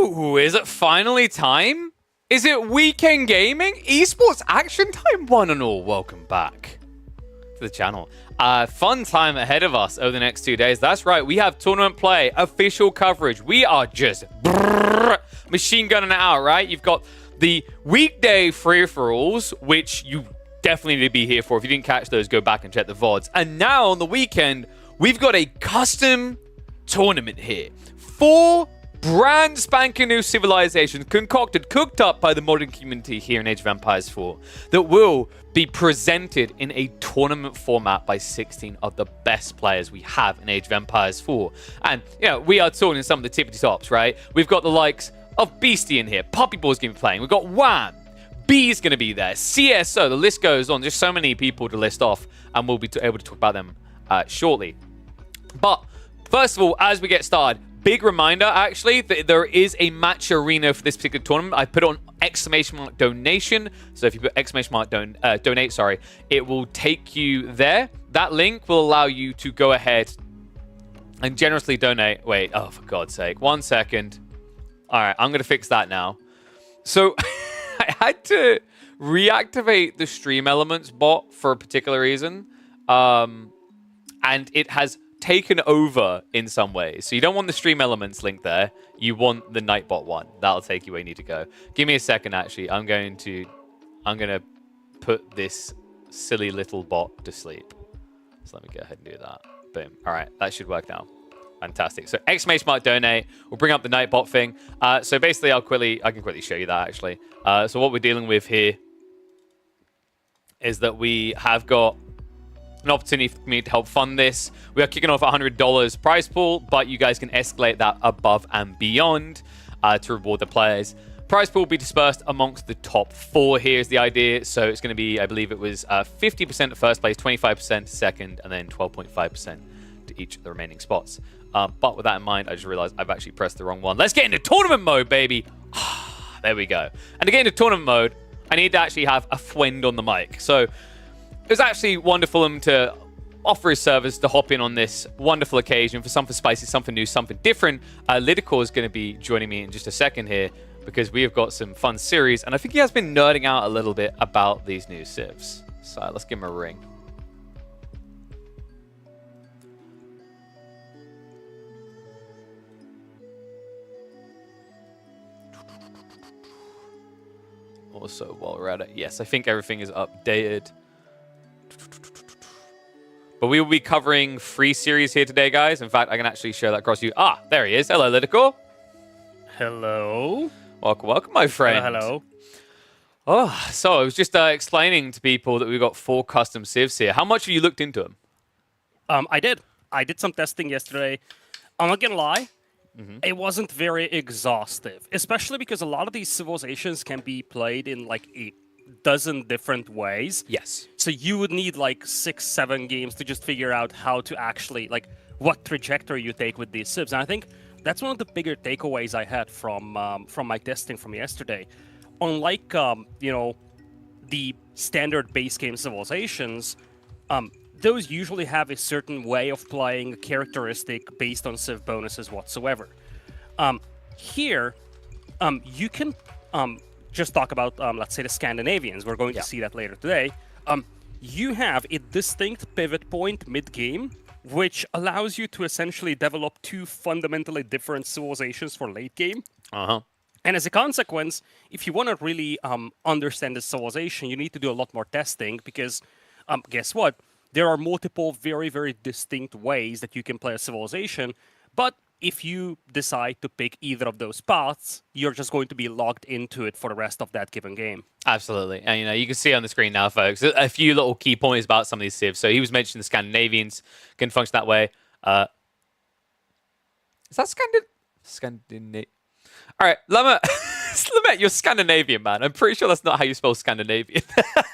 Ooh, is it finally time? Is it weekend gaming? Esports action time, one and all. Welcome back to the channel. Fun time ahead of us over the next 2 days. That's right, we have tournament play, official coverage. We are just machine gunning it out, right? You've got the weekday free-for-alls, which you definitely need to be here for. If you didn't catch those, go back and check the VODs. And now on the weekend, we've got a custom tournament here. 4 brand spanking new civilizations concocted, cooked up by the modding community here in Age of Empires 4 that will be presented in a tournament format by 16 of the best players we have in Age of Empires 4. And, you know, we are talking some of the tippity tops, right? We've got the likes of Beastie in here. Poppy Ball's going to be playing. We've got Wham! B's going to be there. CSO, the list goes on. Just so many people to list off, and we'll be able to talk about them shortly. But first of all, as we get started, big reminder, actually, that there is a match arena for this particular tournament. I put it on ! donation. So if you put ! donate, sorry, it will take you there. That link will allow you to go ahead and generously donate. Wait, oh, for God's sake. 1 second. All right, I'm going to fix that now. So I had to reactivate the Stream Elements bot for a particular reason. And it has taken over in some ways. So you don't want the Stream Elements link there. You want the Nightbot one. That'll take you where you need to go. Give me a second, actually. I'm going to put this silly little bot to sleep. So let me go ahead and do that. Boom. All right, that should work now. Fantastic. So ! donate. We'll bring up the Nightbot thing. So basically, I can quickly show you that, actually. So what we're dealing with here is that we have got an opportunity for me to help fund this. We are kicking off $100 prize pool, but you guys can escalate that above and beyond to reward the players. Prize pool will be dispersed amongst the top 4 here is the idea. So it's going to be, I believe it was 50% at first place, 25% to second, and then 12.5% to each of the remaining spots. But with that in mind, I just realized I've actually pressed the wrong one. Let's get into tournament mode, baby. There we go. And to get into tournament mode, I need to actually have a friend on the mic. So it was actually wonderful of him to offer his service to hop in on this wonderful occasion for something spicy, something new, something different. Lidicor is going to be joining me in just a second here because we have got some fun series. And I think he has been nerding out a little bit about these new civs. So let's give him a ring. Also, while we're at it, yes, I think everything is updated. But we will be covering 3 series here today, guys. In fact, I can actually show that across you. Ah, there he is. Hello, Lidicor. Hello. Welcome, welcome, my friend. Hello. Oh, so I was just explaining to people that we've got 4 custom civs here. How much have you looked into them? I did some testing yesterday. I'm not gonna lie. It wasn't very exhaustive, especially because a lot of these civilizations can be played in like a dozen different ways. Yes. So you would need like 6-7 games to just figure out how to actually, like, what trajectory you take with these civs. And I think that's one of the bigger takeaways I had from my testing from yesterday. Unlike, you know, the standard base game civilizations, those usually have a certain way of playing, a characteristic based on civ bonuses whatsoever. Here, you can just talk about, let's say, the Scandinavians. We're going to see that later today. You have a distinct pivot point mid-game, which allows you to essentially develop 2 fundamentally different civilizations for late game. And as a consequence, if you want to really understand the civilization, you need to do a lot more testing because, guess what? There are multiple very, very distinct ways that you can play a civilization, but if you decide to pick either of those paths, you're just going to be logged into it for the rest of that given game. Absolutely. And, you know, you can see on the screen now, folks, a few little key points about some of these civs. So he was mentioning the Scandinavians can function that way. Is that Scandinavian? All right, Lamet, you're Scandinavian, man. I'm pretty sure that's not how you spell Scandinavian.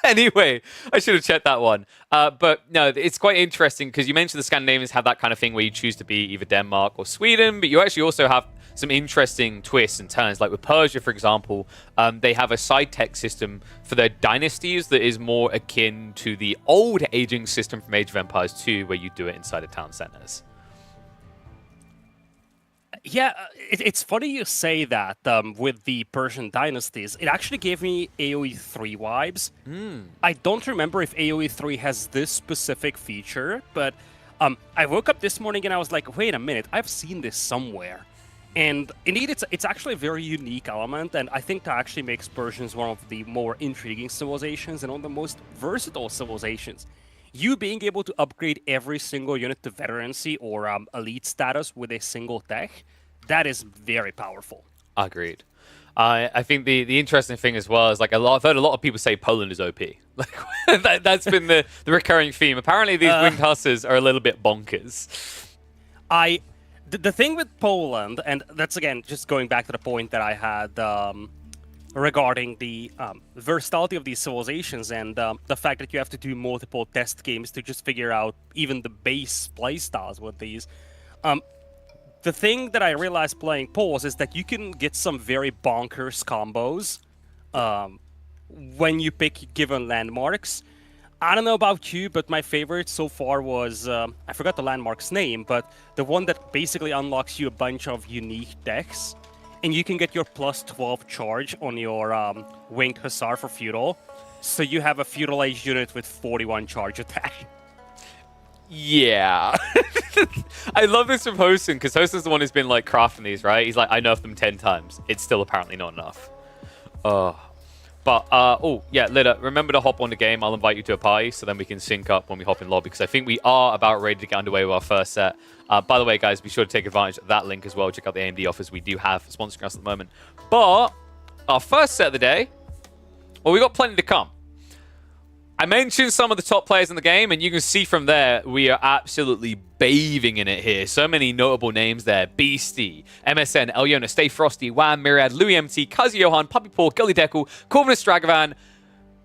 Anyway, I should have checked that one. But no, it's quite interesting because you mentioned the Scandinavians have that kind of thing where you choose to be either Denmark or Sweden, but you actually also have some interesting twists and turns. Like with Persia, for example, they have a side tech system for their dynasties that is more akin to the old aging system from Age of Empires 2, where you do it inside of town centers. Yeah, it's funny you say that with the Persian dynasties. It actually gave me AoE 3 vibes. I don't remember if AoE 3 has this specific feature, but I woke up this morning and I was like, wait a minute, I've seen this somewhere. And indeed, it's actually a very unique element, and I think that actually makes Persians one of the more intriguing civilizations and one of the most versatile civilizations. You being able to upgrade every single unit to veterancy or elite status with a single tech, that is very powerful. Agreed. I think the interesting thing as well is like I've heard a lot of people say Poland is OP. Like that's been the recurring theme. Apparently these winged hussars are a little bit bonkers. The thing with Poland, and that's again just going back to the point that I had regarding the versatility of these civilizations and the fact that you have to do multiple test games to just figure out even the base playstyles with these. The thing that I realized playing Poles is that you can get some very bonkers combos when you pick given landmarks. I don't know about you, but my favorite so far was, I forgot the landmark's name, but the one that basically unlocks you a bunch of unique decks, and you can get your plus 12 charge on your Winged Hussar for Feudal, so you have a Feudal Age unit with 41 charge attack. Yeah. I love this from Hosen, because Hosen's the one who's been like crafting these, right? He's like, I nerfed them 10 times. It's still apparently not enough. But, oh, yeah, Lidda, remember to hop on the game. I'll invite you to a party so then we can sync up when we hop in lobby, because I think we are about ready to get underway with our first set. By the way, guys, be sure to take advantage of that link as well. Check out the AMD offers we do have sponsoring us at the moment. But our first set of the day, well, we got plenty to come. I mentioned some of the top players in the game, and you can see from there we are absolutely bathing in it here. So many notable names there. Beastie, MSN, Elyona, Stay Frosty, Wham, Myriad, Louis MT, Kazi Johan, Puppy Paw, Gully Deckle, Corvinus Dragavan,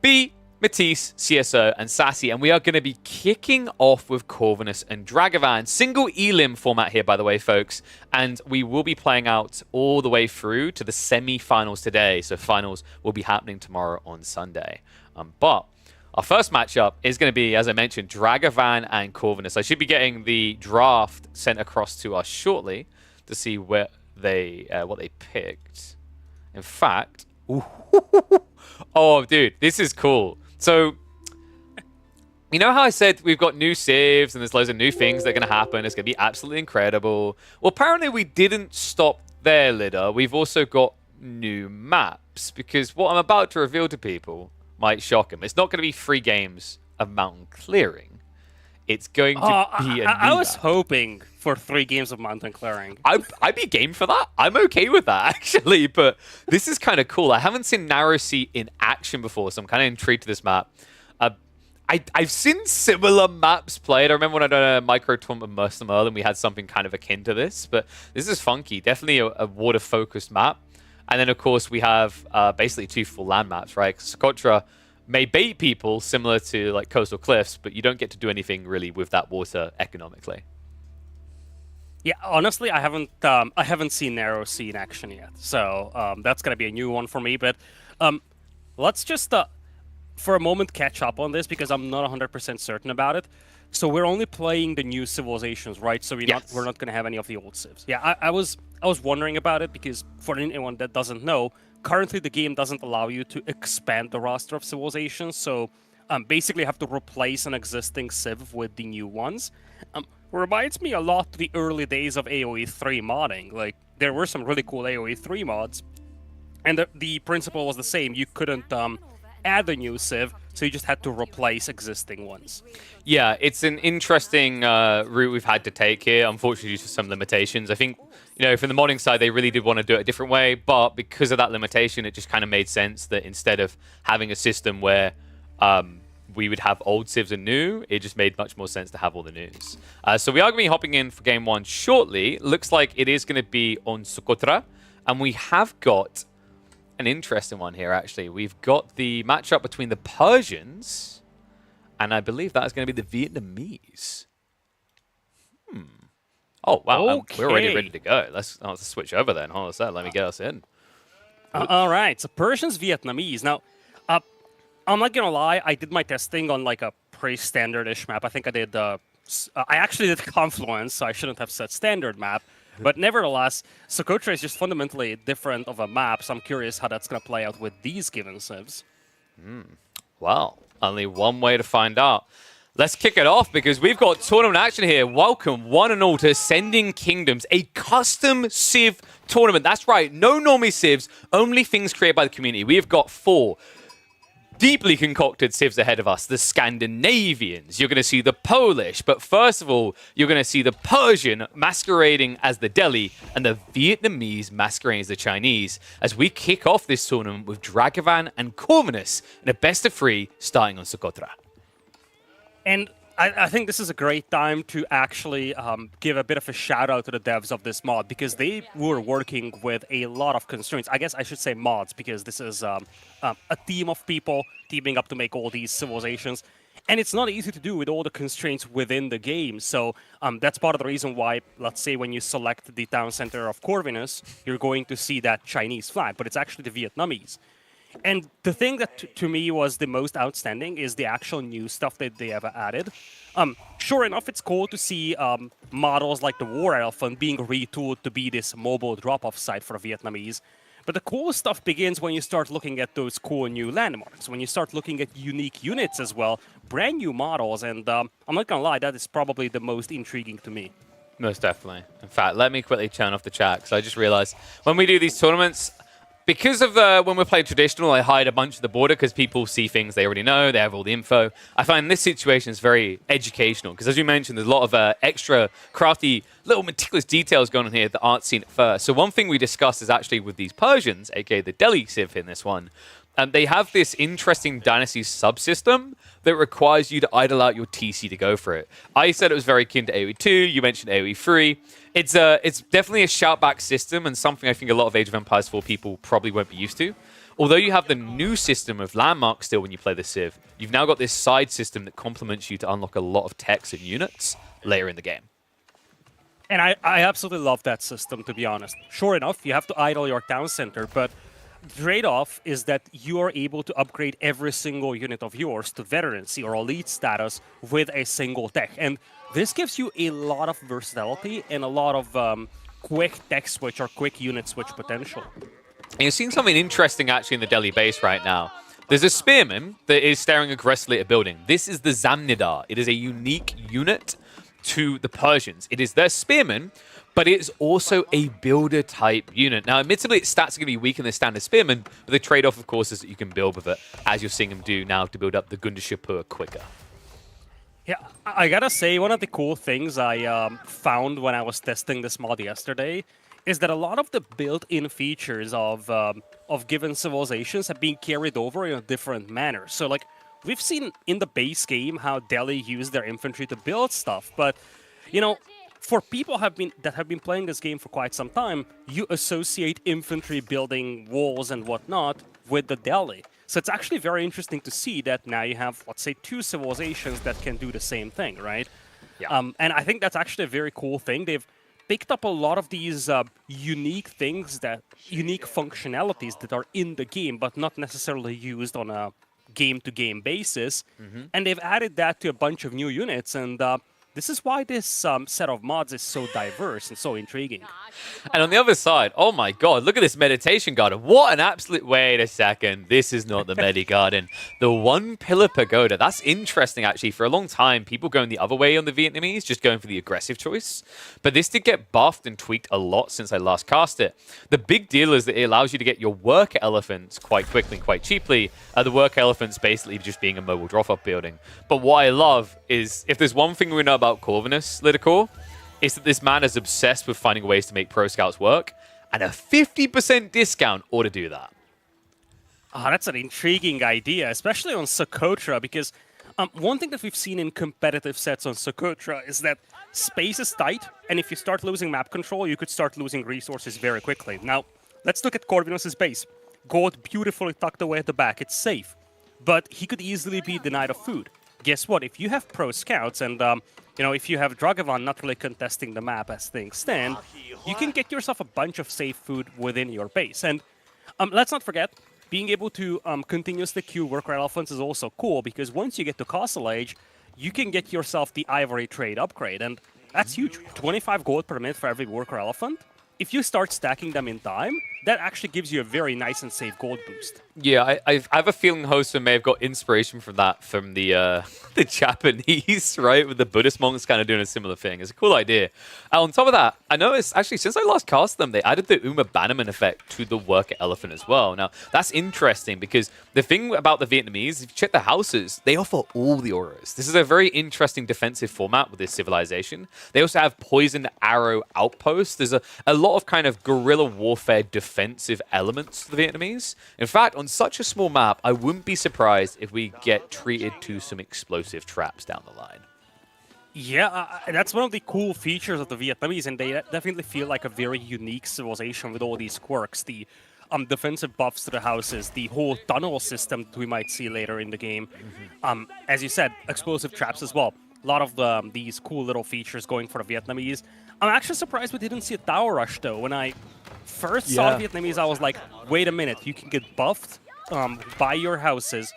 B, Matisse, CSO, and Sassy. And we are going to be kicking off with Corvinus and Dragavan. Single elim format here, by the way, folks. And we will be playing out all the way through to the semi-finals today. So finals will be happening tomorrow on Sunday. But our first matchup is going to be, as I mentioned, Dragavan and Corvinus. I should be getting the draft sent across to us shortly to see where they what they picked. In fact, oh, dude, this is cool. So, you know how I said we've got new civs and there's loads of new things that are going to happen. It's going to be absolutely incredible. Well, apparently we didn't stop there, Lidda. We've also got new maps, because what I'm about to reveal to people might shock him. It's not going to be 3 games of mountain clearing. It's going to be a new I was map. hoping for 3 games of mountain clearing. I'd be game for that. I'm okay with that, actually. But this is kind of cool. I haven't seen Narrow Sea in action before, so I'm kind of intrigued to this map. I've seen similar maps played. I remember when I did a micro tournament with Mercer Merlin, we had something kind of akin to this. But this is funky. Definitely a water-focused map. And then, of course, we have basically 2 full land maps, right? Socotra may bait people similar to like Coastal Cliffs, but you don't get to do anything really with that water economically. Yeah, honestly, I haven't seen Narrow Sea in action yet, so that's gonna be a new one for me. But let's just for a moment catch up on this, because I'm not 100% certain about it. So we're only playing the new civilizations, right? So we're not gonna have any of the old civs. Yeah, I was wondering about it, because for anyone that doesn't know, currently the game doesn't allow you to expand the roster of civilizations. So basically, you have to replace an existing civ with the new ones. Reminds me a lot of the early days of AoE 3 modding. Like, there were some really cool AoE 3 mods, and the principle was the same. You couldn't add a new civ, so you just had to replace existing ones. Yeah, it's an interesting route we've had to take here, unfortunately, due to some limitations. I think, you know, from the modding side, they really did want to do it a different way, but because of that limitation, it just kind of made sense that instead of having a system where we would have old civs and new, it just made much more sense to have all the news. So we are going to be hopping in for game 1 shortly. Looks like it is going to be on Socotra, and we have got an interesting one here, actually. We've got the matchup between the Persians, and I believe that is going to be the Vietnamese. Oh, wow. Okay. We're already ready to go. Let's switch over then. Hold on a sec. Let me get us in. All right. So Persians, Vietnamese. Now, I'm not going to lie. I did my testing on like a pretty standard-ish map. I think I did... I actually did Confluence, so I shouldn't have said standard map. But nevertheless, Socotra is just fundamentally different of a map, so I'm curious how that's going to play out with these given civs. Well, only one way to find out. Let's kick it off because we've got tournament action here. Welcome, one and all, to Ascending Kingdoms, a custom Civ tournament. That's right, no normie Civs, only things created by the community. We have got 4 deeply concocted Civs ahead of us. The Scandinavians, you're going to see the Polish, but first of all, you're going to see the Persian masquerading as the Delhi and the Vietnamese masquerading as the Chinese as we kick off this tournament with Dragovan and Corvinus in a best of 3 starting on Socotra. And I think this is a great time to actually give a bit of a shout out to the devs of this mod because they were working with a lot of constraints. I guess I should say mods because this is a team of people teaming up to make all these civilizations. And it's not easy to do with all the constraints within the game. So that's part of the reason why, let's say, when you select the town center of Corvinus, you're going to see that Chinese flag, but it's actually the Vietnamese. And the thing that, to me, was the most outstanding is the actual new stuff that they have added. Sure enough, it's cool to see models like the War Elephant being retooled to be this mobile drop-off site for Vietnamese. But the cool stuff begins when you start looking at those cool new landmarks, when you start looking at unique units as well, brand new models, and I'm not gonna lie, that is probably the most intriguing to me. Most definitely. In fact, let me quickly turn off the chat because I just realized when we do these tournaments, because of when we're playing traditional, I hide a bunch of the border because people see things they already know, they have all the info. I find this situation is very educational because, as you mentioned, there's a lot of extra crafty, little meticulous details going on here that aren't seen at first. So one thing we discussed is actually with these Persians, aka the Delhi Civ in this one, they have this interesting dynasty subsystem that requires you to idle out your TC to go for it. I said it was very akin to AoE 2, you mentioned AoE 3. It's definitely a shout-back system and something I think a lot of Age of Empires 4 people probably won't be used to. Although you have the new system of landmarks still when you play the Civ, you've now got this side system that complements you to unlock a lot of techs and units later in the game. And I absolutely love that system, to be honest. Sure enough, you have to idle your town center, but the trade-off is that you are able to upgrade every single unit of yours to veterancy or elite status with a single tech. And this gives you a lot of versatility and a lot of quick tech switch or quick unit switch potential. And you're seeing something interesting actually in the Delhi base right now. There's a spearman that is staring aggressively at a building. This is the Zamnidar. It is a unique unit to the Persians. It is their spearman, but it's also a builder-type unit. Now, admittedly, its stats are going to be weaker than standard spearman, but the trade-off, of course, is that you can build with it, as you're seeing him do now to build up the Gundashapur quicker. Yeah, I gotta say, one of the cool things I found when I was testing this mod yesterday is that a lot of the built-in features of given civilizations have been carried over in a different manner. So, like, we've seen in the base game how Delhi used their infantry to build stuff, but, you know, for people that have been playing this game for quite some time, you associate infantry building walls and whatnot with the Delhi. So it's actually very interesting to see that now you have, let's say, 2 civilizations that can do the same thing, right? Yeah. And I think that's actually a very cool thing. They've picked up a lot of these unique things, unique functionalities that are in the game, but not necessarily used on a game-to-game basis. And they've added that to a bunch of new units, and this is why this set of mods is so diverse and so intriguing. And on the other side, oh my god, look at this meditation garden. What an absolute... Wait a second. This is not the Medi Garden. The one pillar pagoda. That's interesting, actually. For a long time, people going the other way on the Vietnamese, just going for the aggressive choice. But this did get buffed and tweaked a lot since I last cast it. The big deal is that it allows you to get your worker elephants quite quickly and quite cheaply. The worker elephants basically just being a mobile drop-off building. But what I love is, if there's one thing we know about Corvinus, Lidicor, is that this man is obsessed with finding ways to make Pro Scouts work, and a 50% discount ought to do that. Ah, that's an intriguing idea, especially on Socotra, because one thing that we've seen in competitive sets on Socotra is that space is tight, and if you start losing map control, you could start losing resources very quickly. Now, let's look at Corvinus' base. Gold beautifully tucked away at the back, it's safe. But he could easily be denied of food. Guess what? If you have Pro Scouts and you know, if you have Dragovan not really contesting the map as things stand, you can get yourself a bunch of safe food within your base. And let's not forget, being able to continuously queue worker elephants is also cool, because once you get to Castle Age, you can get yourself the Ivory Trade upgrade. And That's huge. 25 gold per minute for every worker elephant. If you start stacking them in time, that actually gives you a very nice and safe gold boost. Yeah, I have a feeling Hosta may have got inspiration from that from the the Japanese, right? With the Buddhist monks kind of doing a similar thing. It's a cool idea. On top of that, I noticed actually since I last cast them, they added the Uma Bannerman effect to the worker elephant as well. Now that's interesting because the thing about the Vietnamese, if you check the houses, they offer all the auras. This is a very interesting defensive format with this civilization. They also have poison arrow outposts. There's a lot of kind of guerrilla warfare defensive elements to the Vietnamese. In fact, on such a small map, I wouldn't be surprised if we get treated to some explosive traps down the line. Yeah, that's one of the cool features of the Vietnamese, and they definitely feel like a very unique civilization with all these quirks. The defensive buffs to the houses, the whole tunnel system that we might see later in the game. As you said, explosive traps as well. A lot of these cool little features going for the Vietnamese. I'm actually surprised we didn't see a tower rush, though. When I first saw the Vietnamese, I was like, wait a minute, you can get buffed by your houses.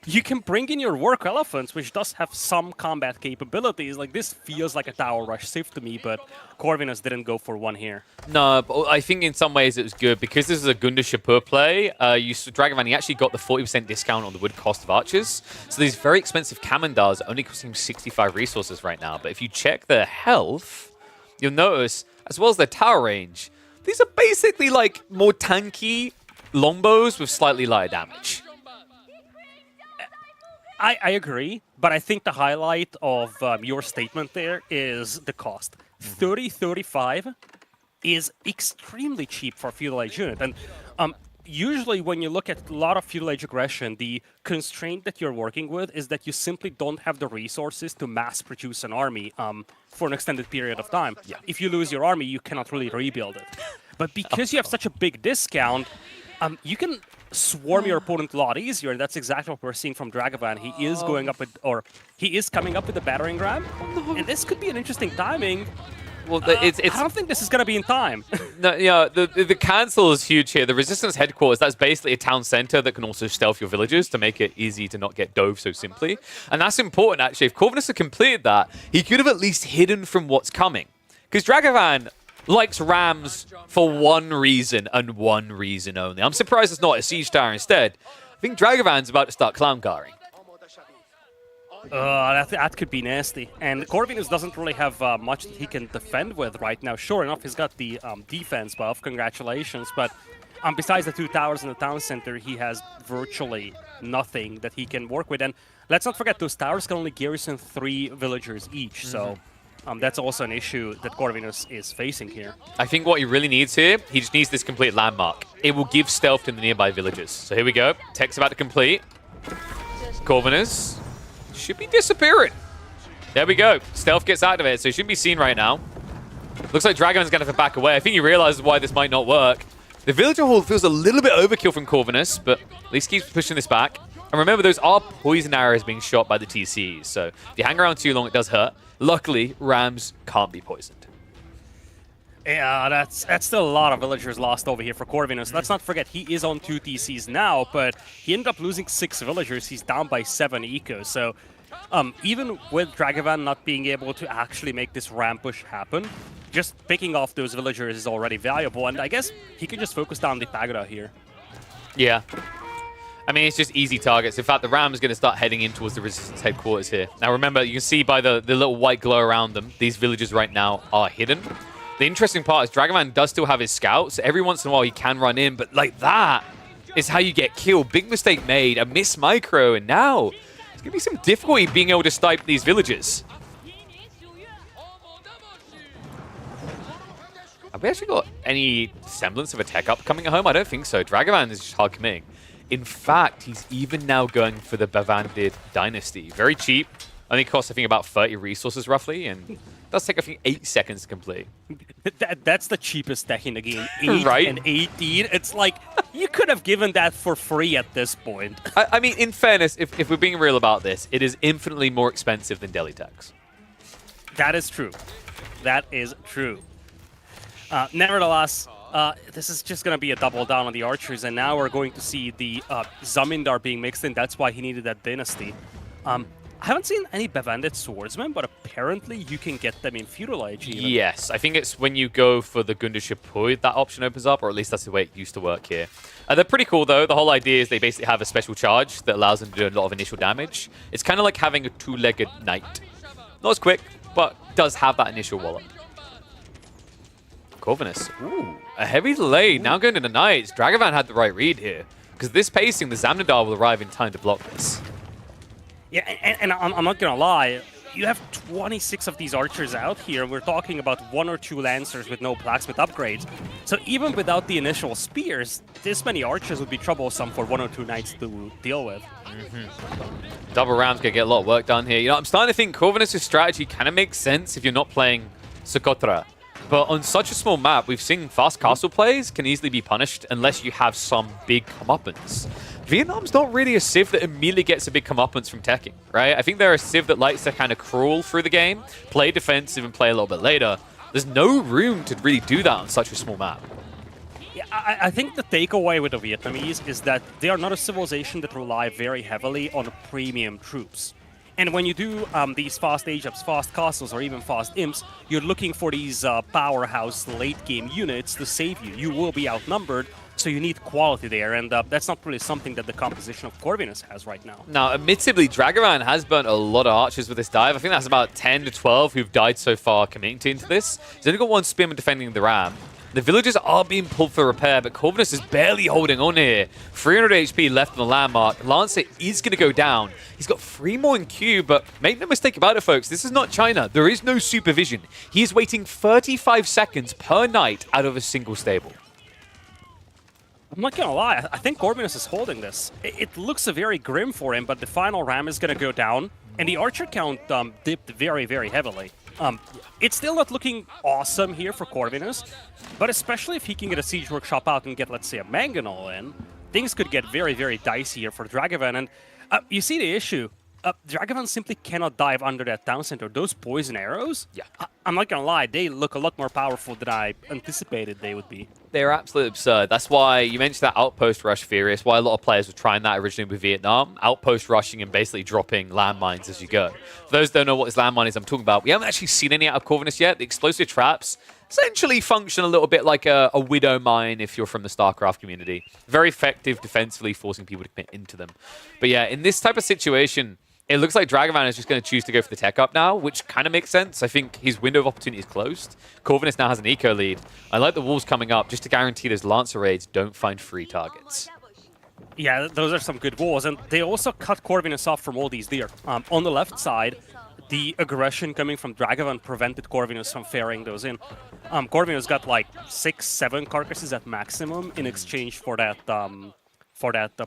You can bring in your work elephants, which does have some combat capabilities. Like, this feels like a tower rush safe to me, but Corvinus didn't go for one here. No, but I think in some ways it was good because this is a Gunda Shapur play. Dragovan, he actually got the 40% discount on the wood cost of archers. So these very expensive Kamandars are only costing him 65 resources right now. But if you check their health, you'll notice, as well as their tower range, these are basically like more tanky longbows with slightly lighter damage. I agree, but I think the highlight of your statement there is the cost. 30-35 is extremely cheap for a feudal age unit. And usually when you look at a lot of feudal age aggression, the constraint that you're working with is that you simply don't have the resources to mass produce an army for an extended period of time. Yeah. If you lose your army, you cannot really rebuild it. But because you have such a big discount, you can swarm your opponent a lot easier, and that's exactly what we're seeing from Dragovan. He is going up with, or he is coming up with a battering ram, and this could be an interesting timing. Well, I don't think this is going to be in time. No, yeah, the cancel is huge here. The Resistance headquarters, that's basically a town center that can also stealth your villagers to make it easy to not get dove so simply. And that's important, actually. If Corvinus had completed that, he could have at least hidden from what's coming. Because Dragovan likes rams for one reason and one reason only. I'm surprised it's not a siege tower instead. I think Dragovan's about to start clown carring. That could be nasty. And Corvinus doesn't really have much that he can defend with right now. Sure enough, he's got the defense buff. Congratulations. But besides the two towers in the town center, he has virtually nothing that he can work with. And let's not forget, those towers can only garrison 3 villagers each. So that's also an issue that Corvinus is facing here. I think what he really needs here, he just needs this complete landmark. It will give stealth to the nearby villages. So here we go. Tech's about to complete. Corvinus should be disappearing. There we go. Stealth gets activated, so he shouldn't be seen right now. Looks like Dragon's going to have to back away. I think he realizes why this might not work. The villager hall feels a little bit overkill from Corvinus, but at least keeps pushing this back. And remember, those are poison arrows being shot by the TCs, so if you hang around too long, it does hurt. Luckily, rams can't be poisoned. Yeah, that's still a lot of villagers lost over here for Corvinus. Let's not forget, he is on 2 TCs now, but he ended up losing 6 villagers. He's down by 7 eco, so even with Dragovan not being able to actually make this ram push happen, just picking off those villagers is already valuable, and I guess he can just focus down the pagoda here. Yeah. I mean, it's just easy targets. In fact, the ram is going to start heading in towards the Resistance headquarters here. Now, remember, you can see by the little white glow around them, these villagers right now are hidden. The interesting part is Dragovan does still have his scouts. So every once in a while, he can run in, but like that is how you get killed. Big mistake made, a miss micro, and now there's going to be some difficulty being able to snipe these villagers. Have we actually got any semblance of a tech up coming at home? I don't think so. Dragovan is just hard committing. In fact, he's even now going for the Bavandid Dynasty. Very cheap. Only costs, I think, about 30 resources roughly, and does take, I think, 8 seconds to complete. That's the cheapest tech in the game. 8 right? And 18. It's like, you could have given that for free at this point. I mean, in fairness, if we're being real about this, it is infinitely more expensive than Delhi tax. That is true. That is true. Nevertheless, this is just going to be a double down on the archers, and now we're going to see the Zamindar being mixed in. That's why he needed that dynasty. I haven't seen any Bavandit swordsmen, but apparently you can get them in Feudal Age even. Yes, I think it's when you go for the Gundashapui that option opens up, or at least that's the way it used to work here. They're pretty cool, though. The whole idea is they basically have a special charge that allows them to do a lot of initial damage. It's kind of like having a two-legged knight. Not as quick, but does have that initial wallop. Corvinus. Ooh, a heavy delay. Now going to the Knights. Dragavan had the right read here. Because this pacing, the Zamnadar will arrive in time to block this. Yeah, and I'm not gonna lie, you have 26 of these archers out here. We're talking about 1 or 2 lancers with no blacksmith upgrades. So even without the initial spears, this many archers would be troublesome for 1 or 2 knights to deal with. Double Ram's gonna get a lot of work done here. You know, I'm starting to think Corvinus' strategy kind of makes sense if you're not playing Socotra. But on such a small map, we've seen fast castle plays can easily be punished unless you have some big comeuppance. Vietnam's not really a Civ that immediately gets a big comeuppance from teching, right? I think they're a Civ that likes to kind of crawl through the game, play defensive, and play a little bit later. There's no room to really do that on such a small map. Yeah, I think the takeaway with the Vietnamese is that they are not a civilization that rely very heavily on premium troops. And when you do these fast age-ups, fast castles, or even fast imps, you're looking for these powerhouse late-game units to save you. You will be outnumbered, so you need quality there, and that's not really something that the composition of Corvinus has right now. Now, admittedly, Dragavan has burnt a lot of archers with this dive. I think that's about 10 to 12 who've died so far committing to this. He's only got 1 spearman defending the ram. The villagers are being pulled for repair, but Corvinus is barely holding on here. 300 HP left on the landmark. Lancer is going to go down. He's got 3 more in queue, but make no mistake about it, folks. This is not China. There is no supervision. He is waiting 35 seconds per night out of a single stable. I'm not gonna lie, I think Corvinus is holding this. It looks very grim for him, but the final ram is gonna go down, and the archer count dipped very, very heavily. It's still not looking awesome here for Corvinus, but especially if he can get a Siege Workshop out and get, let's say, a Mangonel in, things could get very, very dicey here for Dragavan. And you see the issue. Dragavan simply cannot dive under that town center. Those poison arrows, yeah. I'm not gonna lie, they look a lot more powerful than I anticipated they would be. They're absolutely absurd. That's why you mentioned that outpost rush, Furious, why a lot of players were trying that originally with Vietnam. Outpost rushing and basically dropping landmines as you go. For those who don't know what this landmine is I'm talking about, we haven't actually seen any out of Corvinus yet. The explosive traps essentially function a little bit like a Widow mine if you're from the StarCraft community. Very effective defensively, forcing people to commit into them. But yeah, in this type of situation, it looks like Dragavan is just going to choose to go for the tech up now, which kind of makes sense. I think his window of opportunity is closed. Corvinus now has an eco lead. I like the wolves coming up just to guarantee those Lancer raids don't find free targets. Yeah, those are some good walls, and they also cut Corvinus off from all these deer. On the left side, the aggression coming from Dragavan prevented Corvinus from ferrying those in. Corvinus got like 6-7 carcasses at maximum in exchange for that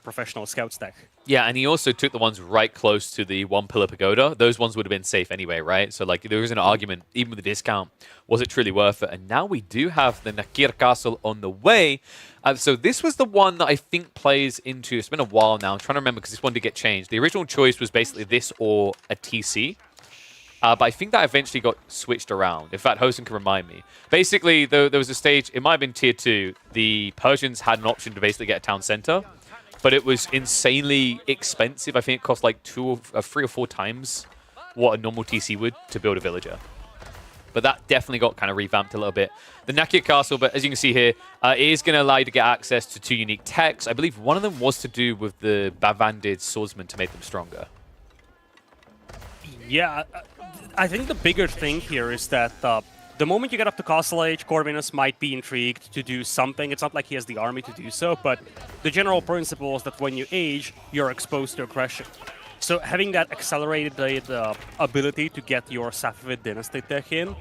professional scout stack. Yeah, and he also took the ones right close to the 1 pillar pagoda. Those ones would have been safe anyway, right? So like there was an argument, even with the discount, was it truly worth it? And now we do have the Nakir Castle on the way. So this was the one that I think plays into, it's been a while now, I'm trying to remember because this one did get changed. The original choice was basically this or a TC. But I think that eventually got switched around. In fact, Hosen can remind me. Basically, there was a stage, it might have been tier 2, the Persians had an option to basically get a town center. But it was insanely expensive. I think it cost like 3 or 4 times what a normal TC would to build a villager. But that definitely got kind of revamped a little bit. The Nakir Castle, but as you can see here, is going to allow you to get access to 2 unique techs. I believe one of them was to do with the Bavandid swordsmen to make them stronger. Yeah, I think the bigger thing here is that the moment you get up to Castle Age, Corvinus might be intrigued to do something. It's not like he has the army to do so, but the general principle is that when you age, you're exposed to aggression. So having that accelerated ability to get your Safavid dynasty tech in,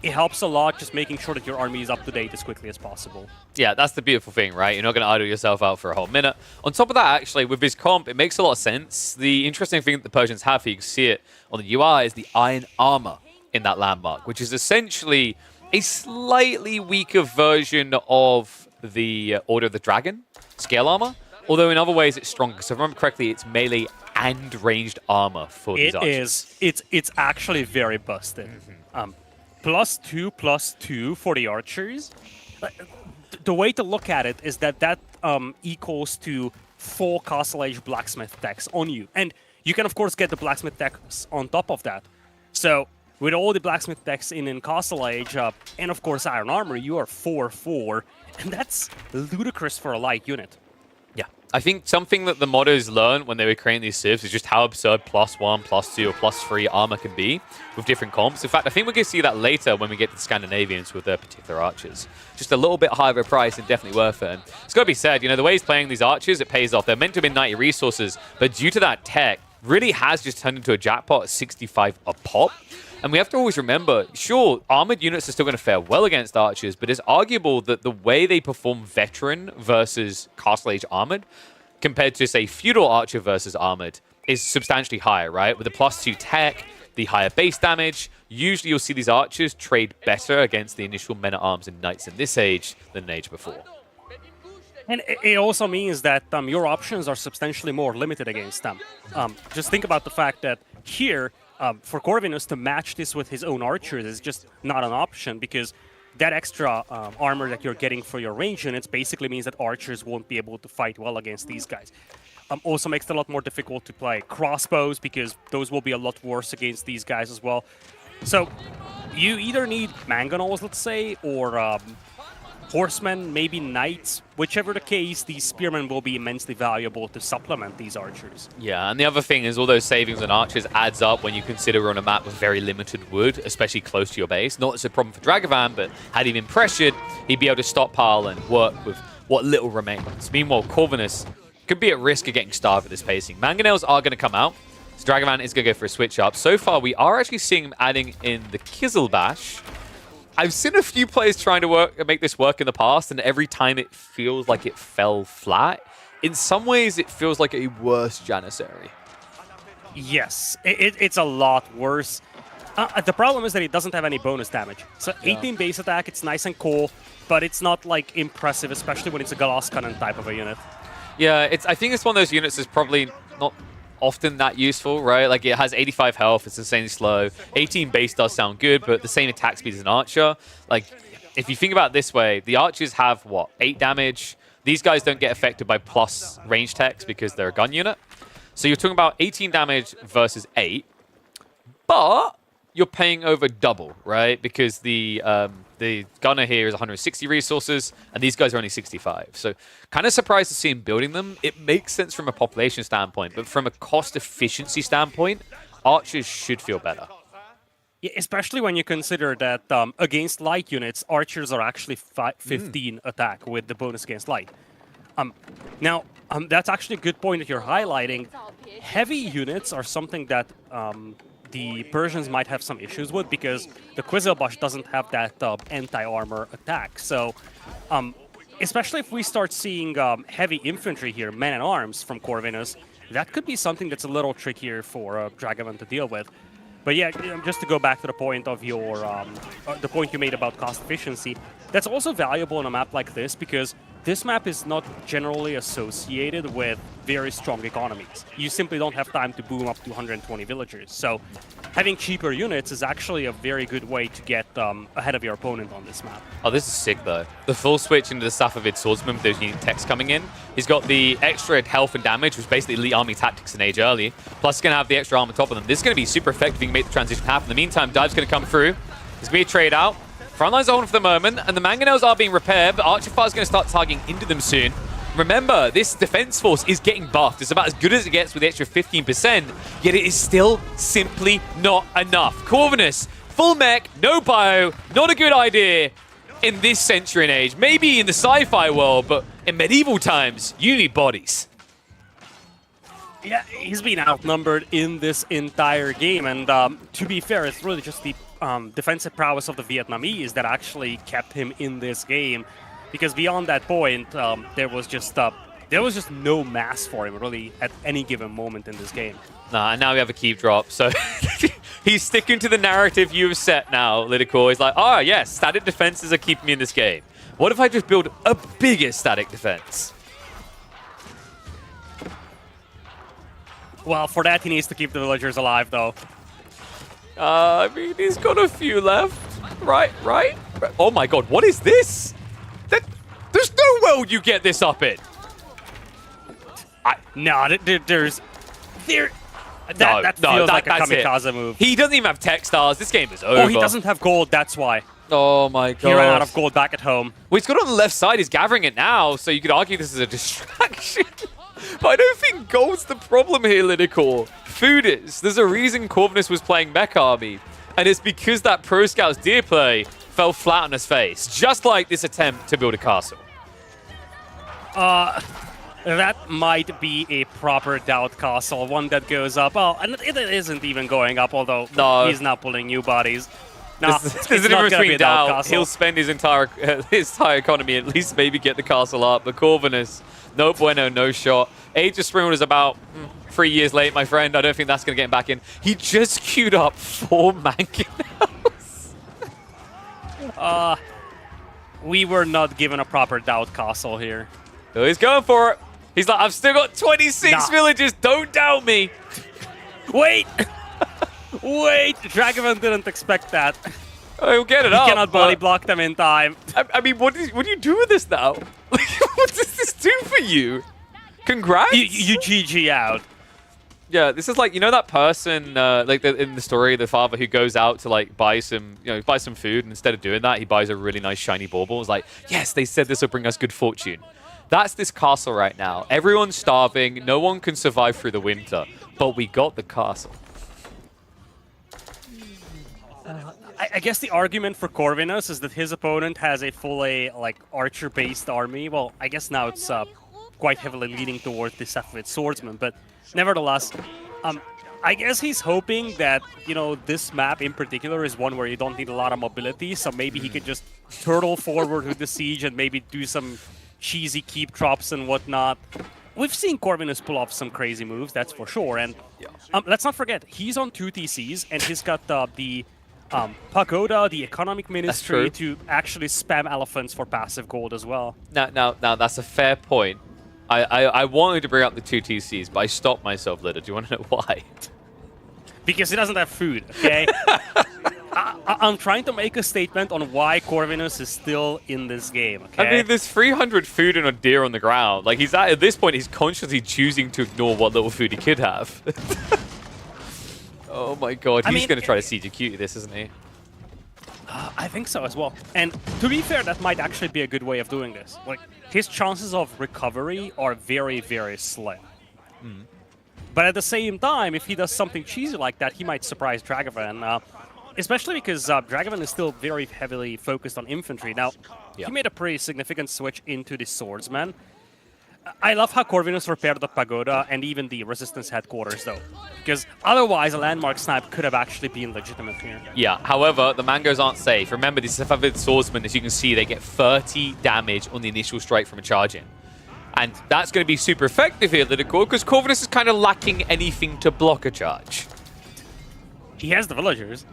it helps a lot just making sure that your army is up to date as quickly as possible. Yeah, that's the beautiful thing, right? You're not going to idle yourself out for a whole minute. On top of that, actually, with his comp, it makes a lot of sense. The interesting thing that the Persians have, you can see it on the UI, is the iron armor in that landmark, which is essentially a slightly weaker version of the Order of the Dragon scale armor, although in other ways it's stronger. So if I remember correctly, it's melee and ranged armor for these archers. It's actually very busted. +2/+2 for the archers. The way to look at it is that equals to 4 Castle Age blacksmith techs on you. And you can, of course, get the blacksmith decks on top of that. So with all the blacksmith decks in Castle Age, and of course Iron Armor, you are 4-4, and that's ludicrous for a light unit. Yeah. I think something that the modders learned when they were creating these civs is just how absurd +1, +2, or +3 armor can be with different comps. In fact, I think we're going to see that later when we get to the Scandinavians with their particular archers. Just a little bit higher of a price and definitely worth it. And it's got to be said, you know, the way he's playing these archers, it pays off. They're meant to have been 90 resources, but due to that tech, really has just turned into a jackpot at 65 a pop. And we have to always remember, sure, armored units are still going to fare well against archers, but it's arguable that the way they perform veteran versus Castle Age armored compared to, say, feudal archer versus armored is substantially higher, right? With the +2 tech, the higher base damage, usually you'll see these archers trade better against the initial men-at-arms and knights in this age than an age before. And it also means that your options are substantially more limited against them. Just think about the fact that here, for Corvinus to match this with his own archers is just not an option, because that extra armor that you're getting for your range units basically means that archers won't be able to fight well against these guys. Also makes it a lot more difficult to play crossbows, because those will be a lot worse against these guys as well. So you either need mangonels, let's say, or horsemen, maybe knights. Whichever the case, these spearmen will be immensely valuable to supplement these archers. Yeah, and the other thing is all those savings on archers adds up when you consider we're on a map with very limited wood, especially close to your base. Not as a problem for Dragavan, but had he been pressured, he'd be able to stockpile and work with what little remains. Meanwhile, Corvinus could be at risk of getting starved at this pacing. Mangonels are going to come out, so Dragavan is going to go for a switch up. So far, we are actually seeing him adding in the Kizelbash. I've seen a few players trying to make this work in the past, and every time it feels like it fell flat. In some ways, it feels like a worse Janissary. Yes, it's a lot worse. The problem is that it doesn't have any bonus damage. So 18 base attack, it's nice and cool, but it's not like impressive, especially when it's a Glass Cannon type of a unit. Yeah, I think it's one of those units that's probably not often that useful, right? Like, it has 85 health, it's insanely slow. 18 base does sound good, but the same attack speed as an archer. Like, if you think about it this way, the archers have, what, 8 damage? These guys don't get affected by plus range techs because they're a gun unit. So you're talking about 18 damage versus 8, but you're paying over double, right? Because the gunner here is 160 resources, and these guys are only 65. So kind of surprised to see him building them. It makes sense from a population standpoint, but from a cost efficiency standpoint, archers should feel better. Yeah, especially when you consider that against light units, archers are actually 15 attack with the bonus against light. Now, that's actually a good point that you're highlighting. Heavy units are something that the Persians might have some issues with, because the Quizelbash doesn't have that anti-armor attack. So, especially if we start seeing heavy infantry here, men-at-arms from Corvinus, that could be something that's a little trickier for Dragavan to deal with. But yeah, just to go back to the point of your, the point you made about cost efficiency, that's also valuable on a map like this, because this map is not generally associated with very strong economies. You simply don't have time to boom up to 120 villagers. So having cheaper units is actually a very good way to get ahead of your opponent on this map. Oh, this is sick, though. The full switch into the Safavid Swordsman with those unique techs coming in. He's got the extra health and damage, which is basically elite army tactics in Age early. Plus, he's going to have the extra arm on top of them. This is going to be super effective if you can make the transition happen. In the meantime, Dive's going to come through. There's going to be a trade out. Frontlines are on for the moment, and the mangonels are being repaired, but Archer is going to start targeting into them soon. Remember, this defense force is getting buffed. It's about as good as it gets with the extra 15%, yet it is still simply not enough. Corvinus, full mech, no bio, not a good idea in this century and age. Maybe in the sci-fi world, but in medieval times, you need bodies. Yeah, he's been outnumbered in this entire game, and to be fair, it's really just the defensive prowess of the Vietnamese that actually kept him in this game, because beyond that point, there was just no mass for him really at any given moment in this game. Nah, and now we have a keep drop, so he's sticking to the narrative you've set now, Lidicor. He's like, oh yes, static defenses are keeping me in this game. What if I just build a bigger static defense? Well, for that he needs to keep the villagers alive, though. I mean, he's got a few left. Right? Oh my god, what is this? There's no world you get this up in. That feels like a that's it. kamikaze move. He doesn't even have tech stars. This game is over. Oh, he doesn't have gold, that's why. Oh my god. He ran out of gold back at home. Well, he's got it on the left side. He's gathering it now, so you could argue this is a distraction. But I don't think gold's the problem here, Lidicor. Food is. There's a reason Corvinus was playing Mech Army, and it's because that Pro Scout's deer play fell flat on his face, just like this attempt to build a castle. That might be a proper Doubt Castle, one that goes up. Oh, and it isn't even going up, although he's not pulling new bodies. No, there's a difference between Doubt. He'll spend his entire economy, at least maybe get the castle up. But Corvinus, no bueno, no shot. Age of Spring is about 3 years late, my friend. I don't think that's going to get him back in. He just queued up 4 mangonels. We were not given a proper Doubt Castle here. So he's going for it. He's like, I've still got 26 villages. Don't doubt me. Wait. Wait. Dragovan didn't expect that. Oh, he'll get it up. He cannot body block them in time. I mean, what do you do with this now? What does this do for you? Congrats. You GG out. Yeah, this is like, you know that person, like in the story, the father who goes out to like buy some food, and instead of doing that, he buys a really nice shiny bauble. It's like, yes, they said this will bring us good fortune. That's this castle right now. Everyone's starving. No one can survive through the winter, but we got the castle. I guess the argument for Corvinus is that his opponent has a fully like archer-based army. Well, I guess now it's quite heavily leaning towards the Semifinal swordsman, but nevertheless, I guess he's hoping that, you know, this map in particular is one where you don't need a lot of mobility, so maybe he could just turtle forward with the siege and maybe do some cheesy keep drops and whatnot. We've seen Corvinus pull off some crazy moves, that's for sure, and let's not forget, he's on 2 TCs, and he's got the Pagoda, the Economic Ministry, to actually spam elephants for passive gold as well. Now, that's a fair point. I wanted to bring up the 2 TCs, but I stopped myself later. Do you want to know why? Because he doesn't have food, okay? I'm trying to make a statement on why Corvinus is still in this game, okay? I mean, there's 300 food and a deer on the ground. Like, at this point, he's consciously choosing to ignore what little food he could have. Oh my god, he's going to try to siege this, isn't he? I think so as well. And to be fair, that might actually be a good way of doing this. Like, his chances of recovery are very, very slim. But at the same time, if he does something cheesy like that, he might surprise Dragovan. Especially because Dragovan is still very heavily focused on infantry. Now, he made a pretty significant switch into the swordsman. I love how Corvinus repaired the Pagoda and even the Resistance headquarters, though. Because otherwise, a landmark snipe could have actually been legitimate here. Yeah, however, the mangoes aren't safe. Remember, these Semifinal swordsmen, as you can see, they get 30 damage on the initial strike from a charge in. And that's going to be super effective here, Lidicor, because Corvinus is kind of lacking anything to block a charge. He has the villagers.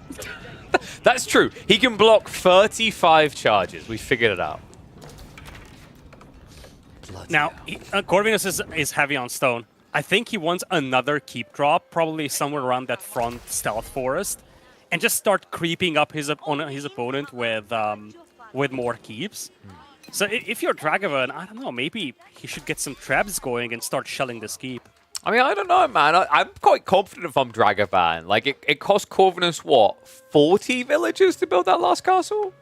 That's true. He can block 35 charges. We figured it out. Now, Corvinus is heavy on stone. I think he wants another keep drop, probably somewhere around that front stealth forest, and just start creeping up his opponent with more keeps. So if you're Dragovan, I don't know, maybe he should get some traps going and start shelling this keep. I mean, I don't know, man. I'm quite confident if I'm Dragovan. Like, it cost Corvinus, what, 40 villagers to build that last castle?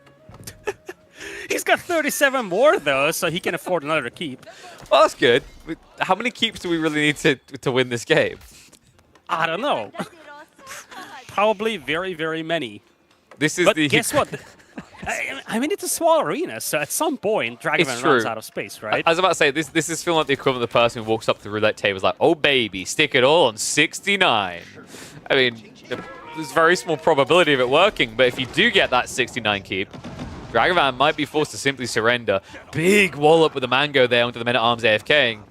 He's got 37 more, though, so he can afford another keep. Well, that's good. How many keeps do we really need to win this game? I don't know. Probably very, very many. This is but guess what? I mean, it's a small arena, so at some point, Dragovan runs out of space, right? I was about to say, this is feeling like the equivalent of the person who walks up to the roulette table is like, oh, baby, stick it all on 69. I mean, there's very small probability of it working, but if you do get that 69 keep, Dragovan might be forced to simply surrender. Big wallop with the mango there onto the men-at-arms AFKing.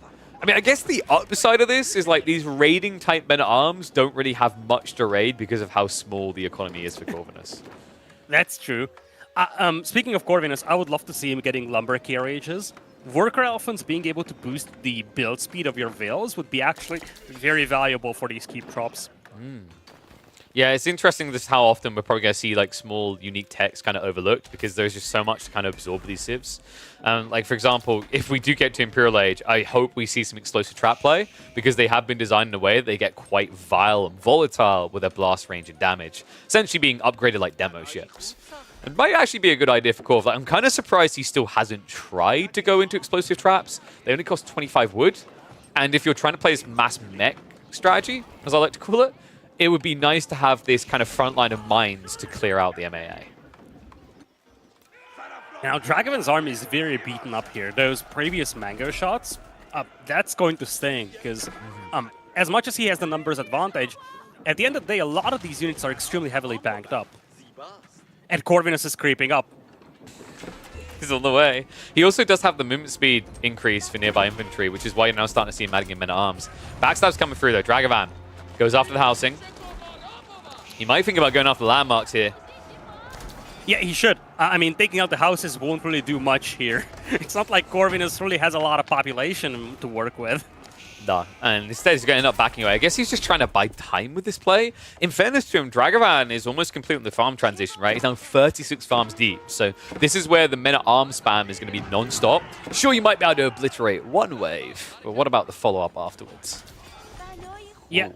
I mean, I guess the upside of this is like these raiding-type men-at-arms don't really have much to raid because of how small the economy is for Corvinus. That's true. Speaking of Corvinus, I would love to see him getting lumber carriages. Worker elephants being able to boost the build speed of your villas would be actually very valuable for these keep drops. Yeah, it's interesting just how often we're probably going to see like small, unique techs kind of overlooked because there's just so much to kind of absorb these civs. Like, for example, if we do get to Imperial Age, I hope we see some explosive trap play because they have been designed in a way that they get quite vile and volatile with their blast range and damage, essentially being upgraded like demo ships. It might actually be a good idea for Corv. Like, I'm kind of surprised he still hasn't tried to go into explosive traps. They only cost 25 wood. And if you're trying to play this mass mech strategy, as I like to call it, it would be nice to have this kind of front line of mines to clear out the MAA. Now, Dragavan's army is very beaten up here. Those previous Mango shots, that's going to sting, because as much as he has the numbers advantage, at the end of the day, a lot of these units are extremely heavily banked up. And Corvinus is creeping up. He's on the way. He also does have the movement speed increase for nearby infantry, which is why you're now starting to see him adding in men-at-arms. Backstab's coming through, though. Dragavan goes after the housing. He might think about going after the landmarks here. Yeah, he should. I mean, taking out the houses won't really do much here. It's not like Corvinus really has a lot of population to work with. No, and instead he's going to end up backing away. I guess he's just trying to buy time with this play. In fairness to him, Dragavan is almost completing the farm transition, right? He's now 36 farms deep. So this is where the men-at-arms spam is going to be non-stop. Sure, you might be able to obliterate one wave, but what about the follow-up afterwards? Yeah,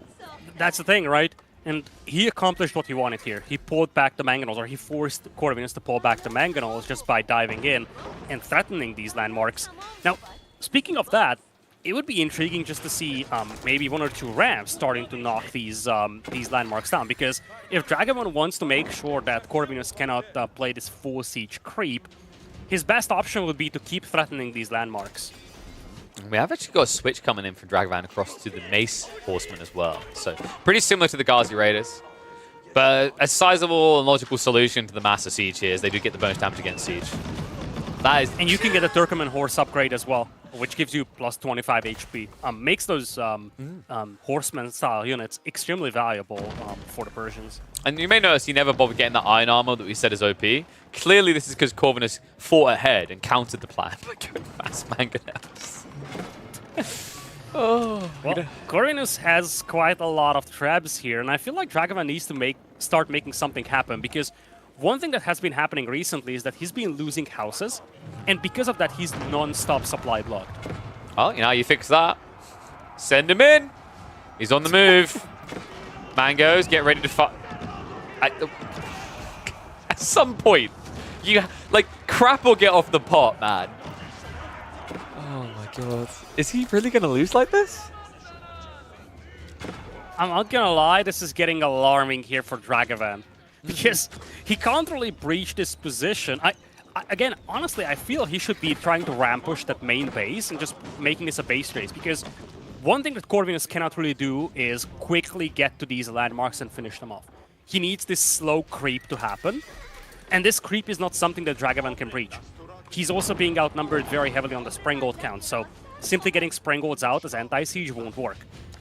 that's the thing, right? And he accomplished what he wanted here. He pulled back the Mangonels, or he forced Corvinus to pull back the Mangonels just by diving in and threatening these landmarks. Now, speaking of that, it would be intriguing just to see maybe one or two ramps starting to knock these landmarks down. Because if Dragavan wants to make sure that Corvinus cannot play this full siege creep, his best option would be to keep threatening these landmarks. We have actually got a switch coming in from Dragavan across to the Mace Horsemen as well. So pretty similar to the Ghazi Raiders. But a sizable and logical solution to the Master Siege here is they do get the bonus damage against Siege. That is... And you can get a Turkoman Horse upgrade as well, which gives you plus 25 HP. Makes those Horseman-style units extremely valuable for the Persians. And you may notice he never bothered getting that iron armor that we said is OP. Clearly this is because Corvinus fought ahead and countered the plan by going mass mangonels. Well, Corvinus has quite a lot of traps here, and I feel like Dragavan needs to start making something happen, because one thing that has been happening recently is that he's been losing houses, and because of that, he's non-stop supply blocked. Well, you know how you fix that. Send him in. He's on the move. Mangoes, get ready to fight. At some point, you crap will get off the pot, man. Oh my god. Is he really going to lose like this? I'm not gonna lie, this is getting alarming here for Dragavan. Because he can't really breach this position. Again, honestly, I feel he should be trying to ramp push that main base and just making this a base race. Because one thing that Corvinus cannot really do is quickly get to these landmarks and finish them off. He needs this slow creep to happen. And this creep is not something that Dragavan can breach. He's also being outnumbered very heavily on the Springgold count, so simply getting Springgolds out as anti-siege won't work.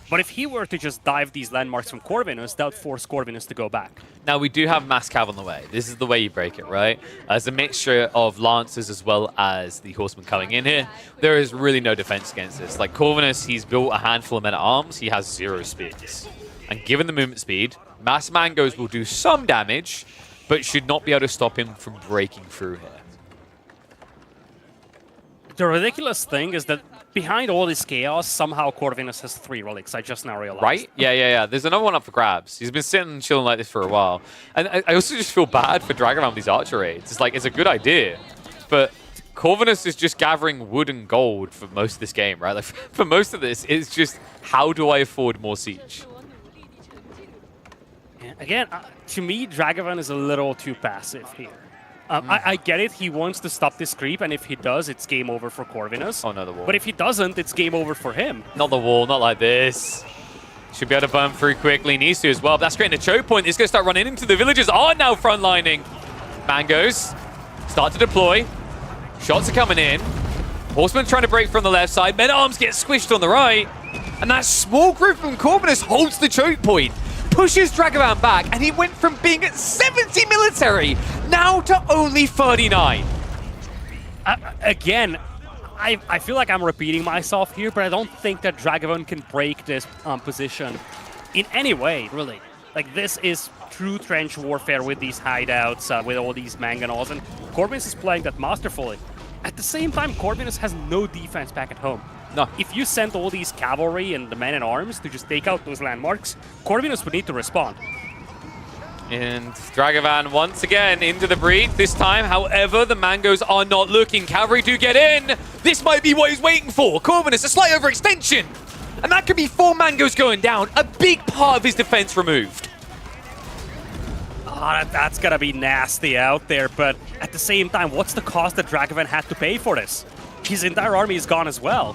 But if he were to just dive these landmarks from Corvinus, that would force Corvinus to go back. Now, we do have Mass Cav on the way. This is the way you break it, right? As a mixture of Lancers as well as the Horsemen coming in here, there is really no defense against this. Like, Corvinus, he's built a handful of men-at-arms. He has 0 speeds. And given the movement speed, Mass Mangoes will do some damage, but should not be able to stop him from breaking through here. The ridiculous thing is that behind all this chaos, somehow Corvinus has 3 relics. I just now realized. Right? Yeah. There's another one up for grabs. He's been sitting and chilling like this for a while. And I also just feel bad for Dragavan with these archer raids. It's like, it's a good idea, but Corvinus is just gathering wood and gold for most of this game, right? Like, for most of this, it's just, how do I afford more siege? Yeah, again, to me, Dragavan is a little too passive here. I get it, he wants to stop this creep, and if he does, it's game over for Corvinus. Oh, no, the wall. But if he doesn't, it's game over for him. Not the wall, not like this. Should be able to burn through quickly, needs to as well. But that's creating a choke point. He's going to start running into the villagers are now frontlining. Mangoes start to deploy. Shots are coming in. Horsemen trying to break from the left side. Men-at-arms get squished on the right. And that small group from Corvinus holds the choke point. Pushes Dragavan back, and he went from being at 70 military now to only 39. Again, I feel like I'm repeating myself here, but I don't think that Dragavan can break this position in any way, really. Like, this is true trench warfare with these hideouts, with all these mangonels, and Corvinus is playing that masterfully. At the same time, Corvinus has no defense back at home. No. If you sent all these cavalry and the men-at-arms to just take out those landmarks, Corvinus would need to respond. And Dragavan once again into the breach this time. However, the Mangoes are not looking. Cavalry do get in. This might be what he's waiting for. Corvinus, a slight overextension. And that could be 4 Mangoes going down. A big part of his defense removed. Oh, that's gonna be nasty out there, but at the same time, what's the cost that Dragavan had to pay for this? His entire army is gone as well.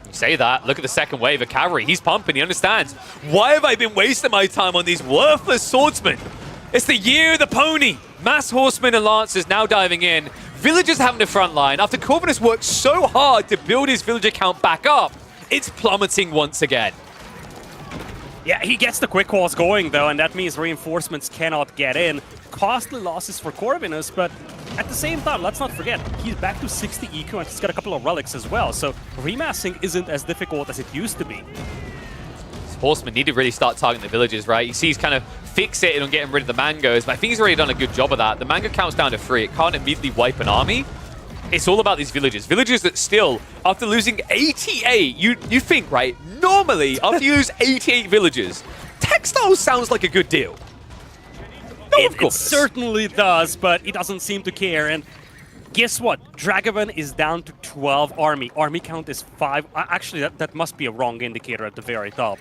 You say that, look at the second wave of cavalry. He's pumping, he understands. Why have I been wasting my time on these worthless swordsmen? It's the year of the pony. Mass horsemen and lancers now diving in. Villagers having the front line. After Corvinus worked so hard to build his villager count back up, it's plummeting once again. Yeah, he gets the quick walls going, though, and that means reinforcements cannot get in. Costly losses for Corvinus, but at the same time, let's not forget, he's back to 60 EQ and he's got a couple of relics as well, so remassing isn't as difficult as it used to be. Horsemen need to really start targeting the villages, right? You see he's kind of fixated on getting rid of the Mangoes, but I think he's already done a good job of that. The Mango count's down to 3. It can't immediately wipe an army. It's all about these villages. Villages that still, after losing 88, you think, right? Normally, after you lose 88 villages, Textiles sounds like a good deal. No, of course. It certainly does, but it doesn't seem to care. And guess what? Dragavan is down to 12 army. Army count is 5. Actually, that must be a wrong indicator at the very top.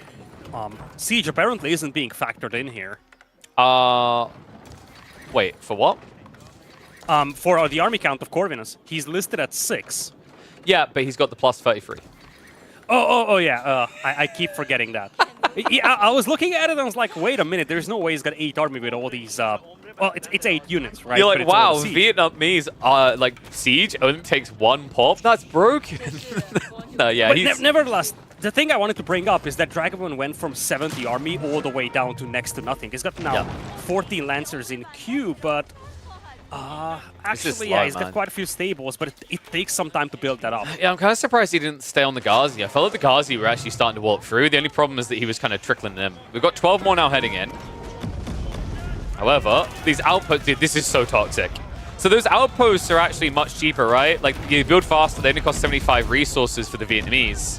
Siege apparently isn't being factored in here. Wait, for what? For the army count of Corvinus, he's listed at 6. Yeah, but he's got the plus 33. Oh, yeah. I keep forgetting that. Yeah, I was looking at it and I was like, wait a minute, there's no way he's got 8 army with all these... well, it's 8 units, right? You're like, wow, Vietnamese, like, siege only takes 1 pop? That's broken. No, yeah, but nevertheless, the thing I wanted to bring up is that Dragavan went from 70 army all the way down to next to nothing. He's got now 14 Lancers in queue, but... actually, yeah, he's got quite a few stables, but it takes some time to build that up. Yeah, I'm kind of surprised he didn't stay on the Ghazi. I felt like the Ghazi were actually starting to walk through. The only problem is that he was kind of trickling them. We've got 12 more now heading in. However, these outposts, dude, this is so toxic. So those outposts are actually much cheaper, right? Like, you build faster, they only cost 75 resources for the Vietnamese.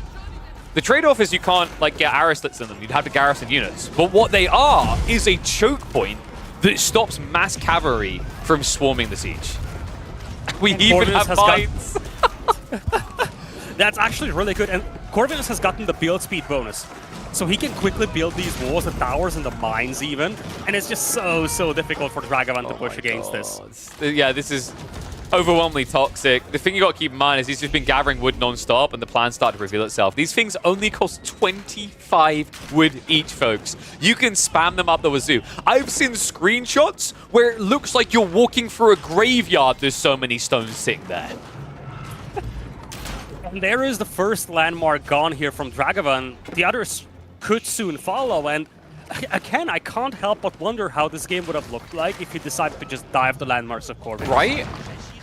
The trade-off is you can't, like, get arrow slits in them. You'd have to garrison units. But what they are is a choke point that stops mass cavalry from swarming the siege. We even have mines. That's actually really good. And Corvinus has gotten the build speed bonus. So he can quickly build these walls, the towers, and the mines even. And it's just so difficult for Dragavan to push against this. Yeah, this is overwhelmingly toxic. The thing you got to keep in mind is he's just been gathering wood non-stop and the plan started to reveal itself. These things only cost 25 wood each, folks. You can spam them up the wazoo. I've seen screenshots where it looks like you're walking through a graveyard. There's so many stones sitting there. And there is the first landmark gone here from Dragavan. The others could soon follow, and again, I can't help but wonder how this game would have looked like if he decided to just dive the landmarks of Corvinus. Right?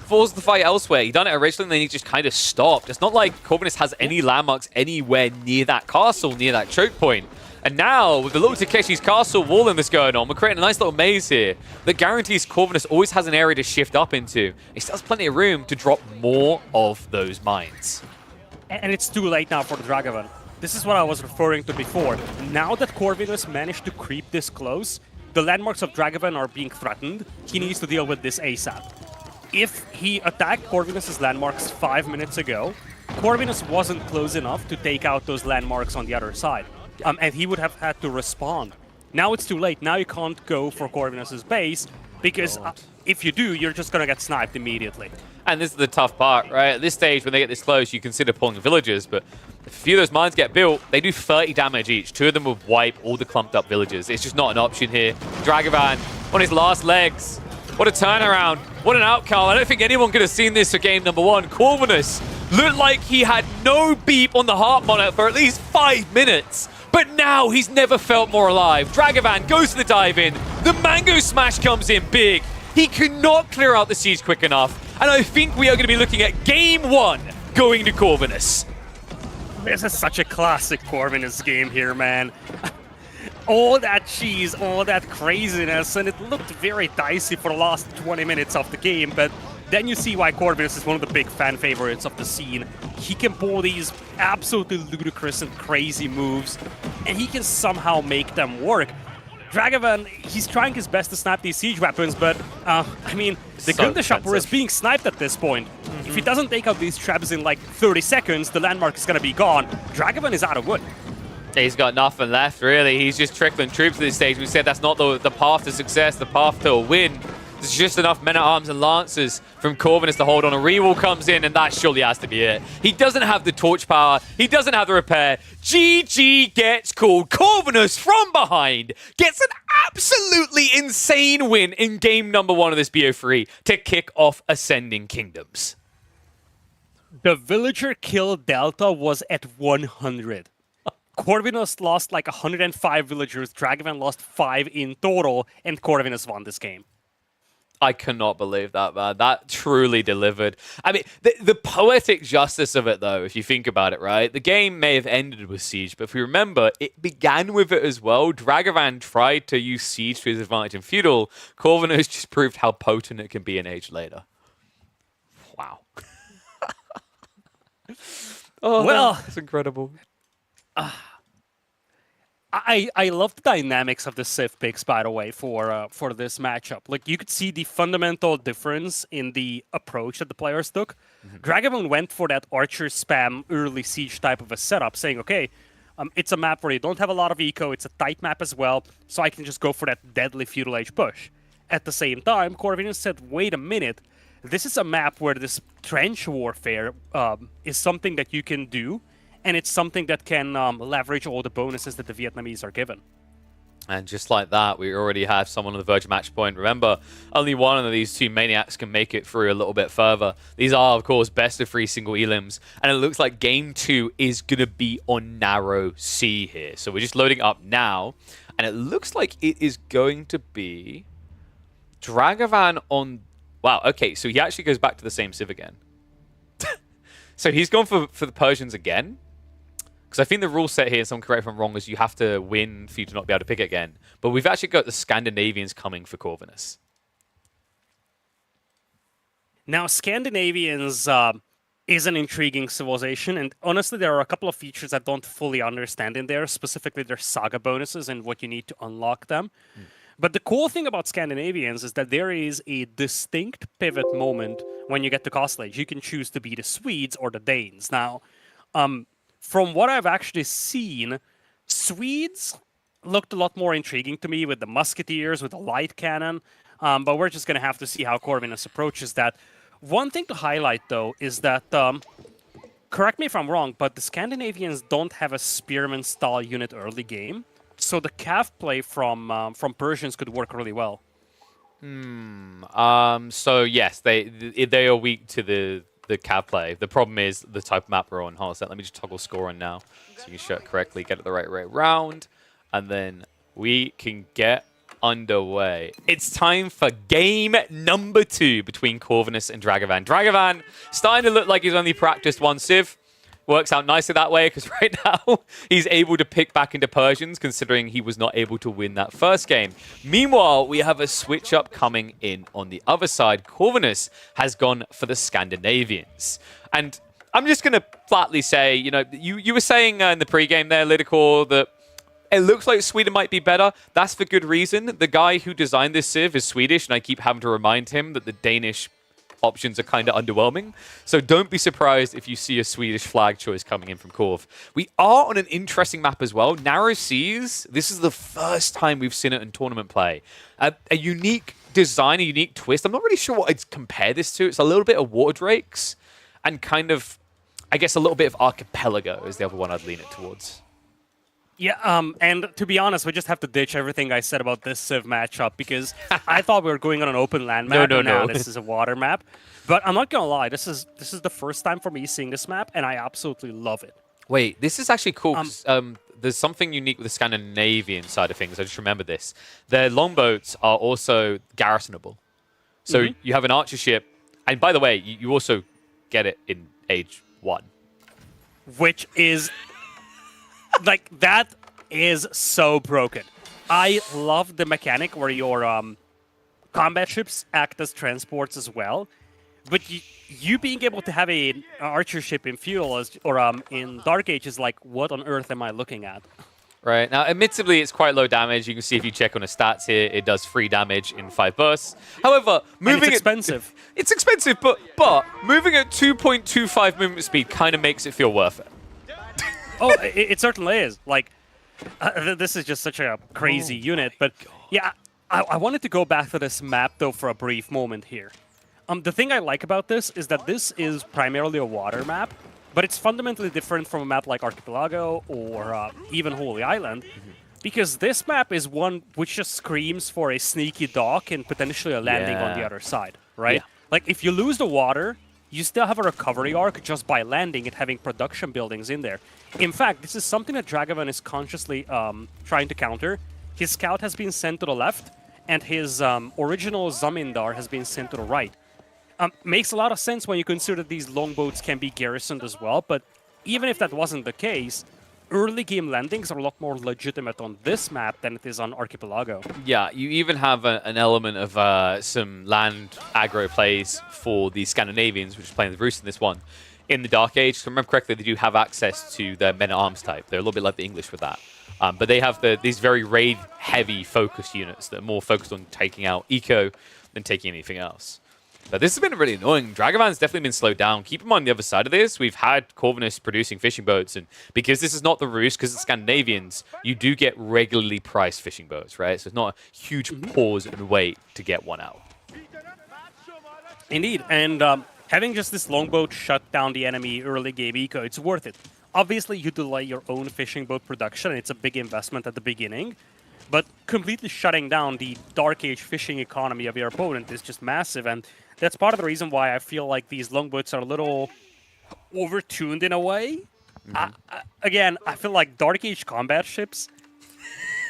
Forced the fight elsewhere. He done it originally, and then he just kind of stopped. It's not like Corvinus has any landmarks anywhere near that castle, near that choke point. And now, with the little Takeshi's castle walling this going on, we're creating a nice little maze here that guarantees Corvinus always has an area to shift up into. He still has plenty of room to drop more of those mines. And it's too late now for the Dragavan. This is what I was referring to before. Now that Corvinus managed to creep this close, the landmarks of Dragavan are being threatened. He needs to deal with this ASAP. If he attacked Corvinus' landmarks 5 minutes ago, Corvinus wasn't close enough to take out those landmarks on the other side. And he would have had to respond. Now it's too late. Now you can't go for Corvinus' base, because if you do, you're just going to get sniped immediately. And this is the tough part, right? At this stage, when they get this close, you consider pulling the villagers, but if a few of those mines get built, they do 30 damage each. 2 of them will wipe all the clumped up villagers. It's just not an option here. Dragavan on his last legs. What a turnaround. What an outcome. I don't think anyone could have seen this for game number 1. Corvinus looked like he had no beep on the heart monitor for at least 5 minutes. But now he's never felt more alive. Dragavan goes to the dive in. The Mango Smash comes in big. He could not clear out the siege quick enough. And I think we are going to be looking at game 1 going to Corvinus. This is such a classic Corvinus game here, man. all that cheese, all that craziness, and it looked very dicey for the last 20 minutes of the game, but then you see why Corvinus is one of the big fan favorites of the scene. He can pull these absolutely ludicrous and crazy moves, and he can somehow make them work. Dragavan, he's trying his best to snap these siege weapons, but, I mean, the Gundershopper is being sniped at this point. If he doesn't take out these traps in like 30 seconds, the landmark is going to be gone. Dragavan is out of wood. He's got nothing left, really. He's just trickling troops at this stage. We said that's not the path to success, the path to a win. There's just enough men-at-arms and lancers from Corvinus to hold on. A rewall comes in, and that surely has to be it. He doesn't have the torch power. He doesn't have the repair. GG gets called. Corvinus from behind gets an absolutely insane win in game number 1 of this BO3 to kick off Ascending Kingdoms. The villager kill delta was at 100. Corvinus lost like 105 villagers. Dragavan lost 5 in total, and Corvinus won this game. I cannot believe that, man. That truly delivered. I mean, the poetic justice of it, though, if you think about it, right? The game may have ended with Siege, but if we remember, it began with it as well. Dragavan tried to use Siege to his advantage in Feudal. Corvinus just proved how potent it can be an age later. Wow. Oh, well, that's incredible. I love the dynamics of the Civ picks, by the way, for this matchup. Like, you could see the fundamental difference in the approach that the players took. Dragavan went for that archer spam early siege type of a setup, saying, okay, it's a map where you don't have a lot of eco, it's a tight map as well, so I can just go for that deadly feudal age push. At the same time, Corvinus said, wait a minute, this is a map where this trench warfare is something that you can do, and it's something that can leverage all the bonuses that the Vietnamese are given. And just like that, we already have someone on the verge of match point. Remember, only one of these two maniacs can make it through a little bit further. These are, of course, best of 3 single elims. And it looks like game 2 is going to be on narrow C here. So we're just loading up now. And it looks like it is going to be Dragavan on... Wow, okay, so he actually goes back to the same Civ again. So he's gone for the Persians again. Because I think the rule set here, so I'm correct if I'm wrong, is you have to win for you to not be able to pick it again. But we've actually got the Scandinavians coming for Corvinus. Now, Scandinavians is an intriguing civilization, and honestly, there are a couple of features I don't fully understand in there, specifically their saga bonuses and what you need to unlock them. But the cool thing about Scandinavians is that there is a distinct pivot moment when you get to Castle Age. You can choose to be the Swedes or the Danes. Now, from what I've actually seen, Swedes looked a lot more intriguing to me with the musketeers, with the light cannon, but we're just going to have to see how Corvinus approaches that. One thing to highlight, though, is that, correct me if I'm wrong, but the Scandinavians don't have a spearman-style unit early game, so the cav play from Persians could work really well. So yes, they are weak to the cav play. The problem is the type of map we're on. Hold on a sec. Let me just toggle score on now so you can show it correctly, get it the right way around, and then we can get underway. It's time for game number 2 between Corvinus and Dragavan. Dragavan starting to look like he's only practiced one Civ. Works out nicely that way because right now he's able to pick back into Persians considering he was not able to win that first game. Meanwhile, we have a switch up coming in on the other side. Corvinus has gone for the Scandinavians. And I'm just going to flatly say, you know, you were saying in the pregame there, Lidicor, that it looks like Sweden might be better. That's for good reason. The guy who designed this Civ is Swedish, and I keep having to remind him that the Danish options are kind of underwhelming. So don't be surprised if you see a Swedish flag choice coming in from Corv. We are on an interesting map as well. Narrow Seas. This is the first time we've seen it in tournament play. A unique design, a unique twist. I'm not really sure what I'd compare this to. It's a little bit of Water Drakes and kind of, I guess, a little bit of Archipelago is the other one I'd lean it towards. Yeah, and to be honest, we just have to ditch everything I said about this Civ matchup because I thought we were going on an open land map. No. Now this is a water map. But I'm not gonna lie, this is the first time for me seeing this map, and I absolutely love it. Wait, this is actually cool. There's something unique with the Scandinavian side of things. I just remember this. Their longboats are also garrisonable. So you have an archer ship, and by the way, you also get it in Age 1. Which is... like, that is so broken. I love the mechanic where your combat ships act as transports as well. But you being able to have an archer ship in fuel or in Dark Age is like, what on earth am I looking at? Right, now admittedly it's quite low damage. You can see if you check on the stats here, it does 3 damage in 5 bursts. However, moving it's expensive. It's expensive, but moving at 2.25 movement speed kind of makes it feel worth it. Oh, it certainly is. Like, this is just such a crazy unit. But yeah, I wanted to go back to this map though for a brief moment here. The thing I like about this is that this is primarily a water map, but it's fundamentally different from a map like Archipelago or even Holy Island, because this map is one which just screams for a sneaky dock and potentially a landing on the other side, right? Yeah. Like, if you lose the water, you still have a recovery arc just by landing and having production buildings in there. In fact, this is something that Dragavan is consciously trying to counter. His scout has been sent to the left, and his original Zamindar has been sent to the right. Makes a lot of sense when you consider that these longboats can be garrisoned as well, but even if that wasn't the case, early game landings are a lot more legitimate on this map than it is on Archipelago. Yeah, you even have an element of some land aggro plays for the Scandinavians, which is playing the Roost in this one. In the Dark Age, if I remember correctly, they do have access to their men-at-arms type. They're a little bit like the English with that. But they have these very raid-heavy focused units that are more focused on taking out eco than taking anything else. But this has been really annoying. Dragavan's definitely been slowed down. Keep in mind the other side of this, we've had Corvinus producing fishing boats, and because this is not the Roost, because it's Scandinavians, you do get regularly priced fishing boats, right? So it's not a huge pause and wait to get one out. Indeed, and having just this longboat shut down the enemy early game eco, it's worth it. Obviously, you delay your own fishing boat production, and it's a big investment at the beginning. But completely shutting down the Dark Age fishing economy of your opponent is just massive, and that's part of the reason why I feel like these longboats are a little overtuned in a way. Again, I feel like Dark Age combat ships,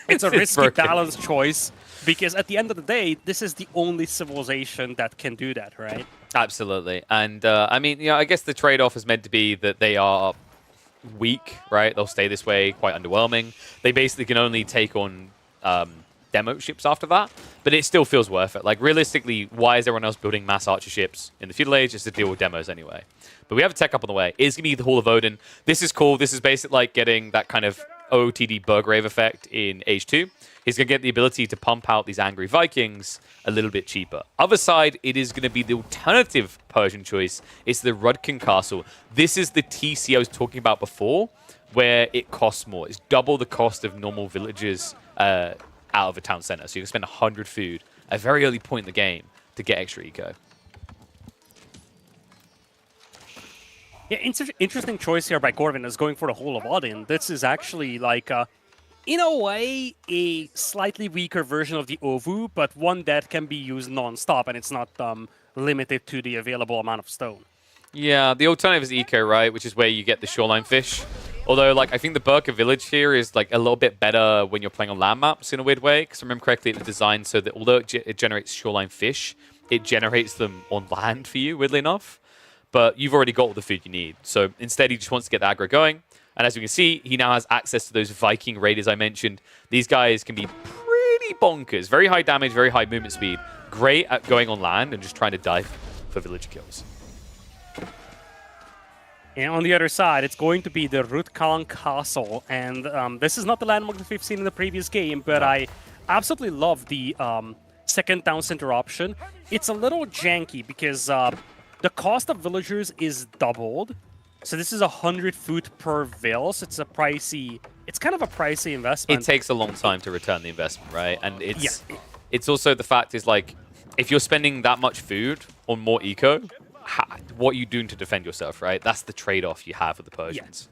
it's a risky balance choice, because at the end of the day, this is the only civilization that can do that, right? Absolutely. And, I mean, you know, I guess the trade-off is meant to be that they are weak, right? They'll stay this way, quite underwhelming. They basically can only take on demo ships after that, but it still feels worth it. Like, realistically, why is everyone else building mass archer ships in the feudal age? Just to deal with demos anyway. But we have a tech up on the way. It's going to be the Hall of Odin. This is cool. This is basically like getting that kind of OOTD Burgrave effect in Age 2. He's going to get the ability to pump out these angry Vikings a little bit cheaper. Other side, it is going to be the alternative Persian choice. It's the Rudkin Castle. This is the TC I was talking about before, where it costs more. It's double the cost of normal villages out of a town center. So you can spend 100 food at a very early point in the game to get extra eco. Yeah, interesting choice here by Corvin is going for the Hall of Odin. This is actually like, in a way, a slightly weaker version of the Ovu, but one that can be used non-stop, and it's not limited to the available amount of stone. Yeah, the alternative is eco, right? Which is where you get the shoreline fish. Although, like, I think the Burka village here is, like, a little bit better when you're playing on land maps in a weird way. Because I remember correctly, it was designed so that although it generates shoreline fish, it generates them on land for you, weirdly enough. But you've already got all the food you need. So instead, he just wants to get the aggro going. And as you can see, he now has access to those Viking raiders I mentioned. These guys can be pretty bonkers. Very high damage, very high movement speed. Great at going on land and just trying to dive for villager kills. And on the other side, it's going to be the Rudkan Castle. And this is not the landmark that we've seen in the previous game, but I absolutely love the second town center option. It's a little janky because the cost of villagers is doubled. So this is 100 food per vill, so it's kind of a pricey investment. It takes a long time to return the investment, right? And it's also the fact is, like, if you're spending that much food on more eco, what are you doing to defend yourself, right? That's the trade-off you have with the Persians.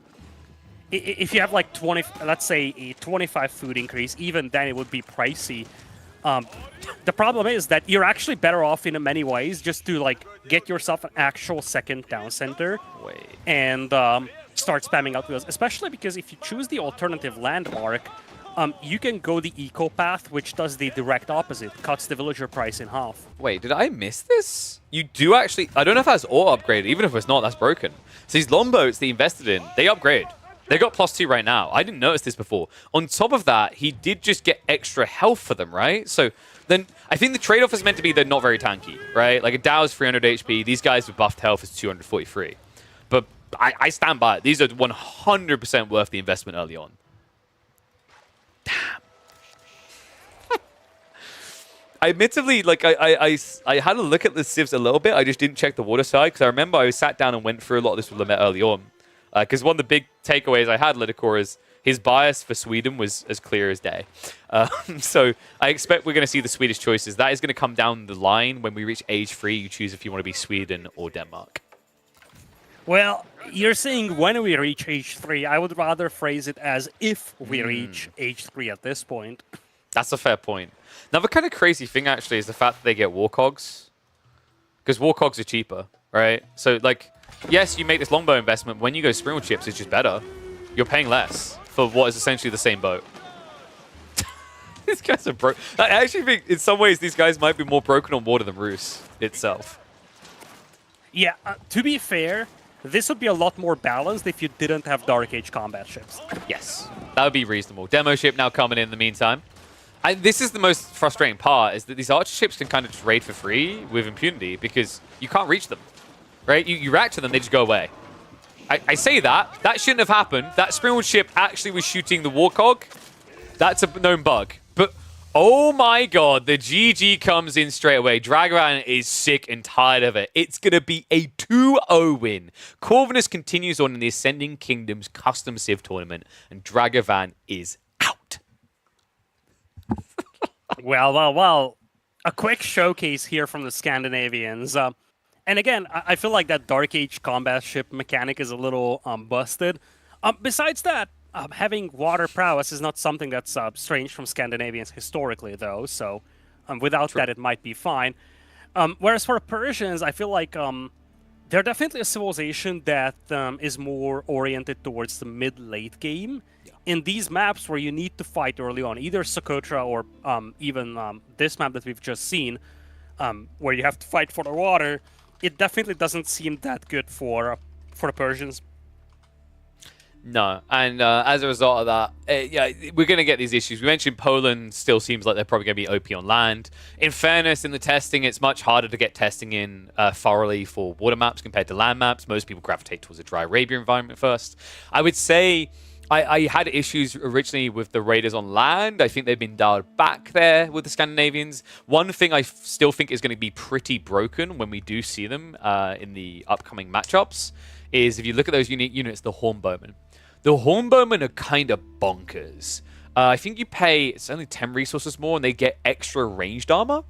Yeah. If you have like 20, let's say a 25 food increase, even then it would be pricey. The problem is that you're actually better off in many ways just to like get yourself an actual second town center and start spamming out wheels, especially because if you choose the alternative landmark, you can go the eco path, which does the direct opposite, cuts the villager price in half. Wait, did I miss this? You do actually... I don't know if that's all upgraded. Even if it's not, that's broken. So these longboats they invested in, they upgrade. They got +2 right now. I didn't notice this before. On top of that, he did just get extra health for them, right? So then I think the trade-off is meant to be they're not very tanky, right? Like a Dow's 300 HP. These guys with buffed health is 243. But I stand by it. These are 100% worth the investment early on. Damn. Admittedly, like I had a look at the civs a little bit. I just didn't check the water side because I remember I sat down and went through a lot of this with Lamette early on. Because one of the big takeaways I had, Lidicor, is his bias for Sweden was as clear as day. So I expect we're going to see the Swedish choices. That is going to come down the line when we reach age 3. You choose if you want to be Sweden or Denmark. Well, you're saying when we reach age 3. I would rather phrase it as if we reach age 3 at this point. That's a fair point. Another kind of crazy thing, actually, is the fact that they get Warcogs. Because Warcogs are cheaper, right? So, like, yes, you make this longbow investment. When you go Springald Chips, it's just better. You're paying less for what is essentially the same boat. These guys are broke. I actually think, in some ways, these guys might be more broken on water than Roos itself. Yeah, to be fair, this would be a lot more balanced if you didn't have Dark Age combat ships. Yes, that would be reasonable. Demo ship now coming in the meantime. This is the most frustrating part, is that these archer ships can kind of just raid for free with impunity because you can't reach them, right? You react to them, they just go away. I say that. That shouldn't have happened. That Springald ship actually was shooting the Warcog. That's a known bug. But, oh my god, the GG comes in straight away. Dragavan is sick and tired of it. It's going to be a 2-0 win. Corvinus continues on in the Ascending Kingdoms Custom Civ tournament, and Dragavan is out. Well. A quick showcase here from the Scandinavians. And again, I feel like that Dark Age combat ship mechanic is a little busted. Besides that, having water prowess is not something that's strange from Scandinavians historically, though. So without that, it might be fine. Whereas for the Persians, I feel like they're definitely a civilization that is more oriented towards the mid-late game. Yeah. In these maps where you need to fight early on, either Socotra or even this map that we've just seen, where you have to fight for the water, it definitely doesn't seem that good for the Persians. No, and as a result of that, yeah, we're going to get these issues. We mentioned Poland still seems like they're probably going to be OP on land. In fairness, in the testing, it's much harder to get testing in thoroughly for water maps compared to land maps. Most people gravitate towards a dry Arabia environment first. I would say I had issues originally with the Raiders on land. I think they've been dialed back there with the Scandinavians. One thing I still think is going to be pretty broken when we do see them in the upcoming matchups is if you look at those unique units, the Hornbowmen. The Hornbowmen are kind of bonkers. I think you pay, it's only 10 resources more, and they get extra ranged armor.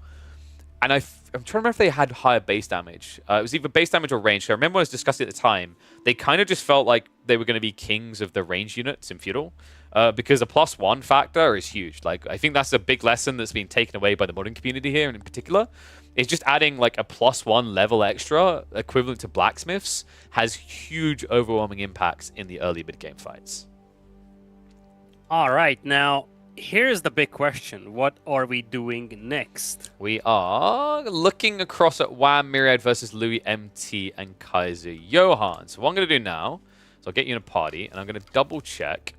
And I'm trying to remember if they had higher base damage. It was either base damage or range. So I remember when I was discussing at the time, they kind of just felt like they were going to be kings of the range units in Feudal. Because a +1 factor is huge. Like, I think that's a big lesson that's been taken away by the modern community here, and in particular. It's just adding like a +1 level extra, equivalent to blacksmiths, has huge overwhelming impacts in the early mid-game fights. All right, now here's the big question. What are we doing next? We are looking across at Wham, Myriad versus Louis MT and Kaiser Johan. So what I'm going to do now is I'll get you in a party, and I'm going to double check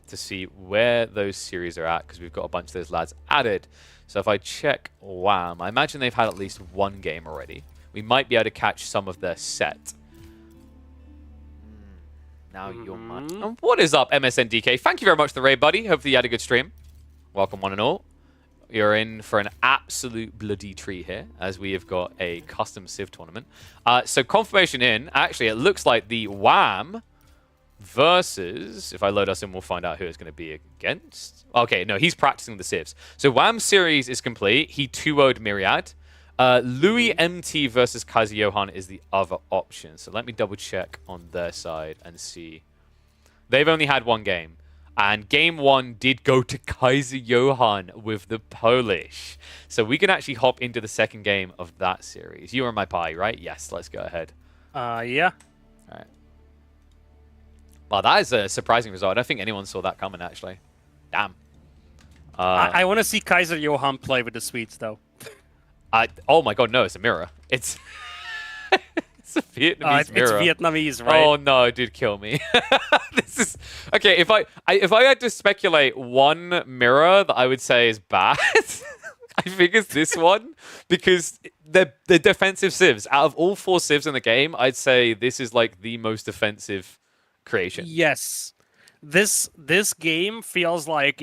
to see where those series are at, because we've got a bunch of those lads added. So if I check Wham, I imagine they've had at least one game already. We might be able to catch some of their set. Now you're mine. And what is up, MSNDK? Thank you very much for the raid, buddy. Hopefully you had a good stream. Welcome, one and all. You're in for an absolute bloody treat here, as we have got a custom Civ tournament. So confirmation in. Actually, it looks like the Wham versus, if I load us in, we'll find out who it's going to be against. Okay, no, he's practicing the Civs. So Wham series is complete. He 2-0'd Myriad. Louis MT versus Kaiser Johan is the other option. So let me double check on their side and see. They've only had one game. And game 1 did go to Kaiser Johan with the Polish. So we can actually hop into the second game of that series. You are my pie, right? Yes, let's go ahead. Yeah. All right. Wow, that is a surprising result. I don't think anyone saw that coming, actually. Damn. I want to see Kaiser Johan play with the Swedes, though. Oh my god, no, it's a mirror. It's It's a Vietnamese It's mirror. Vietnamese, right? Oh no, it did kill me. This is okay. If I had to speculate one mirror that I would say is bad, I think it's this one because the defensive civs out of all 4 civs in the game, I'd say this is like the most defensive creation. Yes. This game feels like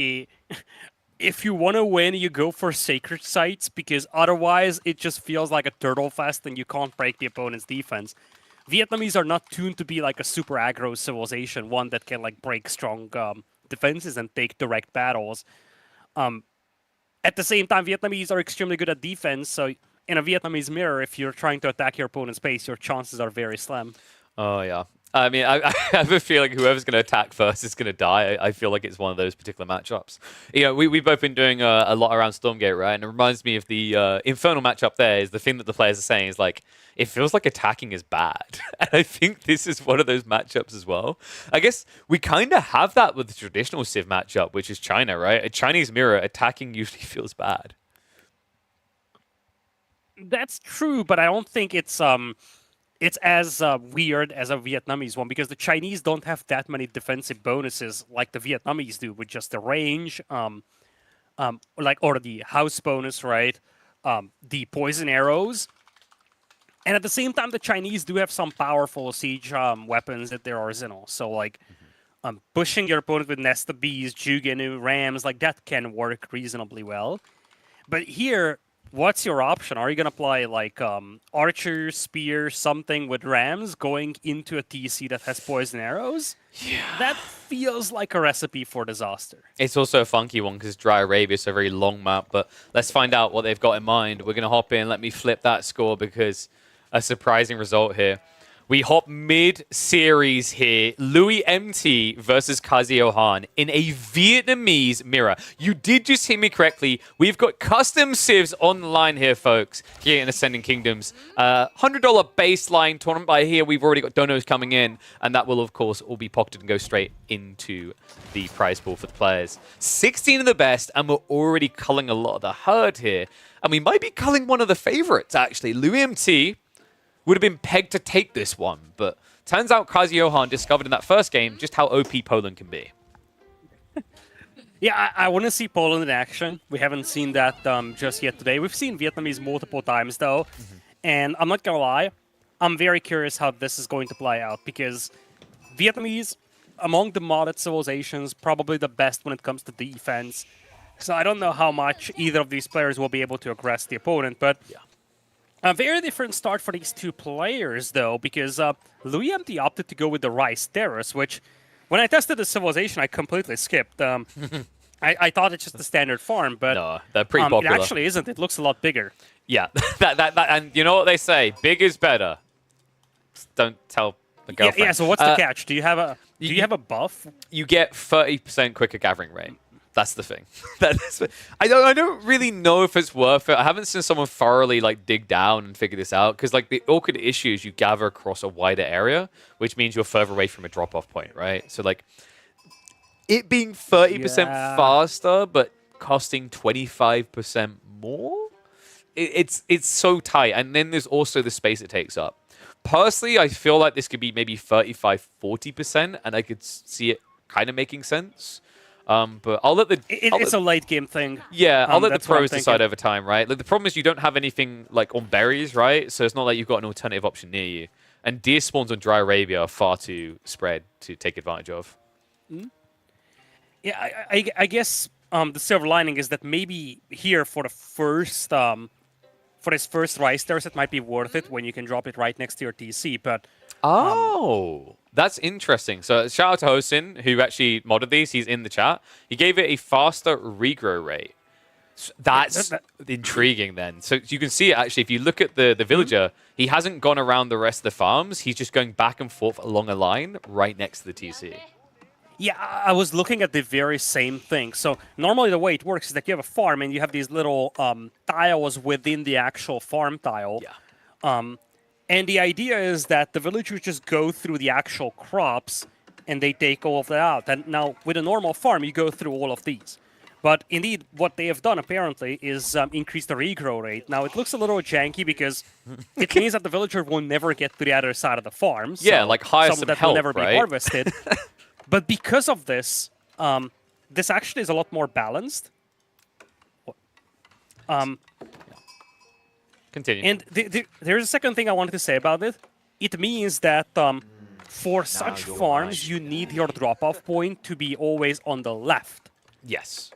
if you want to win, you go for sacred sites because otherwise it just feels like a turtle fest and you can't break the opponent's defense. Vietnamese are not tuned to be like a super aggro civilization, one that can like break strong defenses and take direct battles. At the same time, Vietnamese are extremely good at defense, so in a Vietnamese mirror, if you're trying to attack your opponent's base, your chances are very slim. Oh yeah. I mean, I have a feeling whoever's going to attack first is going to die. I feel like it's one of those particular matchups. You know, we've both been doing a lot around Stormgate, right? And it reminds me of the Infernal matchup there is the thing that the players are saying is like, it feels like attacking is bad. And I think this is one of those matchups as well. I guess we kind of have that with the traditional Civ matchup, which is China, right? A Chinese mirror, attacking usually feels bad. That's true, but I don't think it's as weird as a Vietnamese one because the Chinese don't have that many defensive bonuses like the Vietnamese do with just the range, like or the house bonus, right? The poison arrows, and at the same time, the Chinese do have some powerful siege weapons at their arsenal. So like, pushing your opponent with Nest of Bees, Jugenu, Rams, like that can work reasonably well. But here, what's your option? Are you gonna apply like archer, spear, something with rams going into a TC that has poison arrows? Yeah. That feels like a recipe for disaster. It's also a funky one because Dry Arabia is a very long map, but let's find out what they've got in mind. We're going to hop in. Let me flip that score because a surprising result here. We hop mid-series here. Louis MT versus Kazio Han in a Vietnamese mirror. You did just hear me correctly. We've got custom civs on the line here, folks, here in Ascending Kingdoms. $100 baseline tournament. By here, we've already got donos coming in, and that will, of course, all be pocketed and go straight into the prize pool for the players. 16 of the best, and we're already culling a lot of the herd here. And we might be culling one of the favorites, actually. Louis MT would have been pegged to take this one, but turns out Kazi Johan discovered in that first game just how OP Poland can be. Yeah, I want to see Poland in action. We haven't seen that just yet today. We've seen Vietnamese multiple times, though, and I'm not gonna lie, I'm very curious how this is going to play out, because Vietnamese, among the modded civilizations, probably the best when it comes to defense. So I don't know how much either of these players will be able to aggress the opponent, but Yeah. a very different start for these two players, though, because Louis MT opted to go with the Rice Terrace, which, when I tested the civilization, I completely skipped. I thought it's just the standard farm, but No, they're pretty it popular. actually isn't. It looks a lot bigger. Yeah, and you know what they say? Big is better. Just don't tell the girlfriend. Yeah, so what's the catch? Do you have a buff? You get 30% quicker gathering rate. That's the thing. I don't really know if it's worth it. I haven't seen someone thoroughly like dig down and figure this out because like the awkward issue is you gather across a wider area, which means you're further away from a drop-off point, right? So like it being 30% faster but costing 25% more, it's so tight. And then there's also the space it takes up. Personally, I feel like this could be maybe 35-40%, and I could see it kind of making sense. But I'll let the... It's a late game thing. Yeah, I'll let the that's what I'm pros decide thinking. over time, right? Like, the problem is you don't have anything like on berries, right? So it's not like you've got an alternative option near you. And deer spawns on Dry Arabia are far too spread to take advantage of. Yeah, I guess the silver lining is that maybe here for the first for this first Rice Terrace, it might be worth it when you can drop it right next to your TC. But Oh, that's interesting. So shout out to Hosin, who actually modded these. He's in the chat. He gave it a faster regrow rate. That's intriguing then. So you can see it actually, if you look at the villager, he hasn't gone around the rest of the farms. He's just going back and forth along a line right next to the TC. yeah, I was looking at the very same thing. So normally the way it works is that you have a farm and you have these little tiles within the actual farm tile. Yeah. And the idea is that the villagers just go through the actual crops and they take all of that out. And now with a normal farm, you go through all of these. But indeed, what they have done apparently is increase the regrow rate. Now it looks a little janky because it means that the villager will never get to the other side of the farm. Yeah, so like hire some some of that will help, never right? be harvested. But because of this, this actually is a lot more balanced. Continue. And there's a second thing I wanted to say about it. It means that for such farms, you need your drop-off point to be always on the left. Yes.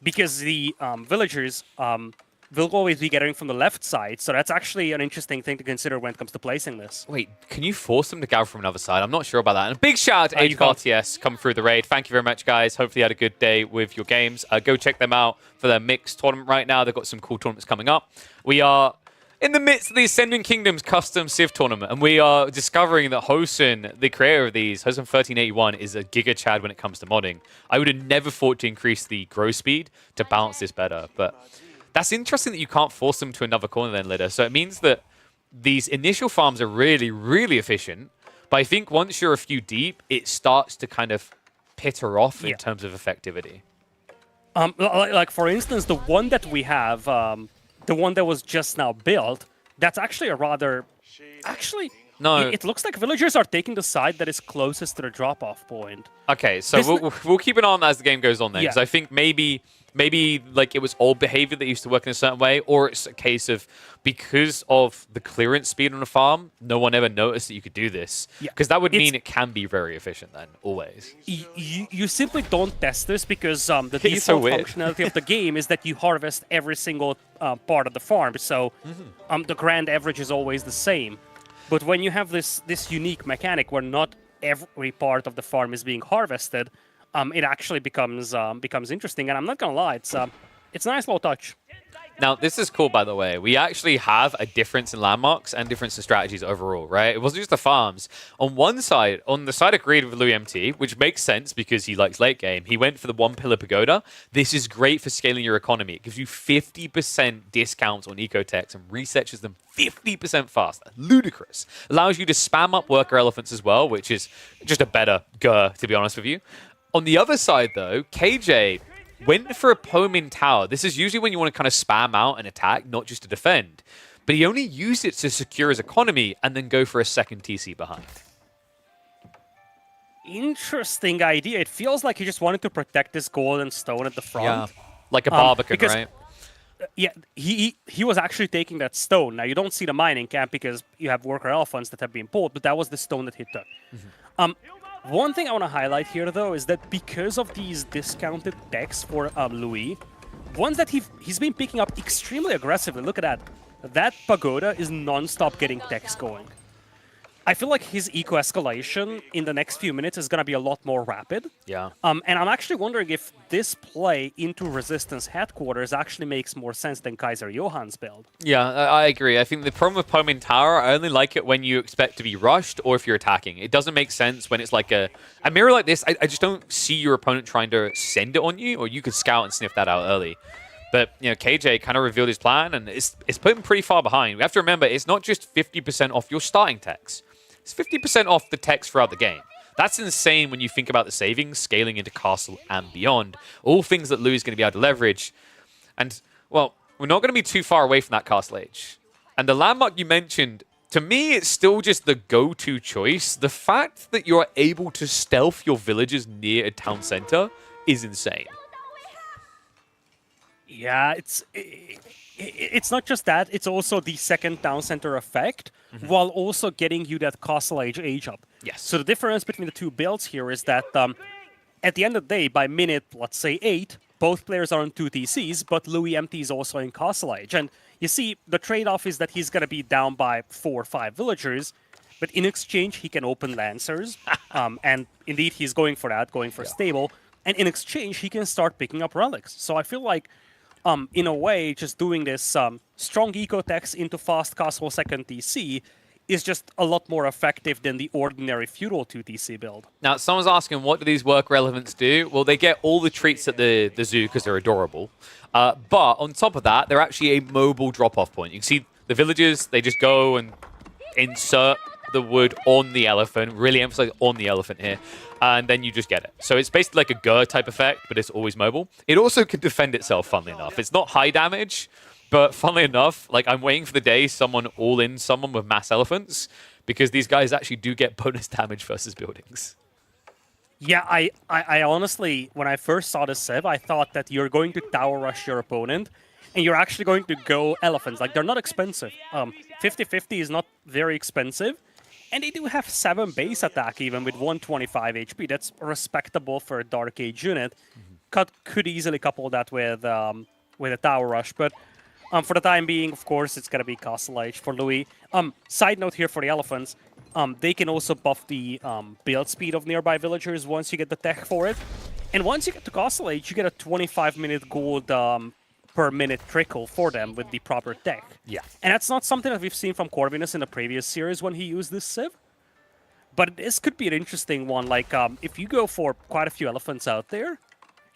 Because the villagers will always be gathering from the left side, so that's actually an interesting thing to consider when it comes to placing this. Wait, can you force them to gather from another side? I'm not sure about that. And a big shout out to Age you can't. of RTS coming through the raid. Thank you very much, guys. Hopefully you had a good day with your games. Go check them out for their mixed tournament right now. They've got some cool tournaments coming up. We are in the midst of the Ascending Kingdoms custom Civ tournament, and we are discovering that Hosen, the creator of these, Hosen 1381, is a giga chad when it comes to modding. I would have never thought to increase the grow speed to balance this better, but that's interesting that you can't force them to another corner then later. So it means that these initial farms are really, really efficient, but I think once you're a few deep, it starts to kind of pitter off in terms of effectivity. Like for instance, the one that we have, the one that was just now built, that's actually a rather... Actually, no. It looks like villagers are taking the side that is closest to the drop-off point. Okay, so we'll keep an eye on that as the game goes on then, because I think maybe like it was old behavior that used to work in a certain way, or it's a case of because of the clearance speed on a farm, no one ever noticed that you could do this. Because that would mean it can be very efficient then, always. You simply don't test this because the default functionality of the game is that you harvest every single part of the farm, so the grand average is always the same. But when you have this unique mechanic where not every part of the farm is being harvested, it actually becomes interesting. And I'm not gonna lie, it's a nice little touch. Now, this is cool, by the way. We actually have a difference in landmarks and difference in strategies overall, right? It wasn't just the farms. On one side, on the side agreed with Louis MT, which makes sense because he likes late game, he went for the one pillar pagoda. This is great for scaling your economy. It gives you 50% discounts on ecotechs and researches them 50% faster. Ludicrous. Allows you to spam up worker elephants as well, which is just a better grr, to be honest with you. On the other side, though, KJ went for a Pomin Tower. This is usually when you want to kind of spam out and attack, not just to defend. But he only used it to secure his economy and then go for a second TC behind. Interesting idea. It feels like he just wanted to protect this golden stone at the front. Yeah, like a Barbican, right? Yeah, he was actually taking that stone. Now, you don't see the mining camp because you have worker elephants that have been pulled, but that was the stone that he took. One thing I want to highlight here, though, is that because of these discounted techs for Louis, ones that he's been picking up extremely aggressively. Look at that. That pagoda is non-stop getting techs going. I feel like his eco-escalation in the next few minutes is going to be a lot more rapid. Yeah. And I'm actually wondering if this play into Resistance headquarters actually makes more sense than Kaiser Johann's build. Yeah, I agree. I think the problem with Pomin Tower, I only like it when you expect to be rushed or if you're attacking. It doesn't make sense when it's like a mirror like this. I just don't see your opponent trying to send it on you, or you could scout and sniff that out early. But, you know, KJ kind of revealed his plan, and it's put him pretty far behind. We have to remember, it's not just 50% off your starting techs. It's 50% off the techs throughout the game. That's insane when you think about the savings, scaling into Castle and beyond. All things that Louis is going to be able to leverage. And, well, we're not going to be too far away from that Castle Age. And the landmark you mentioned, to me, it's still just the go-to choice. The fact that you're able to stealth your villagers near a town center is insane. Yeah, it's not just that, it's also the second town center effect, while also getting you that Castle Age up. Yes. So the difference between the two builds here is that at the end of the day, by minute, let's say 8, both players are on 2 TCs, but Louis MT is also in Castle Age. And you see, the trade-off is that he's going to be down by 4 or 5 villagers, but in exchange, he can open Lancers. And indeed, he's going for that, going for stable. And in exchange, he can start picking up relics. So I feel like in a way, just doing this strong eco-techs into fast castle second TC is just a lot more effective than the ordinary feudal 2 TC build. Now, someone's asking, what do these work relevants do? Well, they get all the treats at the zoo because they're adorable. But on top of that, they're actually a mobile drop-off point. You can see the villagers, they just go and insert the wood on the elephant, really emphasize on the elephant here, and then you just get it. So it's basically like a Gur type effect, but it's always mobile. It also can defend itself, funnily enough. It's not high damage, but funnily enough, like I'm waiting for the day someone all-in someone with mass elephants, because these guys actually do get bonus damage versus buildings. Yeah, I honestly, when I first saw the Civ, I thought that you're going to tower rush your opponent, and you're actually going to go elephants. Like, they're not expensive. 50-50 is not very expensive, and they do have 7 base attack even with 125 HP. That's respectable for a Dark Age unit. Could easily couple that with a tower rush, but for the time being, of course, it's gonna be Castle Age for Louis. Side note here for the elephants. They can also buff the build speed of nearby villagers once you get the tech for it. And once you get to Castle Age, you get a 25-minute gold per minute trickle for them with the proper tech. Yeah. And that's not something that we've seen from Corvinus in the previous series when he used this Civ. But this could be an interesting one. Like, if you go for quite a few elephants out there,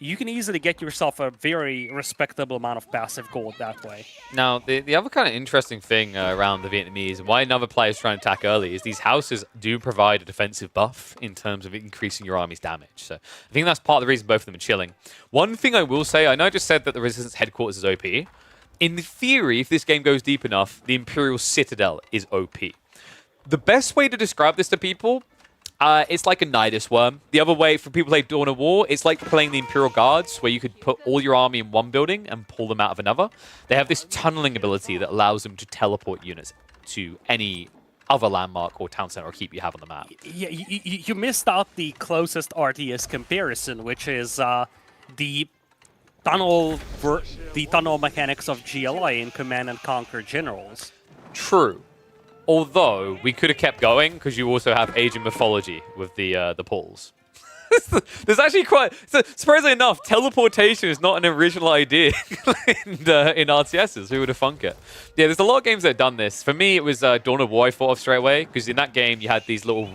you can easily get yourself a very respectable amount of passive gold that way. Now, the other kind of interesting thing around the Vietnamese, and why another player is trying to attack early, is these houses do provide a defensive buff in terms of increasing your army's damage. So I think that's part of the reason both of them are chilling. One thing I will say, I know I just said that the Resistance headquarters is OP. In theory, if this game goes deep enough, the Imperial Citadel is OP. The best way to describe this to people, it's like a Nidus Worm. The other way, for people who play Dawn of War, it's like playing the Imperial Guards, where you could put all your army in one building and pull them out of another. They have this tunneling ability that allows them to teleport units to any other landmark or town center or keep you have on the map. Yeah, you missed out the closest RTS comparison, which is the tunnel mechanics of GLI in Command and Conquer Generals. True. Although, we could have kept going, because you also have Age of Mythology with the pulls. There's actually quite... surprisingly enough, teleportation is not an original idea in RTSs. Who would have thunk it? Yeah, there's a lot of games that have done this. For me, it was Dawn of War I thought of straight away, because in that game, you had these little...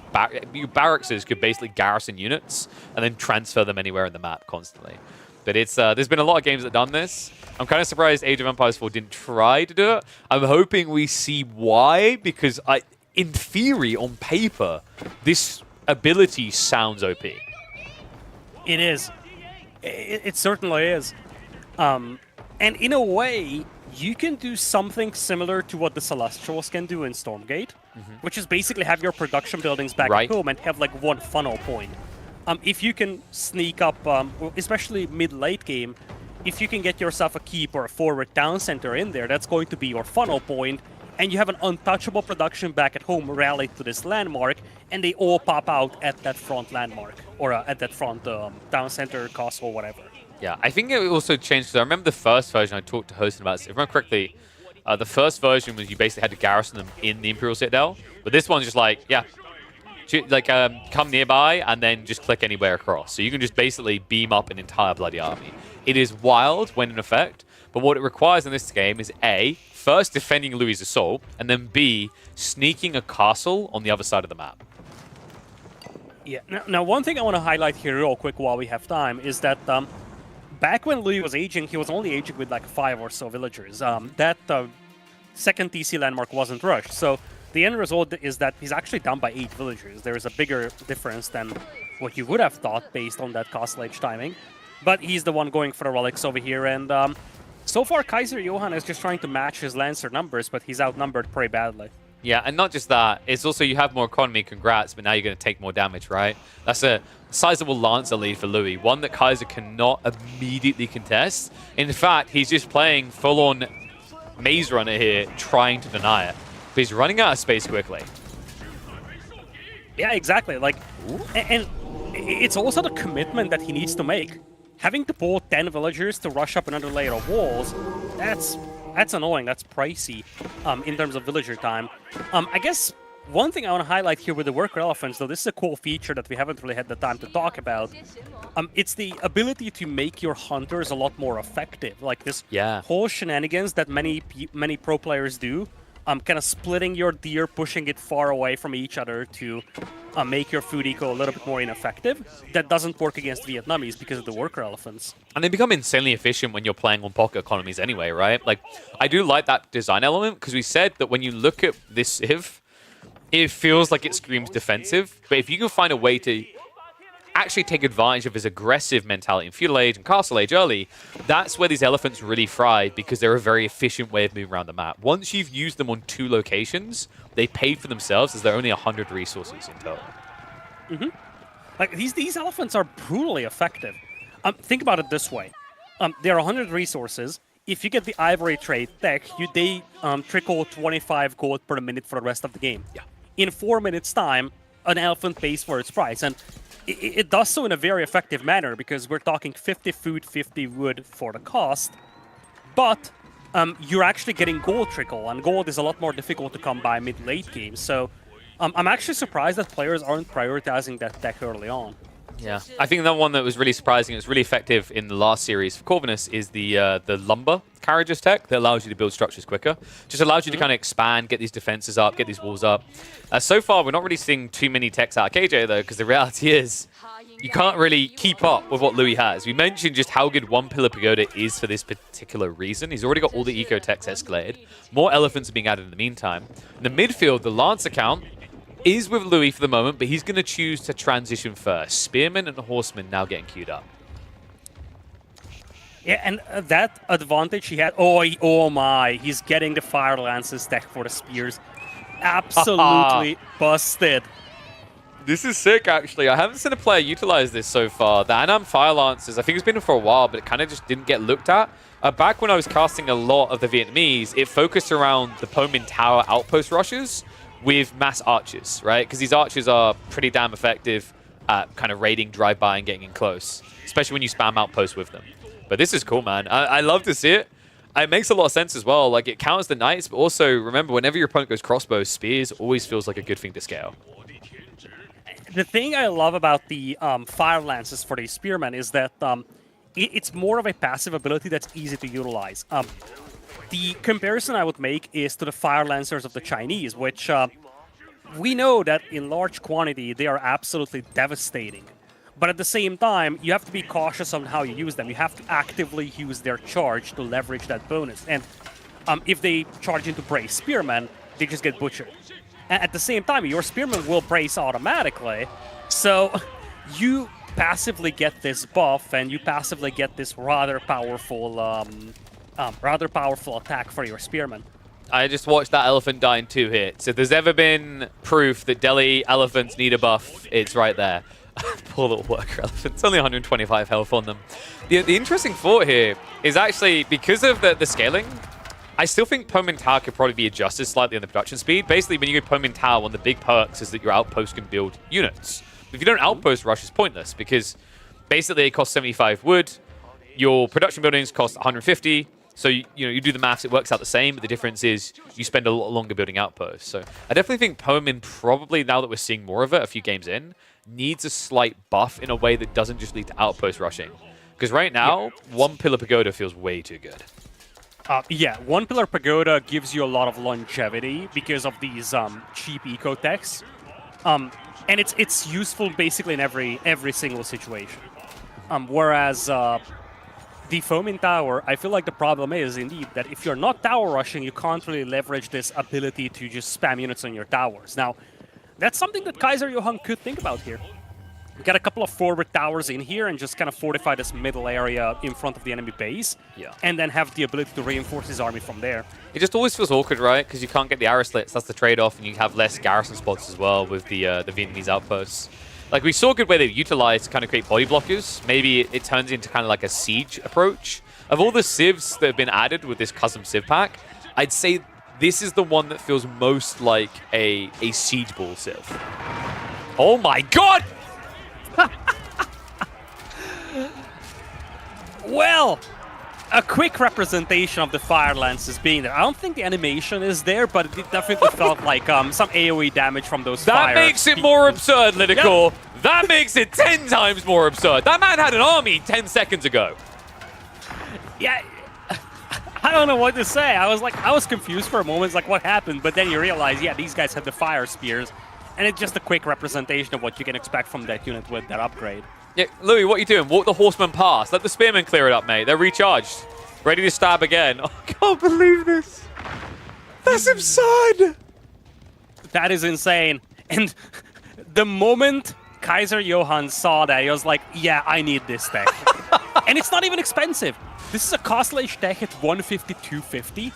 barracks could basically garrison units, and then transfer them anywhere in the map constantly. But it's there's been a lot of games that have done this. I'm kind of surprised Age of Empires 4 didn't try to do it. I'm hoping we see why, because in theory, on paper, this ability sounds OP. It is. It certainly is. And in a way, you can do something similar to what the Celestials can do in Stormgate, which is basically have your production buildings back at home and have like one funnel point. If you can sneak up, especially mid-late game, if you can get yourself a keep or a forward town center in there, that's going to be your funnel point, and you have an untouchable production back at home rallied to this landmark, and they all pop out at that front landmark, or at that front town center, castle, whatever. Yeah, I think it also changed, because I remember the first version, I talked to Hostin about this. If I remember correctly, the first version was you basically had to garrison them in the Imperial Citadel, but this one's just like, yeah, like come nearby and then just click anywhere across. So you can just basically beam up an entire bloody army. It is wild when in effect, but what it requires in this game is A, first defending Louis' assault, and then B, sneaking a castle on the other side of the map. Yeah, now one thing I want to highlight here real quick while we have time is that back when Louis was aging, he was only aging with like 5 or so villagers. That second TC landmark wasn't rushed, so the end result is that he's actually down by 8 villagers. There is a bigger difference than what you would have thought based on that Castle Age timing. But he's the one going for the relics over here, and so far Kaiser Johann is just trying to match his Lancer numbers, but he's outnumbered pretty badly. Yeah, and not just that, it's also you have more economy, congrats, but now you're going to take more damage, right? That's a sizable Lancer lead for Louis, one that Kaiser cannot immediately contest. In fact, he's just playing full-on Maze Runner here, trying to deny it. But he's running out of space quickly. Yeah, exactly. Like, and it's also the commitment that he needs to make. Having to pull 10 villagers to rush up another layer of walls, that's annoying, that's pricey in terms of villager time. I guess one thing I want to highlight here with the worker elephants, though, this is a cool feature that we haven't really had the time to talk about. It's the ability to make your hunters a lot more effective. Like this whole shenanigans that many pro players do. Kind of splitting your deer, pushing it far away from each other to make your food eco a little bit more ineffective. That doesn't work against Vietnamese because of the worker elephants. And they become insanely efficient when you're playing on pocket economies anyway, right? Like, I do like that design element, because we said that when you look at this Civ, it feels like it screams defensive. But if you can find a way to actually take advantage of his aggressive mentality in Feudal Age and Castle Age early, that's where these elephants really thrive because they're a very efficient way of moving around the map. Once you've used them on 2 locations, they pay for themselves as they're only 100 resources in total. Like these elephants are brutally effective. Think about it this way: there are 100 resources. If you get the Ivory Trade deck, they trickle 25 gold per minute for the rest of the game. Yeah. In 4 minutes' time, an elephant pays for its price, and it does so in a very effective manner because we're talking 50 food, 50 wood for the cost, but you're actually getting gold trickle, and gold is a lot more difficult to come by mid-late game. So I'm actually surprised that players aren't prioritizing that deck early on. Yeah, I think the one that was really surprising, it was really effective in the last series for Corvinus, is the lumber carriages tech that allows you to build structures quicker. Just allows you to kind of expand, get these defenses up, get these walls up. So far, we're not really seeing too many techs out of KJ, though, because the reality is you can't really keep up with what Louis has. We mentioned just how good One Pillar Pagoda is for this particular reason. He's already got all the eco techs escalated. More elephants are being added in the meantime. In the midfield, the Lance account is with Louis for the moment, but he's going to choose to transition first. Spearman and Horseman now getting queued up. Yeah, and that advantage he had... Oh my, he's getting the Fire Lances deck for the Spears. Absolutely busted. This is sick, actually. I haven't seen a player utilize this so far. The Anam Fire Lances, I think it's been for a while, but it kind of just didn't get looked at. Back when I was casting a lot of the Vietnamese, it focused around the Pomin Tower outpost rushes with mass archers, right? Because these archers are pretty damn effective at kind of raiding, drive-by, and getting in close, especially when you spam outposts with them. But this is cool, man. I love to see it. It makes a lot of sense as well. Like, it counters the knights, but also, remember, whenever your opponent goes crossbow, spears always feels like a good thing to scale. The thing I love about the Fire Lances for the Spearmen is that it's more of a passive ability that's easy to utilize. The comparison I would make is to the Fire Lancers of the Chinese, which we know that in large quantity they are absolutely devastating. But at the same time, you have to be cautious on how you use them. You have to actively use their charge to leverage that bonus. And if they charge into Brace Spearmen, they just get butchered. At the same time, your Spearmen will brace automatically, so you passively get this buff, and you passively get this rather powerful attack for your Spearmen. I just watched that elephant die in 2 hits. If there's ever been proof that Delhi elephants need a buff, it's right there. Poor little worker elephants. Only 125 health on them. The interesting thought here is actually, because of the scaling, I still think Pomin Tower could probably be adjusted slightly on the production speed. Basically, when you go Pomin Tower, one of the big perks is that your outpost can build units. If you don't outpost rush, it's pointless, because basically it costs 75 wood. Your production buildings cost 150. So, you do the maths, it works out the same, but the difference is you spend a lot longer building outposts. So I definitely think Pomin probably, now that we're seeing more of it a few games in, needs a slight buff in a way that doesn't just lead to outpost rushing. Because right now, One Pillar Pagoda feels way too good. Yeah, One Pillar Pagoda gives you a lot of longevity because of these cheap eco techs. And it's useful basically in every single situation. Whereas the Foaming Tower, I feel like the problem is indeed that if you're not tower rushing, you can't really leverage this ability to just spam units on your towers. Now, that's something that Kaiser Johan could think about here. Get a couple of forward towers in here and just kind of fortify this middle area in front of the enemy base. Yeah. And then have the ability to reinforce his army from there. It just always feels awkward, right? Because you can't get the arrow slits. That's the trade-off, and you have less garrison spots as well with the Vietnamese outposts. Like, we saw a good way they've utilized to kind of create body blockers. Maybe it turns into kind of like a siege approach. Of all the civs that have been added with this custom civ pack, I'd say this is the one that feels most like a siege ball civ. Oh my god! Well, a quick representation of the Fire Lances being there. I don't think the animation is there, but it definitely felt like some AoE damage from those fires. That makes it more absurd, Lidicor. Yep. That makes it 10 times more absurd. That man had an army 10 seconds ago. Yeah, I don't know what to say. I was confused for a moment. It's like, what happened? But then you realize, yeah, these guys have the fire spears. And it's just a quick representation of what you can expect from that unit with that upgrade. Yeah, Louis, what are you doing? Walk the horsemen past. Let the spearmen clear it up, mate. They're recharged. Ready to stab again. Oh, I can't believe this. That's absurd. That is insane. And the moment Kaiser Johann saw that, he was like, yeah, I need this deck. And it's not even expensive. This is a Castle Age deck at 150, 250.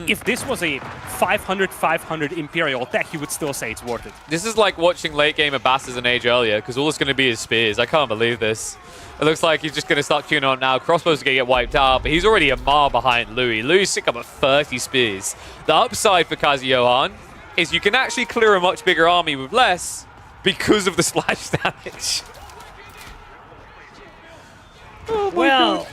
If this was a 500, 500 Imperial deck, you would still say it's worth it. This is like watching late game Abbasis an age earlier, because all it's going to be is spears. I can't believe this. It looks like he's just going to start queuing on now. Crossbows are going to get wiped out, but he's already a mile behind Louis. Louis sick up at 30 spears. The upside for Kaiser Johann is you can actually clear a much bigger army with less because of the splash damage. Oh well,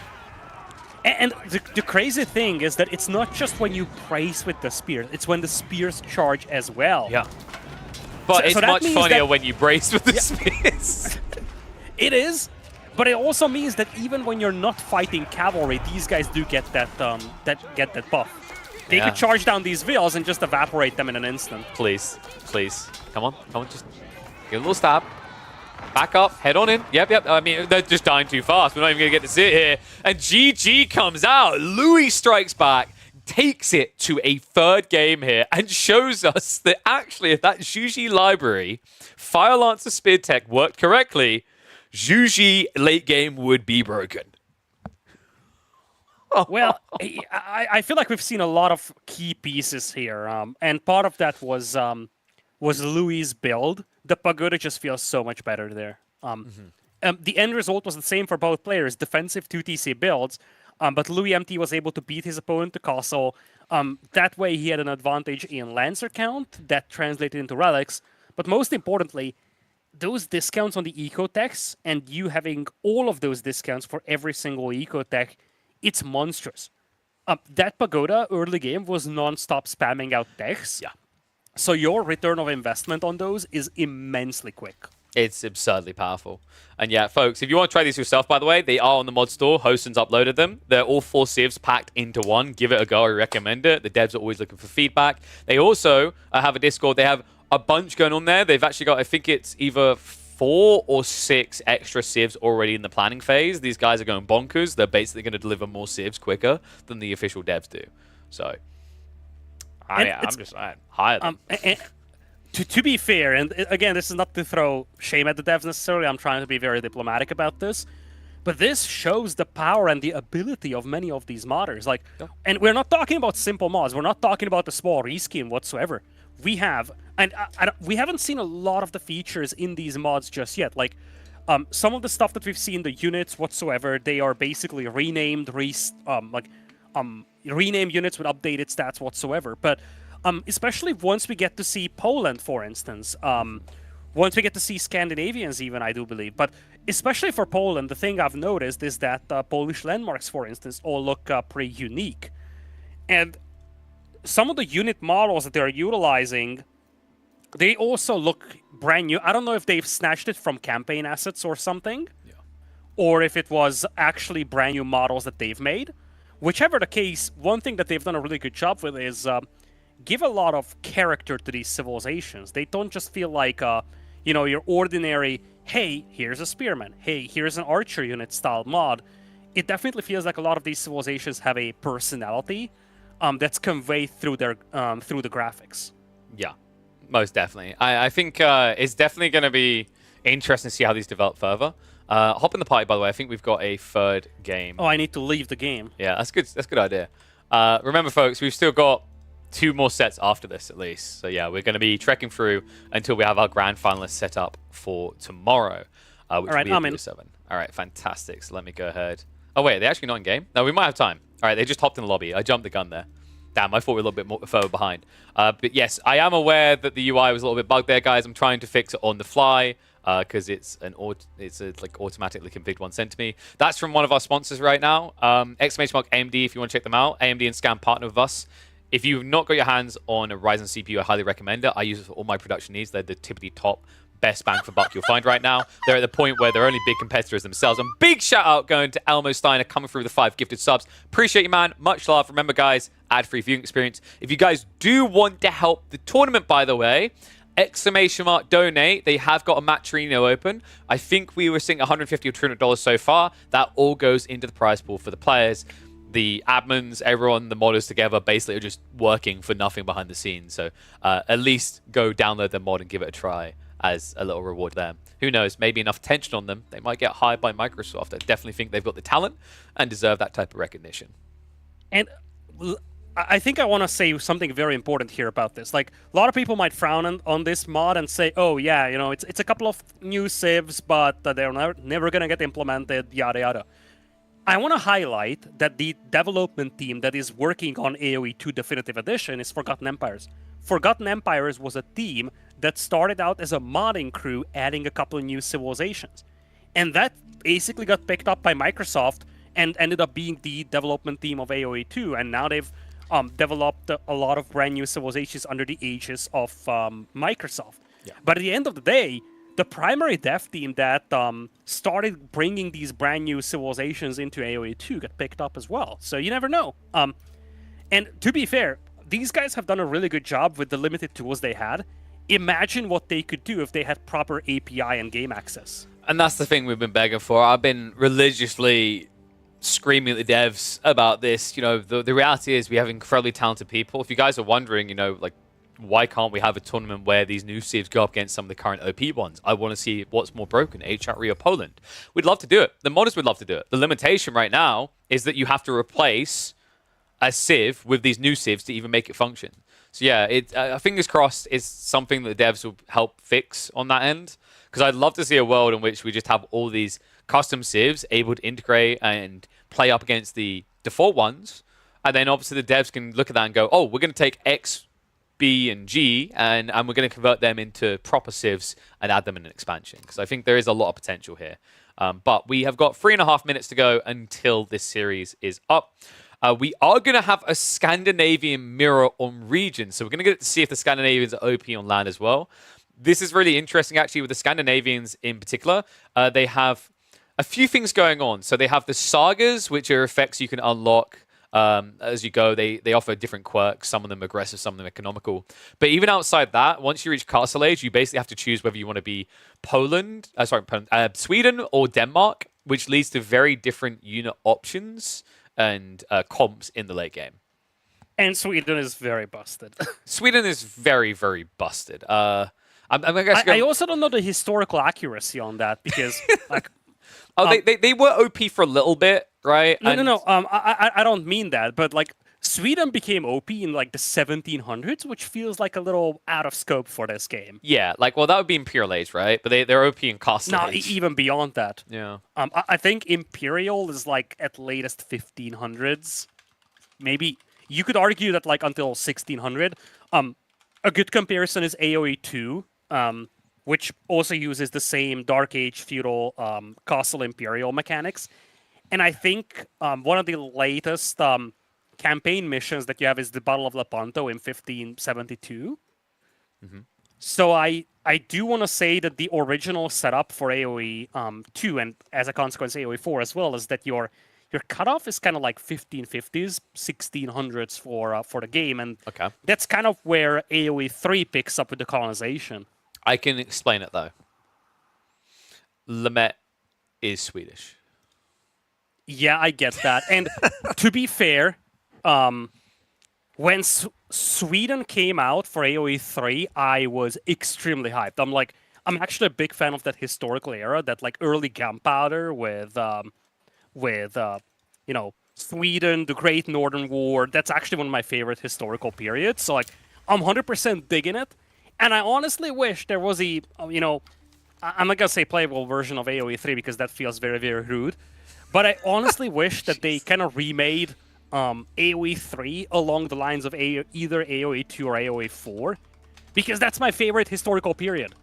and the crazy thing is that it's not just when you brace with the spears, it's when the spears charge as well. Yeah. But it's that much means funnier that when you brace with the spears. It is, but it also means that even when you're not fighting cavalry, these guys do get that that buff. They could charge down these vills and just evaporate them in an instant. Please, please. Come on, just get a little stab. Back up, head on in. Yep. I mean, they're just dying too fast. We're not even going to get to see it here. And GG comes out. Louis strikes back, takes it to a third game here, and shows us that actually, if that Zhuji library, Fire Lancer Spear Tech worked correctly, Zhuji late game would be broken. Well, I feel like we've seen a lot of key pieces here, and part of that was Louis' build. The Pagoda just feels so much better there. The end result was the same for both players, defensive 2TC builds, but Louis MT was able to beat his opponent to Castle. That way he had an advantage in Lancer count that translated into relics, but most importantly, those discounts on the eco techs and you having all of those discounts for every single eco tech, it's monstrous. That Pagoda early game was non-stop spamming out techs. Yeah. So your return of investment on those is immensely quick. It's absurdly powerful. And yeah, folks, if you want to try these yourself, by the way, they are on the mod store. Hoston's uploaded them. They're all 4 CIVs packed into one. Give it a go. I recommend it. The devs are always looking for feedback. They also have a Discord. They have a bunch going on there. They've actually got, I think it's either 4 or 6 extra CIVs already in the planning phase. These guys are going bonkers. They're basically going to deliver more CIVs quicker than the official devs do. So I'm just higher than To be fair, and again, this is not to throw shame at the devs necessarily, I'm trying to be very diplomatic about this, but this shows the power and the ability of many of these modders. Like, and we're not talking about simple mods, we're not talking about the small reskin whatsoever. We have, and we haven't seen a lot of the features in these mods just yet. Like, some of the stuff that we've seen, the units whatsoever, they are basically renamed, rename units with updated stats whatsoever. But especially once we get to see Poland, for instance, once we get to see Scandinavians even, I do believe. But especially for Poland, the thing I've noticed is that Polish landmarks, for instance, all look pretty unique. And some of the unit models that they're utilizing, they also look brand new. I don't know if they've snatched it from campaign assets or something, or if it was actually brand new models that they've made. Whichever the case, one thing that they've done a really good job with is give a lot of character to these civilizations. They don't just feel like, your ordinary, hey, here's a spearman, hey, here's an archer unit style mod. It definitely feels like a lot of these civilizations have a personality that's conveyed through their through the graphics. Yeah, most definitely. I think it's definitely going to be interesting to see how these develop further. Hop in the party, by the way. I think we've got a third game. Oh, I need to leave the game. Yeah, that's good. That's a good idea. Remember, folks, we've still got 2 more sets after this, at least. So yeah, we're going to be trekking through until we have our grand finalists set up for tomorrow, which will be at 7. All right, fantastic. So let me go ahead. Oh wait, they're actually not in game. No, we might have time. All right, they just hopped in the lobby. I jumped the gun there. Damn, I thought we were a little bit more further behind. But yes, I am aware that the UI was a little bit bugged there, guys. I'm trying to fix it on the fly because it's a automatically configured one sent to me. That's from one of our sponsors right now. !AMD if you want to check them out. AMD and Scam partner with us. If you've not got your hands on a Ryzen CPU, I highly recommend it. I use it for all my production needs. They're the typically top best bang for buck you'll find right now. They're at the point where they're only big competitors themselves. And big shout out going to Elmo Steiner coming through the 5 gifted subs. Appreciate you, man. Much love. Remember, guys, ad-free viewing experience. If you guys do want to help the tournament, by the way, !donate. They have got a Matrino open. I think we were seeing $150 or $200 so far. That all goes into the prize pool for the players. the admins, everyone, the modders together basically are just working for nothing behind the scenes. So at least go download the mod and give it a try as a little reward there. Who knows, maybe enough attention on them, they might get hired by Microsoft. I definitely think they've got the talent and deserve that type of recognition. And I think I want to say something very important here about this. Like, a lot of people might frown on this mod and say, oh, yeah, you know, it's a couple of new civs, but they're never going to get implemented, yada, yada. I want to highlight that the development team that is working on AoE 2 Definitive Edition is Forgotten Empires. Forgotten Empires was a team that started out as a modding crew adding a couple of new civilizations. And that basically got picked up by Microsoft and ended up being the development team of AoE 2. And now they've developed a lot of brand new civilizations under the aegis of Microsoft. Yeah. But at the end of the day, the primary dev team that started bringing these brand new civilizations into AoE 2 got picked up as well. So you never know. And to be fair, these guys have done a really good job with the limited tools they had. Imagine what they could do if they had proper API and game access. And that's the thing we've been begging for. I've been religiously screaming at the devs about this. You know, the reality is we have incredibly talented people. If you guys are wondering, you know, like, why can't we have a tournament where these new civs go up against some of the current OP ones? I want to see what's more broken, HRE or Poland. We'd love to do it. The modders would love to do it. The limitation right now is that you have to replace a civ with these new civs to even make it function. So yeah, fingers crossed is something that the devs will help fix on that end. Because I'd love to see a world in which we just have all these custom civs able to integrate and play up against the default ones. And then obviously the devs can look at that and go, oh, we're going to take X, B, and G, and we're going to convert them into proper civs and add them in an expansion. Because I think there is a lot of potential here. But we have got 3.5 minutes to go until this series is up. We are going to have a Scandinavian mirror on region. So we're going to get to see if the Scandinavians are OP on land as well. This is really interesting, actually, with the Scandinavians in particular. They have a few things going on. So they have the sagas, which are effects you can unlock as you go. They offer different quirks. Some of them aggressive, some of them economical. But even outside that, once you reach Castle Age, you basically have to choose whether you want to be Sweden or Denmark, which leads to very different unit options and comps in the late game. And Sweden is very busted. Sweden is very, very busted. I also don't know the historical accuracy on that because, like, they were OP for a little bit, right? No. I don't mean that, but like Sweden became OP in like the 1700s, which feels like a little out of scope for this game. Yeah, like, well, that would be Imperial Age, right? But they're OP in Castle Age. Even beyond that. Yeah. I think Imperial is like at latest 1500s, maybe. You could argue that like until 1600. A good comparison is AoE 2. Which also uses the same Dark Age feudal Castle Imperial mechanics. And I think one of the latest campaign missions that you have is the Battle of Lepanto in 1572. Mm-hmm. So I do want to say that the original setup for AoE 2, and as a consequence AoE 4 as well, is that your cutoff is kind of like 1550s, 1600s for the game. And that's kind of where AoE 3 picks up with the colonization. I can explain it, though. Lamette is Swedish. Yeah, I get that. And to be fair, when Sweden came out for AoE 3, I was extremely hyped. I'm actually a big fan of that historical era, that like early gunpowder with Sweden, the Great Northern War. That's actually one of my favorite historical periods. So like, I'm 100% digging it. And I honestly wish there was I'm not going to say playable version of AoE 3 because that feels very, very rude. But I honestly wish that they kind of remade AoE 3 along the lines of either AoE 2 or AoE 4. Because that's my favorite historical period.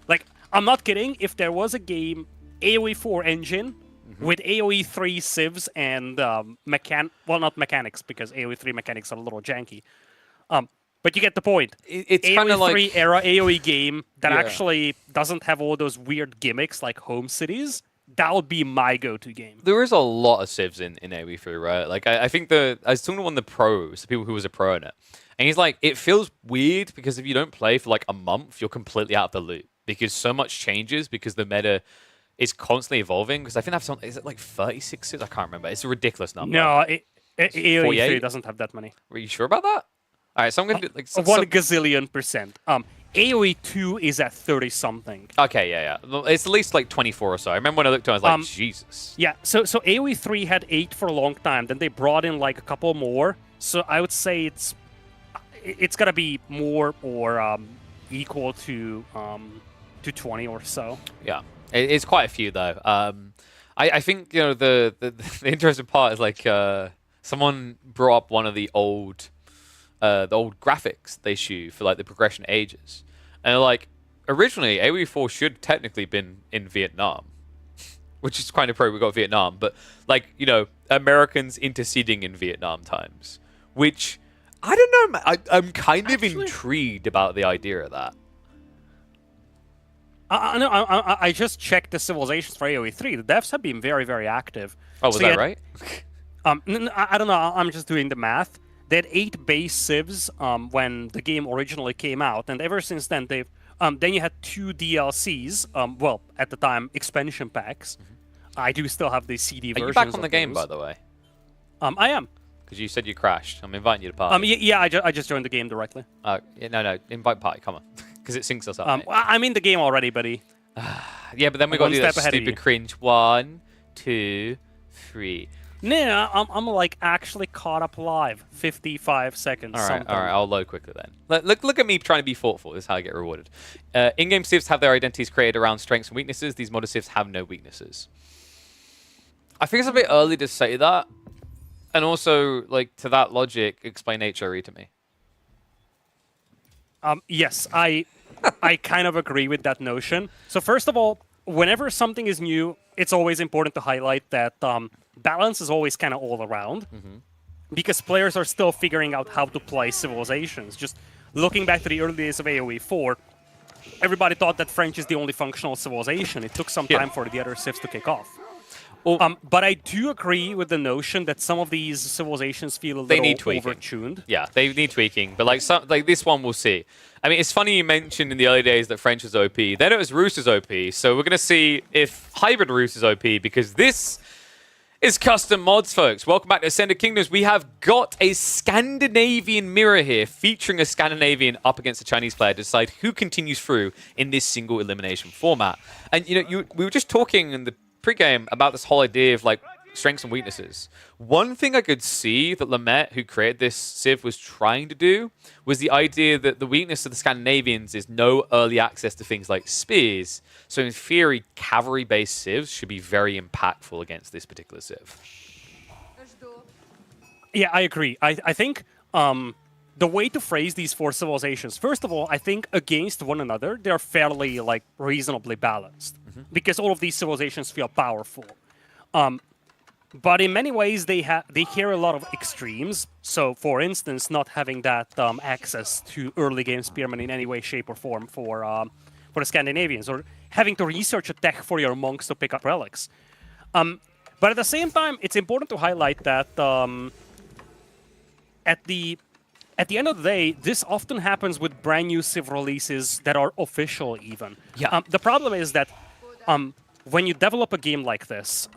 Like, I'm not kidding. If there was a game, AoE 4 engine, with AoE 3 civs and not mechanics, because AoE 3 mechanics are a little janky. But you get the point. It's kind of like 3 era AoE game that actually doesn't have all those weird gimmicks like home cities. That would be my go-to game. There is a lot of civs in AoE 3, right? Like, I think I was talking to one of the pros, the people who was a pro in it, and he's like, it feels weird because if you don't play for like a month, you're completely out of the loop because so much changes because the meta is constantly evolving, because I think that's is it like 36 civs? I can't remember. It's a ridiculous number. No, AoE 3 48? doesn't have that many. Are you sure about that? All right, so I'm gonna do like 1 gazillion percent. AoE 2 is at 30 something. Okay, yeah. Well, it's at least like 24 or so. I remember when I looked at it, I was like, Jesus. Yeah, so AoE 3 had 8 for a long time. Then they brought in like a couple more. So I would say it's gotta be more or equal to 20 or so. Yeah, it's quite a few though. I think the interesting part is like someone brought up one of the old graphics they shoot for like the progression ages, and like originally AoE 4 should technically been in Vietnam, which is kind of pro we got Vietnam, but like Americans interceding in Vietnam times, which I don't know. I'm kind of intrigued about the idea of that. I just checked the civilizations for AoE 3. The devs have been very, very active. Oh, was that right? I don't know. I'm just doing the math. They had 8 base civs when the game originally came out, and ever since then they've. Then you had 2 DLCs. Well, at the time, expansion packs. I do still have the CD versions. Are you back on the game, by the way? I am. Because you said you crashed. I'm inviting you to party. Yeah, I just joined the game directly. No, invite party. Come on, because it syncs us up. I'm in the game already, buddy. Yeah, but then we got to do that stupid cringe. 1, 2, 3. No, I'm like actually caught up live. 55 seconds. All right. I'll load quickly then. Look at me trying to be thoughtful. This is how I get rewarded. In-game civs have their identities created around strengths and weaknesses. These modded civs have no weaknesses. I think it's a bit early to say that. And also, like, to that logic, explain HRE to me. Yes, I kind of agree with that notion. So first of all, whenever something is new, it's always important to highlight that balance is always kind of all around. Because players are still figuring out how to play civilizations. Just looking back to the early days of AoE 4, everybody thought that French is the only functional civilization. It took some time for the other civs to kick off. Well, but I do agree with the notion that some of these civilizations feel a little overtuned. Yeah, they need tweaking. But like this one, we'll see. I mean, it's funny you mentioned in the early days that French was OP. Then it was Rus is OP. So we're going to see if hybrid Rus is OP, because this is custom mods, folks. Welcome back to Ascended Kingdoms. We have got a Scandinavian mirror here, featuring a Scandinavian up against a Chinese player to decide who continues through in this single elimination format. And we were just talking in the pre-game about this whole idea of like strengths and weaknesses. One thing I could see that Lamette, who created this civ, was trying to do was the idea that the weakness of the Scandinavians is no early access to things like spears. So in theory, cavalry-based civs should be very impactful against this particular civ. Yeah, I agree. I think the way to phrase these 4 civilizations, first of all, I think against one another, they're fairly like reasonably balanced. Because all of these civilizations feel powerful. But in many ways, they carry a lot of extremes. So, for instance, not having that access to early game spearmen in any way, shape, or form for the Scandinavians, or having to research a tech for your monks to pick up relics. But at the same time, it's important to highlight that at the end of the day, this often happens with brand new civ releases that are official even. Yeah. The problem is that when you develop a game like this,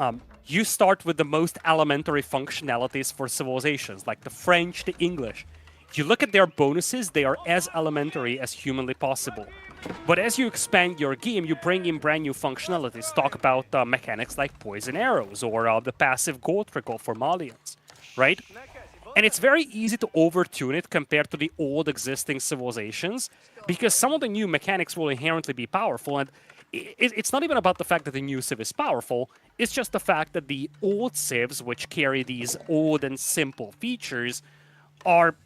you start with the most elementary functionalities for civilizations, like the French, the English. You look at their bonuses, they are as elementary as humanly possible. But as you expand your game, you bring in brand new functionalities. Talk about mechanics like poison arrows or the passive gold trickle for Malians, right? And it's very easy to overtune it compared to the old existing civilizations, because some of the new mechanics will inherently be powerful. And it's not even about the fact that the new civ is powerful, it's just the fact that the old civs, which carry these old and simple features, are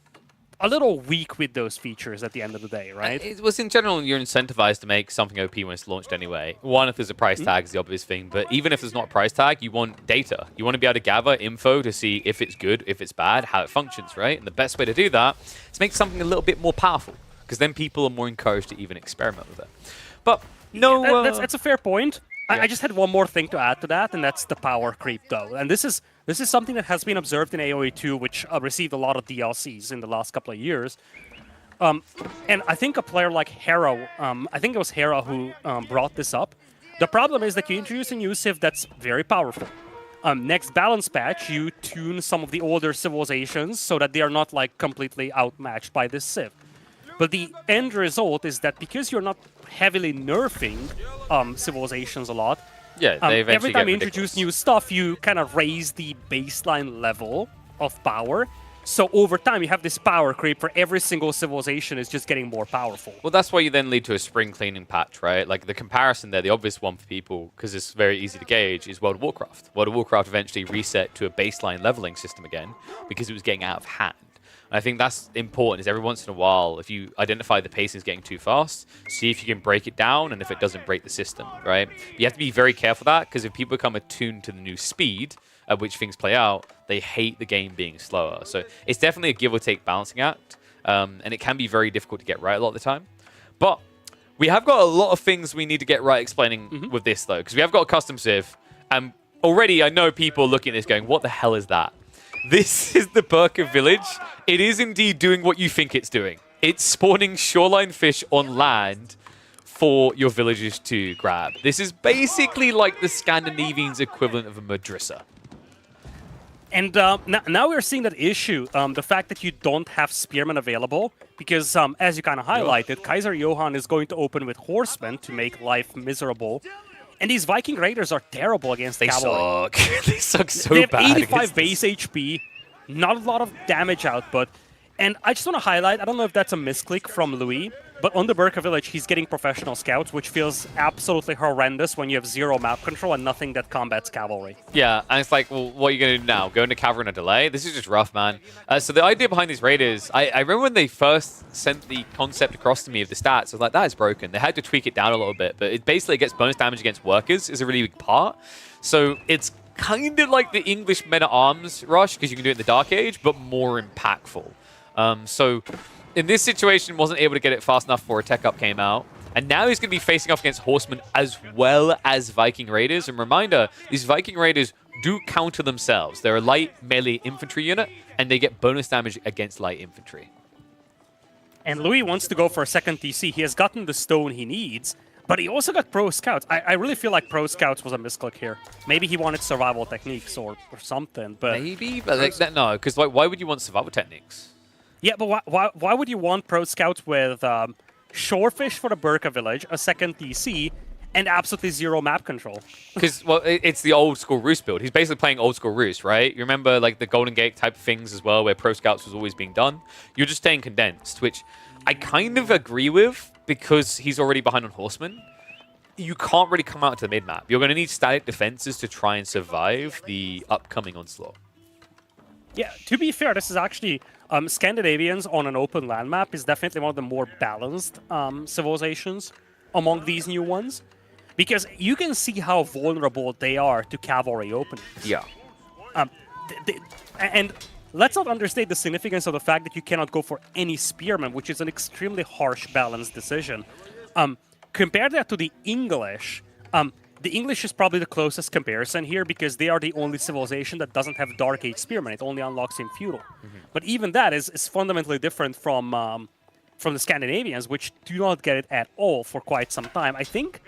a little weak with those features at the end of the day, right? It was in general, you're incentivized to make something OP when it's launched anyway. One, if there's a price tag, is the obvious thing. But even if there's not a price tag, you want data. You want to be able to gather info to see if it's good, if it's bad, how it functions, right? And the best way to do that is make something a little bit more powerful, because then people are more encouraged to even experiment with it. But no, that's a fair point. I just had one more thing to add to that, and that's the power creep, though. And this is something that has been observed in AoE 2, which received a lot of DLCs in the last couple of years. And I think a player like Hera, I think it was Hera who brought this up. The problem is that you introduce a new civ that's very powerful. Next balance patch, you tune some of the older civilizations so that they are not like completely outmatched by this civ. But the end result is that because you're not heavily nerfing civilizations a lot, Yeah, they eventually every time get you introduce ridiculous. new stuff, you kind of raise the baseline level of power. So over time, you have this power creep for every single civilization is just getting more powerful. Well, that's why you then lead to a spring cleaning patch, right? Like the comparison there, the obvious one for people, because it's very easy to gauge, is World of Warcraft. World of Warcraft eventually reset to a baseline leveling system again because it was getting out of hand. And I think that's important, is every once in a while, if you identify the pacing is getting too fast, see if you can break it down and if it doesn't break the system, right? But you have to be very careful of that, because if people become attuned to the new speed at which things play out, they hate the game being slower. So it's definitely a give or take balancing act, and it can be very difficult to get right a lot of the time. But we have got a lot of things we need to get right explaining with this, though, because we have got a custom civ, and already I know people looking at this going, what the hell is that? This is the Burka village. It is indeed doing what you think it's doing. It's spawning shoreline fish on land for your villagers to grab. This is basically like the Scandinavians' equivalent of a Madrissa. And now we're seeing that issue, the fact that you don't have spearmen available, because as you kind of highlighted, Kaiser Johann is going to open with horsemen to make life miserable. And these Viking Raiders are terrible against cavalry. Suck. They suck so They have bad. 85 base HP, not a lot of damage output. And I just want to highlight, I don't know if that's a misclick from Louis, but on the Burka village, he's getting professional scouts, which feels absolutely horrendous when you have zero map control and nothing that combats cavalry. Yeah, and it's like, well, what are you going to do now? Go into cavalry in a delay? This is just rough, man. So the idea behind these raiders, I remember when they first sent the concept across to me of the stats, I was like, that is broken. They had to tweak it down a little bit, but it basically gets bonus damage against workers is a really big part. So it's kind of like the English men-at-arms rush, because you can do it in the Dark Age, but more impactful. So in this situation, wasn't able to get it fast enough before a tech up came out. And now he's going to be facing off against horsemen as well as Viking Raiders. And reminder, these Viking Raiders do counter themselves. They're a light melee infantry unit, and they get bonus damage against light infantry. And Louis wants to go for a second TC. He has gotten the stone he needs, but he also got Pro Scouts. I really feel like Pro Scouts was a misclick here. Maybe he wanted survival techniques or something, but... Maybe, but like, no, because like, why would you want survival techniques? Yeah, but why would you want Pro Scouts with Shorefish for the Burka village, a second TC, and absolutely zero map control? Because, well, it's the old school Roost build. He's basically playing old school Roost, right? You remember like the Golden Gate type of things as well, where Pro Scouts was always being done? You're just staying condensed, which I kind of agree with, because he's already behind on Horsemen. You can't really come out to the mid-map. You're going to need static defenses to try and survive the upcoming onslaught. Yeah, to be fair, this is actually... Scandinavians on an open land map is definitely one of the more balanced civilizations among these new ones, because you can see how vulnerable they are to cavalry openings. Yeah. And let's not understate the significance of the fact that you cannot go for any spearmen, which is an extremely harsh balance decision. Compare that to the English. The English is probably the closest comparison here, because they are the only civilization that doesn't have Dark Age Spearmen. It only unlocks in Feudal. But even that is fundamentally different from the Scandinavians, which do not get it at all for quite some time. I think,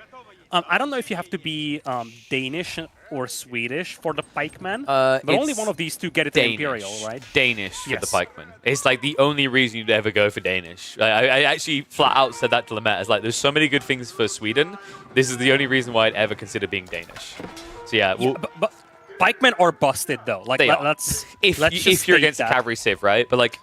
I don't know if you have to be Danish or Swedish for the pikeman, but only one of these two get it to Imperial, right? Danish for Yes. the pikeman. It's like the only reason you'd ever go for Danish. I actually flat out said that to Lamette. It's like, there's so many good things for Sweden. This is the only reason why I'd ever consider being Danish. So yeah, Yeah, but pikemen are busted though. Like let's if just you're state against that. a cavalry civ, right? But like,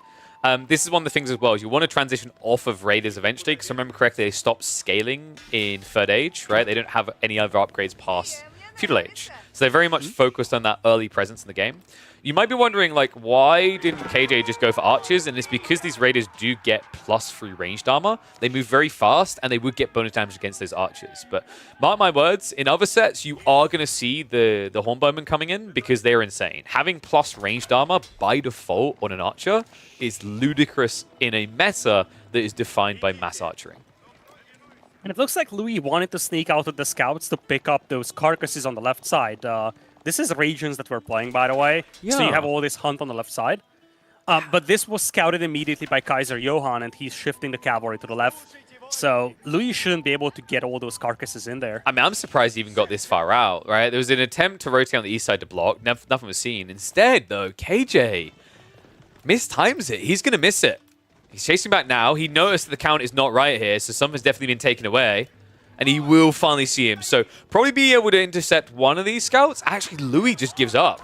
this is one of the things as well. Is you want to transition off of raiders eventually, because remember correctly, they stopped scaling in Third Age, right? They don't have any other upgrades past Feudal Age, so they're very much focused on that early presence in the game. You might be wondering, like, why didn't KJ just go for archers? And it's because these raiders do get +3 ranged armor. They move very fast, and they would get bonus damage against those archers. But mark my words, in other sets, you are going to see the Hornbowmen coming in, because they're insane. Having plus ranged armor by default on an archer is ludicrous in a meta that is defined by mass archery. And it looks like Louis wanted to sneak out with the scouts to pick up those carcasses on the left side. This is regions that we're playing, by the way. So you Yeah. have all this hunt on the left side. But this was scouted immediately by Kaiser Johann, and he's shifting the cavalry to the left. So Louis shouldn't be able to get all those carcasses in there. I mean, I'm surprised he even got this far out, right? There was an attempt to rotate on the east side to block. Nothing was seen. Instead, though, KJ mistimes it. He's going to miss it. He's chasing back now. He noticed that the count is not right here, so something's definitely been taken away. And he will finally see him. So probably be able to intercept one of these scouts. Actually, Louis just gives up.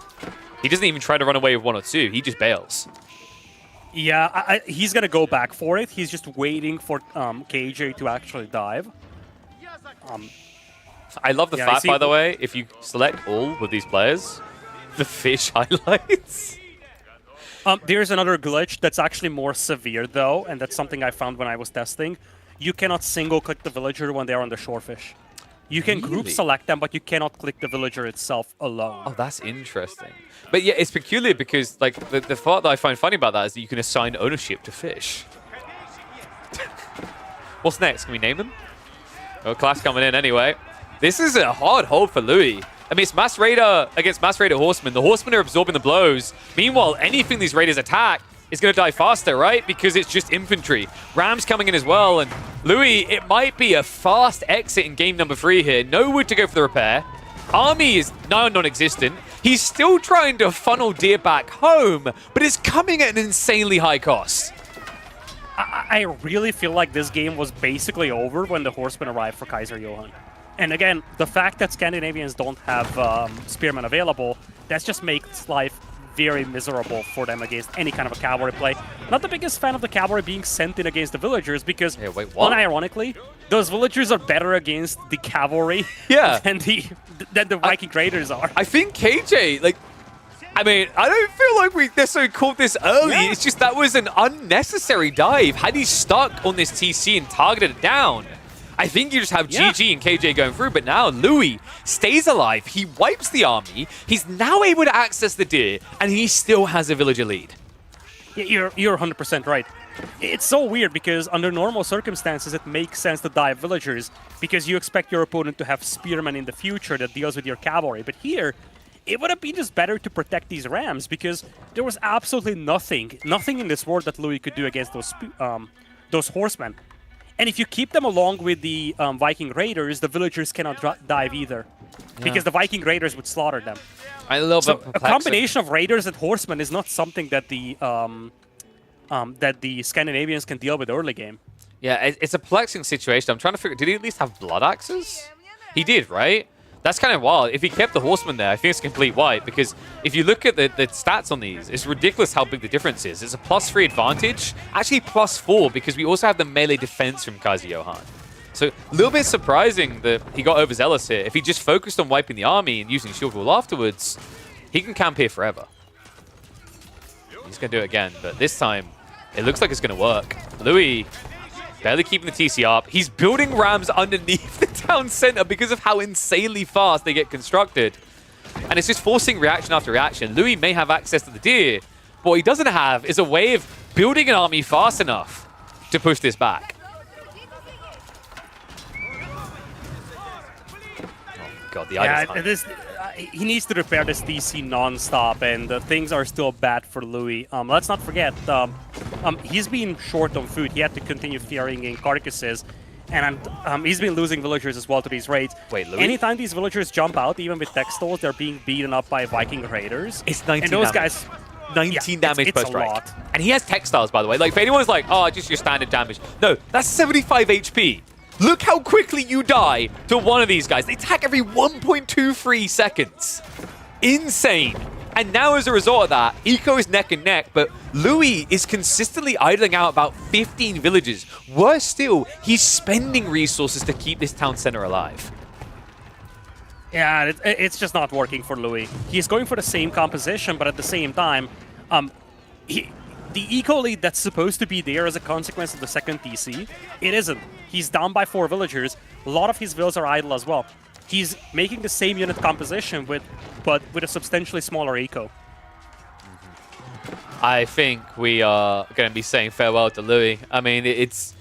He doesn't even try to run away with one or two. He just bails. Yeah, he's going to go back for it. He's just waiting for KJ to actually dive. I love the fact, by the way, if you select all with these players, the fish highlights. There's another glitch that's actually more severe, though, and that's something I found when I was testing. You cannot single-click the villager when they're on the shorefish. You can group select them, but you cannot click the villager itself alone. Oh, that's interesting. But yeah, it's peculiar because like the thought that I find funny about that is that you can assign ownership to fish. What's next? Can we name them? Oh, class coming in anyway. This is a hard hold for Louis. I mean, it's Mass Raider against Mass Raider Horsemen. The Horsemen are absorbing the blows. Meanwhile, anything these Raiders attack is going to die faster, right? Because it's just infantry. Rams coming in as well, and Louis, it might be a fast exit in game number 3 here. No wood to go for the repair. Army is now non-existent. He's still trying to funnel Deer back home, but it's coming at an insanely high cost. I really feel like this game was basically over when the Horsemen arrived for Kaiser Johann. And again, the fact that Scandinavians don't have Spearmen available, that just makes life very miserable for them against any kind of a cavalry play. Not the biggest fan of the cavalry being sent in against the villagers because, unironically, those villagers are better against the cavalry than the Viking Raiders are. I think KJ, like, I mean, I don't feel like we necessarily called this early. Yeah. It's just that was an unnecessary dive. Had he stuck on this TC and targeted it down, I think you just have GG and KJ going through, but now Louis stays alive. He wipes the army. He's now able to access the deer, and he still has a villager lead. Yeah, you're 100% right. It's so weird because under normal circumstances, it makes sense to dive villagers because you expect your opponent to have spearmen in the future that deals with your cavalry. But here, it would have been just better to protect these rams because there was absolutely nothing in this world that Louis could do against those horsemen. And if you keep them along with the Viking Raiders, the villagers cannot dive either. Because the Viking Raiders would slaughter them. So a combination of Raiders and Horsemen is not something that the Scandinavians can deal with early game. Yeah, it's a perplexing situation. I'm trying to figure, did he at least have blood axes? He did, right? That's kind of wild. If he kept the Horseman there, I think it's a complete wipe, because if you look at the stats on these, it's ridiculous how big the difference is. It's a +3 advantage, actually +4, because we also have the melee defense from Kaiser Johann. So a little bit surprising that he got overzealous here. If he just focused on wiping the army and using Shield Wall afterwards, he can camp here forever. He's going to do it again, but this time, it looks like it's going to work. Louis barely keeping the TC up. He's building rams underneath the town center because of how insanely fast they get constructed. And it's just forcing reaction after reaction. Louis may have access to the deer, but what he doesn't have is a way of building an army fast enough to push this back. Oh god, the idle's he needs to repair this DC non-stop, and things are still bad for Louis. Let's not forget, he's been short on food. He had to continue ferrying carcasses, and he's been losing villagers as well to these raids. Wait, Louis? Anytime these villagers jump out, even with textiles, they're being beaten up by Viking Raiders. It's 19 and those damage. Guys, 19 damage per it's strike. A lot. And he has textiles, by the way. Like, if anyone's like, oh, just your standard damage. No, that's 75 HP. Look how quickly you die to one of these guys. They attack every 1.23 seconds. Insane. And now as a result of that, Eco is neck and neck, but Louis is consistently idling out about 15 villages. Worse still, he's spending resources to keep this town center alive. Yeah, it's just not working for Louis. He's going for the same composition, but at the same time, the eco lead that's supposed to be there as a consequence of the second TC, it isn't. He's down by 4 villagers. A lot of his villas are idle as well. He's making the same unit composition, but with a substantially smaller eco. I think we are going to be saying farewell to Louis. I mean, it's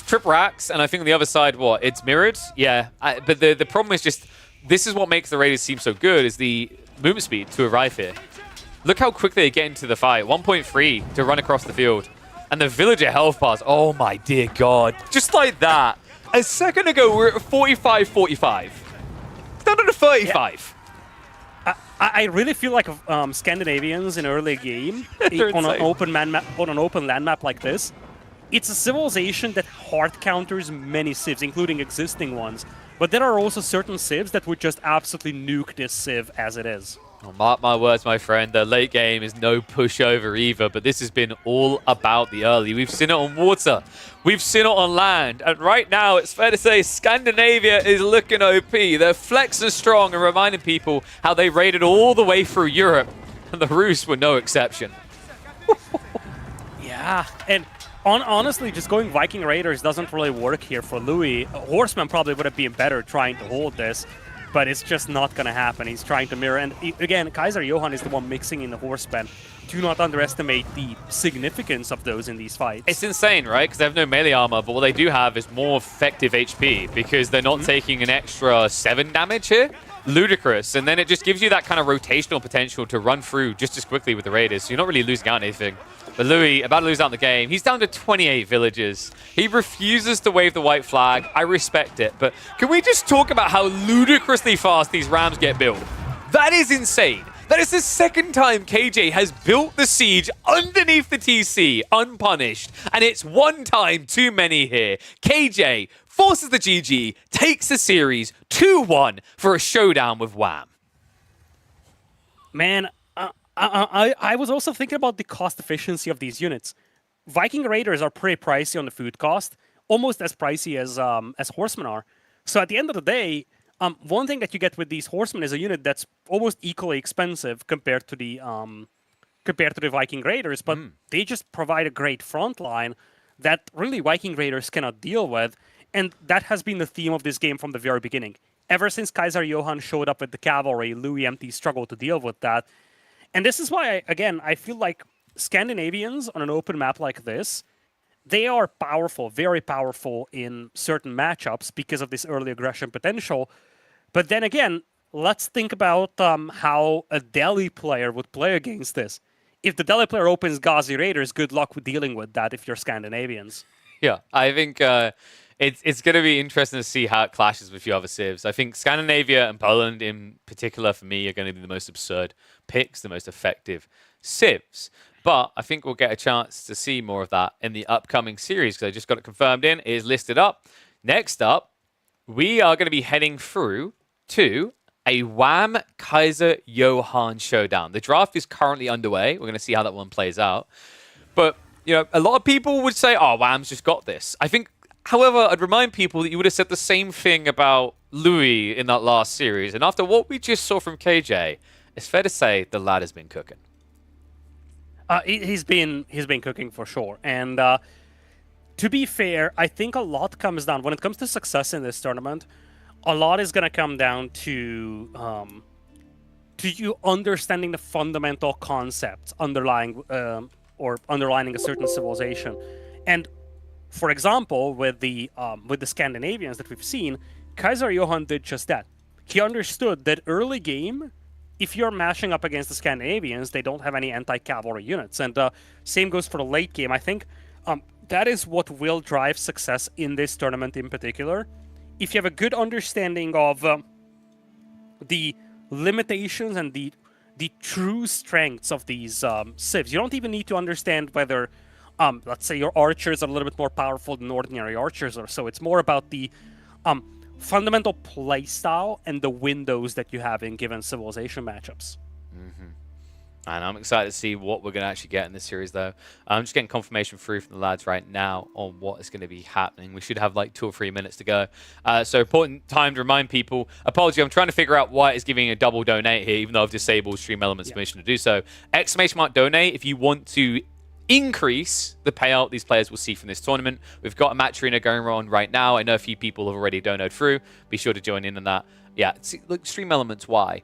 trip racks, and I think on the other side, what? It's mirrored? Yeah, but the problem is just, this is what makes the Raiders seem so good, is the movement speed to arrive here. Look how quickly they get into the fight. 1.3 to run across the field. And the villager health bars, oh my dear God. Just like that. A second ago, we were at 45-45. It's down to 35. Yeah. I really feel like Scandinavians in early game on an open land map like this. It's a civilization that hard counters many civs, including existing ones. But there are also certain civs that would just absolutely nuke this civ as it is. Oh, mark my words, my friend. The late game is no pushover either, but this has been all about the early. We've seen it on water. We've seen it on land. And right now, it's fair to say Scandinavia is looking OP. Their flex is strong and reminding people how they raided all the way through Europe. And the Rus were no exception. Yeah, and honestly, just going Viking Raiders doesn't really work here for Louis. Horseman probably would have been better trying to hold this, but it's just not going to happen. He's trying to mirror. And again, Kaiser Johan is the one mixing in the Horseman. Do not underestimate the significance of those in these fights. It's insane, right? Because they have no melee armor, but what they do have is more effective HP because they're not taking an extra 7 damage here. Ludicrous. And then it just gives you that kind of rotational potential to run through just as quickly with the Raiders. So you're not really losing out on anything. But Louis, about to lose out in the game. He's down to 28 villagers. He refuses to wave the white flag. I respect it. But can we just talk about how ludicrously fast these rams get built? That is insane. That is the second time KJ has built the siege underneath the TC, unpunished. And it's one time too many here. KJ forces the GG, takes the series 2-1 for a showdown with Wham. Man, I was also thinking about the cost efficiency of these units. Viking Raiders are pretty pricey on the food cost, almost as pricey as Horsemen are. So at the end of the day, one thing that you get with these Horsemen is a unit that's almost equally expensive compared to the Viking Raiders, but they just provide a great front line that really Viking Raiders cannot deal with, and that has been the theme of this game from the very beginning. Ever since Kaiser Johan showed up with the cavalry, Louis Empty struggled to deal with that. And this is why, I feel like Scandinavians on an open map like this, they are powerful, very powerful in certain matchups because of this early aggression potential. But then again, let's think about how a Delhi player would play against this. If the Delhi player opens Ghazi Raiders, good luck with dealing with that if you're Scandinavians. Yeah, I think it's going to be interesting to see how it clashes with a few other civs. I think Scandinavia and Poland in particular, for me, are going to be the most absurd picks, the most effective civs. But I think we'll get a chance to see more of that in the upcoming series because I just got it confirmed in. It is listed up. Next up, we are going to be heading through to a Wham Kaiser Johan showdown. The draft is currently underway. We're going to see how that one plays out. But, you know, a lot of people would say, oh, Wham's just got this. I think, however, I'd remind people that you would have said the same thing about Louis in that last series. And after what we just saw from KJ, it's fair to say the lad has been cooking. He's been cooking for sure. And to be fair, I think a lot comes down, when it comes to success in this tournament, a lot is going to come down to you understanding the fundamental concepts underlying underlining a certain civilization. And for example, with the Scandinavians that we've seen, Kaiser Johan did just that. He understood that early game, if you're mashing up against the Scandinavians, they don't have any anti-cavalry units. And same goes for the late game. I think that is what will drive success in this tournament in particular. If you have a good understanding of the limitations and the true strengths of these civs, you don't even need to understand whether, let's say, your archers are a little bit more powerful than ordinary archers or so. It's more about the fundamental playstyle and the windows that you have in given civilization matchups. Mm-hmm. And I'm excited to see what we're going to actually get in this series, though. I'm just getting confirmation through from the lads right now on what is going to be happening. We should have like 2 or 3 minutes to go. So important time to remind people. Apology, I'm trying to figure out why it's giving a double donate here, even though I've disabled Stream Elements permission to do so. ! Donate if you want to increase the payout these players will see from this tournament. We've got a match arena going on right now. I know a few people have already donated through. Be sure to join in on that. Yeah, see, look, Stream Elements, why?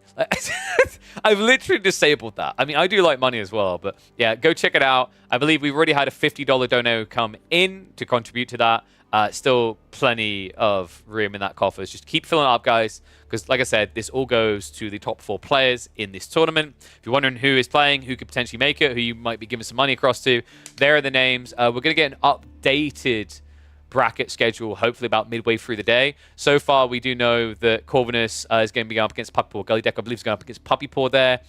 I've literally disabled that. I mean, I do like money as well, but yeah, go check it out. I believe we've already had a $50 dono come in to contribute to that. Still plenty of room in that coffers. Just keep filling it up, guys, because like I said, this all goes to the top 4 players in this tournament. If you're wondering who is playing, who could potentially make it, who you might be giving some money across to, there are the names. We're going to get an updated bracket schedule, hopefully about midway through the day. So far, we do know that Corvinus is going to be going up against Puppy Paw. Gully Deck, I believe, is going up against Puppy Paw there.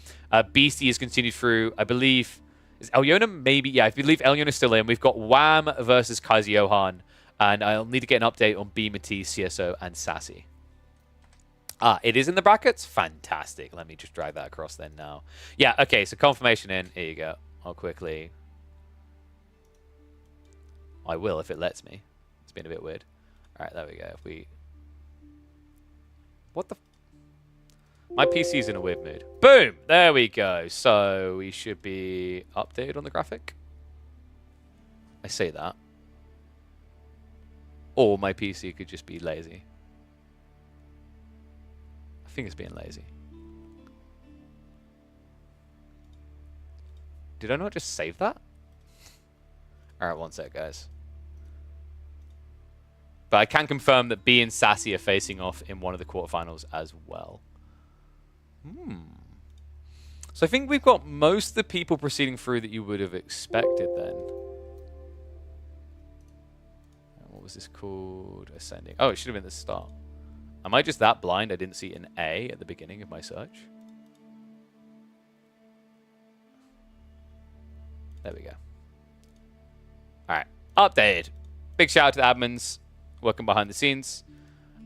Beastie has continued through, I believe, is Elyona maybe? Yeah, I believe Elyona's still in. We've got Wham versus Kaiser Johan. And I'll need to get an update on B, Matisse, CSO, and Sassy. It is in the brackets? Fantastic. Let me just drag that across then now. Yeah, okay, so confirmation in. Here you go. I'll quickly... I will if it lets me. It's been a bit weird. Alright, there we go. If we... What the... My PC's in a weird mood. Boom! There we go. So we should be updated on the graphic. I say that. Or my PC could just be lazy. I think it's being lazy. Did I not just save that? Alright, one sec, guys. But I can confirm that B and Sassy are facing off in one of the quarterfinals as well. So I think we've got most of the people proceeding through that you would have expected then. What was this called? Ascending. Oh, it should have been the start. Am I just that blind I didn't see an A at the beginning of my search? There we go. Alright. Updated. Big shout out to the admins working behind the scenes.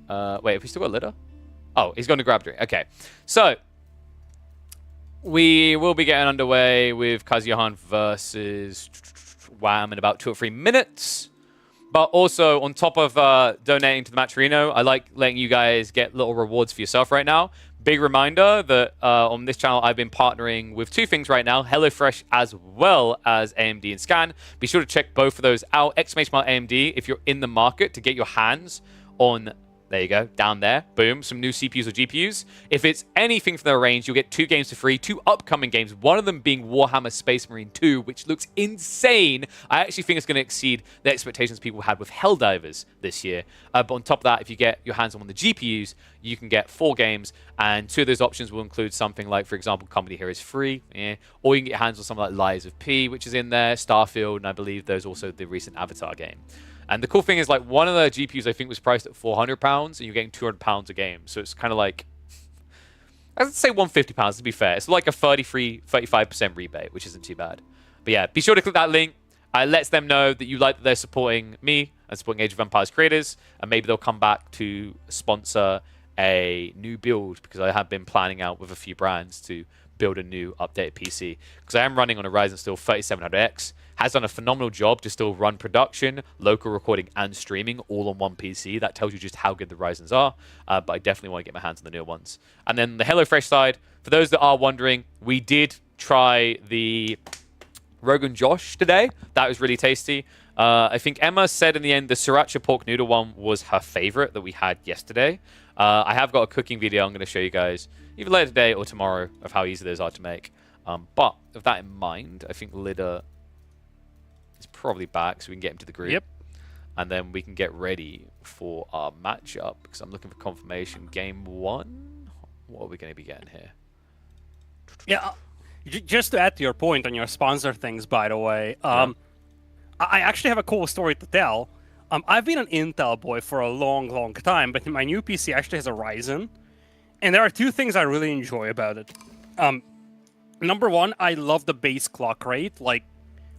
Wait, have we still got Litter? Oh, he's going to grab a drink. Okay. So, we will be getting underway with Kazuyahan versus Wham in about 2 or 3 minutes. But also, on top of donating to the Match Reno, I like letting you guys get little rewards for yourself right now. Big reminder that on this channel, I've been partnering with 2 things right now, HelloFresh as well as AMD and Scan. Be sure to check both of those out. !AMD if you're in the market to get your hands on... There you go, down there. Boom, some new CPUs or GPUs. If it's anything from their range, you'll get 2 games for free, 2 upcoming games, one of them being Warhammer Space Marine 2, which looks insane. I actually think it's going to exceed the expectations people had with Helldivers this year. But on top of that, if you get your hands on one of the GPUs, you can get 4 games, and 2 of those options will include something like, for example, Comedy Heroes free, or you can get your hands on something like Lies of P, which is in there, Starfield, and I believe there's also the recent Avatar game. And the cool thing is, like, one of the GPUs I think was priced at £400, and you're getting £200 a game. So it's kind of like, I'd say £150 to be fair. It's like a 35% rebate, which isn't too bad. But yeah, be sure to click that link. It lets them know that you like that they're supporting me and supporting Age of Empires creators, and maybe they'll come back to sponsor a new build, because I have been planning out with a few brands to build a new updated PC, because I am running on a Ryzen still 3700X. Has done a phenomenal job to still run production, local recording, and streaming all on one PC. That tells you just how good the Ryzens are, but I definitely want to get my hands on the newer ones. And then the HelloFresh side, for those that are wondering, we did try the Rogan Josh today. That was really tasty. I think Emma said in the end the sriracha pork noodle one was her favorite that we had yesterday. I have got a cooking video I'm going to show you guys either later today or tomorrow of how easy those are to make. But with that in mind, I think Lidda is probably back so we can get him to the group. Yep. And then we can get ready for our matchup, because I'm looking for confirmation. Game 1? What are we going to be getting here? Yeah, just to add to your point on your sponsor things, by the way, I actually have a cool story to tell. I've been an Intel boy for a long, long time, but my new PC actually has a Ryzen. And there are 2 things I really enjoy about it. Number 1, I love the base clock rate. Like,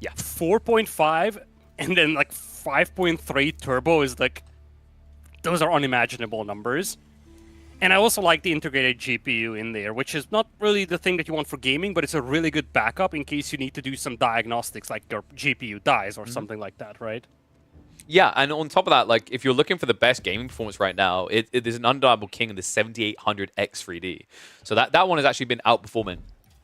yeah, 4.5 and then like 5.3 turbo is like, those are unimaginable numbers. And I also like the integrated GPU in there, which is not really the thing that you want for gaming, but it's a really good backup in case you need to do some diagnostics, like your GPU dies or something like that, right? Yeah, and on top of that, like, if you're looking for the best gaming performance right now, it is an undeniable king in the 7800X3D. So that one has actually been outperforming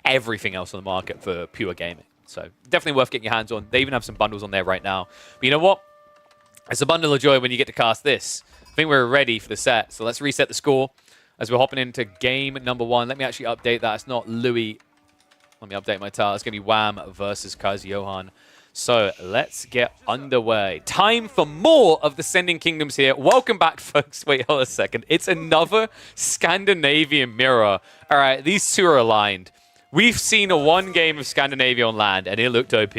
everything else on the market for pure gaming. So definitely worth getting your hands on. They even have some bundles on there right now. But you know what? It's a bundle of joy when you get to cast this. I think we're ready for the set. So let's reset the score as we're hopping into game number 1. Let me actually update that. It's not Louis. Let me update my title. It's going to be Wham versus Kaiser Johan. So let's get underway. Time for more of the Sending Kingdoms here. Welcome back, folks. Wait, hold a second. It's another Scandinavian mirror. All right, these two are aligned. We've seen one game of Scandinavia on land, and it looked OP.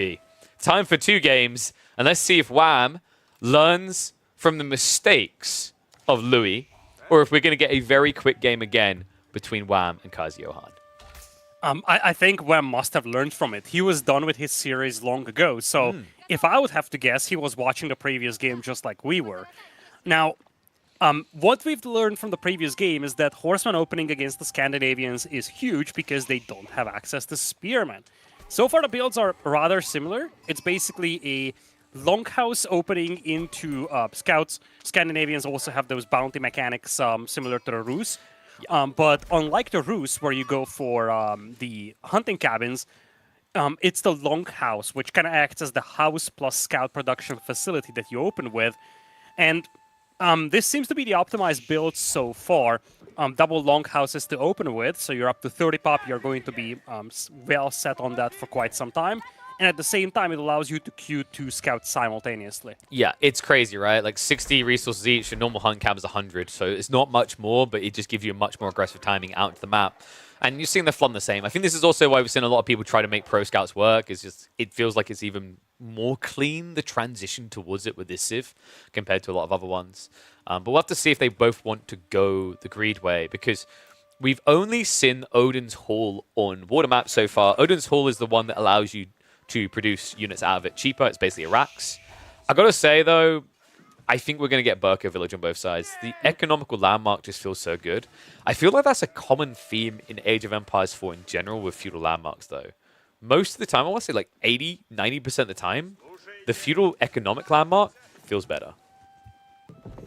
Time for 2 games, and let's see if Wham learns from the mistakes of Louis, or if we're going to get a very quick game again between Wham and Kaiser Johan. I think Wham must have learned from it. He was done with his series long ago, so if I would have to guess, he was watching the previous game just like we were. Now, what we've learned from the previous game is that Horseman opening against the Scandinavians is huge because they don't have access to Spearmen. So far, the builds are rather similar. It's basically a Longhouse opening into Scouts. Scandinavians also have those bounty mechanics similar to the Ruse. But unlike the Ruse, where you go for the hunting cabins, it's the Longhouse, which kind of acts as the house plus scout production facility that you open with. And this seems to be the optimized build so far. Double Longhouses to open with, so you're up to 30 pop. You're going to be well set on that for quite some time. And at the same time, it allows you to queue 2 scouts simultaneously. Yeah, it's crazy, right? Like 60 resources each, a normal hunt cab is 100, so it's not much more, but it just gives you a much more aggressive timing out to the map. And you're seeing the Flum the same. I think this is also why we've seen a lot of people try to make Pro Scouts work. It's just, it feels like it's even more clean, the transition towards it with this Civ, compared to a lot of other ones. But we'll have to see if they both want to go the Greed way, because we've only seen Odin's Hall on water map so far. Odin's Hall is the one that allows you to produce units out of it cheaper. It's basically a Rax. I gotta say, though, I think we're going to get Burka Village on both sides. The economical landmark just feels so good. I feel like that's a common theme in Age of Empires 4 in general with feudal landmarks, though. Most of the time, I want to say like 80, 90% of the time, the feudal economic landmark feels better.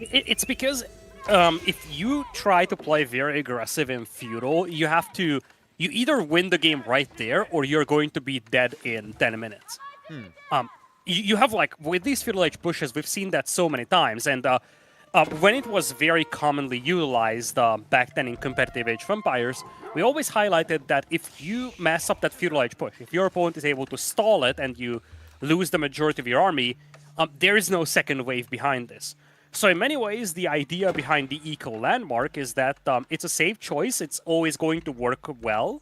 It's because if you try to play very aggressive in feudal, you have to... You either win the game right there, or you're going to be dead in 10 minutes. You have, like, with these Feudal Age pushes, we've seen that so many times, and when it was very commonly utilized back then in competitive Age of Empires, we always highlighted that if you mess up that Feudal Age push, if your opponent is able to stall it and you lose the majority of your army, there is no second wave behind this. So in many ways, the idea behind the Eco Landmark is that it's a safe choice, it's always going to work well,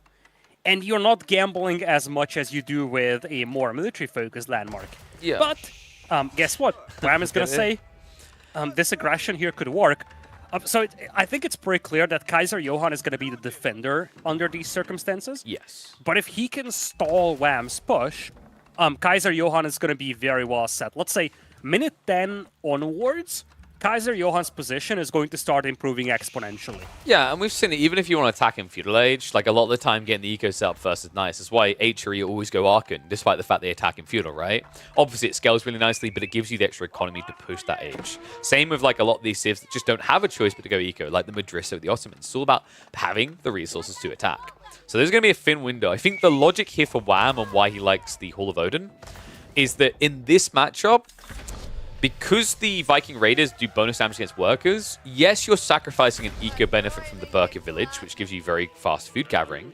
and you're not gambling as much as you do with a more military-focused landmark. Yeah. But guess what? Wham is going to say this aggression here could work. I think it's pretty clear that Kaiser Johan is going to be the defender under these circumstances. Yes. But if he can stall Wham's push, Kaiser Johan is going to be very well set. Let's say minute 10 onwards, Kaiser Johan's position is going to start improving exponentially. Yeah, and we've seen it, even if you want to attack in Feudal Age, like a lot of the time getting the eco set up first is nice. That's why HRE always go Archon, despite the fact they attack in Feudal, right? Obviously it scales really nicely, but it gives you the extra economy to push that age. Same with like a lot of these civs that just don't have a choice but to go eco, like the Madrissa with the Ottomans. It's all about having the resources to attack. So there's going to be a thin window. I think the logic here for Wham and why he likes the Hall of Odin is that in this matchup, because the Viking Raiders do bonus damage against workers, yes, you're sacrificing an eco benefit from the Burka Village, which gives you very fast food gathering.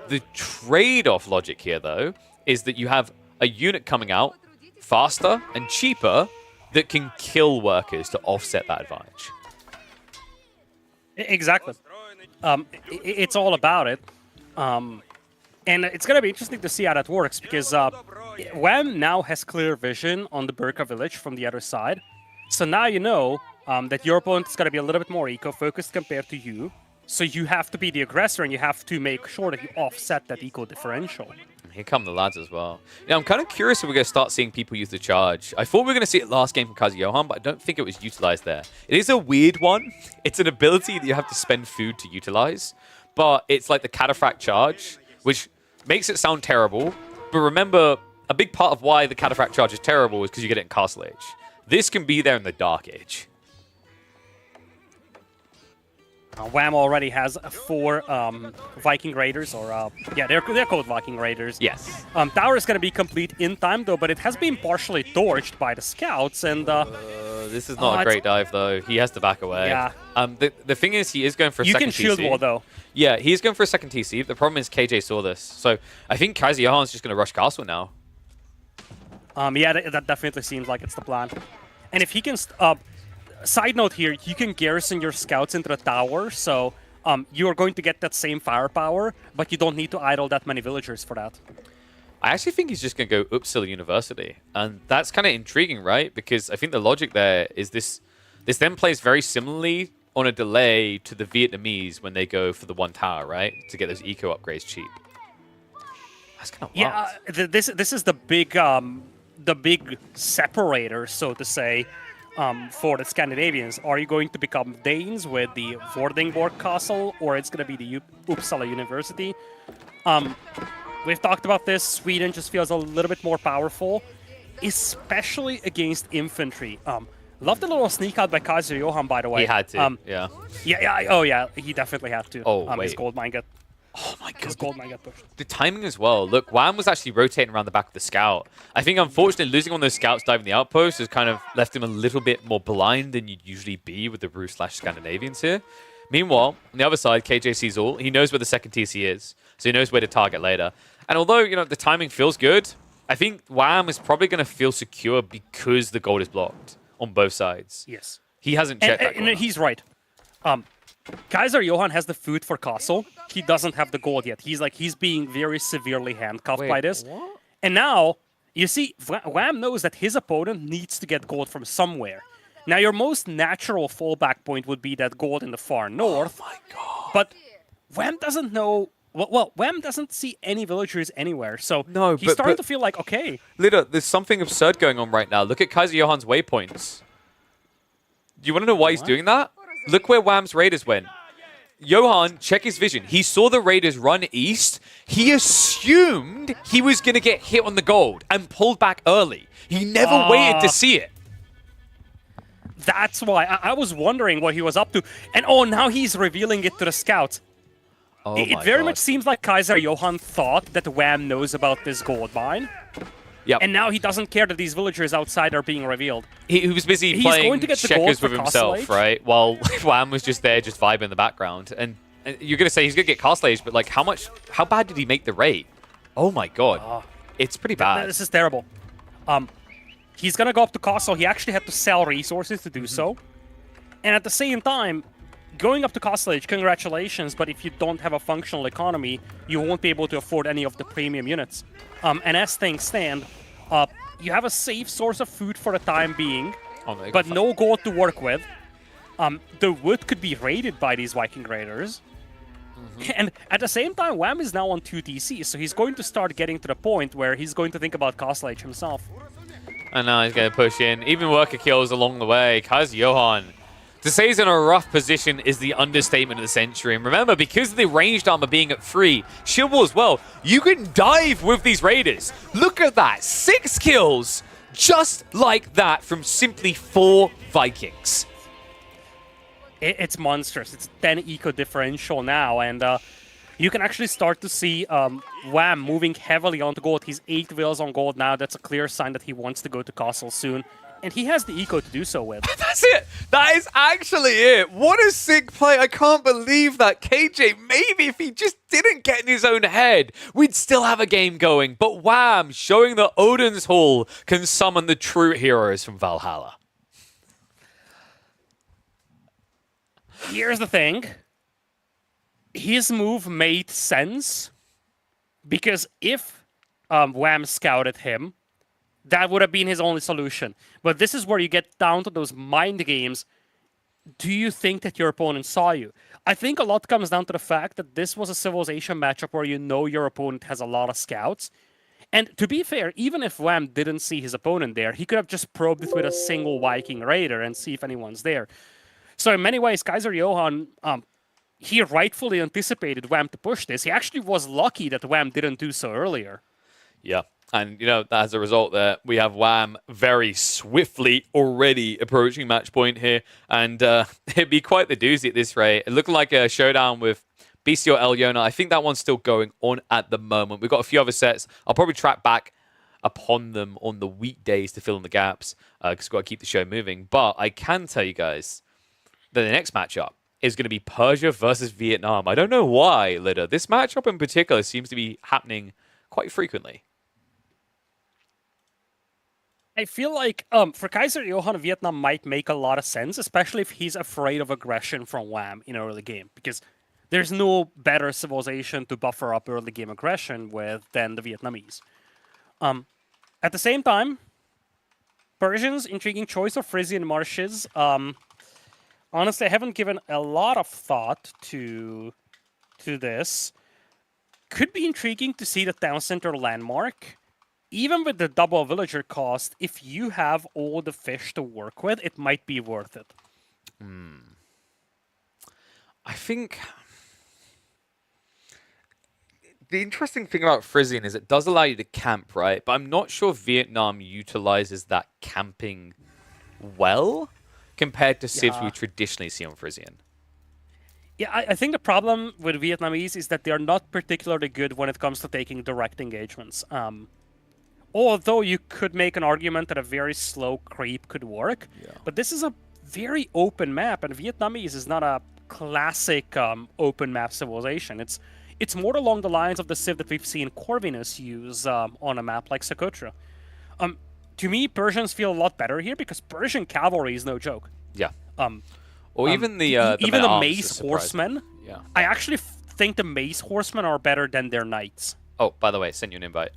The trade-off logic here, though, is that you have a unit coming out faster and cheaper that can kill workers to offset that advantage. Exactly. It's all about it. And it's going to be interesting to see how that works, because Wham now has clear vision on the Burka Village from the other side. So now you know that your opponent is going to be a little bit more eco-focused compared to you. So you have to be the aggressor, and you have to make sure that you offset that eco differential. Here come the lads as well. Now, I'm kind of curious if we're going to start seeing people use the charge. I thought we were going to see it last game from Kaiser Johan, but I don't think it was utilized there. It is a weird one. It's an ability that you have to spend food to utilize, but it's like the Cataphract charge, which makes it sound terrible, but remember, a big part of why the Cataphract charge is terrible is because you get it in Castle Age. This can be there in the Dark Age. Wham already has 4 Viking Raiders, or yeah, they're called Viking Raiders. Yes. Tower is going to be complete in time, though, but it has been partially torched by the scouts, and this is not a great dive, though. He has to back away. Yeah. The thing is, he is going for a second TC. You can shield wall, though. Yeah, he's going for a second TC. The problem is KJ saw this. So I think Kaiser Johan's just going to rush castle now. Yeah, that definitely seems like it's the plan. And if he can, side note here, you can garrison your scouts into the tower, so you are going to get that same firepower, but you don't need to idle that many villagers for that. I actually think he's just going to go Uppsala University. And that's kind of intriguing, right? Because I think the logic there is this then plays very similarly on a delay to the Vietnamese when they go for the one tower, right? To get those eco upgrades cheap. That's kind of wild. Yeah, this is the big separator, so to say, for the Scandinavians. Are you going to become Danes with the Vordingborg Castle, or it's going to be the Uppsala University? We've talked about this. Sweden just feels a little bit more powerful, especially against infantry. Love the little sneak out by Kaiser Johan, by the way. He had to, yeah. Oh yeah, he definitely had to. Oh, wait. His gold mine got... Oh my god. His gold mine got pushed. The timing as well. Look, Wham was actually rotating around the back of the scout. I think, unfortunately, losing on those scouts diving the outpost has kind of left him a little bit more blind than you'd usually be with the Rus/Scandinavians here. Meanwhile, on the other side, KJ sees all. He knows where the second TC is, so he knows where to target later. And although, you know, the timing feels good, I think Wham is probably going to feel secure because the gold is blocked on both sides. Yes. He hasn't checked that and he's right. Kaiser Johan has the food for Castle. He doesn't have the gold yet. He's being very severely handcuffed by this. What? And now, you see, Wham knows that his opponent needs to get gold from somewhere. Now, your most natural fallback point would be that gold in the far north. Oh my god. But Wham doesn't know... Well, Wham doesn't see any villagers anywhere, so No, he's starting to feel like, okay... Lida, there's something absurd going on right now. Look at Kaiser Johan's waypoints. Do you want to know why he's doing that? Look where Wham's raiders went. Johan, check his vision. He saw the raiders run east. He assumed he was going to get hit on the gold and pulled back early. He never waited to see it. That's why. I was wondering what he was up to. And now he's revealing it to the scouts. Oh It very much seems like Kaiser Johan thought that Wham knows about this gold mine. Yep. And now he doesn't care that these villagers outside are being revealed. He was busy He's playing going to get the checkers gold with for Castle himself, Age. right? While Wham was just there, just vibing in the background. And you're going to say he's going to get Castle Age, but like, how bad did he make the raid? Oh my god. It's pretty bad. This is terrible. He's going to go up to Castle. He actually had to sell resources to do so. And at the same time, going up to Castle Age, congratulations, but if you don't have a functional economy, you won't be able to afford any of the premium units. And as things stand, you have a safe source of food for the time being, but no gold to work with. The wood could be raided by these Viking raiders. And at the same time, Wham is now on 2 TC, so he's going to start getting to the point where he's going to think about Castle Age himself. And now he's going to push in. Even worker kills along the way. Kaiser Johan, to say he's in a rough position is the understatement of the century. And remember, because of the ranged armor being at 3, shield wall as well, you can dive with these raiders. Look at that. 6 kills just like that from simply 4 Vikings. It's monstrous. It's 10 eco differential now, and you can actually start to see Wham moving heavily onto gold. He's 8 vills on gold now. That's a clear sign that he wants to go to Castle soon. And he has the eco to do so with. That's it. That is actually it. What a sick play. I can't believe that. KJ, maybe if he just didn't get in his own head, we'd still have a game going. But Wham, showing that Odin's Hall can summon the true heroes from Valhalla. Here's the thing. His move made sense because if Wham scouted him, that would have been his only solution. But this is where you get down to those mind games. Do you think that your opponent saw you? I think a lot comes down to the fact that this was a Civilization matchup where you know your opponent has a lot of scouts. And to be fair, even if Wham didn't see his opponent there, he could have just probed it with a single Viking raider and see if anyone's there. So in many ways, Kaiser Johan, he rightfully anticipated Wham to push this. He actually was lucky that Wham didn't do so earlier. Yeah. And, you know, as a result there, we have Wham very swiftly already approaching match point here. And it'd be quite the doozy at this rate. It looked like a showdown with Bestial Elyona. I think that one's still going on at the moment. We've got a few other sets. I'll probably track back upon them on the weekdays to fill in the gaps because we've got to keep the show moving. But I can tell you guys that the next matchup is going to be Persia versus Vietnam. I don't know why, Lida. This matchup in particular seems to be happening quite frequently. I feel like for Kaiser Johan, Vietnam might make a lot of sense, especially if he's afraid of aggression from Wham in early game, because there's no better civilization to buffer up early game aggression with than the Vietnamese. At the same time, Persians, intriguing choice of Frisian marshes. Honestly, I haven't given a lot of thought to this. Could be intriguing to see the town center landmark. Even with the double villager cost, if you have all the fish to work with, it might be worth it. I think the interesting thing about Frisian is it does allow you to camp, right? But I'm not sure Vietnam utilizes that camping well compared to civs we traditionally see on Frisian. Yeah, I think the problem with Vietnamese is that they are not particularly good when it comes to taking direct engagements. Although you could make an argument that a very slow creep could work, but this is a very open map, and Vietnamese is not a classic open map civilization. It's more along the lines of the civ that we've seen Corvinus use on a map like Socotra. To me, Persians feel a lot better here because Persian cavalry is no joke. Yeah. Or even the Mace horsemen. Yeah. I actually think the Mace horsemen are better than their knights. Oh, by the way, send you an invite.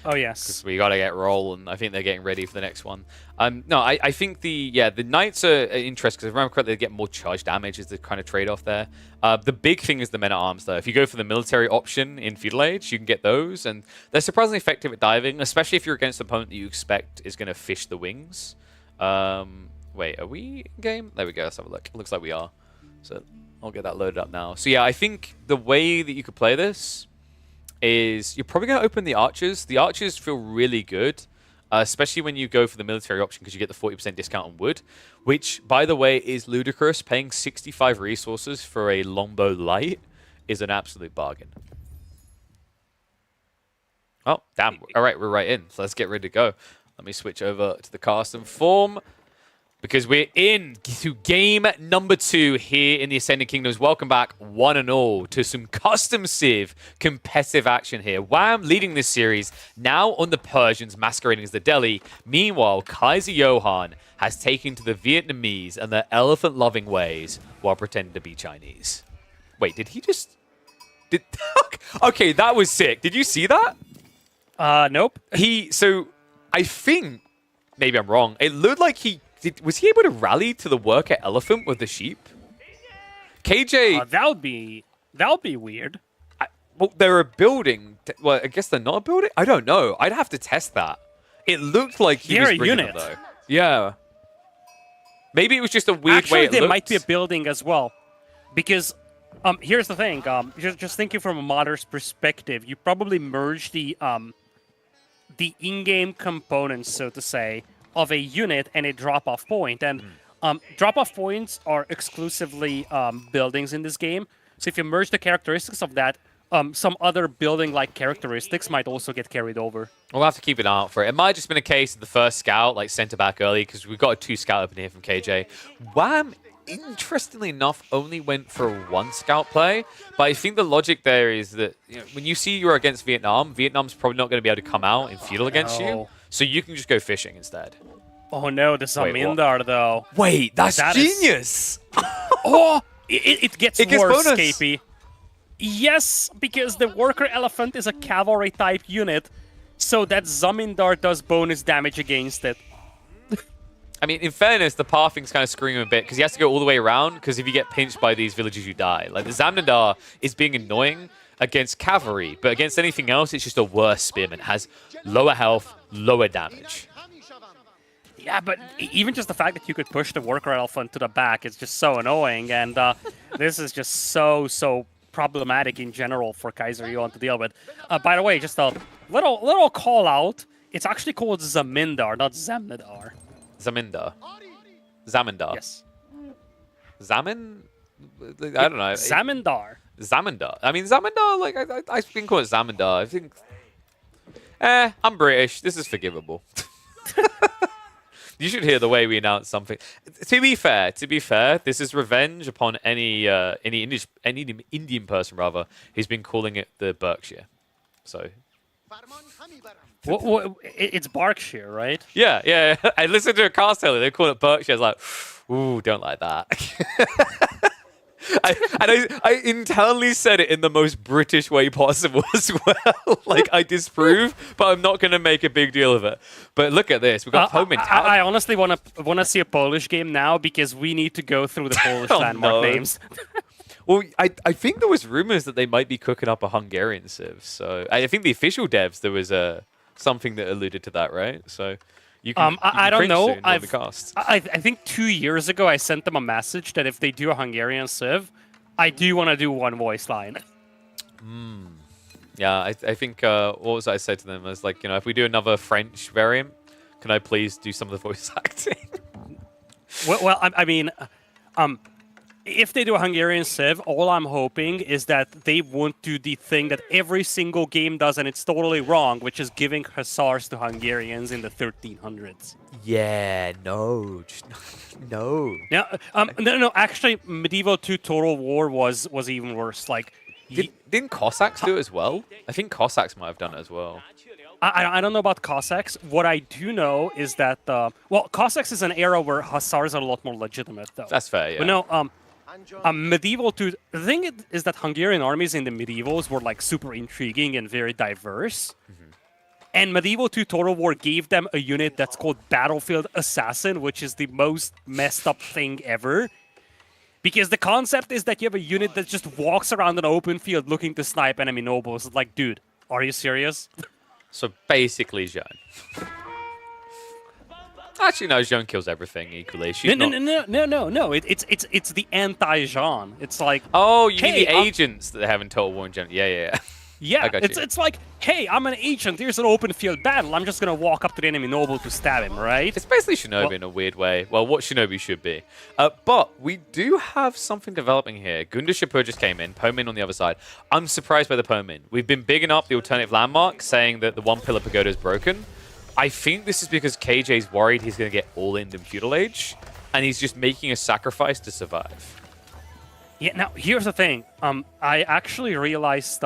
Oh yes. Because we got to get rolling. I think they're getting ready for the next one. No, I think the knights are interesting because if I remember correctly, they get more charge damage is the kind of trade-off there. The big thing is the men-at-arms though. If you go for the military option in Feudal Age, you can get those, and they're surprisingly effective at diving, especially if you're against an opponent that you expect is going to fish the wings. Wait, are we in game? There we go. Let's have a look. It looks like we are. So I'll get that loaded up now. So yeah, I think the way that you could play this is you're probably going to open the archers. The archers feel really good, especially when you go for the military option because you get the 40% discount on wood, which, by the way, is ludicrous. Paying 65 resources for a longbow light is an absolute bargain. Oh, damn. All right, we're right in. So let's get ready to go. Let me switch over to the custom form, because we're in to game number 2 here in the Ascended Kingdoms. Welcome back, one and all, to some custom Civ competitive action here. Wham leading this series, now on the Persians masquerading as the Delhi. Meanwhile, Kaiser Johan has taken to the Vietnamese and their elephant-loving ways while pretending to be Chinese. Wait, did he just... Okay, that was sick. Did you see that? Nope. So, I think... Maybe I'm wrong. It looked like was he able to rally to the worker elephant with the sheep? KJ... that would be weird. Well, they're a building. Well, I guess they're not a building? I don't know. I'd have to test that. It looked like he was bringing them, though. Yeah. Maybe it was just a weird way it looked. Actually, there might be a building as well. Because, here's the thing. Just thinking from a modder's perspective, you probably merge the in-game components, so to say, of a unit and a drop-off point. And drop-off points are exclusively buildings in this game. So if you merge the characteristics of that, some other building-like characteristics might also get carried over. We'll have to keep an eye out for it. It might have just been a case of the first scout, like, sent it back early, because we've got a 2 scout open here from KJ. Wham, interestingly enough, only went for a 1 scout play. But I think the logic there is that when you see you're against Vietnam, Vietnam's probably not going to be able to come out in feudal against you. So you can just go fishing instead. Oh no, the Zamindar though. Wait, that's genius! Oh, it gets worse, bonus. KP. Yes, because the worker elephant is a cavalry type unit, so that Zamindar does bonus damage against it. I mean, in fairness, the pathing's kind of screwing him a bit because he has to go all the way around, because if you get pinched by these villages, you die. Like, the Zamindar is being annoying against cavalry, but against anything else, it's just a worse spearman. It has lower health, lower damage. Yeah, but even just the fact that you could push the worker elephant to the back is just so annoying, and this is just so problematic in general for Kaiser Johan to deal with. By the way, just a little call out. It's actually called Zamindar, not Zamindar. Zamindar. Zamindar. Yes. Zamin? I don't know. Zamindar. Zamindar. I mean, Zamindar, like, I think call it Zamindar. I think... I'm British. This is forgivable. You should hear the way we announce something. To be fair, this is revenge upon any Indian person rather who's been calling it the Berkshire. So It's Berkshire, right? Yeah, yeah. I listened to a cast earlier. They call it Berkshire. I was like, ooh, don't like that. I internally said it in the most British way possible as well. Like, I disapprove, but I'm not going to make a big deal of it. But look at this. We've got Pomin. I honestly want to see a Polish game now because we need to go through the Polish landmark names. Well, I think there was rumors that they might be cooking up a Hungarian Civ. So I think the official devs, there was something that alluded to that, right? So you can, I don't know. I think 2 years ago I sent them a message that if they do a Hungarian Civ, I do want to do one voice line. Yeah, I think what was I said to them? I was like, if we do another French variant, can I please do some of the voice acting? Well, I mean, if they do a Hungarian Civ, all I'm hoping is that they won't do the thing that every single game does, and it's totally wrong, which is giving hussars to Hungarians in the 1300s. Yeah, no, no. Yeah, no. Actually, Medieval 2 Total War was even worse. Like, didn't Cossacks do it as well? I think Cossacks might have done it as well. I don't know about Cossacks. What I do know is that Cossacks is an era where hussars are a lot more legitimate, though. That's fair. Yeah. But no, Medieval 2. The thing is that Hungarian armies in the medievals were like super intriguing and very diverse. And Medieval 2 Total War gave them a unit that's called Battlefield Assassin, which is the most messed up thing ever. Because the concept is that you have a unit that just walks around an open field looking to snipe enemy nobles. It's like, dude, are you serious? So basically, Jean. Actually, no, Jean kills everything equally. No. It's the anti-Jean. It's like, oh, you mean the agents that they have in Total War in general? Yeah. Yeah, it's like, hey, I'm an agent. Here's an open field battle. I'm just gonna walk up to the enemy noble to stab him, right? It's basically Shinobi in a weird way. Well, what Shinobi should be. But we do have something developing here. Gunda Shapur just came in. Pomin on the other side. I'm surprised by the Pomin. We've been bigging up the alternative landmark, saying that the one pillar pagoda is broken. I think this is because KJ's worried he's going to get all in Feudal Age, and he's just making a sacrifice to survive. Yeah, now, here's the thing. I actually realized...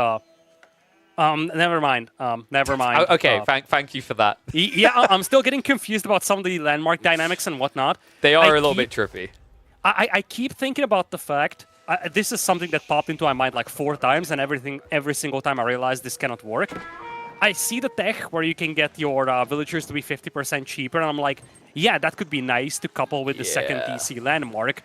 never mind. Okay, thank you for that. Yeah, I'm still getting confused about some of the landmark dynamics and whatnot. They are a little bit trippy. I keep thinking about the fact... this is something that popped into my mind like 4 times, and every single time I realized this cannot work. I see the tech where you can get your villagers to be 50% cheaper, and I'm like, yeah, that could be nice to couple with the second DC landmark,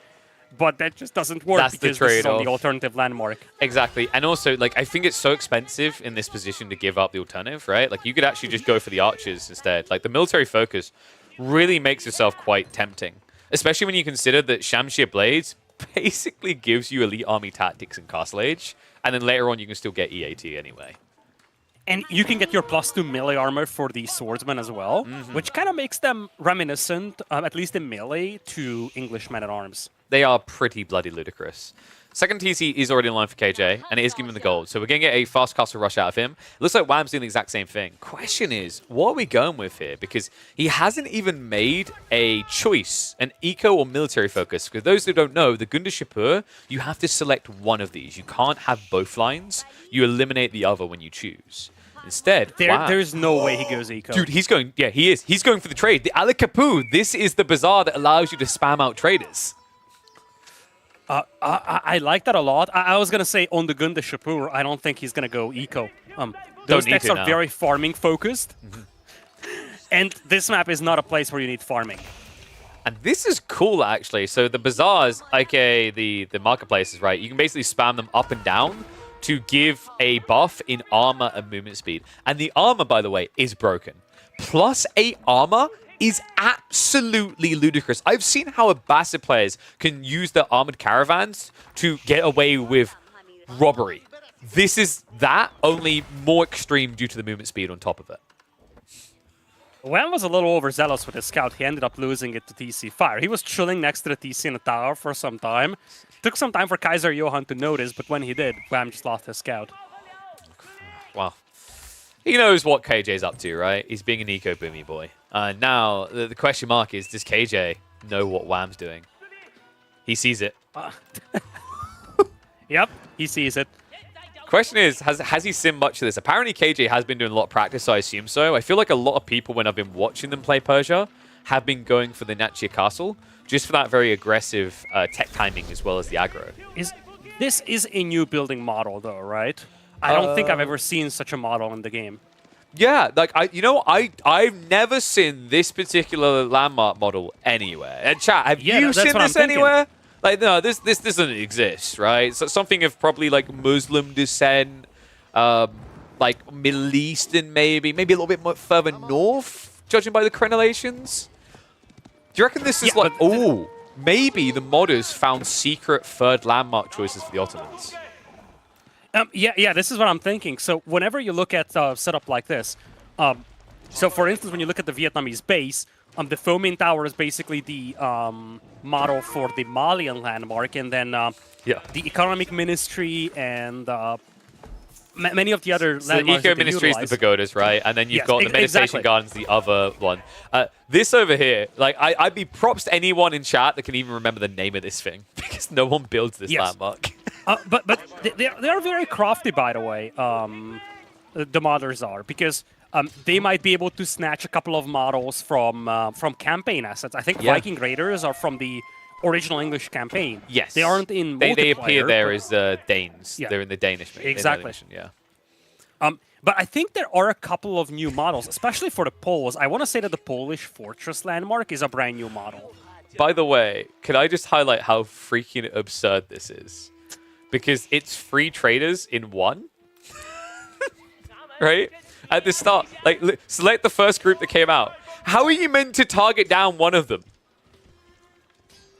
but that just doesn't work because this is on the alternative landmark. Exactly, and also, like, I think it's so expensive in this position to give up the alternative, right? Like, you could actually just go for the archers instead. Like, the military focus really makes itself quite tempting, especially when you consider that Shamshir Blades basically gives you elite army tactics in Castle Age, and then later on you can still get EAT anyway. And you can get your +2 melee armor for the swordsmen as well, which kind of makes them reminiscent, at least in melee, to English men-at-arms. They are pretty bloody ludicrous. Second TC is already in line for KJ, and it is giving him the gold. So we're going to get a fast castle rush out of him. It looks like Wham's doing the exact same thing. Question is, what are we going with here? Because he hasn't even made a choice, an eco or military focus. For those who don't know, the Gunda Shapur, you have to select one of these. You can't have both lines. You eliminate the other when you choose. Instead, there's no way he goes eco. Dude, he's going, yeah, he is. He's going for the trade. The Alakapu, this is the bazaar that allows you to spam out traders. I like that a lot. I was going to say on the Gunda Shapur, I don't think he's going to go eco. Those decks are very farming focused. And this map is not a place where you need farming. And this is cool, actually. So the bazaars, aka the marketplaces, right? You can basically spam them up and down to give a buff in armor and movement speed. And the armor, by the way, is broken. +8 armor is absolutely ludicrous. I've seen how Abbasid players can use their armored caravans to get away with robbery. This is that, only more extreme due to the movement speed on top of it. Wham was a little overzealous with his scout. He ended up losing it to TC Fire. He was chilling next to the TC in the tower for some time. Took some time for Kaiser Johan to notice, but when he did, Wham just lost his scout. Well, he knows what KJ's up to, right? He's being an eco-boomy boy. Now, the question mark is, does KJ know what Wham's doing? He sees it. Yep, he sees it. Question is, has he seen much of this? Apparently KJ has been doing a lot of practice, so I assume so. I feel like a lot of people, when I've been watching them play Persia, have been going for the Nachia Castle, just for that very aggressive tech timing as well as the aggro. This is a new building model, though, right? I don't think I've ever seen such a model in the game. Yeah, like I've never seen this particular landmark model anywhere. And chat, have you seen this anywhere? Like, no, this doesn't exist, right? So something of probably like Muslim descent, like Middle Eastern, maybe a little bit more further north, judging by the crenellations. Do you reckon this is like, maybe the modders found secret third landmark choices for the Ottomans? Yeah, this is what I'm thinking. So whenever you look at setup like this, so for instance, when you look at the Vietnamese base, the Fomin Tower is basically the model for the Malian landmark, and then the Economic Ministry and many of the other landmarks. The Eco Ministry is the pagodas, right? And then you've got the Meditation Gardens, the other one. This over here, like, I'd be props to anyone in chat that can even remember the name of this thing, because no one builds this landmark. But they are very crafty, by the way, the modders are, because they might be able to snatch a couple of models from campaign assets. I think Viking Raiders are from the original English campaign. Yes. They aren't in multiplayer. They appear there as Danes. Yeah. They're in the Danish. Exactly. Yeah. But I think there are a couple of new models, especially for the Poles. I want to say that the Polish Fortress landmark is a brand new model. By the way, can I just highlight how freaking absurd this is? Because it's 3 traders in one. Right? At the start, like, select the first group that came out. How are you meant to target down one of them?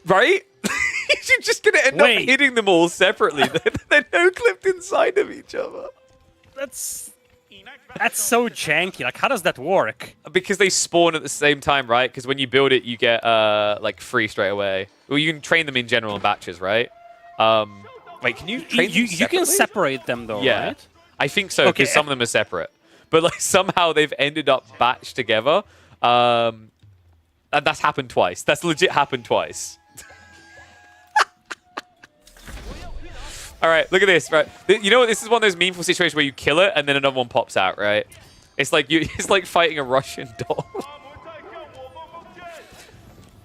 Right? You're just going to end up hitting them all separately. They're no-clipped inside of each other. That's so janky. Like, how does that work? Because they spawn at the same time, right? Because when you build it, you get, like, 3 straight away. Well, you can train them in general in batches, right? Wait, can you train them separately? You can separate them, though, right? I think so, because some of them are separate. But like somehow they've ended up batched together. And that's happened twice. That's legit happened twice. All right, look at this, right? You know what? This is one of those meaningful situations where you kill it and then another one pops out, right? It's like it's like fighting a Russian doll.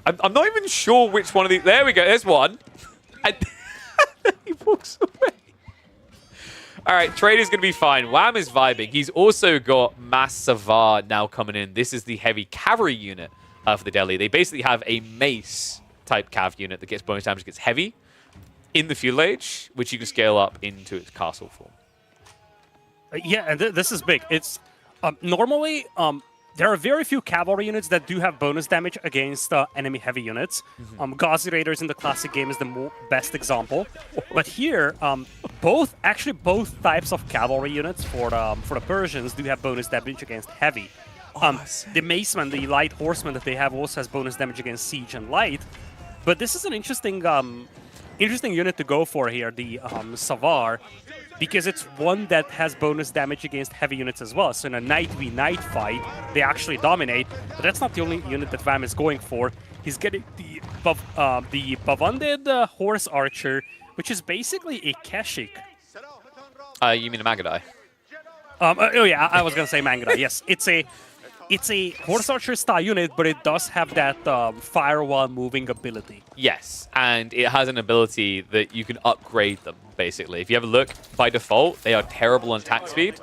I'm not even sure which one of these. There we go. There's one. And he walks away. All right, Trader's going to be fine. Wham is vibing. He's also got Mass Savar now coming in. This is the heavy cavalry unit for the Delhi. They basically have a mace-type cav unit that gets bonus damage against heavy in the feudal age, which you can scale up into its castle form. Yeah, and this is big. It's normally there are very few cavalry units that do have bonus damage against enemy heavy units. Ghazi Raiders in the classic game is the best example. But here, both types of cavalry units for the Persians do have bonus damage against heavy. The Maceman, the light horseman that they have, also has bonus damage against siege and light. But this is an interesting unit to go for here, the Savar, because it's one that has bonus damage against heavy units as well. So in a knight v knight fight, they actually dominate. But that's not the only unit that Vam is going for. He's getting the Bavandid horse archer, which is basically a Keshik. You mean a Magadai? Oh yeah, I was gonna say Magadai. Yes, it's a horse archer style unit, but it does have that fire while moving ability. Yes, and it has an ability that you can upgrade them, basically. If you have a look, by default, they are terrible on attack speed.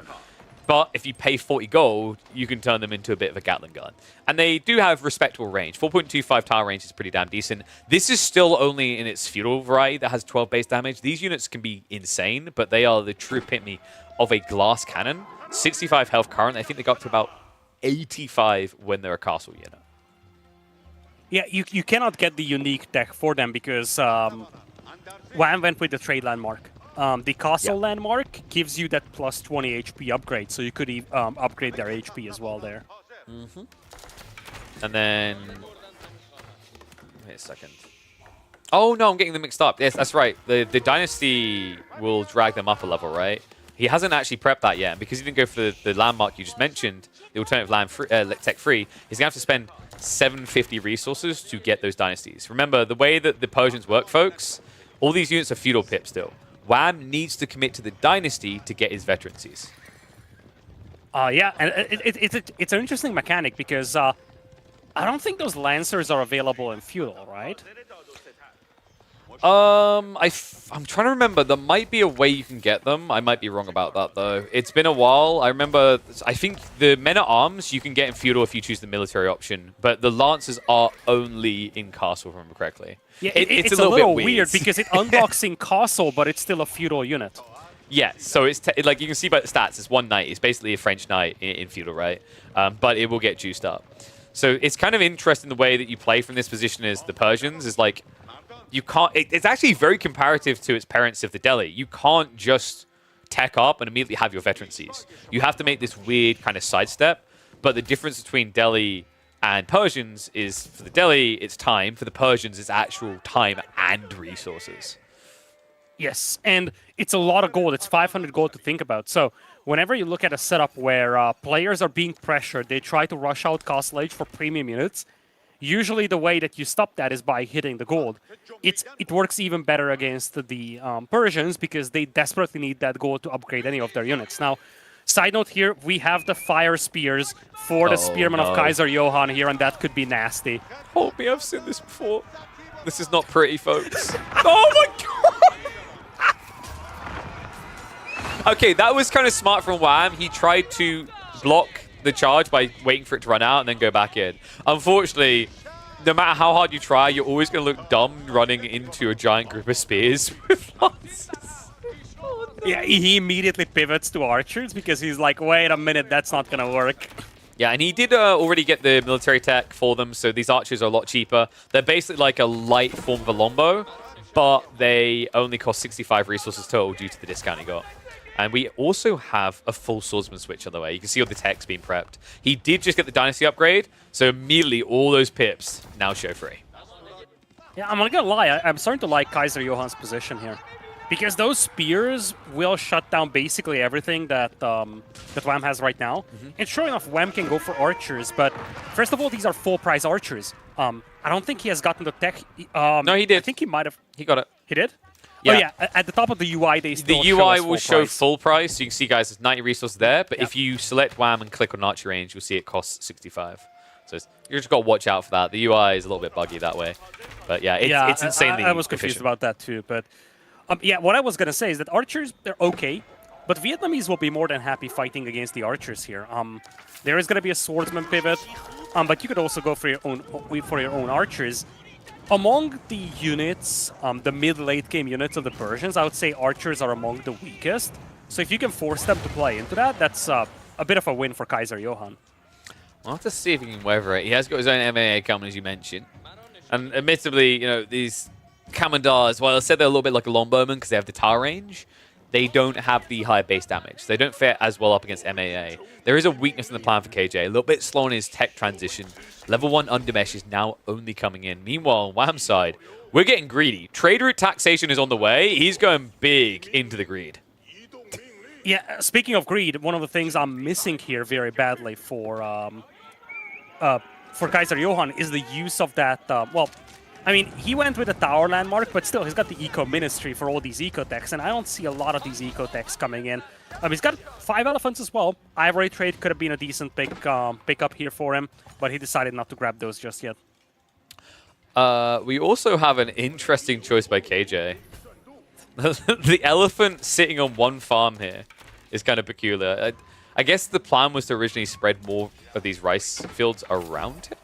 But if you pay 40 gold, you can turn them into a bit of a Gatling gun. And they do have respectable range. 4.25 tile range is pretty damn decent. This is still only in its feudal variety that has 12 base damage. These units can be insane, but they are the true epitome of a glass cannon. 65 health current. I think they got up to about 85 when they're a castle unit. Yeah, you cannot get the unique deck for them because Wham went with the trade landmark. The castle landmark gives you that plus 20 HP upgrade, so you could upgrade their HP as well there. And then... wait a second. Oh, no, I'm getting them mixed up. Yes, that's right. The Dynasty will drag them up a level, right? He hasn't actually prepped that yet, and because he didn't go for the landmark you just mentioned, the alternative land tech free, he's going to have to spend 750 resources to get those dynasties. Remember, the way that the Persians work, folks, all these units are feudal pip still. Wham needs to commit to the Dynasty to get his veterancies. Yeah, and it's an interesting mechanic because I don't think those Lancers are available in Feudal, right? I'm trying to remember. There might be a way you can get them. I might be wrong about that, though. It's been a while. I remember, I think the Men-at-Arms you can get in Feudal if you choose the military option, but the Lancers are only in Castle, if I remember correctly. Yeah, it's a little bit weird because it unlocks in Castle, but it's still a Feudal unit. Yeah, so it's like you can see by the stats, it's one knight. It's basically a French knight in Feudal, right? But it will get juiced up. So it's kind of interesting the way that you play from this position as the Persians is like, you can't. It's actually very comparative to its parents of the Delhi. You can't just tech up and immediately have your veterancies. You have to make this weird kind of sidestep. But the difference between Delhi and Persians is for the Delhi, it's time. For the Persians, it's actual time and resources. Yes, and it's a lot of gold. It's 500 gold to think about. So whenever you look at a setup where players are being pressured, they try to rush out Castle Age for premium units. Usually the way that you stop that is by hitting the gold. It works even better against the Persians because they desperately need that gold to upgrade any of their units. Now, side note here, we have the fire spears for the Spearmen of Kaiser Johann here, and that could be nasty. Hold me, I've seen this before. This is not pretty, folks. Oh my god! Okay, that was kind of smart from Wham. He tried to block the charge by waiting for it to run out and then go back in. Unfortunately, no matter how hard you try, you're always going to look dumb running into a giant group of spears with lances. Oh, no. Yeah, he immediately pivots to archers because he's like, wait a minute, that's not going to work. Yeah, and he did already get the military tech for them, so these archers are a lot cheaper. They're basically like a light form of a longbow, but they only cost 65 resources total due to the discount he got. And we also have a full swordsman switch on the way. You can see all the tech's being prepped. He did just get the Dynasty upgrade, so immediately all those pips now show free. Yeah, I'm not gonna lie, I'm starting to like Kaiser Johann's position here. Because those spears will shut down basically everything that that Wham has right now. And sure enough, Wham can go for archers, but first of all, these are full-price archers. I don't think he has gotten the tech. No, he did. I think he might have. He got it. He did? Yeah. Oh yeah, at the top of the UI, they still the UI will show price. full price. So you can see, guys, there's 90 resources there. But if you select Wham and click on archer range, you'll see it costs 65. So you just got to watch out for that. The UI is a little bit buggy that way. But yeah, it's insanely I was confused about that too. But yeah, what I was going to say is that archers, they're okay. But Vietnamese will be more than happy fighting against the archers here. There is going to be a swordsman pivot. But you could also go for your own archers. Among the units, the mid-late game units of the Persians, I would say archers are among the weakest. So if you can force them to play into that, that's a bit of a win for Kaiser Johann. We'll have to see if he can weather it. He has got his own MAA coming, as you mentioned. And admittedly, you know, these Commandars, while I said they're a little bit like a longbowman because they have the tar range, they don't have the high base damage. They don't fare as well up against MAA. There is a weakness in the plan for KJ. A little bit slow in his tech transition. Level 1 Undermesh is now only coming in. Meanwhile, on Wham's side, we're getting greedy. Trade route taxation is on the way. He's going big into the greed. Yeah, speaking of greed, one of the things I'm missing here very badly for Kaiser Johann is the use of that, well, I mean, he went with a tower landmark, but still, he's got the eco ministry for all these eco techs, and I don't see a lot of these eco techs coming in. He's got 5 elephants as well. Ivory trade could have been a decent pickup here for him, but he decided not to grab those just yet. We also have an interesting choice by KJ. The elephant sitting on one farm here is kind of peculiar. I guess the plan was to originally spread more of these rice fields around him.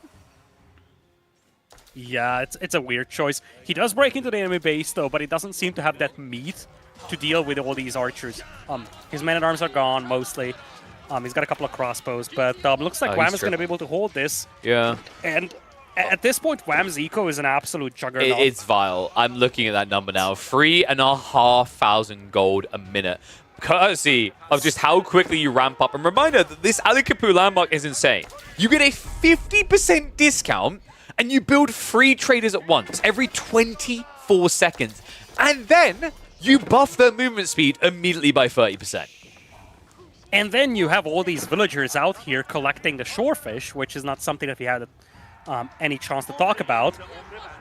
Yeah, it's a weird choice. He does break into the enemy base, though, but he doesn't seem to have that meat to deal with all these archers. His men-at-arms are gone, mostly. He's got a couple of crossbows, but looks like Wham is going to be able to hold this. Yeah. And at this point, Wham's eco is an absolute juggernaut. It's vile. I'm looking at that number now. 3,500 gold a minute. Courtesy of just how quickly you ramp up. And reminder that this Ali Kapoor landmark is insane. You get a 50% discount and you build 3 traders at once every 24 seconds. And then you buff their movement speed immediately by 30%. And then you have all these villagers out here collecting the shorefish, which is not something that we had any chance to talk about.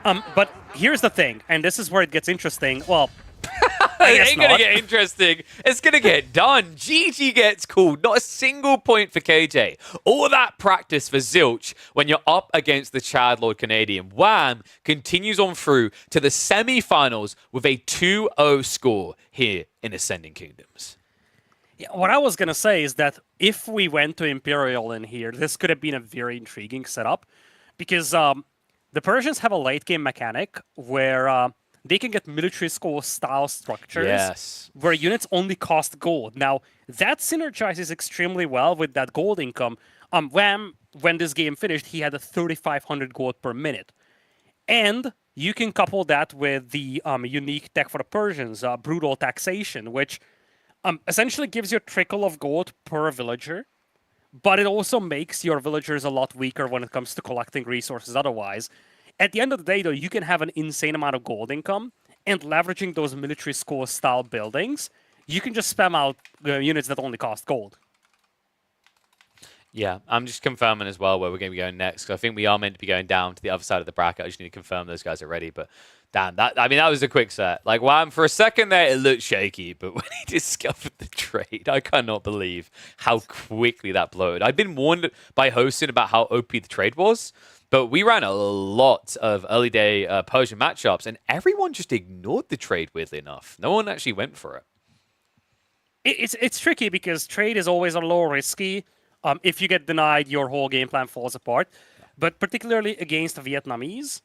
But here's the thing, and this is where it gets interesting. Well, guess ain't gonna not. get interesting. It's gonna get done. GG gets called. Not a single point for KJ. All that practice for Zilch when you're up against the Chad Lord Canadian. Wham continues on through to the semi-finals with a 2-0 score here in Ascending Kingdoms. Yeah, what I was gonna say is that if we went to Imperial in here, this could have been a very intriguing setup, because the Persians have a late game mechanic where they can get military school style structures Yes. where units only cost gold. Now that synergizes extremely well with that gold income. When this game finished, he had a 3,500 gold per minute, and you can couple that with the unique tech for the Persians, brutal taxation, which essentially gives you a trickle of gold per villager, but it also makes your villagers a lot weaker when it comes to collecting resources otherwise. At the end of the day, though, you can have an insane amount of gold income, and leveraging those military school style buildings, you can just spam out units that only cost gold. Yeah, I'm just confirming as well where we're going to be going next. Because I think we are meant to be going down to the other side of the bracket. I just need to confirm those guys are ready. But damn, that was a quick set. Like, wow, for a second there, it looked shaky. But when he discovered the trade, I cannot believe how quickly that blowed. I'd been warned by Hostin about how OP the trade was. But we ran a lot of early day Persian matchups, and everyone just ignored the trade, weirdly enough. No one actually went for it. It's tricky because trade is always a little risky. If you get denied, your whole game plan falls apart. But particularly against the Vietnamese,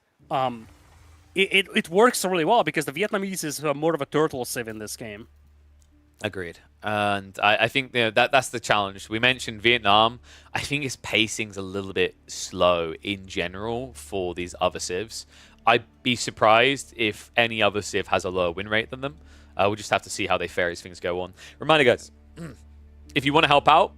it works really well because the Vietnamese is more of a turtle civ in this game. Agreed. And I think that's the challenge. We mentioned Vietnam. I think its pacing's a little bit slow in general for these other civs. I'd be surprised if any other civ has a lower win rate than them. We'll just have to see how they fare as things go on. Reminder, guys, if you want to help out,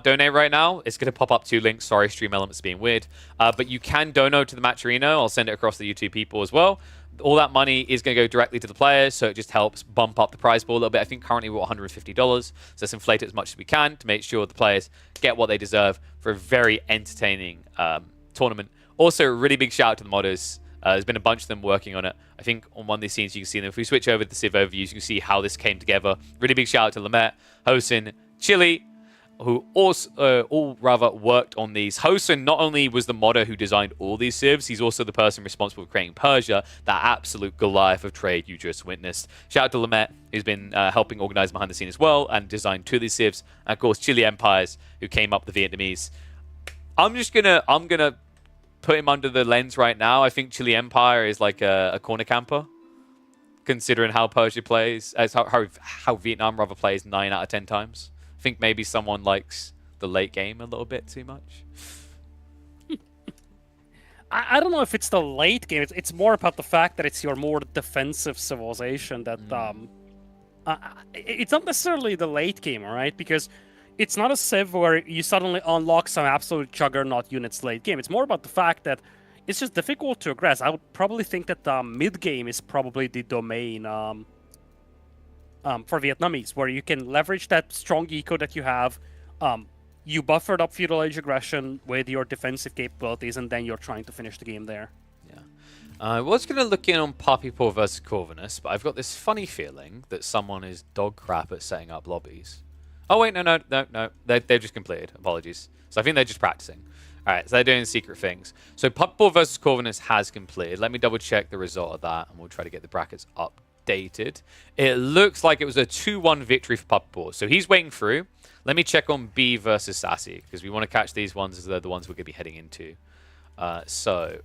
!donate right now. It's going to pop up 2 links. Sorry, stream elements being weird. But you can donate to the Match Arena. I'll send it across the YouTube people as well. All that money is going to go directly to the players, so it just helps bump up the prize pool a little bit. I think currently we're at $150, so let's inflate it as much as we can to make sure the players get what they deserve for a very entertaining tournament. Also, a really big shout out to the modders. There's been a bunch of them working on it. I think on one of these scenes you can see them. If we switch over to the Civ overviews, you can see how this came together. Really big shout out to Lamette, Hosin, Chili, who also all worked on these. Hosin not only was the modder who designed all these civs, he's also the person responsible for creating Persia, that absolute Goliath of trade you just witnessed. Shout out to Lamette, who's been helping organize behind the scene as well and designed 2 of these civs. And of course, Chili Empires, who came up with the Vietnamese. I'm gonna put him under the lens right now. I think Chili Empire is like a corner camper, considering how Persia plays, as how Vietnam plays 9 out of 10 times. I think maybe someone likes the late game a little bit too much. I don't know if it's the late game. It's more about the fact that it's your more defensive civilization that it's not necessarily the late game, right? Because it's not a civ where you suddenly unlock some absolute juggernaut units late game. It's more about the fact that it's just difficult to aggress. I would probably think that mid game is probably the domain for Vietnamese, where you can leverage that strong eco that you have. You buffered up feudal age aggression with your defensive capabilities, and then you're trying to finish the game there. Yeah. I was going to look in on Poppypaw versus Corvinus, but I've got this funny feeling that someone is dog crap at setting up lobbies. Oh, wait, no. They've just completed. Apologies. So I think they're just practicing. All right, so they're doing secret things. So Poppypaw versus Corvinus has completed. Let me double check the result of that, and we'll try to get the brackets updated. It looks like it was a 2-1 victory for Poppypaw. So he's waiting through. Let me check on B versus Sassy, because we want to catch these ones as they're the ones we're going to be heading into. So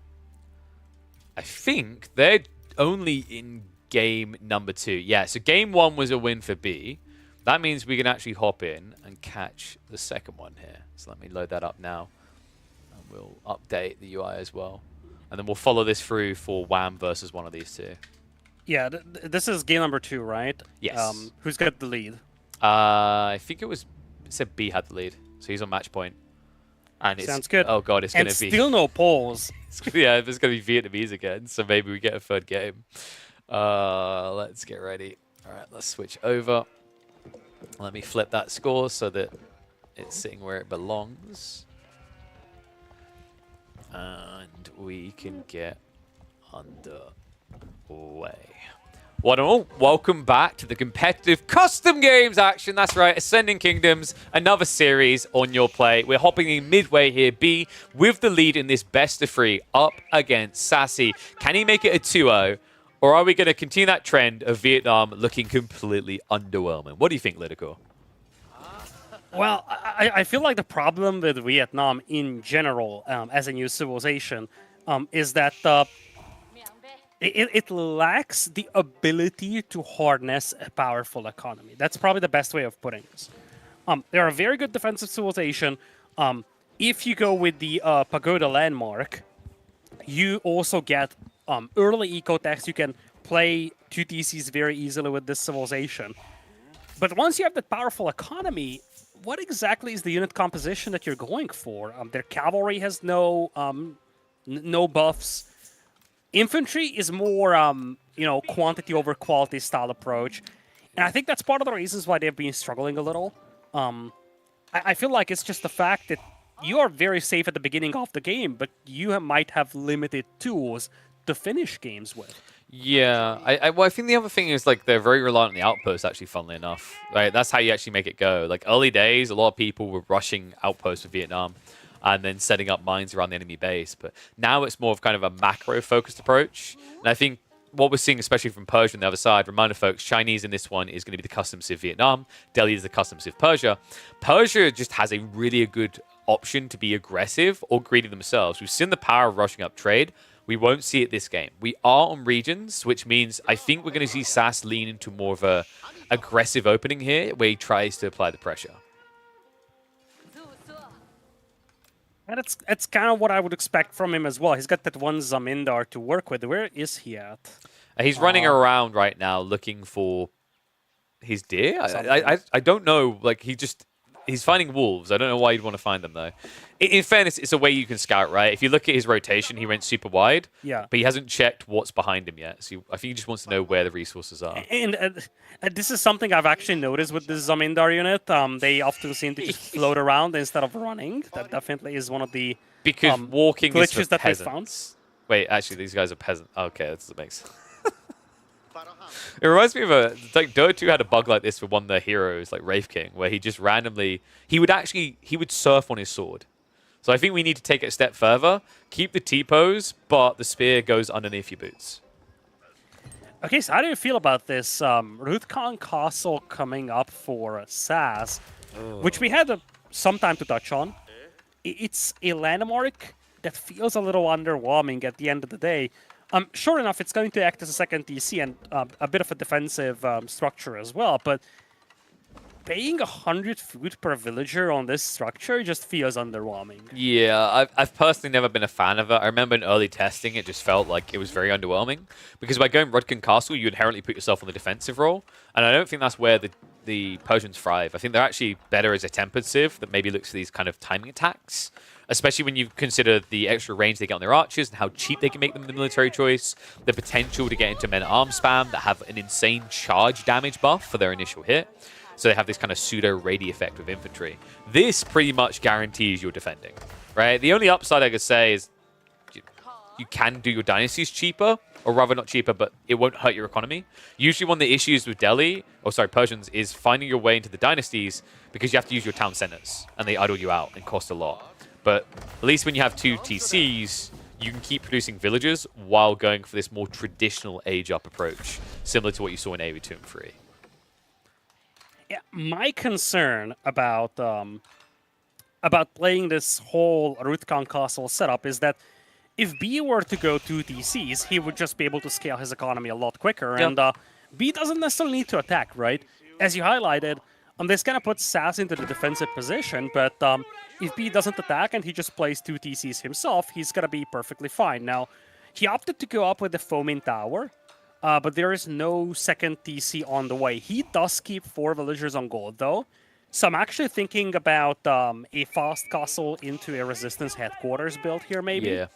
I think they're only in game number 2. Yeah, so game 1 was a win for B. That means we can actually hop in and catch the second one here. So let me load that up now. And we'll update the UI as well. And then we'll follow this through for Wham versus one of these 2. Yeah, this is game number 2, right? Yes. Who's got the lead? I think it said B had the lead. So he's on match point. And Sounds good. Oh god, it's going to be... still no polls. Yeah, it's going to be Vietnamese again. So maybe we get a third game. Let's get ready. All right, let's switch over. Let me flip that score so that it's sitting where it belongs. And we can get underway. One and all, welcome back to the competitive custom games action. That's right, Ascending Kingdoms, another series on your plate. We're hopping in midway here, B, with the lead in this best of 3 up against Sassy. Can he make it a 2-0? Or are we going to continue that trend of Vietnam looking completely underwhelming? What do you think, Lidicor? Well, I feel like the problem with Vietnam in general, as a new civilization, is that it lacks the ability to harness a powerful economy. That's probably the best way of putting this. They're a very good defensive civilization. If you go with the Pagoda landmark, you also get early eco-techs. You can play 2 TCs very easily with this civilization. But once you have that powerful economy, what exactly is the unit composition that you're going for? Their cavalry has no buffs. Infantry is more, quantity over quality style approach. And I think that's part of the reasons why they've been struggling a little. I feel like it's just the fact that you are very safe at the beginning of the game, but you might have limited tools to finish games with. Yeah, I think the other thing is, like, they're very reliant on the outposts, actually, funnily enough. Right, that's how you actually make it go. Like, early days, a lot of people were rushing outposts of Vietnam and then setting up mines around the enemy base. But now it's more of kind of a macro-focused approach. And I think what we're seeing, especially from Persia on the other side, reminder folks, Chinese in this one is going to be the custom Civ Vietnam. Delhi is the custom Civ Persia. Persia just has a really good option to be aggressive or greedy themselves. We've seen the power of rushing up trade. We won't see it this game. We are on regions, which means I think we're going to see SAS lean into more of a aggressive opening here, where he tries to apply the pressure. And it's kind of what I would expect from him as well. He's got that one Zamindar to work with. Where is he at? He's running around right now looking for his deer. I don't know. Like, he's finding wolves. I don't know why you'd want to find them, though. In fairness, it's a way you can scout, right? If you look at his rotation, he went super wide. Yeah. But he hasn't checked what's behind him yet. So I think he just wants to know where the resources are. And this is something I've actually noticed with this Zamindar unit. They often seem to just float around instead of running. That definitely is one of the because walking glitches is for that we peasants. found. Wait, actually, these guys are peasants. Okay, that doesn't make sense. It reminds me of like Dota 2 had a bug like this for one of their heroes, like Wraith King, where he just randomly he would surf on his sword. So I think we need to take it a step further, keep the T-pose, but the spear goes underneath your boots. Okay, so how do you feel about this Ruthkan Castle coming up for SAS, which we had some time to touch on? It's a landmark that feels a little underwhelming at the end of the day. Sure enough, it's going to act as a second TC and a bit of a defensive structure as well, but paying 100 food per villager on this structure just feels underwhelming. Yeah, I've personally never been a fan of it. I remember in early testing, it just felt like it was very underwhelming, because by going Rudkin Castle, you inherently put yourself on the defensive role, and I don't think that's where the Persians thrive. I think they're actually better as a tempered civ that maybe looks for these kind of timing attacks, especially when you consider the extra range they get on their archers and how cheap they can make them the military choice, the potential to get into men-at-arms spam that have an insane charge damage buff for their initial hit. So they have this kind of pseudo-radi effect with infantry. This pretty much guarantees you're defending, right? The only upside I could say is you can do your dynasties cheaper, or rather not cheaper, but it won't hurt your economy. Usually one of the issues with Persians, is finding your way into the dynasties because you have to use your town centers, and they idle you out and cost a lot. But at least when you have 2 TCs, you can keep producing villagers while going for this more traditional age-up approach, similar to what you saw in AoE 2 and 3. Yeah, my concern about playing this whole Ruthkan Castle setup is that if B were to go 2 TCs, he would just be able to scale his economy a lot quicker, and B doesn't necessarily need to attack, right? As you highlighted, this kind of puts SAS into the defensive position, but if B doesn't attack and he just plays 2 TCs himself, he's gonna be perfectly fine. Now, he opted to go up with the Foaming Tower, but there is no second TC on the way. He does keep 4 villagers on gold, though. So I'm actually thinking about a fast castle into a resistance headquarters build here, maybe. Yeah,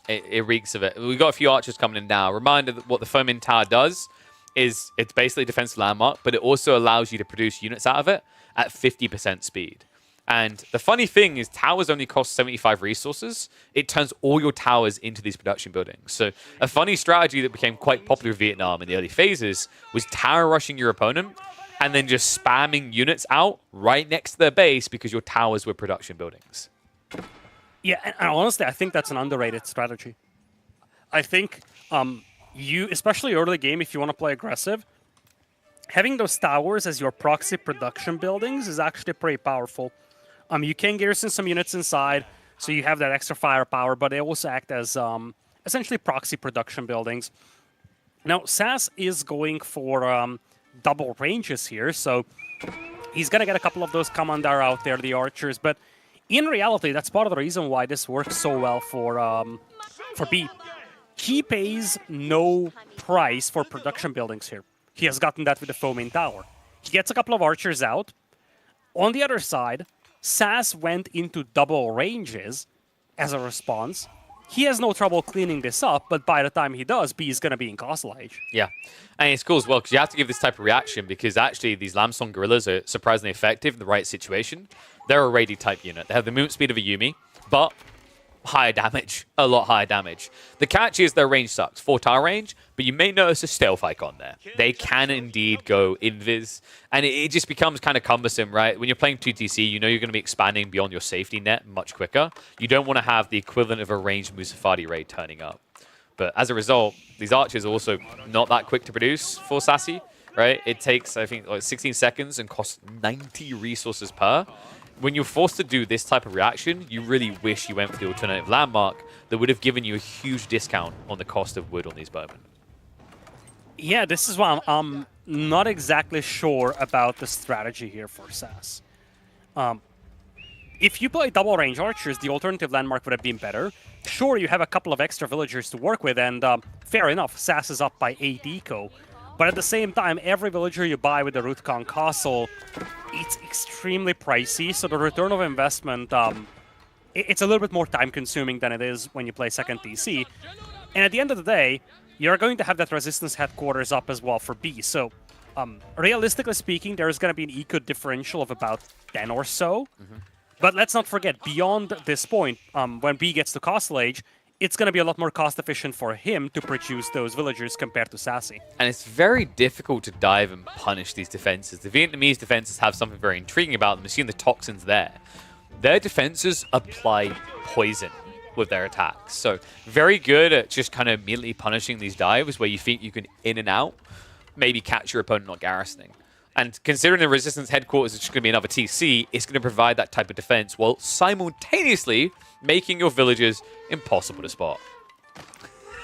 it reeks of it. We've got a few archers coming in now. Reminder that what the Foaming Tower does is it's basically a defensive landmark, but it also allows you to produce units out of it at 50% speed. And the funny thing is towers only cost 75 resources. It turns all your towers into these production buildings. So a funny strategy that became quite popular in Vietnam in the early phases was tower rushing your opponent and then just spamming units out right next to their base because your towers were production buildings. Yeah, and honestly, I think that's an underrated strategy. I think you, especially early game, if you want to play aggressive, having those towers as your proxy production buildings is actually pretty powerful. You can garrison some units inside, so you have that extra firepower, but they also act as essentially proxy production buildings. Now, SAS is going for double ranges here, so he's going to get a couple of those Commandar out there, the archers, but in reality, that's part of the reason why this works so well for B. He pays no price for production buildings here. He has gotten that with the foaming tower. He gets a couple of archers out. On the other side, SAS went into double ranges as a response. He has no trouble cleaning this up, but by the time he does, B is going to be in Castle Age. Yeah, and it's cool as well, because you have to give this type of reaction, because actually these Lamsong Gorillas are surprisingly effective in the right situation. They're a raid type unit. They have the movement speed of a Yuumi, but higher damage, a lot higher damage. The catch is their range sucks, 4 tower range, but you may notice a stealth icon there. They can indeed go invis, and it just becomes kind of cumbersome, right? When you're playing 2TC, you know you're going to be expanding beyond your safety net much quicker. You don't want to have the equivalent of a ranged Musafadi raid turning up. But as a result, these archers are also not that quick to produce for Sassy, right? It takes, I think, like 16 seconds and costs 90 resources per. When you're forced to do this type of reaction, you really wish you went for the alternative landmark that would have given you a huge discount on the cost of wood on these bowmen. Yeah, this is why I'm not exactly sure about the strategy here for SAS. If you play double range archers, the alternative landmark would have been better. Sure, you have a couple of extra villagers to work with, and fair enough, SAS is up by 8 eco. But at the same time, every villager you buy with the Rutkan Castle, it's extremely pricey, so the return of investment, it's a little bit more time-consuming than it is when you play second TC. And at the end of the day, you're going to have that resistance headquarters up as well for B. So, realistically speaking, there's going to be an eco differential of about 10 or so. But let's not forget, beyond this point, when B gets to Castle Age, it's going to be a lot more cost-efficient for him to produce those villagers compared to Sassy. And it's very difficult to dive and punish these defenses. The Vietnamese defenses have something very intriguing about them. You've seen the toxins there. Their defenses apply poison with their attacks. So very good at just kind of immediately punishing these dives where you think you can in and out, maybe catch your opponent not garrisoning. And considering the resistance headquarters is just going to be another TC, it's going to provide that type of defense while simultaneously making your villagers impossible to spot.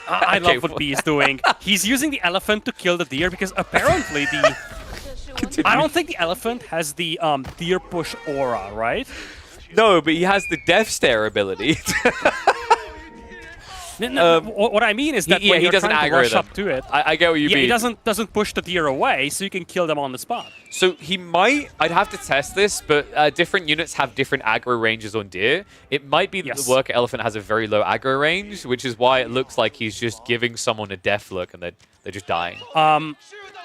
I love what B is doing. He's using the elephant to kill the deer because apparently the... I don't think the elephant has the deer push aura, right? No, but he has the death stare ability. No, what I mean is that when he you're doesn't trying to rush up to it, I get what you mean. He doesn't push the deer away, so you can kill them on the spot. So he might, I'd have to test this, but different units have different aggro ranges on deer. It might be that the worker elephant has a very low aggro range, which is why it looks like he's just giving someone a death look and they're just dying.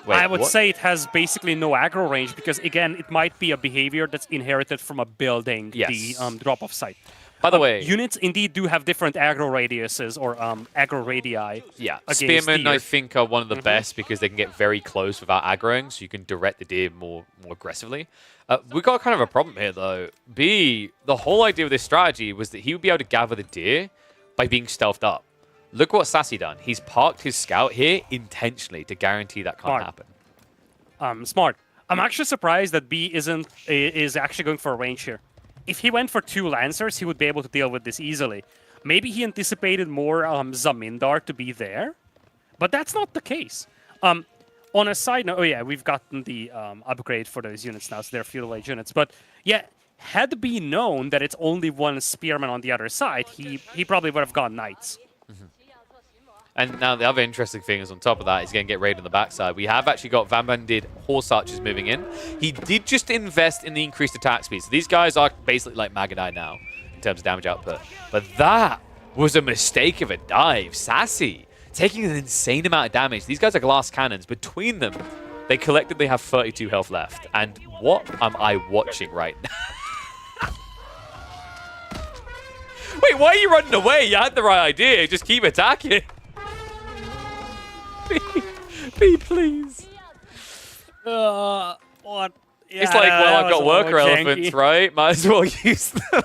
Wait, I would say it has basically no aggro range because, again, it might be a behavior that's inherited from a building, the drop-off site. By the way, units indeed do have different aggro radiuses or aggro radii. Yeah, spearmen I think are one of the best because they can get very close without aggroing, so you can direct the deer more aggressively. We've got kind of a problem here though. B, the whole idea of this strategy was that he would be able to gather the deer by being stealthed up. Look what Sassy done. He's parked his scout here intentionally to guarantee that can't happen. Smart. I'm actually surprised that B is actually going for a range here. If he went for 2 Lancers, he would be able to deal with this easily. Maybe he anticipated more Zamindar to be there, but that's not the case. On a side note, we've gotten the upgrade for those units now, so they're feudal age units. But yeah, had B known that it's only 1 Spearman on the other side, he probably would have gone Knights. And now the other interesting thing is on top of that, he's going to get raided on the backside. We have actually got Van Banded Horse Archers moving in. He did just invest in the increased attack speed. So these guys are basically like Magadai now in terms of damage output. But that was a mistake of a dive. Sassy taking an insane amount of damage. These guys are glass cannons. Between them, they collectively have 32 health left. And what am I watching right now? Wait, why are you running away? You had the right idea. Just keep attacking. B, please. What? Yeah, It's like, well, I've got worker janky. elephants, right? Might as well use them.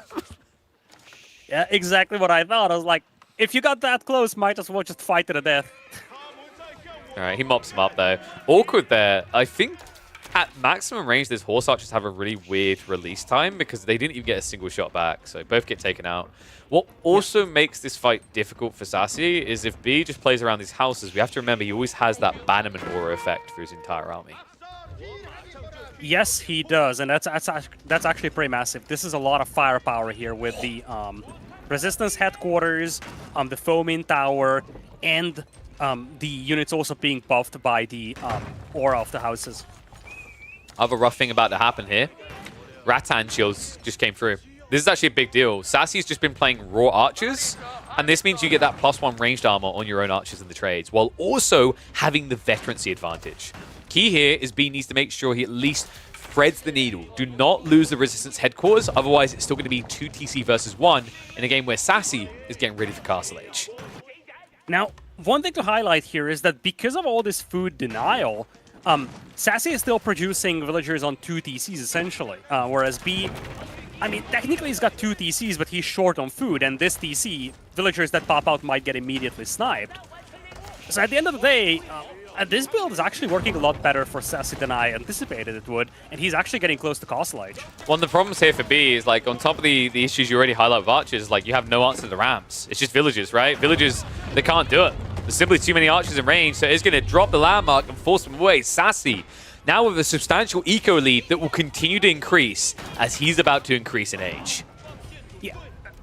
Yeah, exactly what I thought. I was like, if you got that close, might as well just fight to the death. All right, he mops him up, though. Awkward there. I think at maximum range, these horse archers have a really weird release time because they didn't even get a single shot back, so both get taken out. What also makes this fight difficult for Sassy is if B just plays around these houses, we have to remember he always has that Bannerman aura effect for his entire army. Yes, he does, and that's actually pretty massive. This is a lot of firepower here with the Resistance headquarters, the Foaming Tower, and the units also being buffed by the aura of the houses. I have a rough thing about to happen here. Rattan shields just came through. This is actually a big deal. Sassy's just been playing raw archers, and this means you get that +1 ranged armor on your own archers in the trades, while also having the veterancy advantage. Key here is B needs to make sure he at least threads the needle. Do not lose the Resistance headquarters, otherwise it's still going to be 2 TC versus 1 in a game where Sassy is getting ready for Castle Age. Now, one thing to highlight here is that because of all this food denial, Sassy is still producing villagers on 2 TCs essentially, whereas B, I mean, technically he's got 2 TCs, but he's short on food, and this TC, villagers that pop out might get immediately sniped. So at the end of the day, this build is actually working a lot better for Sassy than I anticipated it would, and he's actually getting close to Castle Age. One of the problems here for B is, like, on top of the issues you already highlight with archers, like, you have no answer to the rams. It's just villagers, right? Villagers, they can't do it. There's simply too many archers in range, so it's going to drop the landmark and force them away. Sassy, now with a substantial eco lead that will continue to increase as he's about to increase in age. Yeah,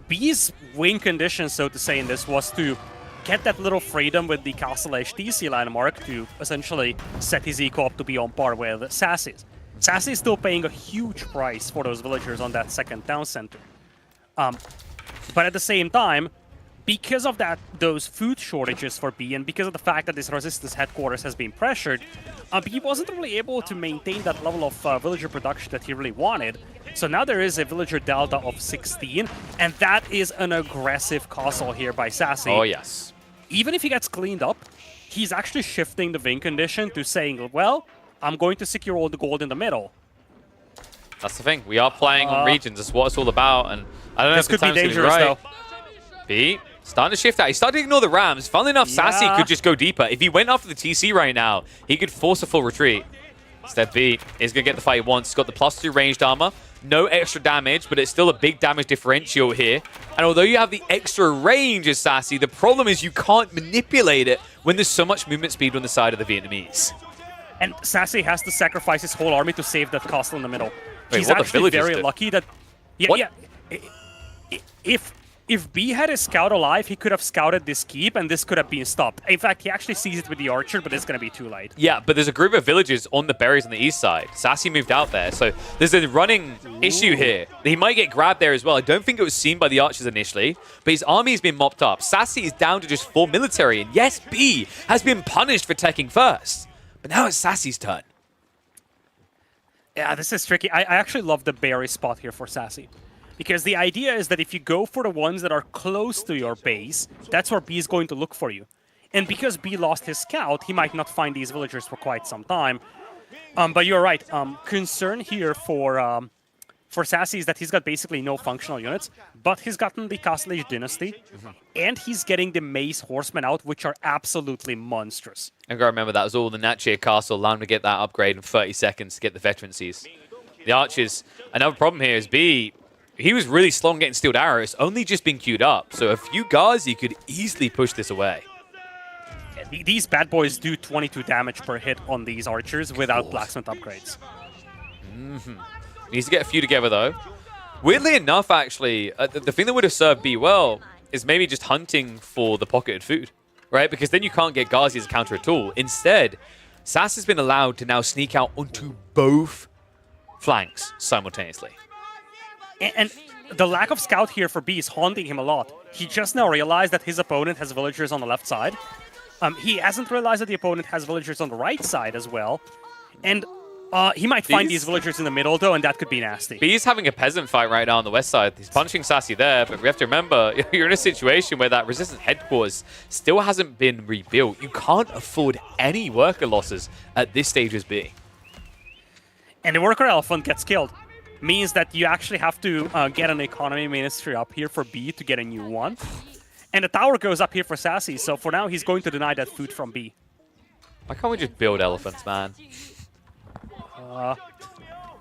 B's win condition, so to say, in this was to get that little freedom with the Castle Age TC landmark to essentially set his eco up to be on par with Sassy's. Sassy is still paying a huge price for those villagers on that second town center. But at the same time, because of those food shortages for B, and because of the fact that this Resistance headquarters has been pressured, B wasn't really able to maintain that level of villager production that he really wanted. So now there is a villager delta of 16, and that is an aggressive castle here by Sassy. Oh, yes. Even if he gets cleaned up, he's actually shifting the win condition to saying, well, I'm going to secure all the gold in the middle. That's the thing. We are playing on regions. That's what it's all about. And I don't know This if the could be time's gonna dangerous, right. though. B, starting to shift out. He's starting to ignore the rams. Funnily enough, Sassy Yeah. could just go deeper. If he went after the TC right now, he could force a full retreat. Instead, B is going to get the fight he wants. He's got the +2 ranged armor. No extra damage, but it's still a big damage differential here. And although you have the extra range as Sassy, the problem is you can't manipulate it when there's so much movement speed on the side of the Vietnamese. And Sassy has to sacrifice his whole army to save that castle in the middle. Wait, He's what the actually villagers very did? lucky that... Yeah, What? yeah. If B had his scout alive, he could have scouted this keep, and this could have been stopped. In fact, he actually sees it with the archer, but it's going to be too late. Yeah, but there's a group of villagers on the berries on the east side. Sassy moved out there, so there's a running issue here. He might get grabbed there as well. I don't think it was seen by the archers initially, but his army has been mopped up. Sassy is down to just 4 military, and yes, B has been punished for taking first. But now it's Sassy's turn. Yeah, this is tricky. I actually love the berry spot here for Sassy. Because the idea is that if you go for the ones that are close to your base, that's where B is going to look for you. And because B lost his scout, he might not find these villagers for quite some time. But you're right. Concern here for Sassy is that he's got basically no functional units, but he's gotten the Castle Age Dynasty, and he's getting the Mace Horsemen out, which are absolutely monstrous. And gotta remember, that was all the Natchez Castle, allowing him to get that upgrade in 30 seconds to get the veterancies. The archers, another problem here is B, he was really slow on getting steeled arrows, only just been queued up. So a few guards, he could easily push this away. These bad boys do 22 damage per hit on these archers without blacksmith upgrades. Needs to get a few together, though. Weirdly enough, actually, the thing that would have served B well is maybe just hunting for the pocketed food, right? Because then you can't get Ghazi as a counter at all. Instead, Sass has been allowed to now sneak out onto both flanks simultaneously. And the lack of scout here for B is haunting him a lot. He just now realized that his opponent has villagers on the left side. He hasn't realized that the opponent has villagers on the right side as well. And He might find these villagers in the middle, though, and that could be nasty. B's having a peasant fight right now on the west side. He's punching Sassy there, but we have to remember, you're in a situation where that resistance headquarters still hasn't been rebuilt. You can't afford any worker losses at this stage as B. And the worker elephant gets killed. Means that you actually have to get an economy ministry up here for B to get a new one. And the tower goes up here for Sassy, so for now he's going to deny that food from B. Why can't we just build elephants, man?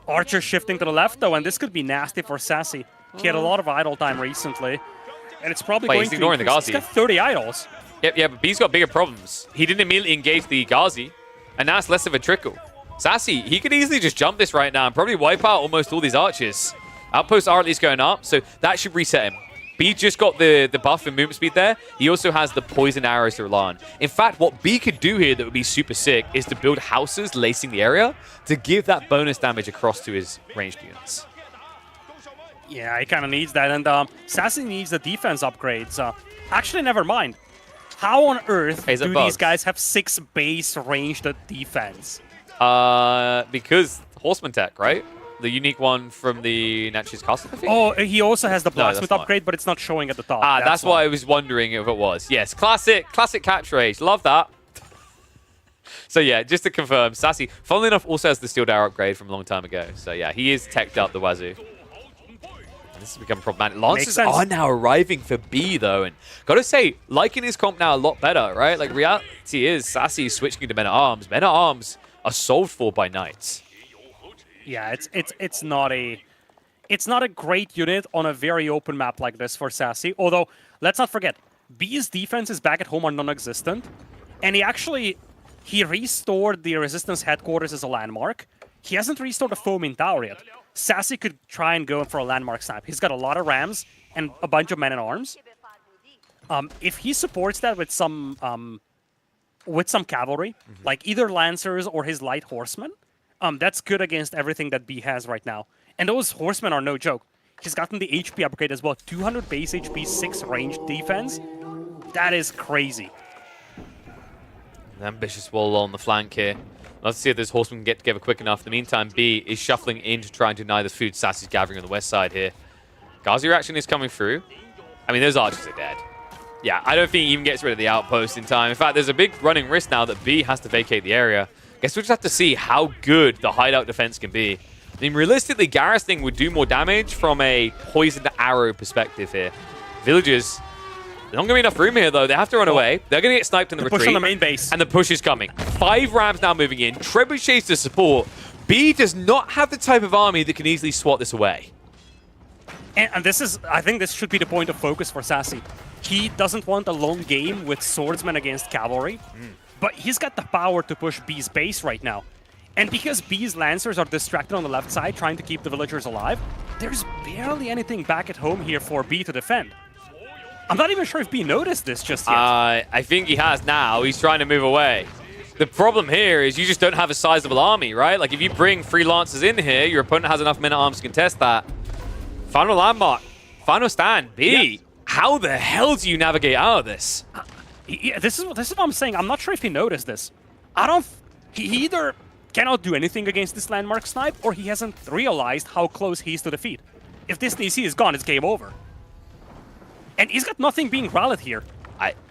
Archer shifting to the left, though, and this could be nasty for Sassy. He had a lot of idle time recently, and it's probably going he's to ignoring the Ghazi. He's got 30 idols. Yeah, but B's got bigger problems. He didn't immediately engage the Ghazi, and now it's less of a trickle. Sassy, he could easily just jump this right now and probably wipe out almost all these archers. Outposts are at least going up, so that should reset him. B just got the buff and movement speed there. He also has the poison arrows to rely on. In fact, what B could do here that would be super sick is to build houses lacing the area to give that bonus damage across to his ranged units. Yeah, he kind of needs that, and Sassy needs the defense upgrades. Actually, never mind. How on earth do these guys have 6 base ranged defense? Because Horseman tech, right? The unique one from the Natchez Castle, I think? Oh, he also has the Blacksmith upgrade, but it's not showing at the top. That's why I was wondering if it was. Yes, classic capture age. Love that. So yeah, just to confirm, Sassy, funnily enough, also has the Steel Dagger upgrade from a long time ago. So yeah, he is teched up the wazoo. And this has become problematic. Lancers are now arriving for B, though. And gotta say, liking his comp now a lot better, right? Like, reality is, Sassy is switching to Men-at-Arms. Men-at-Arms are solved for by Knights. Yeah, it's not a great unit on a very open map like this for Sassy. Although, let's not forget, B's defenses back at home are non-existent. And he restored the Resistance headquarters as a landmark. He hasn't restored the Foaming Tower yet. Sassy could try and go for a landmark snipe. He's got a lot of rams and a bunch of men-at-arms. If he supports that with some cavalry, like either Lancers or his light horsemen, that's good against everything that B has right now. And those horsemen are no joke. He's gotten the HP upgrade as well. 200 base HP, 6 ranged defense. That is crazy. An ambitious wall on the flank here. Let's see if this horseman can get together quick enough. In the meantime, B is shuffling in to try and deny the food Sassy's gathering on the west side here. Ghazi reaction is coming through. I mean, those archers are dead. Yeah, I don't think he even gets rid of the outpost in time. In fact, there's a big running risk now that B has to vacate the area. Guess we'll just have to see how good the hideout defense can be. I mean, realistically, garrisoning would do more damage from a poisoned arrow perspective here. Villagers, there's not going to be enough room here, though. They have to run away. They're going to get sniped in the retreat. Push on the main base. And the push is coming. 5 rams now moving in. Trebuchets to support. B does not have the type of army that can easily swat this away. And this is, I think this should be the point of focus for Sassy. He doesn't want a long game with swordsmen against cavalry. But he's got the power to push B's base right now. And because B's Lancers are distracted on the left side, trying to keep the villagers alive, there's barely anything back at home here for B to defend. I'm not even sure if B noticed this just yet. I think he has now. He's trying to move away. The problem here is you just don't have a sizable army, right? Like, if you bring 3 Lancers in here, your opponent has enough men-at-arms to contest that. Final landmark. Final stand. B. Yeah. How the hell do you navigate out of this? Yeah, this is what I'm saying. I'm not sure if he noticed this. He either cannot do anything against this landmark snipe, or he hasn't realized how close he is to defeat. If this DC is gone, it's game over. And he's got nothing being rallied here.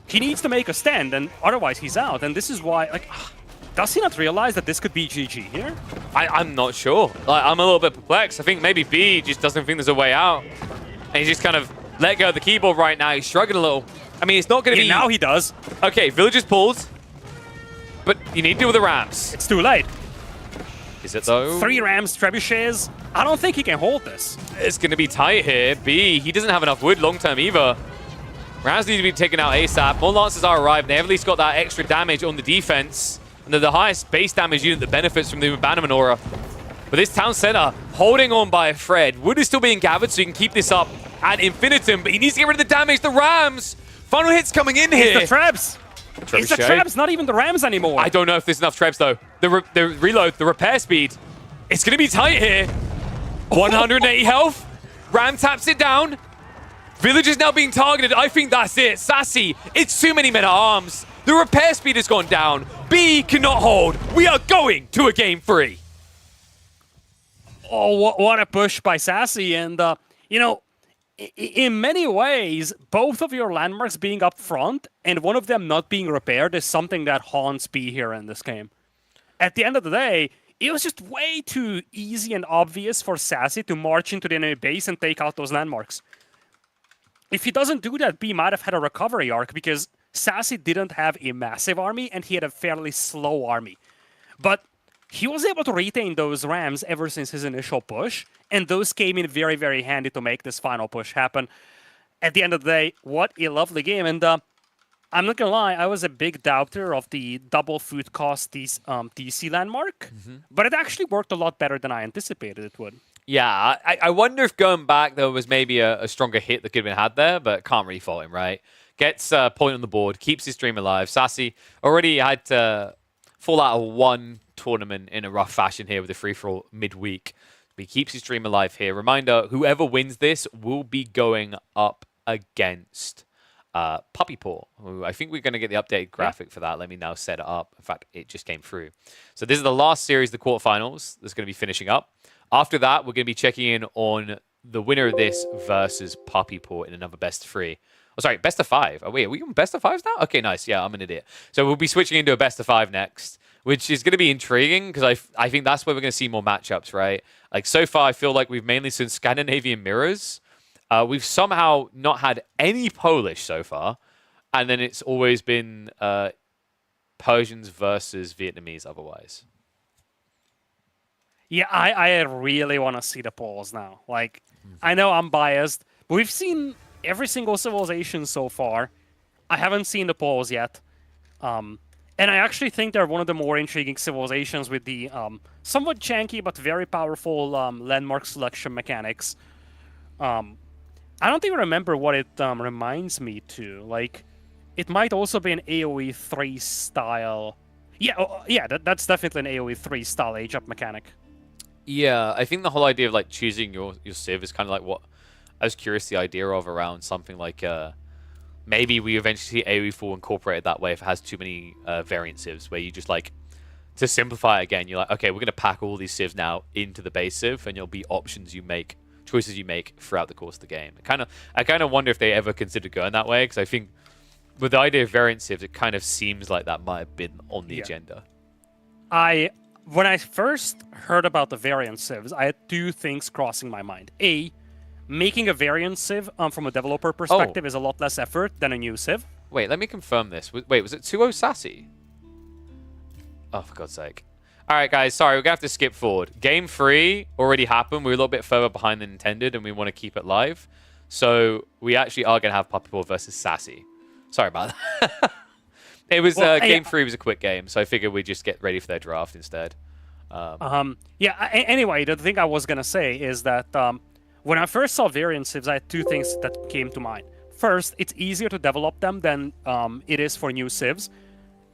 He needs to make a stand, and otherwise he's out. And this is why, like, does he not realize that this could be GG here? I'm not sure. Like, I'm a little bit perplexed. I think maybe B just doesn't think there's a way out. And he's just kind of let go of the keyboard right now. He's struggling a little. I mean, it's not going to be... Now he does. Okay, villagers pulled. But you need to deal with the rams. It's too late. Is it, though? 3 rams, trebuchets. I don't think he can hold this. It's going to be tight here. B, he doesn't have enough wood long-term either. Rams need to be taken out ASAP. More Lancers are arrived. They have at least got that extra damage on the defense. And they're the highest base damage unit that benefits from the abandonment aura. But this town center holding on by a thread. Wood is still being gathered, so you can keep this up ad infinitum. But he needs to get rid of the damage. The Rams. Final hits coming in here. It's the Trebs. It's the Trebs, not even the Rams anymore. I don't know if there's enough Trebs, though. The reload, the repair speed. It's going to be tight here. 180 health. Ram taps it down. Village is now being targeted. I think that's it. Sassy, it's too many men-at-arms. The repair speed has gone down. B cannot hold. We are going to a game 3. Oh, what a push by Sassy. And, you know, in many ways, both of your landmarks being up front and one of them not being repaired is something that haunts B here in this game. At the end of the day, it was just way too easy and obvious for Sassy to march into the enemy base and take out those landmarks. If he doesn't do that, B might have had a recovery arc because Sassy didn't have a massive army and he had a fairly slow army. But he was able to retain those Rams ever since his initial push, and those came in very, very handy to make this final push happen. At the end of the day, what a lovely game. And I'm not gonna lie, I was a big doubter of the double food cost DC landmark, but it actually worked a lot better than I anticipated it would. Yeah, I wonder if going back there was maybe a stronger hit that could have been had there, but can't really fault him, right? Gets a point on the board, keeps his stream alive. Sassy already had to fall out of one tournament in a rough fashion here with a free-for-all midweek. But he keeps his stream alive here. Reminder, whoever wins this will be going up against Puppy Paw, who I think we're going to get the updated graphic for that. Let me now set it up. In fact, it just came through. So this is the last series, the quarterfinals, that's going to be finishing up. After that, we're going to be checking in on the winner of this versus Puppy Paw in another best of 3. Oh, sorry, best of 5. Oh, wait, are we on best of 5s now? Okay, nice. Yeah, I'm an idiot. So we'll be switching into a best of 5 next, which is going to be intriguing because I think that's where we're going to see more matchups, right? Like, so far, I feel like we've mainly seen Scandinavian mirrors. We've somehow not had any Polish so far, and then it's always been Persians versus Vietnamese otherwise. Yeah, I really want to see the polls now. Like, I know I'm biased, but we've seen every single civilization so far. I haven't seen the polls yet. And I actually think they're one of the more intriguing civilizations with the somewhat janky but very powerful landmark selection mechanics. I don't even remember what it reminds me to. Like, it might also be an AoE 3 style. Yeah, that's definitely an AoE 3 style age-up mechanic. Yeah, I think the whole idea of like choosing your civ is kind of like what I was curious the idea of around something like maybe we eventually see AoE4 incorporated that way if it has too many variant civs where you just like to simplify it again, you're like, okay, we're gonna pack all these civs now into the base civ and there'll be options you make, choices you make throughout the course of the game. I kind of wonder if they ever considered going that way because I think with the idea of variant civs, it kind of seems like that might have been on the agenda. When I first heard about the variant civs, I had two things crossing my mind. A, making a variant civ from a developer perspective is a lot less effort than a new civ. Wait, let me confirm this. Wait, was it 2-0 Sassy? Oh, for God's sake. All right, guys, sorry, we're going to have to skip forward. Game 3 already happened. We're a little bit further behind than intended, and we want to keep it live. So we actually are going to have Puppy Paw versus Sassy. Sorry about that. It was game 3 was a quick game, so I figured we'd just get ready for their draft instead. Anyway, the thing I was gonna say is that when I first saw variant civs, I had two things that came to mind. First, it's easier to develop them than it is for new civs.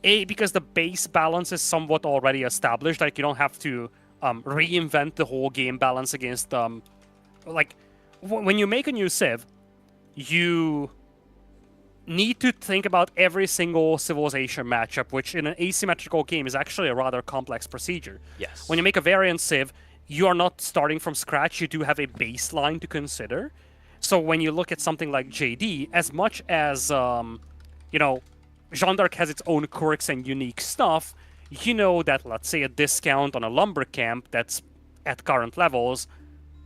A, because the base balance is somewhat already established. Like, you don't have to reinvent the whole game balance against when you make a new civ, you need to think about every single civilization matchup, which in an asymmetrical game is actually a rather complex procedure. Yes. When you make a variant civ, you are not starting from scratch. You do have a baseline to consider. So when you look at something like JD, as much as, Jeanne d'Arc has its own quirks and unique stuff, you know that, let's say, a discount on a lumber camp that's at current levels,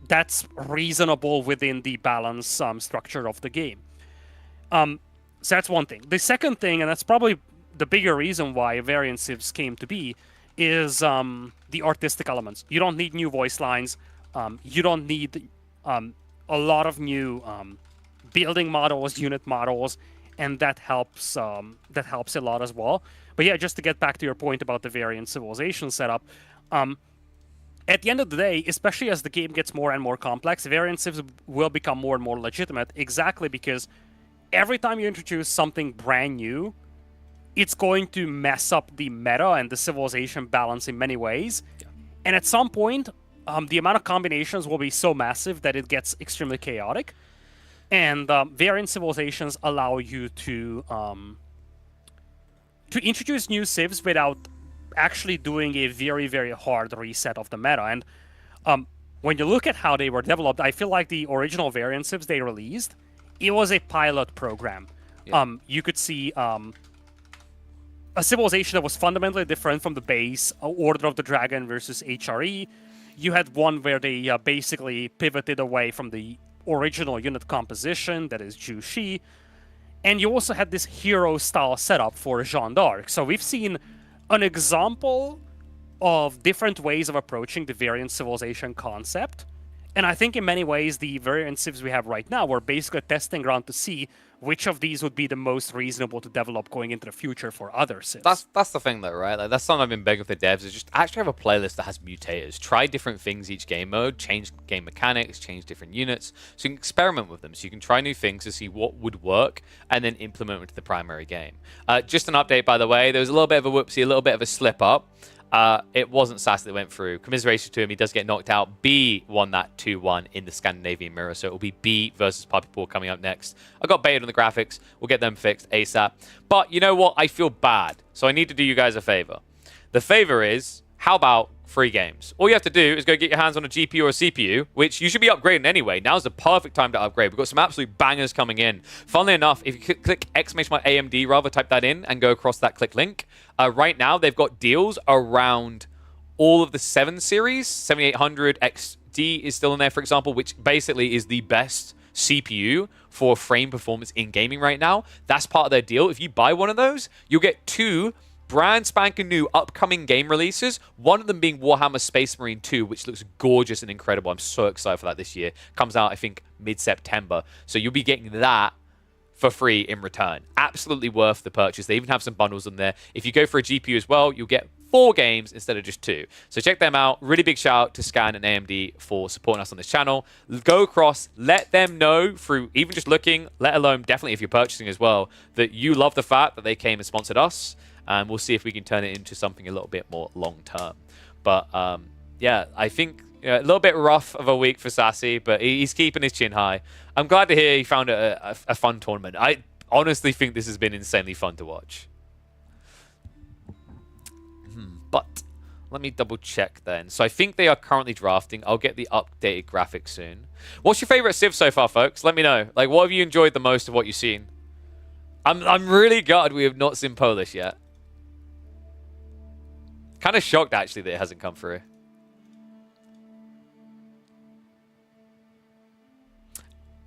that's reasonable within the balance structure of the game. So that's one thing. The second thing, and that's probably the bigger reason why variant civs came to be, is the artistic elements. You don't need new voice lines. You don't need a lot of new building models, unit models, and that helps a lot as well. But yeah, just to get back to your point about the variant civilization setup, at the end of the day, especially as the game gets more and more complex, variant civs will become more and more legitimate, exactly because every time you introduce something brand new, it's going to mess up the meta and the civilization balance in many ways. Yeah. And at some point, the amount of combinations will be so massive that it gets extremely chaotic. And variant civilizations allow you to introduce new civs without actually doing a very, very hard reset of the meta. And when you look at how they were developed, I feel like the original variant civs they released, it was a pilot program. Yeah. You could see a civilization that was fundamentally different from the base Order of the Dragon versus HRE. You had one where they basically pivoted away from the original unit composition, that is Jushi. And you also had this hero-style setup for Jeanne d'Arc. So we've seen an example of different ways of approaching the variant civilization concept. And I think in many ways, the variant civs we have right now, we're basically testing ground to see which of these would be the most reasonable to develop going into the future for other civs. That's the thing, though, right? Like, that's something I've been begging for devs, is just actually have a playlist that has mutators. Try different things each game mode, change game mechanics, change different units, so you can experiment with them. So you can try new things to see what would work, and then implement into the primary game. Just an update, by the way. There was a little bit of a whoopsie, a little bit of a slip up. It wasn't Sass that went through. Commiserations to him. He does get knocked out. B won that 2-1 in the Scandinavian mirror. So it will be B versus Puppy Paw coming up next. I got baited on the graphics. We'll get them fixed ASAP. But you know what? I feel bad. So I need to do you guys a favor. The favor is, how about free games? All you have to do is go get your hands on a GPU or a CPU, which you should be upgrading anyway. Now's the perfect time to upgrade. We've got some absolute bangers coming in. Funnily enough, if you click !AMD, rather, type that in and go across that click link. Right now, they've got deals around all of the 7 series. 7800 XD is still in there, for example, which basically is the best CPU for frame performance in gaming right now. That's part of their deal. If you buy one of those, you'll get 2 brand spanking new upcoming game releases, one of them being Warhammer Space Marine 2, which looks gorgeous and incredible. I'm so excited for that this year. Comes out, I think, mid-September. So you'll be getting that for free in return. Absolutely worth the purchase. They even have some bundles on there. If you go for a GPU as well, you'll get 4 games instead of just 2. So check them out. Really big shout out to Scan and AMD for supporting us on this channel. Go across, let them know through even just looking, let alone definitely if you're purchasing as well, that you love the fact that they came and sponsored us. And we'll see if we can turn it into something a little bit more long-term. But, yeah, I think a little bit rough of a week for Sassy, but he's keeping his chin high. I'm glad to hear he found a fun tournament. I honestly think this has been insanely fun to watch. But let me double-check then. So I think they are currently drafting. I'll get the updated graphics soon. What's your favorite Civ so far, folks? Let me know. Like, what have you enjoyed the most of what you've seen? I'm really gutted we have not seen Polish yet. Kind of shocked, actually, that it hasn't come through.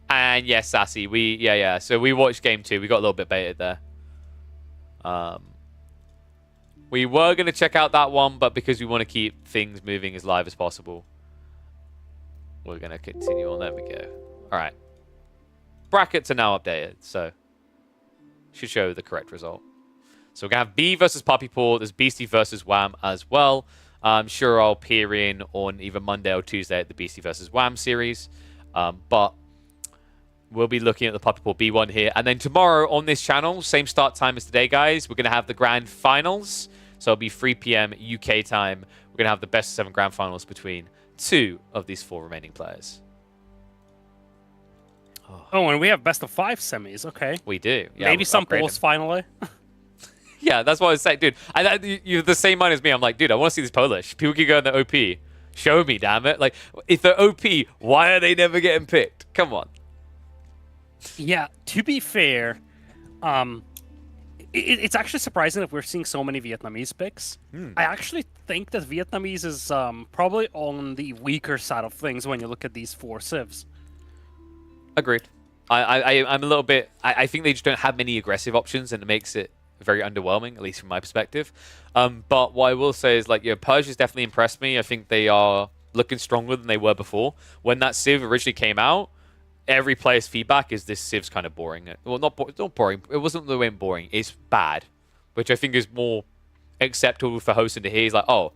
And yes, Sassy, yeah. So we watched game 2. We got a little bit baited there. We were going to check out that one, but because we want to keep things moving as live as possible, we're going to continue on. There we go. All right. Brackets are now updated, so should show the correct result. So we're going to have B versus Puppy Paw. There's Beastie versus Wham as well. I'm sure I'll peer in on either Monday or Tuesday at the Beastie versus Wham series. But we'll be looking at the Puppy Paw B1 here. And then tomorrow on this channel, same start time as today, guys, we're going to have the grand finals. So it'll be 3 p.m. UK time. We're going to have the best of 7 grand finals between 2 of these 4 remaining players. Oh, and we have best of 5 semis. Okay. We do. Yeah, maybe some polls finally. Yeah, that's what I was saying, dude. You're the same mind as me. I'm like, dude, I want to see this Polish. People can go in the OP. Show me, damn it. Like, if they're OP, why are they never getting picked? Come on. Yeah, to be fair, it's actually surprising that we're seeing so many Vietnamese picks. I actually think that Vietnamese is probably on the weaker side of things when you look at these 4 civs. Agreed. I'm a little bit... I think they just don't have many aggressive options, and it makes it very underwhelming, at least from my perspective. But what I will say is, like, Persia's definitely impressed me. I think they are looking stronger than they were before. When that Civ originally came out, every player's feedback is this Civ's kind of boring. Well, not boring. It wasn't the way boring. It's bad, which I think is more acceptable for Hosen to hear. He's like, oh,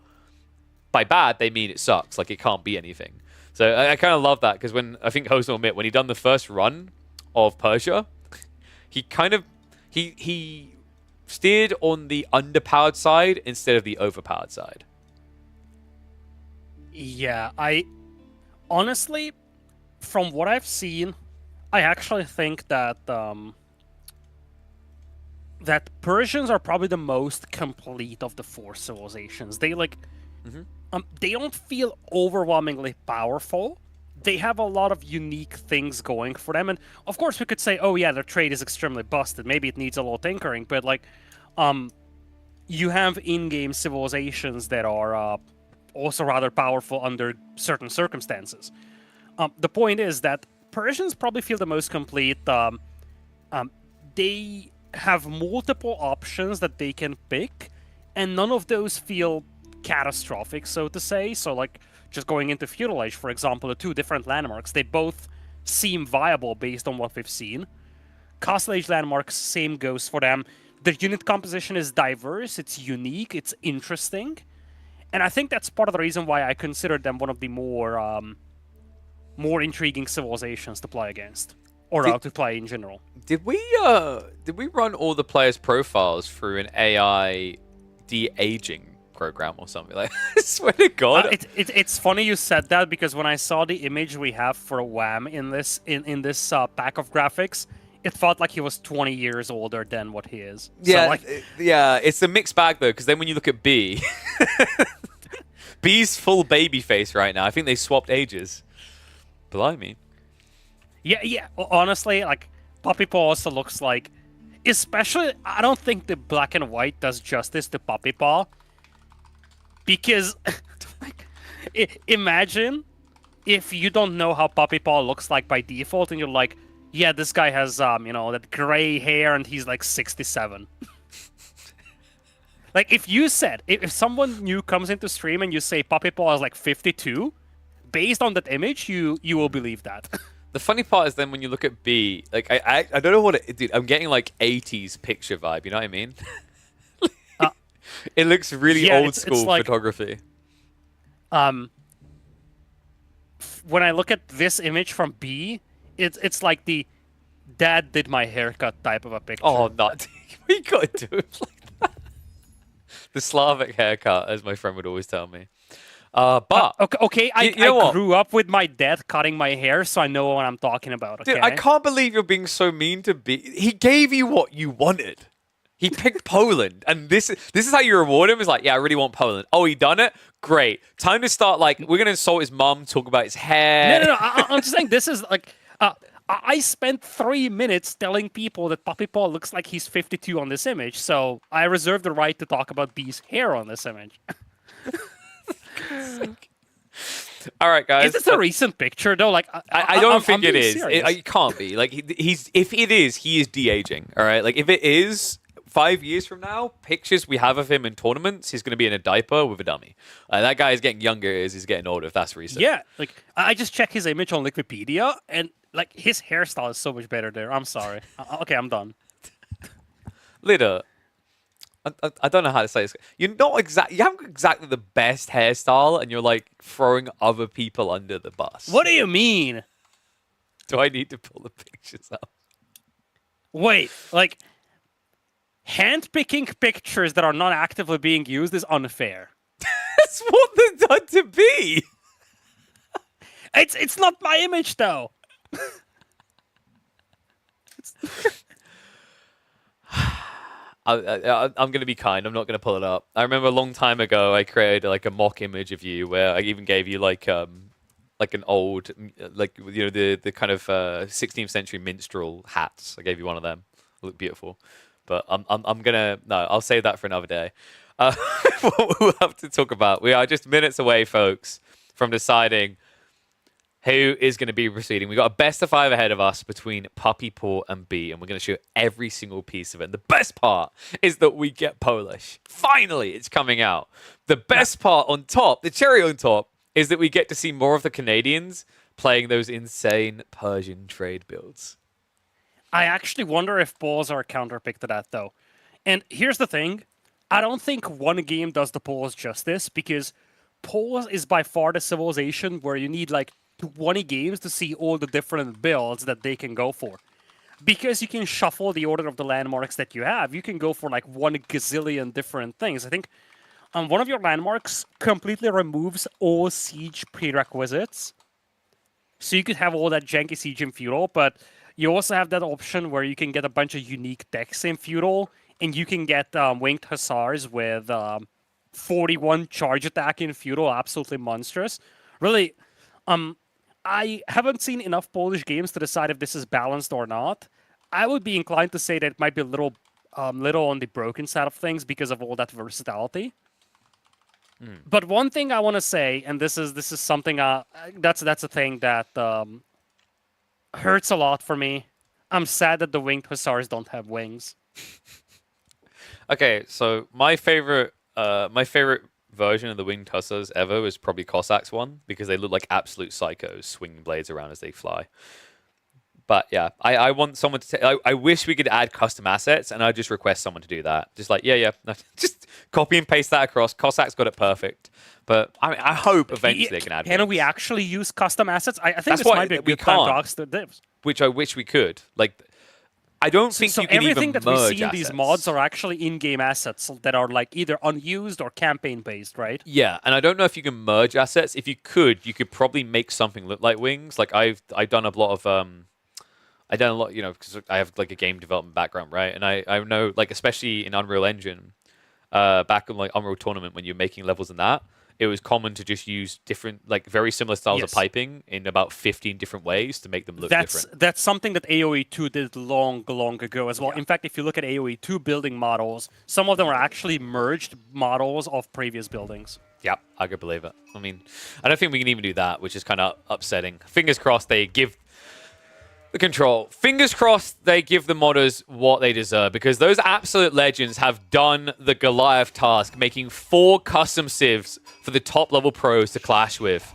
by bad, they mean it sucks. Like, it can't be anything. So I kind of love that, because when I think Hosen will admit, when he done the first run of Persia, he kind of... He steered on the underpowered side instead of the overpowered side. Yeah, honestly, from what I've seen, I actually think that that Persians are probably the most complete of the 4 civilizations. They They don't feel overwhelmingly powerful. They have a lot of unique things going for them, and of course we could say, oh yeah, their trade is extremely busted. Maybe it needs a little tinkering, but like, you have in-game civilizations that are also rather powerful under certain circumstances. The point is that Persians probably feel the most complete. They have multiple options that they can pick, and none of those feel catastrophic, so to say. So, like, just going into Feudal Age, for example, the two different landmarks, they both seem viable based on what we've seen. Castle Age landmarks, same goes for them. The unit composition is diverse, it's unique, it's interesting, and I think that's part of the reason why I consider them one of the more intriguing civilizations to play against, or to play in general. Did we run all the players' profiles through an AI de-aging program or something? Like, I swear to God. It's funny you said that, because when I saw the image we have for Wham in this pack of graphics, it felt like he was 20 years older than what he is. Yeah, so, like, yeah. It's a mixed bag though, because then when you look at B, B's full baby face right now. I think they swapped ages. Blimey. Yeah. Honestly, like, Puppy Paw also looks like, especially, I don't think the black and white does justice to Puppy Paw, because like, imagine if you don't know how Puppy Paw looks like by default, and you're like, yeah, this guy has that gray hair and he's like 67. Like, if someone new comes into stream and you say Puppy Paw is like 52, based on that image, you will believe that. The funny part is then when you look at B, like I don't know what it, dude. I'm getting like 80s picture vibe. You know what I mean? It looks really old school like, photography. When I look at this image from B, it's like the dad did my haircut type of a picture. Oh, not we gotta do it like that. The Slavic haircut, as my friend would always tell me. But okay, I grew up with my dad cutting my hair, so I know what I'm talking about. Okay? Dude, I can't believe you're being so mean to B. He gave you what you wanted. He picked Poland, and this is how you reward him. Is like, yeah, I really want Poland. Oh, he done it. Great. Time to start. Like, we're gonna insult his mom, talk about his hair. No. I'm just saying, this is like. I spent 3 minutes telling people that Puppy Paw looks like he's 52 on this image, so I reserve the right to talk about B's hair on this image. All right, guys. Is this a recent picture though? Like, I don't think it is. It can't be. Like, he's if it is, he is de-aging. All right. Like, if it is 5 years from now, pictures we have of him in tournaments, he's going to be in a diaper with a dummy. That guy is getting younger as he's getting older. If that's recent. Yeah. Like, I just checked his image on Wikipedia, and like, his hairstyle is so much better there. I'm sorry. Okay, I'm done. Litter. I don't know how to say this. You're not exactly. You haven't exactly the best hairstyle, and you're like throwing other people under the bus. What do you mean? Do I need to pull the pictures up? Wait, like, handpicking pictures that are not actively being used is unfair. That's what they're done to be. It's not my image though. I'm gonna be kind. I'm not gonna pull it up. I remember a long time ago, I created like a mock image of you where I even gave you like an old, like, you know, the kind of 16th century minstrel hats. I gave you one of them. They look beautiful. But I'm gonna no. I'll save that for another day. What we'll have to talk about. We are just minutes away, folks, from deciding who is going to be proceeding. We got a best of 5 ahead of us between Puppy Paw and B, and we're going to show every single piece of it. And the best part is that we get Polish. Finally, it's coming out. The best part on top, the cherry on top, is that we get to see more of the Canadians playing those insane Persian trade builds. I actually wonder if Poles are a counterpick to that, though. And here's the thing. I don't think one game does the Poles justice, because Poles is by far the civilization where you need like 20 games to see all the different builds that they can go for. Because you can shuffle the order of the landmarks that you have, you can go for like 1 gazillion different things. I think one of your landmarks completely removes all siege prerequisites. So you could have all that janky siege in feudal, but you also have that option where you can get a bunch of unique decks in feudal, and you can get winged hussars with 41 charge attack in Feudal, absolutely monstrous. Really, I haven't seen enough Polish games to decide if this is balanced or not. I would be inclined to say that it might be a little on the broken side of things because of all that versatility. But one thing I want to say, and this is something that's a thing that hurts a lot for me. I'm sad that the winged hussars don't have wings. Okay, so my favorite version of the winged hussars ever was probably Cossacks one because they look like absolute psychos swinging blades around as they fly. But yeah, I want someone to take. I wish we could add custom assets, and I just request someone to do that. Just like no, just copy and paste that across. Cossacks got it perfect. But I hope eventually they can add. Can we actually use custom assets? I think That's this might be a good time to ask the devs. Which I wish we could. Like, I don't think So you can everything even that we merge see in these assets. mods are actually in-game assets that are like either unused or campaign-based, right? Yeah, and I don't know if you can merge assets. If you could probably make something look like wings. Like I've done a lot of I done a lot, because I have like a game development background, right? And I know, like, especially in Unreal Engine, back in like Unreal Tournament, when you're making levels in that, it was common to just use different, like, very similar styles of piping in about 15 different ways to make them look different. That's something that AoE 2 did long ago as well. Yeah. In fact, if you look at AoE 2 building models, some of them are actually merged models of previous buildings. Yeah, I could believe it. I mean, I don't think we can even do that, which is kind of upsetting. Fingers crossed they give the control. Fingers crossed they give the modders what they deserve, because those absolute legends have done the Goliath task, making 4 custom civs for the top level pros to clash with.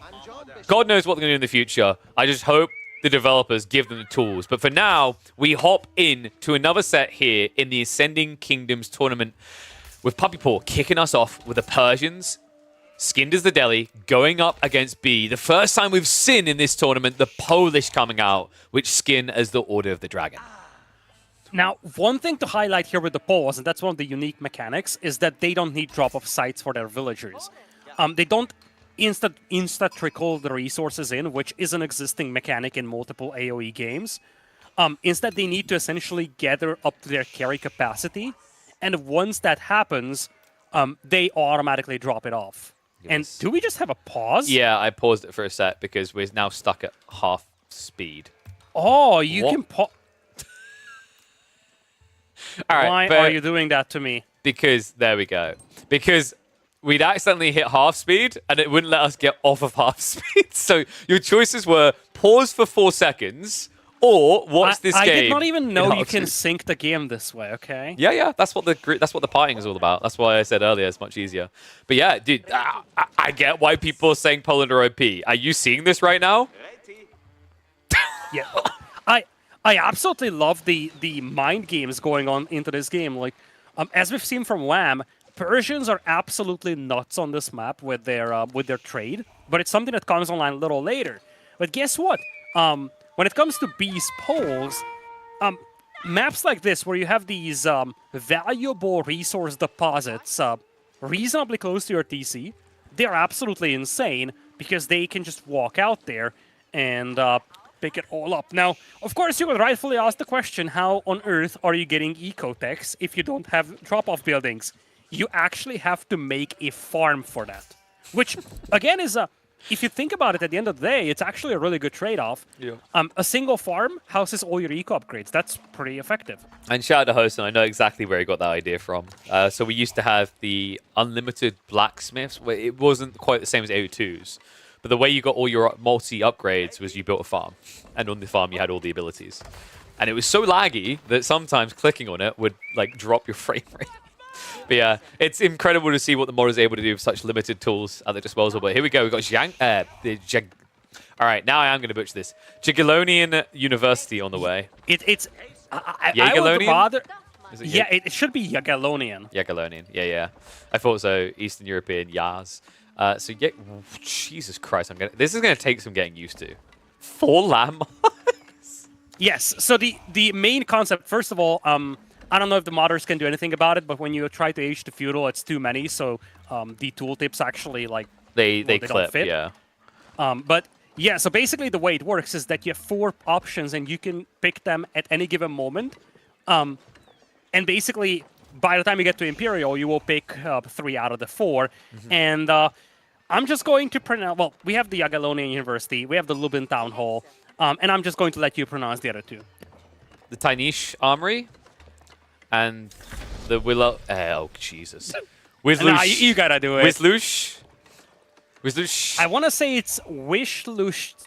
God knows what they're going to do in the future. I just hope the developers give them the tools. But for now, we hop in to another set here in the Ascending Kingdoms tournament with Puppy Paw kicking us off with the Persians, skinned as the Delhi, going up against B. The first time we've seen in this tournament the Polish coming out, which skin as the Order of the Dragon. Now, one thing to highlight here with the Poles, and that's one of the unique mechanics, is that they don't need drop-off sites for their villagers. They don't insta-trickle the resources in, which is an existing mechanic in multiple AoE games. Instead, they need to essentially gather up to their carry capacity, and once that happens, they automatically drop it off. And do we just have a pause? Yeah, I paused it for a sec because we're now stuck at half speed. Oh, you can pause. All right, why are you doing that to me? Because, there we go. Because we'd accidentally hit half speed and it wouldn't let us get off of half speed. So your choices were pause for 4 seconds or watch this game. I did not even know you can sync the game this way, okay? Yeah, that's what the parting is all about. That's why I said earlier it's much easier. But yeah, dude, I get why people are saying Poland are OP. Are you seeing this right now? Yeah. I absolutely love the mind games going on into this game. Like, as we've seen from WAM, Persians are absolutely nuts on this map with their trade, but it's something that comes online a little later. But guess what? When it comes to B's Poles, maps like this where you have these valuable resource deposits reasonably close to your TC, they're absolutely insane because they can just walk out there and pick it all up. Now, of course, you would rightfully ask the question, how on earth are you getting ecotechs if you don't have drop-off buildings? You actually have to make a farm for that, which, again, is if you think about it, at the end of the day, it's actually a really good trade-off. Yeah. A single farm houses all your eco upgrades. That's pretty effective. And shout out to Hosen, I know exactly where he got that idea from. So we used to have the unlimited blacksmiths, where it wasn't quite the same as AO2s. But the way you got all your multi-upgrades was you built a farm. And on the farm, you had all the abilities. And it was so laggy that sometimes clicking on it would like drop your frame rate. But yeah, it's incredible to see what the mod is able to do with such limited tools at their disposal. But here we go. We've got all right, now I am going to butcher this. Jagiellonian University on the way. I would rather... Yeah, it should be Jagiellonian. Jagiellonian, yeah. I thought so. Eastern European, Yaz. So yeah, Jesus Christ, this is going to take some getting used to. 4 landmarks? Yes, so the main concept, first of all, I don't know if the modders can do anything about it, but when you try to age the feudal, it's too many, so the tooltips actually, like, they clip, don't fit. Yeah. But yeah, so basically the way it works is that you have 4 options and you can pick them at any given moment. And basically, by the time you get to Imperial, you will pick 3 out of the 4. And I'm just going to pronounce... Well, we have the Jagiellonian University, we have the Lubin Town Hall, and I'm just going to let you pronounce the other 2. The Tynish Armory and the Willow... oh, Jesus. Nah, you gotta do it. Wizlush? I want to say it's Wishlushchi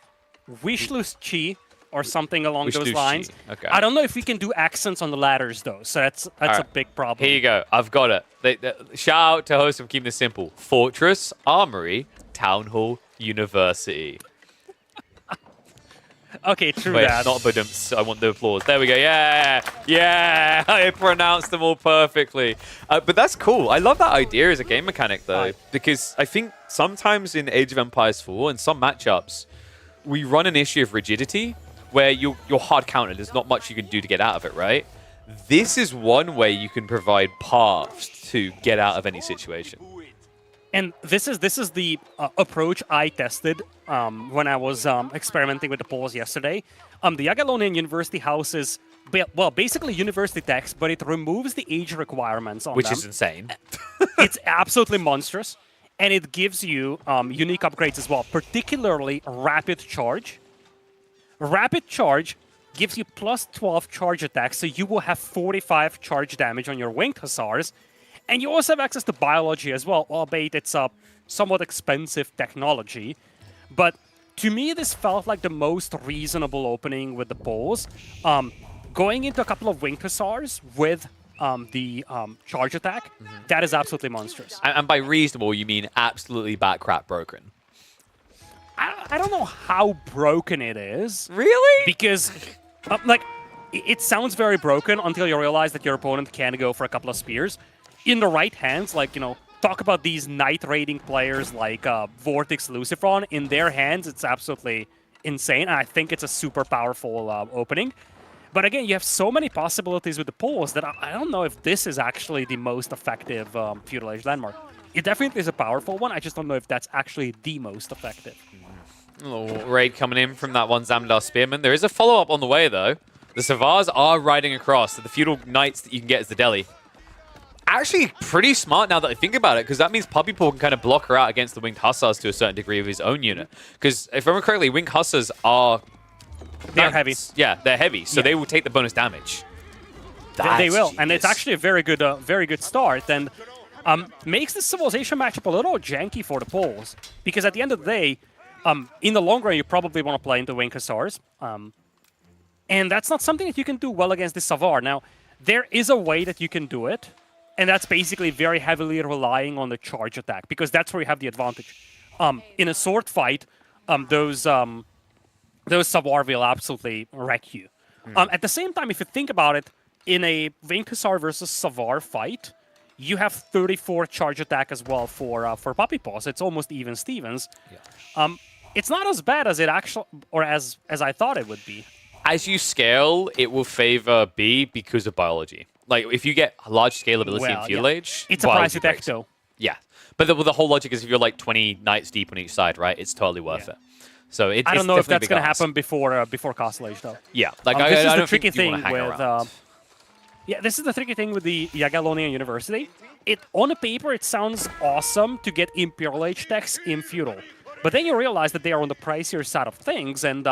or something along those lines. Okay. I don't know if we can do accents on the ladders, though, so that's a big problem. Here you go. I've got it. Shout out to host of keeping this simple. Fortress, Armory, Town Hall, University. Okay, true Wait, that. not badumts. I want the applause. There we go. Yeah, yeah. I pronounced them all perfectly. But that's cool. I love that idea as a game mechanic, though, because I think sometimes in Age of Empires 4 and some matchups, we run an issue of rigidity where you're hard countered. There's not much you can do to get out of it, right? This is one way you can provide paths to get out of any situation. And this is the approach I tested when I was experimenting with the polls yesterday. The Jagiellonian University House is, well, basically university text, but it removes the age requirements on them. Which is insane. It's absolutely monstrous. And it gives you unique upgrades as well, particularly Rapid Charge. Rapid Charge gives you plus 12 charge attack, so you will have 45 charge damage on your Winged Hussars. And you also have access to biology as well, albeit it's a somewhat expensive technology. But to me, this felt like the most reasonable opening with the polls. Going into a couple of Winged Hussars with the charge attack, that is absolutely monstrous. And by reasonable, you mean absolutely bat-crap broken. I don't know how broken it is. Really? Because, like, it sounds very broken until you realize that your opponent can go for a couple of spears. In the right hands, like, you know, talk about these Knight raiding players like Vortex Lucifron. In their hands, it's absolutely insane. And I think it's a super powerful opening. But again, you have so many possibilities with the pulls that I don't know if this is actually the most effective Feudal Age landmark. It definitely is a powerful one. I just don't know if that's actually the most effective. A little raid coming in from that one Zamdar Spearman. There is a follow-up on the way, though. The Savars are riding across. So the Feudal Knights that you can get as the Delhi. Actually, pretty smart now that I think about it, because that means Puppy Paw can kind of block her out against the Winged Hussars to a certain degree of his own unit. Because if I remember correctly, Winged Hussars are... They're heavy. Yeah, they're heavy, so they will take the bonus damage. They will, and it's actually a very good start, and makes the Civilization matchup a little janky for the polls, because at the end of the day, in the long run, you probably want to play into Winged Hussars, and that's not something that you can do well against the Savar. Now, there is a way that you can do it, and that's basically very heavily relying on the charge attack, because that's where you have the advantage. In a sword fight, those Savar will absolutely wreck you. At the same time, if you think about it, in a Winged Hussar versus Savar fight, you have 34 charge attack as well for Puppy Paws. It's almost even Stevens. Yeah. It's not as bad as it actually, or as I thought it would be. As you scale, it will favor B because of biology. Like, if you get large scalability in Feudal Age, it's a price attack, though. Yeah. But the whole logic is if you're like 20 knights deep on each side, right? It's totally worth it. So I don't know if that's going to happen before Castle Age, though. Yeah. Like, this is I the don't tricky think you thing want to hang with... around. Yeah, this is the tricky thing with the Jagiellonian University. On paper, it sounds awesome to get Imperial Age techs in Feudal. But then you realize that they are on the pricier side of things, and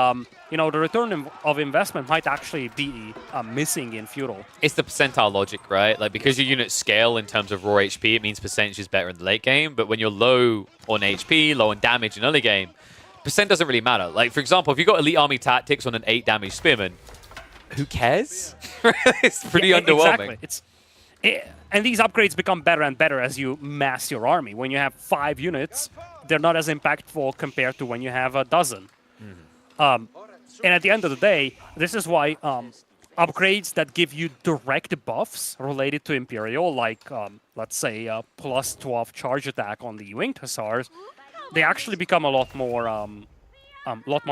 you know, the return of investment might actually be missing in Feudal. It's the percentile logic, right? Like, because your units scale in terms of raw HP, it means percentage is better in the late game. But when you're low on HP, low on damage in early game, percent doesn't really matter. Like, for example, if you've got Elite Army Tactics on an 8 damage Spearman, who cares? It's pretty underwhelming. Exactly. And these upgrades become better and better as you mass your army. When you have 5 units, they're not as impactful compared to when you have a dozen. And at the end of the day, this is why upgrades that give you direct buffs related to Imperial, like, let's say, plus 12 charge attack on the Winged Hussars, they actually become a lot more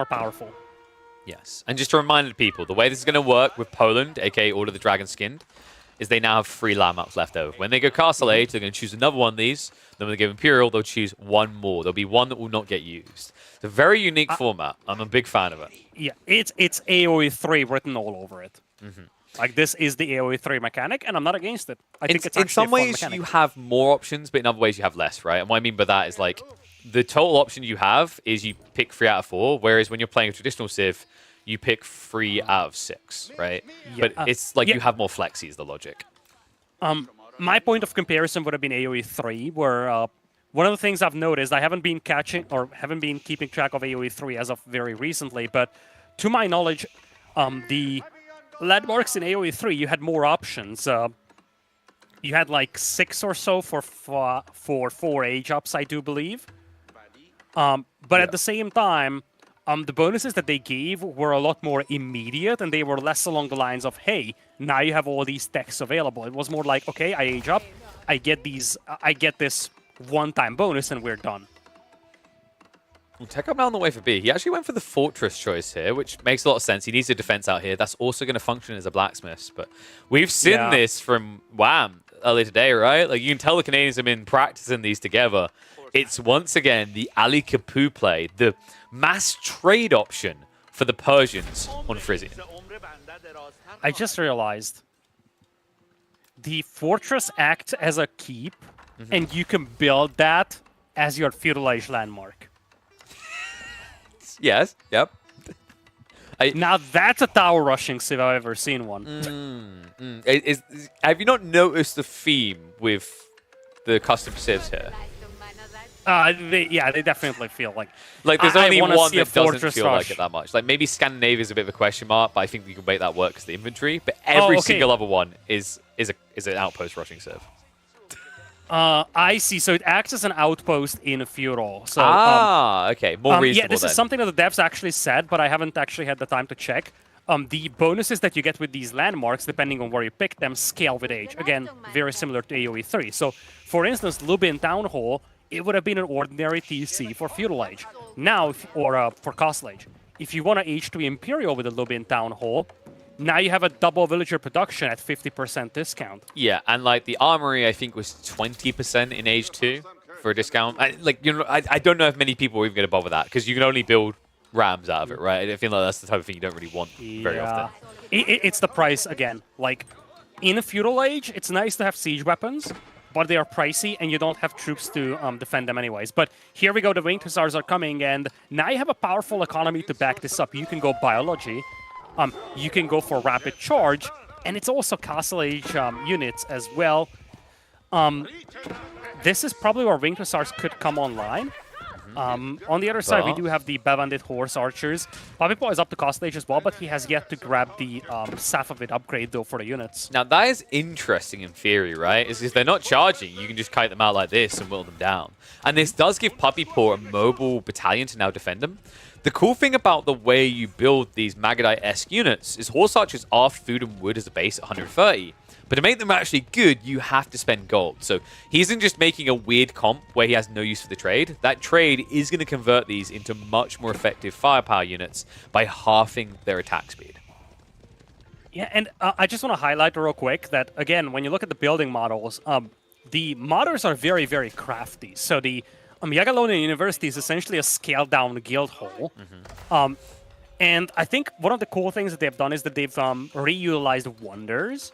powerful. Yes. And just to remind people, the way this is going to work with Poland, aka Order of the Dragon Skinned, is they now have 3 landmarks left over. When they go Castle Age, they're going to choose another one of these. Then when they go Imperial, they'll choose one more. There'll be one that will not get used. It's a very unique format. I'm a big fan of it. Yeah, it's AoE 3 written all over it. Like, this is the AoE 3 mechanic, and I'm not against it. I think it's in actually some a fun ways mechanic. you have more options, but in other ways you have less, right? And what I mean by that is like the total option you have is you pick 3 out of 4, whereas when you're playing a traditional Civ, you pick 3 out of 6, right? Yeah, But it's like you have more flexi is the logic. My point of comparison would have been AoE 3, where one of the things I've noticed, I haven't been keeping track of AoE 3 as of very recently, but to my knowledge, the landmarks in AoE 3, you had more options. You had like 6 or so for 4 age ups, I do believe. But at the same time, the bonuses that they gave were a lot more immediate, and they were less along the lines of, hey, now you have all these techs available. It was more like, okay, I age up, I get this one-time bonus, and we're done. Well, Tech up now on the way for B. He actually went for the Fortress choice here, which makes a lot of sense. He needs a defense out here. That's also going to function as a blacksmith. But we've seen this from Wham earlier today, right? Like, you can tell the Canadians have been practicing these together. It's once again the Ali Kapu play, the mass trade option for the Persians on Frisian. I just realized the fortress acts as a keep, and you can build that as your feudal age landmark. Yes, yep. Now that's a tower rushing civ I've ever seen one. Have you not noticed the theme with the custom civs here? They definitely feel like there's only one that doesn't feel rush. like it that much. Like, maybe Scandinavia is a bit of a question mark, but I think you can make that work because of the inventory. But every single other one is an outpost rushing civ. I see. So it acts as an outpost in a feudal. So, okay. More reasonable yeah, this then. is something that the devs actually said, but I haven't actually had the time to check. The bonuses that you get with these landmarks, depending on where you pick them, scale with age. Again, very similar to AoE 3. So, for instance, Lubin Town Hall, it would have been an ordinary TC for feudal age. Now, for Castle Age. If you want to age to Imperial with a Lubin Town Hall, now you have a double villager production at 50% discount. Yeah, and like the armory, I think was 20% in age 2 for a discount. I don't know if many people are even going to bother that because you can only build rams out of it, right? I feel like that's the type of thing you don't really want very often. It's the price again. Like in a feudal age, it's nice to have siege weapons, but they are pricey and you don't have troops to defend them anyways. But here we go, the Winged Hussars are coming, and now you have a powerful economy to back this up. You can go biology. You can go for rapid charge, and it's also Castle Age units as well. This is probably where Winged Hussars could come online. On the other side, we do have the Bevandit Horse Archers. Papipo is up to Castle Age as well, but he has yet to grab the Safavit upgrade, though, for the units. Now, that is interesting in theory, right? Is if they're not charging, you can just kite them out like this and whittle them down. And this does give Papipo a mobile battalion to now defend them. The cool thing about the way you build these Magadite-esque units is Horse Archers are food and wood as a base at 130. But to make them actually good, you have to spend gold. So he isn't just making a weird comp where he has no use for the trade. That trade is going to convert these into much more effective firepower units by halving their attack speed. Yeah, and I just want to highlight real quick that, again, when you look at the building models, the modders are very, very crafty. So the Jagiellonian University is essentially a scaled-down guild hall. And I think one of the cool things that they've done is that they've reutilized wonders.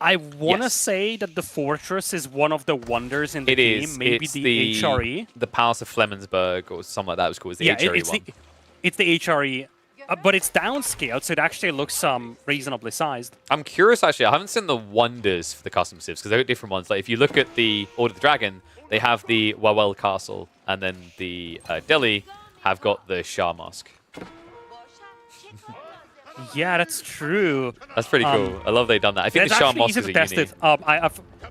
I want to say that the fortress is one of the wonders in the game. Maybe it's the HRE. The Palace of Flemingsburg or something like that was called. It's the HRE one. It's the HRE, but it's downscaled, so it actually looks reasonably sized. I'm curious, actually. I haven't seen the wonders for the custom civs because they've got different ones. Like if you look at the Order of the Dragon, they have the Wawel Castle, and then the Delhi have got the Shah Mosque. Yeah, that's true. That's pretty cool. I love they've done that. I think the Shah Mosque is a unique.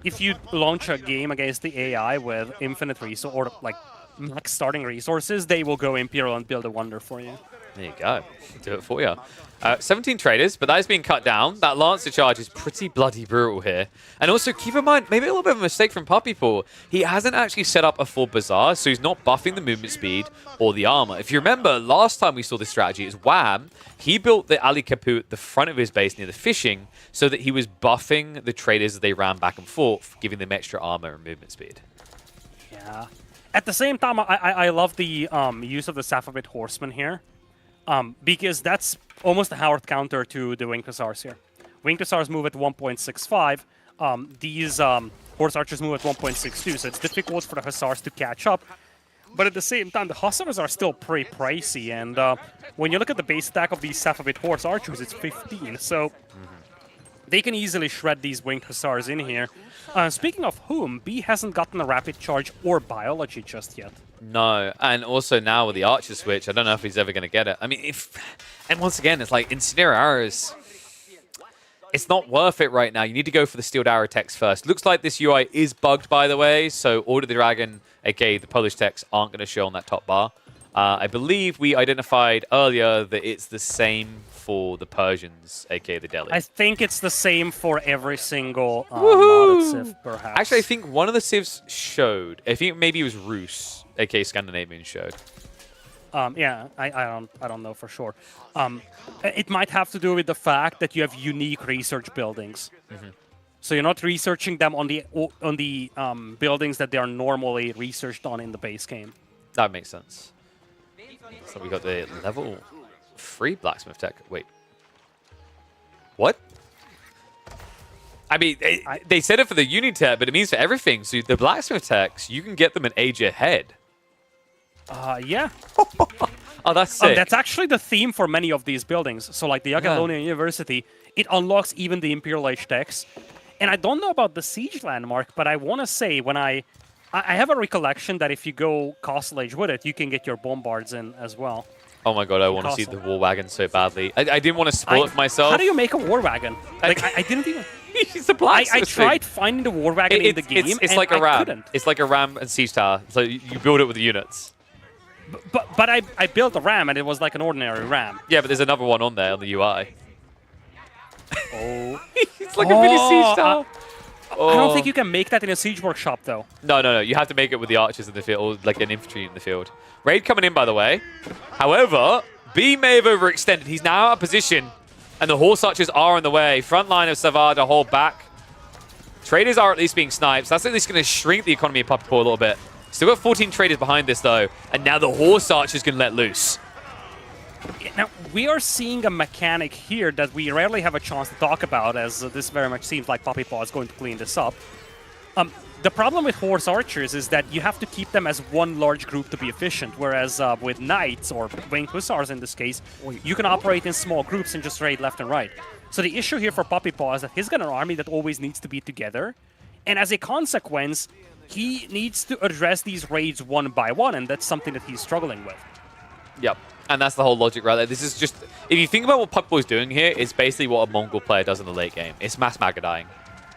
If you launch a game against the AI with infinite resource or like max starting resources, they will go Imperial and build a wonder for you. There you go. Do it for you. 17 traders, but that is being cut down. That Lancer charge is pretty bloody brutal here. And also, keep in mind, maybe a little bit of a mistake from Puppy Paw. He hasn't actually set up a full Bazaar, so he's not buffing the movement speed or the armor. If you remember, last time we saw this strategy is Wham. He built the Ali Kaput at the front of his base near the fishing so that he was buffing the traders as they ran back and forth, giving them extra armor and movement speed. Yeah. At the same time, I love the use of the Safavid Horseman here. Because that's almost a hard counter to the Winged Hussars here. Winged Hussars move at 1.65. These Horse Archers move at 1.62, so it's difficult for the Hussars to catch up. But at the same time, the Hussars are still pretty pricey, and when you look at the base attack of these Safavid Horse Archers, it's 15, so they can easily shred these Winged Hussars in here. Speaking of whom, B hasn't gotten a Rapid Charge or Biology just yet. No, and also now with the Archer switch, I don't know if he's ever going to get it. I mean, and once again, it's like Incendiary Arrows, it's not worth it right now. You need to go for the Steeled Arrow text first. Looks like this UI is bugged, by the way, so Order the Dragon, aka the Polish text, aren't going to show on that top bar. I believe we identified earlier that it's the same for the Persians, aka the Delhi. I think it's the same for every single modded Civ, perhaps. Actually, I think one of the Civs showed. I think maybe it was Rus, aka Scandinavian, showed. Yeah, I don't know for sure. It might have to do with the fact that you have unique research buildings. So you're not researching them on the buildings that they are normally researched on in the base game. That makes sense. So we got the level 3 blacksmith tech. Wait. What? I mean, they said it for the Unitech, but it means for everything. So the blacksmith techs, you can get them an age ahead. Yeah. Oh, that's sick. That's actually the theme for many of these buildings. So like the Jagiellonian University, it unlocks even the Imperial Age techs. And I don't know about the Siege landmark, but I want to say when I have a recollection that if you go Castle Age with it, you can get your Bombards in as well. Oh my god, I want to see the War Wagon so badly. I didn't want to spoil it for myself. How do you make a War Wagon? Like, I didn't even... I tried finding the War Wagon in the game, it's and like a ram. I couldn't. It's like a ram and siege tower. So you build it with the units. But I built a ram, and it was like an ordinary ram. Yeah, but there's another one on there on the UI. Oh. It's like a mini siege tower. I don't think you can make that in a siege workshop, though. No. You have to make it with the archers in the field, or like an infantry in the field. Raid coming in, by the way. However, B may have overextended. He's now out of position, and the horse archers are on the way. Front line of Savar to hold back. Traders are at least being sniped. So that's at least going to shrink the economy of Puppy Paw a little bit. Still got 14 traders behind this, though, and now the horse archers can let loose. Now, we are seeing a mechanic here that we rarely have a chance to talk about, as this very much seems like Puppy Paw is going to clean this up. The problem with horse archers is that you have to keep them as one large group to be efficient, whereas with knights, or winged hussars in this case, you can operate in small groups and just raid left and right. So the issue here for Puppy Paw is that he's got an army that always needs to be together, and as a consequence, he needs to address these raids one by one, and that's something that he's struggling with. Yep. And that's the whole logic right there. This is just, if you think about what Puppy Paw is doing here, it's basically what a Mongol player does in the late game. It's mass Magadying,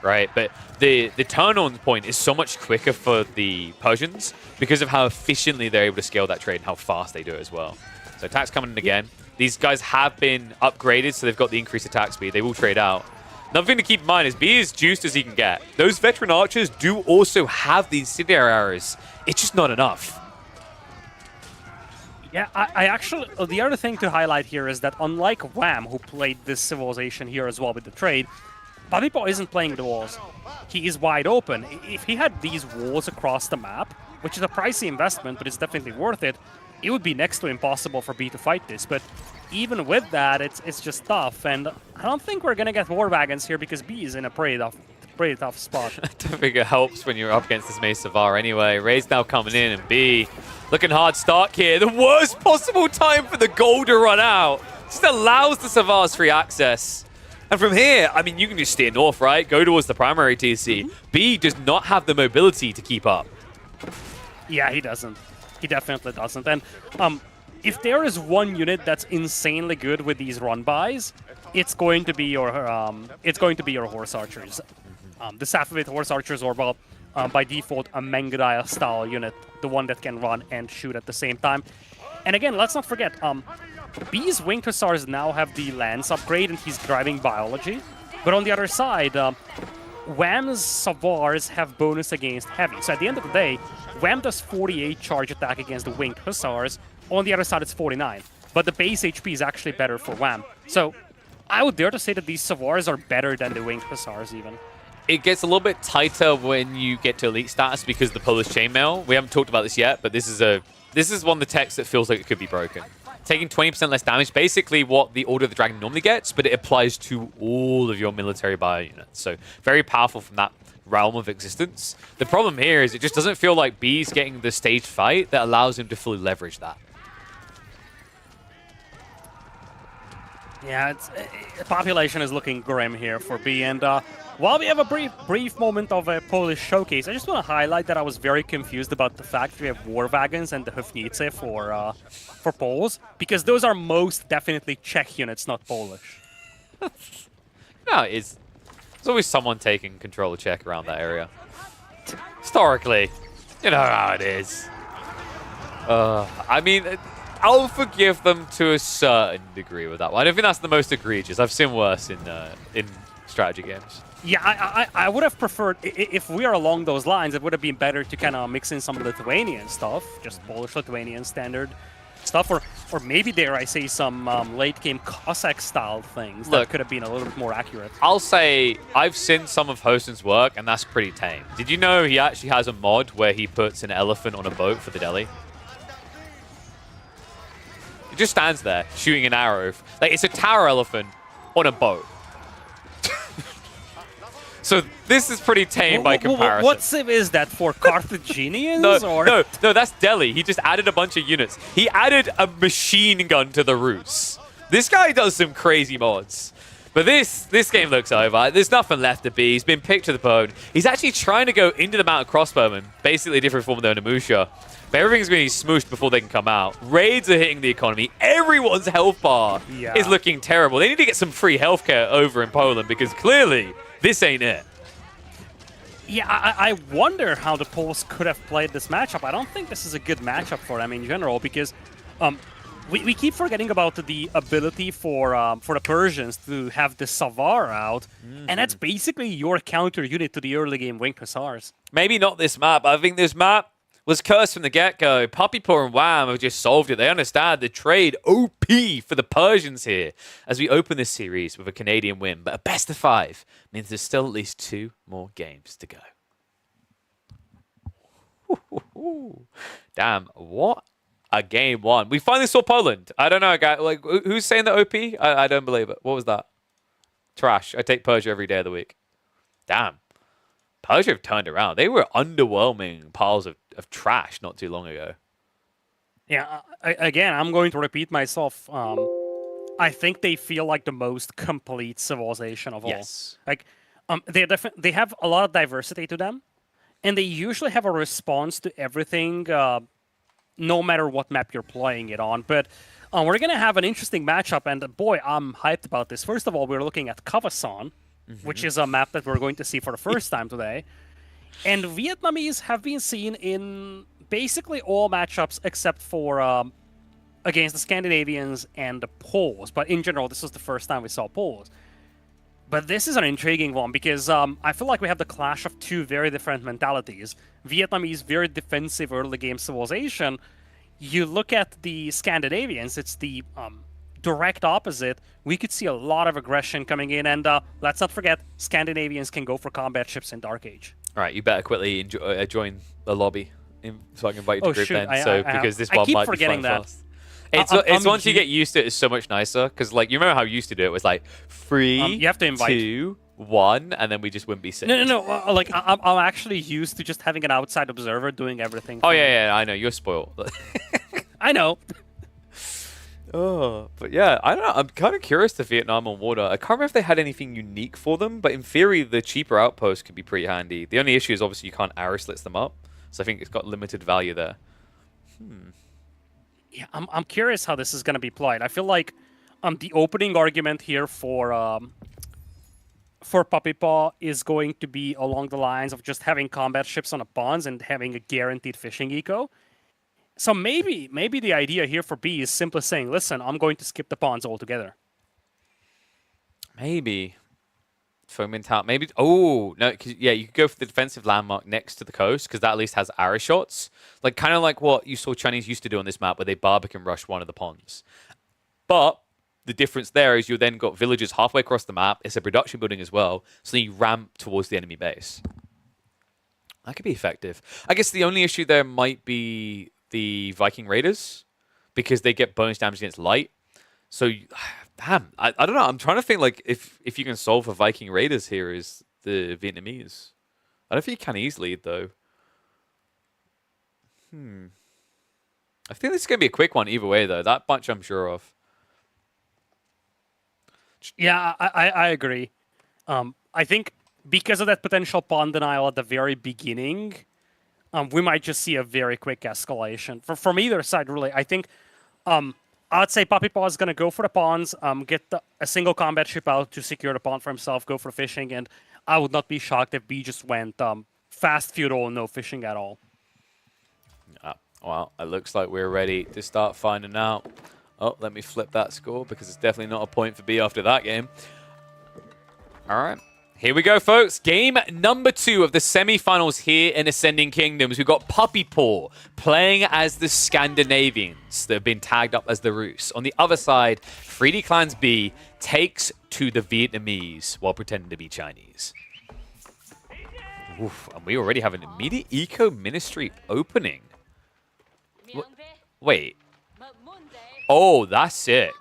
right? But the turn-on point is so much quicker for the Persians because of how efficiently they're able to scale that trade and how fast they do it as well. So attacks coming in again. These guys have been upgraded, so they've got the increased attack speed. They will trade out. Another thing to keep in mind is B is juiced as he can get. Those veteran archers do also have these incendiary arrows. It's just not enough. Yeah, I actually... The other thing to highlight here is that unlike Wham, who played this civilization here as well with the trade, Puppy Paw isn't playing the walls. He is wide open. If he had these walls across the map, which is a pricey investment, but it's definitely worth it, it would be next to impossible for B to fight this. But even with that, it's just tough. And I don't think we're going to get War Wagons here because B is in a pretty tough spot. I don't think it helps when you're up against this Mace Savar anyway. Ray's now coming in, and B looking hard start here. The worst possible time for the gold to run out. Just allows the Savars free access. And from here, I mean, you can just steer north, right? Go towards the primary TC. B does not have the mobility to keep up. Yeah, he doesn't. He definitely doesn't. And if there is one unit that's insanely good with these run-bys, it's going to be your horse archers. The Safavid horse archers are, well, by default, a Mangudaya-style unit, the one that can run and shoot at the same time. And again, let's not forget, B's Winged Hussars now have the Lance upgrade and he's driving Biology. But on the other side, Wham's Savars have bonus against Heavy. So at the end of the day, Wham does 48 charge attack against the Winged Hussars. On the other side, it's 49. But the base HP is actually better for Wham. So I would dare to say that these Savars are better than the Winged Hussars even. It gets a little bit tighter when you get to elite status because of the Polish chainmail. We haven't talked about this yet, but this is one of the techs that feels like it could be broken. Taking 20% less damage, basically what the Order of the Dragon normally gets, but it applies to all of your military bio units. So very powerful from that realm of existence. The problem here is it just doesn't feel like B's getting the staged fight that allows him to fully leverage that. Yeah, population is looking grim here for B, and while we have a brief moment of a Polish showcase, I just want to highlight that I was very confused about the fact that we have War Wagons and the Hufnice for Poles, because those are most definitely Czech units, not Polish. No, there's always someone taking control of Czech around that area. Historically, you know how it is. I mean, I'll forgive them to a certain degree with that one. I don't think that's the most egregious. I've seen worse in strategy games. Yeah, I would have preferred, if we are along those lines, it would have been better to kind of mix in some Lithuanian stuff, just Polish-Lithuanian standard stuff, or maybe, dare I say, some late-game Cossack-style things that could have been a little bit more accurate. I'll say I've seen some of Hostin's work, and that's pretty tame. Did you know he actually has a mod where he puts an elephant on a boat for the deli? It just stands there, shooting an arrow. Like, it's a tower elephant on a boat. So this is pretty tame by comparison. What civ is that for? Carthaginians? No, that's Delhi. He just added a bunch of units. He added a machine gun to the Rus. This guy does some crazy mods. But this game looks over. There's nothing left to be. He's been picked to the bone. He's actually trying to go into the mounted crossbowmen, basically a different form of the Onimusha. But everything's going to be smooshed before they can come out. Raids are hitting the economy. Everyone's health bar is looking terrible. They need to get some free healthcare over in Poland because clearly this ain't it. Yeah, I wonder how the Poles could have played this matchup. I don't think this is a good matchup for them in general because we keep forgetting about the ability for the Persians to have the Savar out, and that's basically your counter unit to the early game Winged Hussars. Maybe not this map. I think this map was cursed from the get-go. Puppypaw and Wham have just solved it. They understand the trade OP for the Persians here as we open this series with a Canadian win. But a best of 5 means there's still at least 2 more games to go. Damn, what a game 1. We finally saw Poland. I don't know, guy. Like, who's saying that OP? I don't believe it. What was that? Trash. I take Persia every day of the week. Damn. Persia have turned around. They were underwhelming piles of trash not too long ago. Yeah, again, I'm going to repeat myself. I think they feel like the most complete civilization of all. Yes. Like, they have a lot of diversity to them, and they usually have a response to everything, no matter what map you're playing it on. But we're going to have an interesting matchup, and boy, I'm hyped about this. First of all, we're looking at Kavasan, which is a map that we're going to see for the first time today. And Vietnamese have been seen in basically all matchups except for against the Scandinavians and the Poles. But in general, this was the first time we saw Poles. But this is an intriguing one because I feel like we have the clash of 2 very different mentalities. Vietnamese, very defensive early game civilization. You look at the Scandinavians, it's the direct opposite. We could see a lot of aggression coming in, and let's not forget, Scandinavians can go for combat ships in Dark Age. All right, you better quickly join the lobby so I can invite you to group shoot, then. Because this one might be fun fast. It's once you get used to it, it's so much nicer. Because like you remember how you used to do it was like 3, you have to invite 2, 1, and then we just wouldn't be sick. No. Like I'm actually used to just having an outside observer doing everything. Oh yeah, I know you're spoiled. I know. Oh, but yeah, I don't know. I'm kind of curious to Vietnam on water. I can't remember if they had anything unique for them, but in theory, the cheaper outpost could be pretty handy. The only issue is obviously you can't arrow slits them up, so I think it's got limited value there. Yeah, I'm curious how this is going to be played. I feel like the opening argument here for Puppypaw is going to be along the lines of just having combat ships on a bonds and having a guaranteed fishing eco. So maybe the idea here for B is simply saying, listen, I'm going to skip the pawns altogether. Maybe. Foaming Tower. Maybe. Oh, no. Yeah, you could go for the defensive landmark next to the coast because that at least has arrow shots. Like, kind of like what you saw Chinese used to do on this map where they Barbican rush one of the ponds. But the difference there is you then got villages halfway across the map. It's a production building as well. So you ramp towards the enemy base. That could be effective. I guess the only issue there might be the Viking Raiders because they get bonus damage against light. So, damn, I don't know. I'm trying to think like if you can solve for Viking Raiders here is the Vietnamese. I don't think you can easily though. I think this is gonna be a quick one either way though. That bunch I'm sure of. Yeah, I agree. I think because of that potential pawn denial at the very beginning, we might just see a very quick escalation from either side. Really, I think I'd say Puppy Paw is going to go for the pawns, get a single combat ship out to secure the pawn for himself, go for fishing, and I would not be shocked if B just went fast feudal and no fishing at all. Well, it looks like we're ready to start finding out. Oh, let me flip that score because it's definitely not a point for B after that game. All right. Here we go, folks. Game number 2 of the semi-finals here in Ascending Kingdoms. We've got Puppy Paw playing as the Scandinavians that have been tagged up as the Rus. On the other side, 3D Clans B takes to the Vietnamese while pretending to be Chinese. Oof, and we already have an immediate Eco Ministry opening. Wait. Oh, that's sick.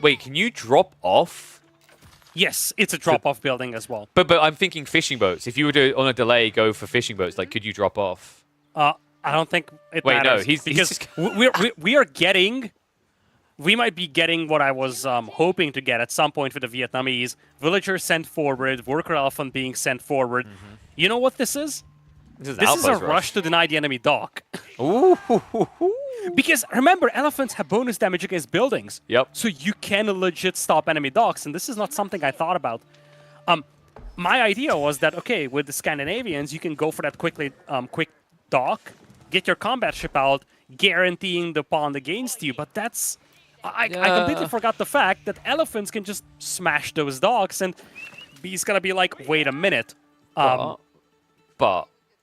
Wait, can you drop off? Yes, it's a drop-off building as well. But I'm thinking fishing boats. If you were to, on a delay, go for fishing boats, like, could you drop off? I don't think it matters. Wait, no, because we are getting... We might be getting what I was hoping to get at some point with the Vietnamese. Villagers sent forward, worker elephant being sent forward. You know what this is? This is a rush to deny the enemy dock. Ooh. Because remember, elephants have bonus damage against buildings. Yep. So you can legit stop enemy docks, and this is not something I thought about. My idea was that, okay, with the Scandinavians, you can go for that quick dock, get your combat ship out, guaranteeing the pawn against you, but that's... I completely forgot the fact that elephants can just smash those docks, and B's gonna be like, wait a minute. But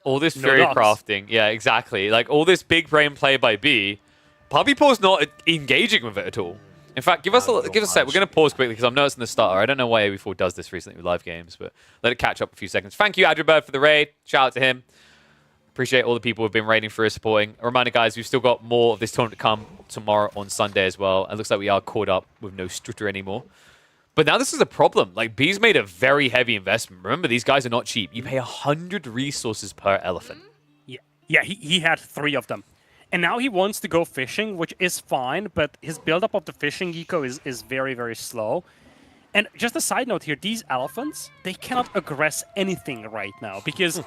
all this no theory docks. crafting, yeah, exactly. Like, all this big brain play by B, Puppy Paw's not engaging with it at all. In fact, give us a sec. We're going to pause quickly because I'm noticing the starter. I don't know why AB4 does this recently with live games, but let it catch up a few seconds. Thank you, Adribird, for the raid. Shout out to him. Appreciate all the people who've been raiding for us, supporting. A reminder, guys, we've still got more of this tournament to come tomorrow on Sunday as well. It looks like we are caught up with no Strutter anymore. But now this is a problem. Like, B's made a very heavy investment. Remember, these guys are not cheap. You pay 100 resources per elephant. Yeah, he had 3 of them. And now he wants to go fishing, which is fine, but his buildup of the fishing eco is very, very slow. And just a side note here, these elephants, they cannot aggress anything right now because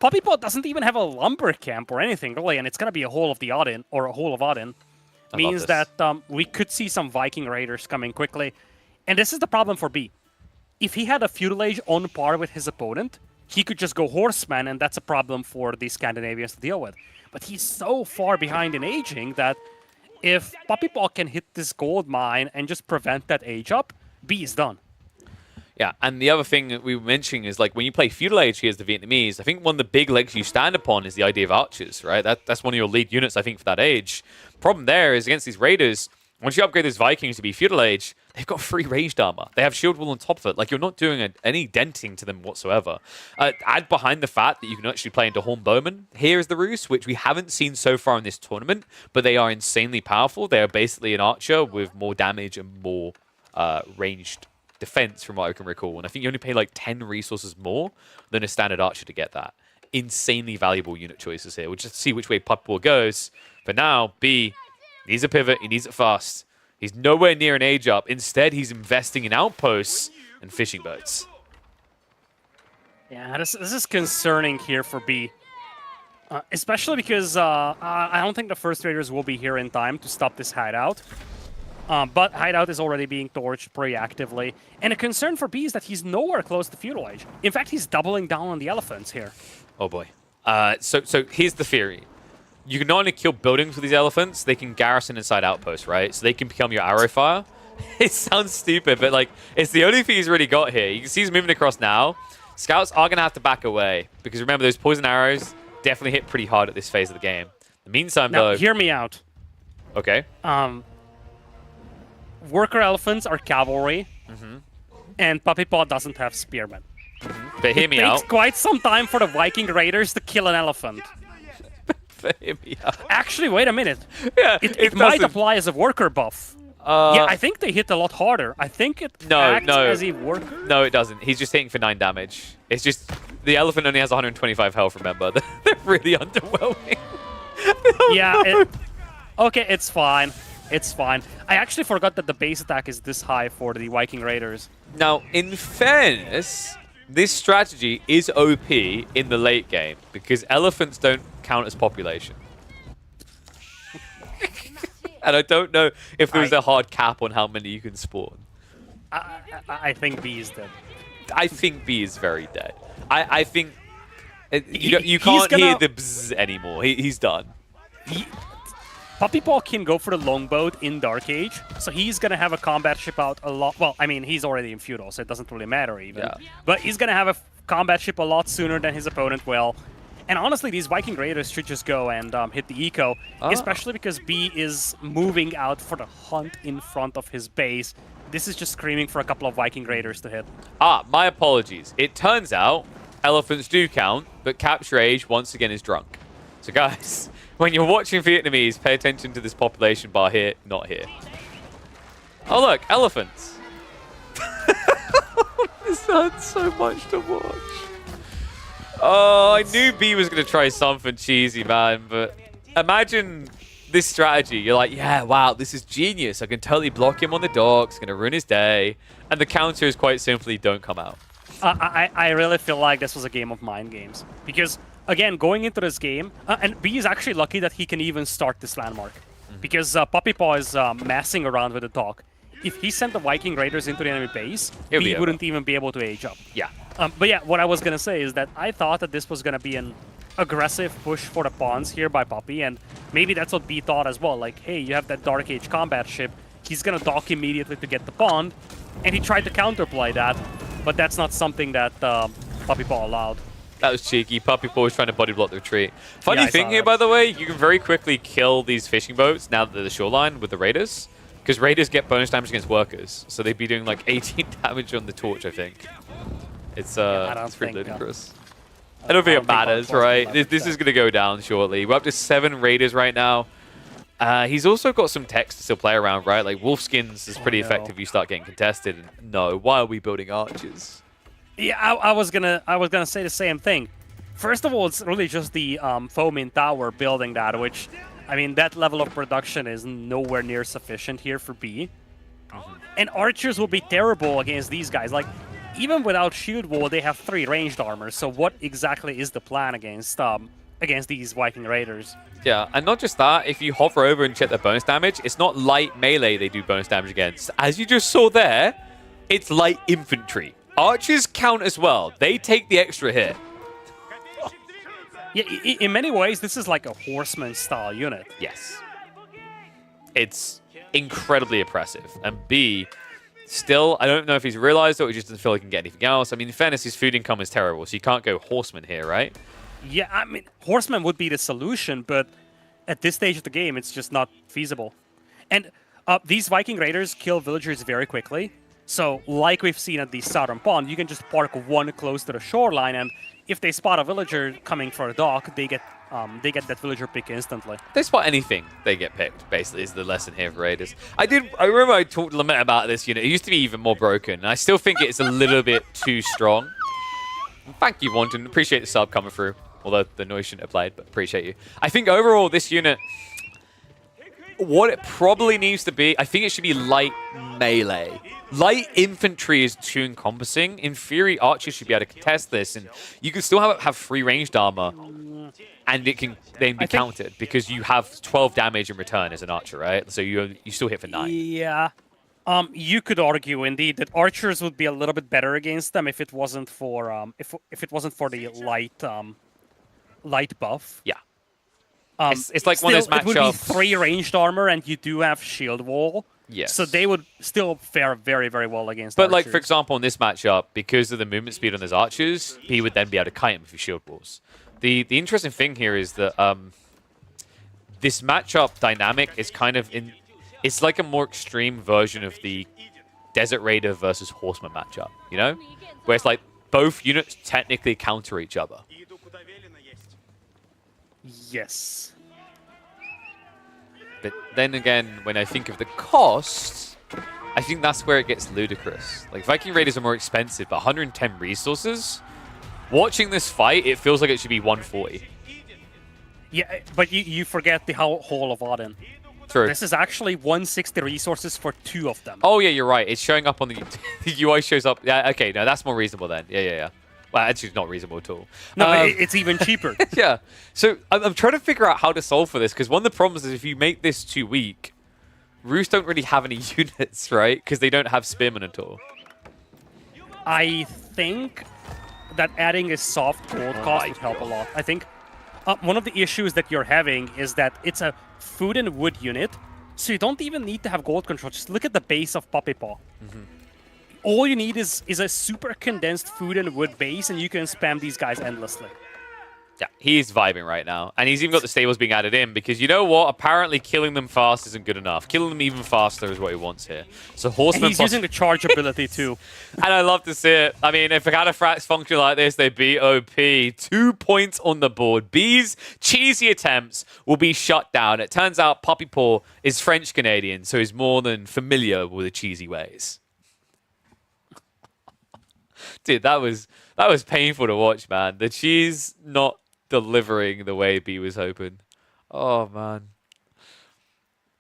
Puppy Paw doesn't even have a lumber camp or anything, really, and it's going to be a whole of the Odin, or a whole of Odin. Means that we could see some Viking Raiders coming quickly. And this is the problem for B. If he had a feudal age on par with his opponent, he could just go horseman, and that's a problem for the Scandinavians to deal with. But he's so far behind in aging that if Puppy Paw can hit this gold mine and just prevent that age up, B is done. Yeah, and the other thing that we were mentioning is, like, when you play feudal age here as the Vietnamese, I think one of the big legs you stand upon is the idea of archers, right? That's one of your lead units, I think, for that age. Problem there is against these raiders, once you upgrade those Vikings to be feudal age, they've got free ranged armor. They have shield wall on top of it. Like, you're not doing any denting to them whatsoever. Add behind the fact that you can actually play into Horn Bowman. Here is the Rus, which we haven't seen so far in this tournament, but they are insanely powerful. They are basically an archer with more damage and more ranged defense, from what I can recall. And I think you only pay like 10 resources more than a standard archer to get that. Insanely valuable unit choices here. We'll just see which way Puppy Paw goes. For now, B needs a pivot. He needs it fast. He's nowhere near an age up. Instead, he's investing in outposts and fishing boats. Yeah, this is concerning here for B. Especially because I don't think the first raiders will be here in time to stop this hideout. But hideout is already being torched pretty actively. And a concern for B is that he's nowhere close to feudal age. In fact, he's doubling down on the elephants here. Oh boy. So here's the theory. you can not only kill buildings with these elephants, they can garrison inside outposts, right? So they can become your arrow fire. It sounds stupid, but like it's the only thing he's really got here. You can see he's moving across now. Scouts are going to have to back away because remember, those poison arrows definitely hit pretty hard at this phase of the game. In the meantime, Now, though... hear me out. Okay. Worker elephants are cavalry, and Puppy Paw doesn't have spearmen. But hear me It out. takes quite some time for the Viking Raiders to kill an elephant. But hear me out. Actually, wait a minute. Yeah, It might apply as a worker buff. Yeah, I think they hit a lot harder. I think it acts as a worker. No, it doesn't. He's just hitting for 9 damage. It's just the elephant only has 125 health. Remember, they're really underwhelming. Yeah. Okay, it's fine. It's fine. I actually forgot that the base attack is this high for the Viking Raiders. Now, in fairness, this strategy is OP in the late game because elephants don't count as population. And I don't know if there was a hard cap on how many you can spawn. I think B is dead. I think B is very dead. I think you can't hear the bzzz anymore. He's done. Puppy Paw can go for the longboat in Dark Age, so he's going to have a combat ship out a lot. Well, I mean, he's already in Feudal, so it doesn't really matter even. Yeah. But he's going to have a combat ship a lot sooner than his opponent will. And honestly, these Viking Raiders should just go and hit the eco, especially because B is moving out for the hunt in front of his base. This is just screaming for a couple of Viking Raiders to hit. My apologies. It turns out elephants do count, but Capture Age once again is drunk. So guys, when you're watching Vietnamese, pay attention to this population bar here, not here. Oh look, elephants. This hurts so much to watch. Oh, I knew B was going to try something cheesy, man, but imagine this strategy. You're like, yeah, wow, this is genius. I can totally block him on the docks, going to ruin his day. And the counter is quite simply, don't come out. I really feel like this was a game of mind games. Because, again, going into this game, and B is actually lucky that he can even start this landmark. Because Puppy Paw is messing around with the dock. If he sent the Viking Raiders into the enemy base, B wouldn't even be able to age up. Yeah. But yeah, what I was going to say is that I thought that this was going to be an aggressive push for the pawns here by Puppy, and maybe that's what B thought as well. Like, hey, you have that Dark Age combat ship. He's going to dock immediately to get the pawn, and he tried to counterplay that, but that's not something that Puppy Paw allowed. That was cheeky. Puppy Paw was trying to body block the retreat. Funny thing here, by the way, you can very quickly kill these fishing boats now that they're the shoreline with the Raiders. Because Raiders get bonus damage against workers. So they'd be doing like 18 damage on the torch, I think. It's pretty ludicrous. I don't think it matters, right? This is going to go down shortly. We're up to 7 Raiders right now. He's also got some text to still play around, right? Like Wolfskins is pretty effective if you start getting contested. And no, why are we building archers? Yeah, I was gonna say the same thing. First of all, it's really just the Foaming Tower building that, which, I mean, that level of production is nowhere near sufficient here for B. And archers will be terrible against these guys. Like, even without shield wall, they have 3 ranged armor. So what exactly is the plan against these Viking Raiders? Yeah, and not just that, if you hover over and check their bonus damage, it's not light melee they do bonus damage against. As you just saw there, it's light infantry. Archers count as well. They take the extra hit. Yeah, in many ways, this is like a horseman-style unit. Yes. It's incredibly oppressive. And B, still, I don't know if he's realized it or he just doesn't feel like he can get anything else. I mean, in fairness, his food income is terrible, so you can't go horseman here, right? Yeah, I mean, horseman would be the solution, but at this stage of the game, it's just not feasible. And these Viking Raiders kill villagers very quickly. So, like we've seen at the Southern Pond, you can just park one close to the shoreline, and if they spot a villager coming for a dock, they get that villager pick instantly. They spot anything, they get picked, basically, is the lesson here for Raiders. I remember I talked to Lament about this unit. It used to be even more broken, and I still think it's a little bit too strong. Thank you, Wanton. Appreciate the sub coming through, although the noise shouldn't have played, but appreciate you. I think overall, this unit, what it probably needs to be, I think it should be light melee. Light infantry is too encompassing. In theory, archers should be able to contest this, and you can still have free ranged armor, and it can then be countered because you have 12 damage in return as an archer, right? So you still hit for 9. Yeah. You could argue indeed that archers would be a little bit better against them if it wasn't for if it wasn't for the light buff. Yeah. It's like one of those It would be matchups. 3 ranged armor, and you do have shield wall. Yes. So they would still fare very, very well against But archers. like, for example, in this matchup, because of the movement speed on those archers, he would then be able to kite him with his shield walls. The interesting thing here is that this matchup dynamic is kind of in... It's like a more extreme version of the Desert Raider versus Horseman matchup, you know? Where it's like both units technically counter each other. Yes. But then again, when I think of the cost, I think that's where it gets ludicrous. Like, Viking Raiders are more expensive, but 110 resources? Watching this fight, it feels like it should be 140. Yeah, but you forget the Hall of Odin. True. This is actually 160 resources for 2 of them. Oh, yeah, you're right. It's showing up on the... the UI shows up... Yeah, okay, no, that's more reasonable then. Yeah. Well, actually, it's not reasonable at all. No, it's even cheaper. Yeah. So I'm trying to figure out how to solve for this, because one of the problems is if you make this too weak, Roos don't really have any units, right? Because they don't have Spearmen at all. I think that adding a soft gold cost would help a lot. I think one of the issues that you're having is that it's a food and wood unit, so you don't even need to have gold control. Just look at the base of Puppy Paw. All you need is a super condensed food and wood base, and you can spam these guys endlessly. Yeah, he's vibing right now. And he's even got the stables being added in, because you know what? Apparently killing them fast isn't good enough. Killing them even faster is what he wants here. So Horseman... And he's using the charge ability too. And I love to see it. I mean, if Cataphracts function like this, they'd be OP. 2 points on the board. B's cheesy attempts will be shut down. It turns out Puppy Paw is French-Canadian, so he's more than familiar with the cheesy ways. Dude, that was painful to watch, man. The cheese not delivering the way B was hoping. Oh, man.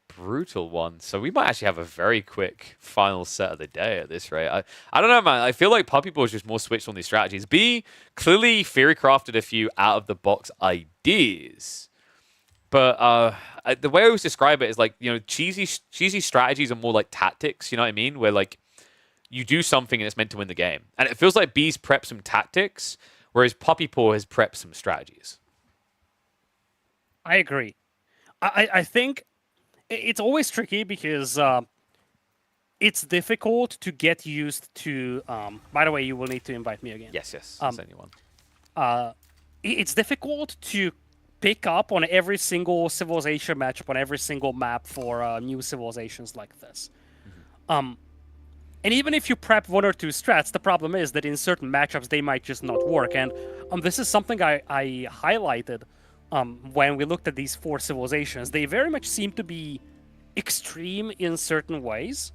Brutal one. So we might actually have a very quick final set of the day at this rate. I don't know, man. I feel like Puppy Paw is just more switched on these strategies. B clearly theory crafted a few out-of-the-box ideas. But the way I always describe it is like, you know, cheesy strategies are more like tactics, you know what I mean? Where like, you do something and it's meant to win the game. And it feels like B's prepped some tactics, whereas Puppy Paw has prepped some strategies. I agree. I think it's always tricky because it's difficult to get used to... by the way, you will need to invite me again. Yes. I'll send you one. It's difficult to pick up on every single civilization matchup on every single map for new civilizations like this. And even if you prep 1 or 2 strats, the problem is that in certain matchups, they might just not work. And this is something I highlighted when we looked at these 4 civilizations. They very much seem to be extreme in certain ways.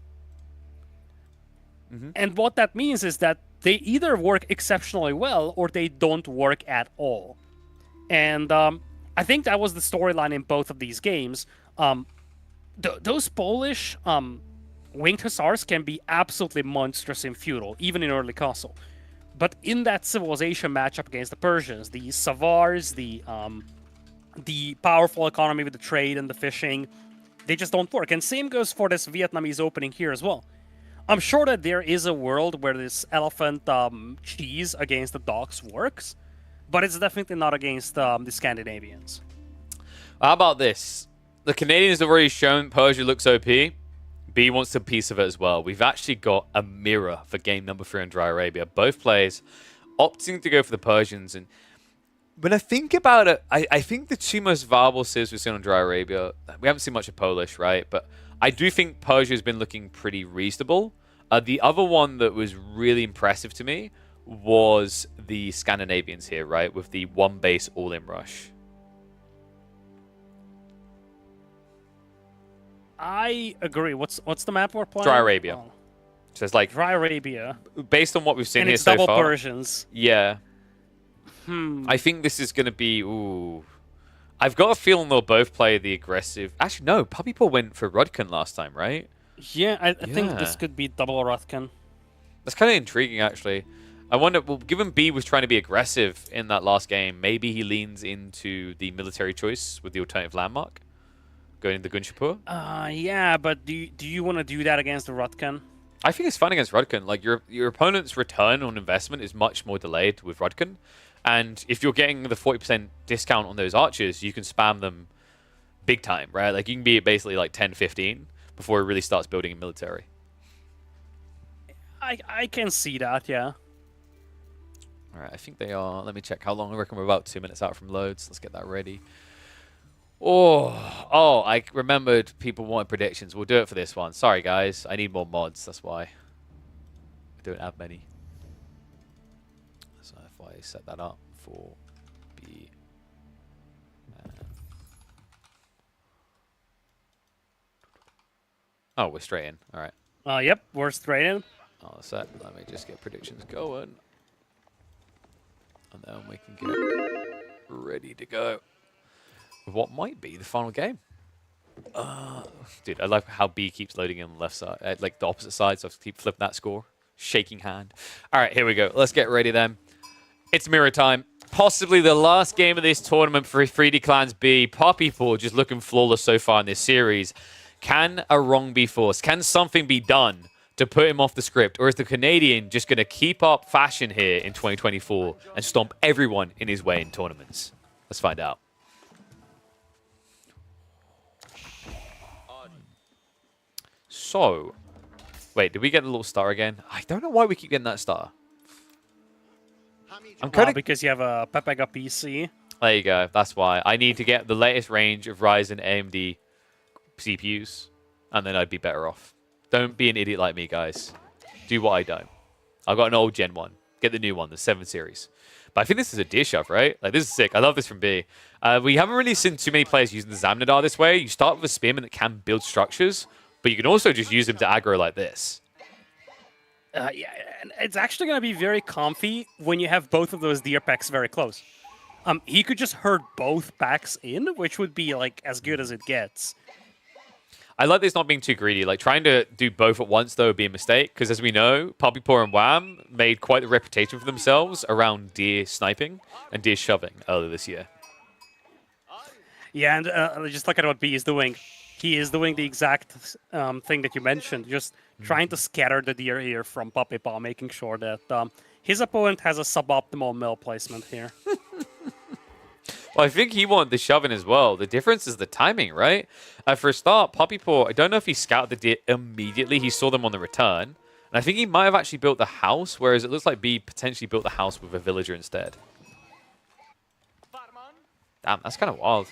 And what that means is that they either work exceptionally well or they don't work at all. And I think that was the storyline in both of these games. Those Polish... Winged Hussars can be absolutely monstrous in Feudal, even in early Castle. But in that civilization matchup against the Persians, the Savars, the powerful economy with the trade and the fishing, they just don't work. And same goes for this Vietnamese opening here as well. I'm sure that there is a world where this elephant cheese against the dogs works, but it's definitely not against the Scandinavians. How about this? The Canadians have already shown Persia looks OP. B wants a piece of it as well. We've actually got a mirror for game number 3 in Dry Arabia. Both players opting to go for the Persians. And when I think about it, I think the 2 most viable civs we've seen on Dry Arabia, we haven't seen much of Polish, right? But I do think Persia has been looking pretty reasonable. The other one that was really impressive to me was the Scandinavians here, right? With the 1 base all-in rush. I agree. What's the map we're playing? Dry Arabia. Oh. So it's like... Dry Arabia. Based on what we've seen and here it's so double far... Persians. Yeah. I think this is going to be... Ooh. I've got a feeling they'll both play the aggressive... Actually, no. Puppy Paw went for Rudkin last time, right? Yeah, I think this could be double Rudkin. That's kind of intriguing, actually. I wonder... Well, given B was trying to be aggressive in that last game, maybe he leans into the military choice with the alternative landmark? Going into Gunshapur? Yeah, but do you want to do that against the Rudkin? I think it's fun against Rudkin. Like, your opponent's return on investment is much more delayed with Rudkin. And if you're getting the 40% discount on those archers, you can spam them big time, right? Like, you can be at basically like 10, 15 before it really starts building a military. I can see that, yeah. All right, I think they are. Let me check how long. I reckon we're about 2 minutes out from loads. Let's get that ready. Oh, I remembered people wanted predictions. We'll do it for this one. Sorry, guys. I need more mods. That's why. I don't have many. So if I set that up for B. Oh, we're straight in. All right. Yep, we're straight in. Oh, set. Let me just get predictions going. And then we can get ready to go. What might be the final game. Dude, I love how B keeps loading in on the left side, like the opposite side, so I keep flipping that score. Shaking hand. All right, here we go. Let's get ready then. It's mirror time. Possibly the last game of this tournament for 3D Clans B. Poppy Paw just looking flawless so far in this series. Can a wrong be forced? Can something be done to put him off the script? Or is the Canadian just going to keep up fashion here in 2024 and stomp everyone in his way in tournaments? Let's find out. So, wait, did we get a little star again? I don't know why we keep getting that star. I'm kind of because you have a Pepega PC. There you go. That's why I need to get the latest range of Ryzen AMD CPUs, and then I'd be better off. Don't be an idiot like me, guys. Do what I don't. I've got an old Gen 1. Get the new one, the 7 series. But I think this is a deer shove, right? Like, this is sick. I love this from B. We haven't really seen too many players using the Zamnadar this way. You start with a spearman that can build structures, but you can also just use them to aggro like this. Yeah, and it's actually going to be very comfy when you have both of those deer packs very close. He could just herd both packs in, which would be like as good as it gets. I like this not being too greedy. Like, trying to do both at once, though, would be a mistake. Because as we know, Poppy Paw and Wham made quite the reputation for themselves around deer sniping and deer shoving earlier this year. Yeah, and just look at what B is doing. He is doing the exact thing that you mentioned, just trying to scatter the deer here from Poppy Paw, making sure that his opponent has a suboptimal mill placement here. Well, I think he wanted the shoving as well. The difference is the timing, right? For a start, Poppy Paw, I don't know if he scouted the deer immediately. He saw them on the return. And I think he might have actually built the house, whereas it looks like B potentially built the house with a villager instead. Damn, that's kind of wild.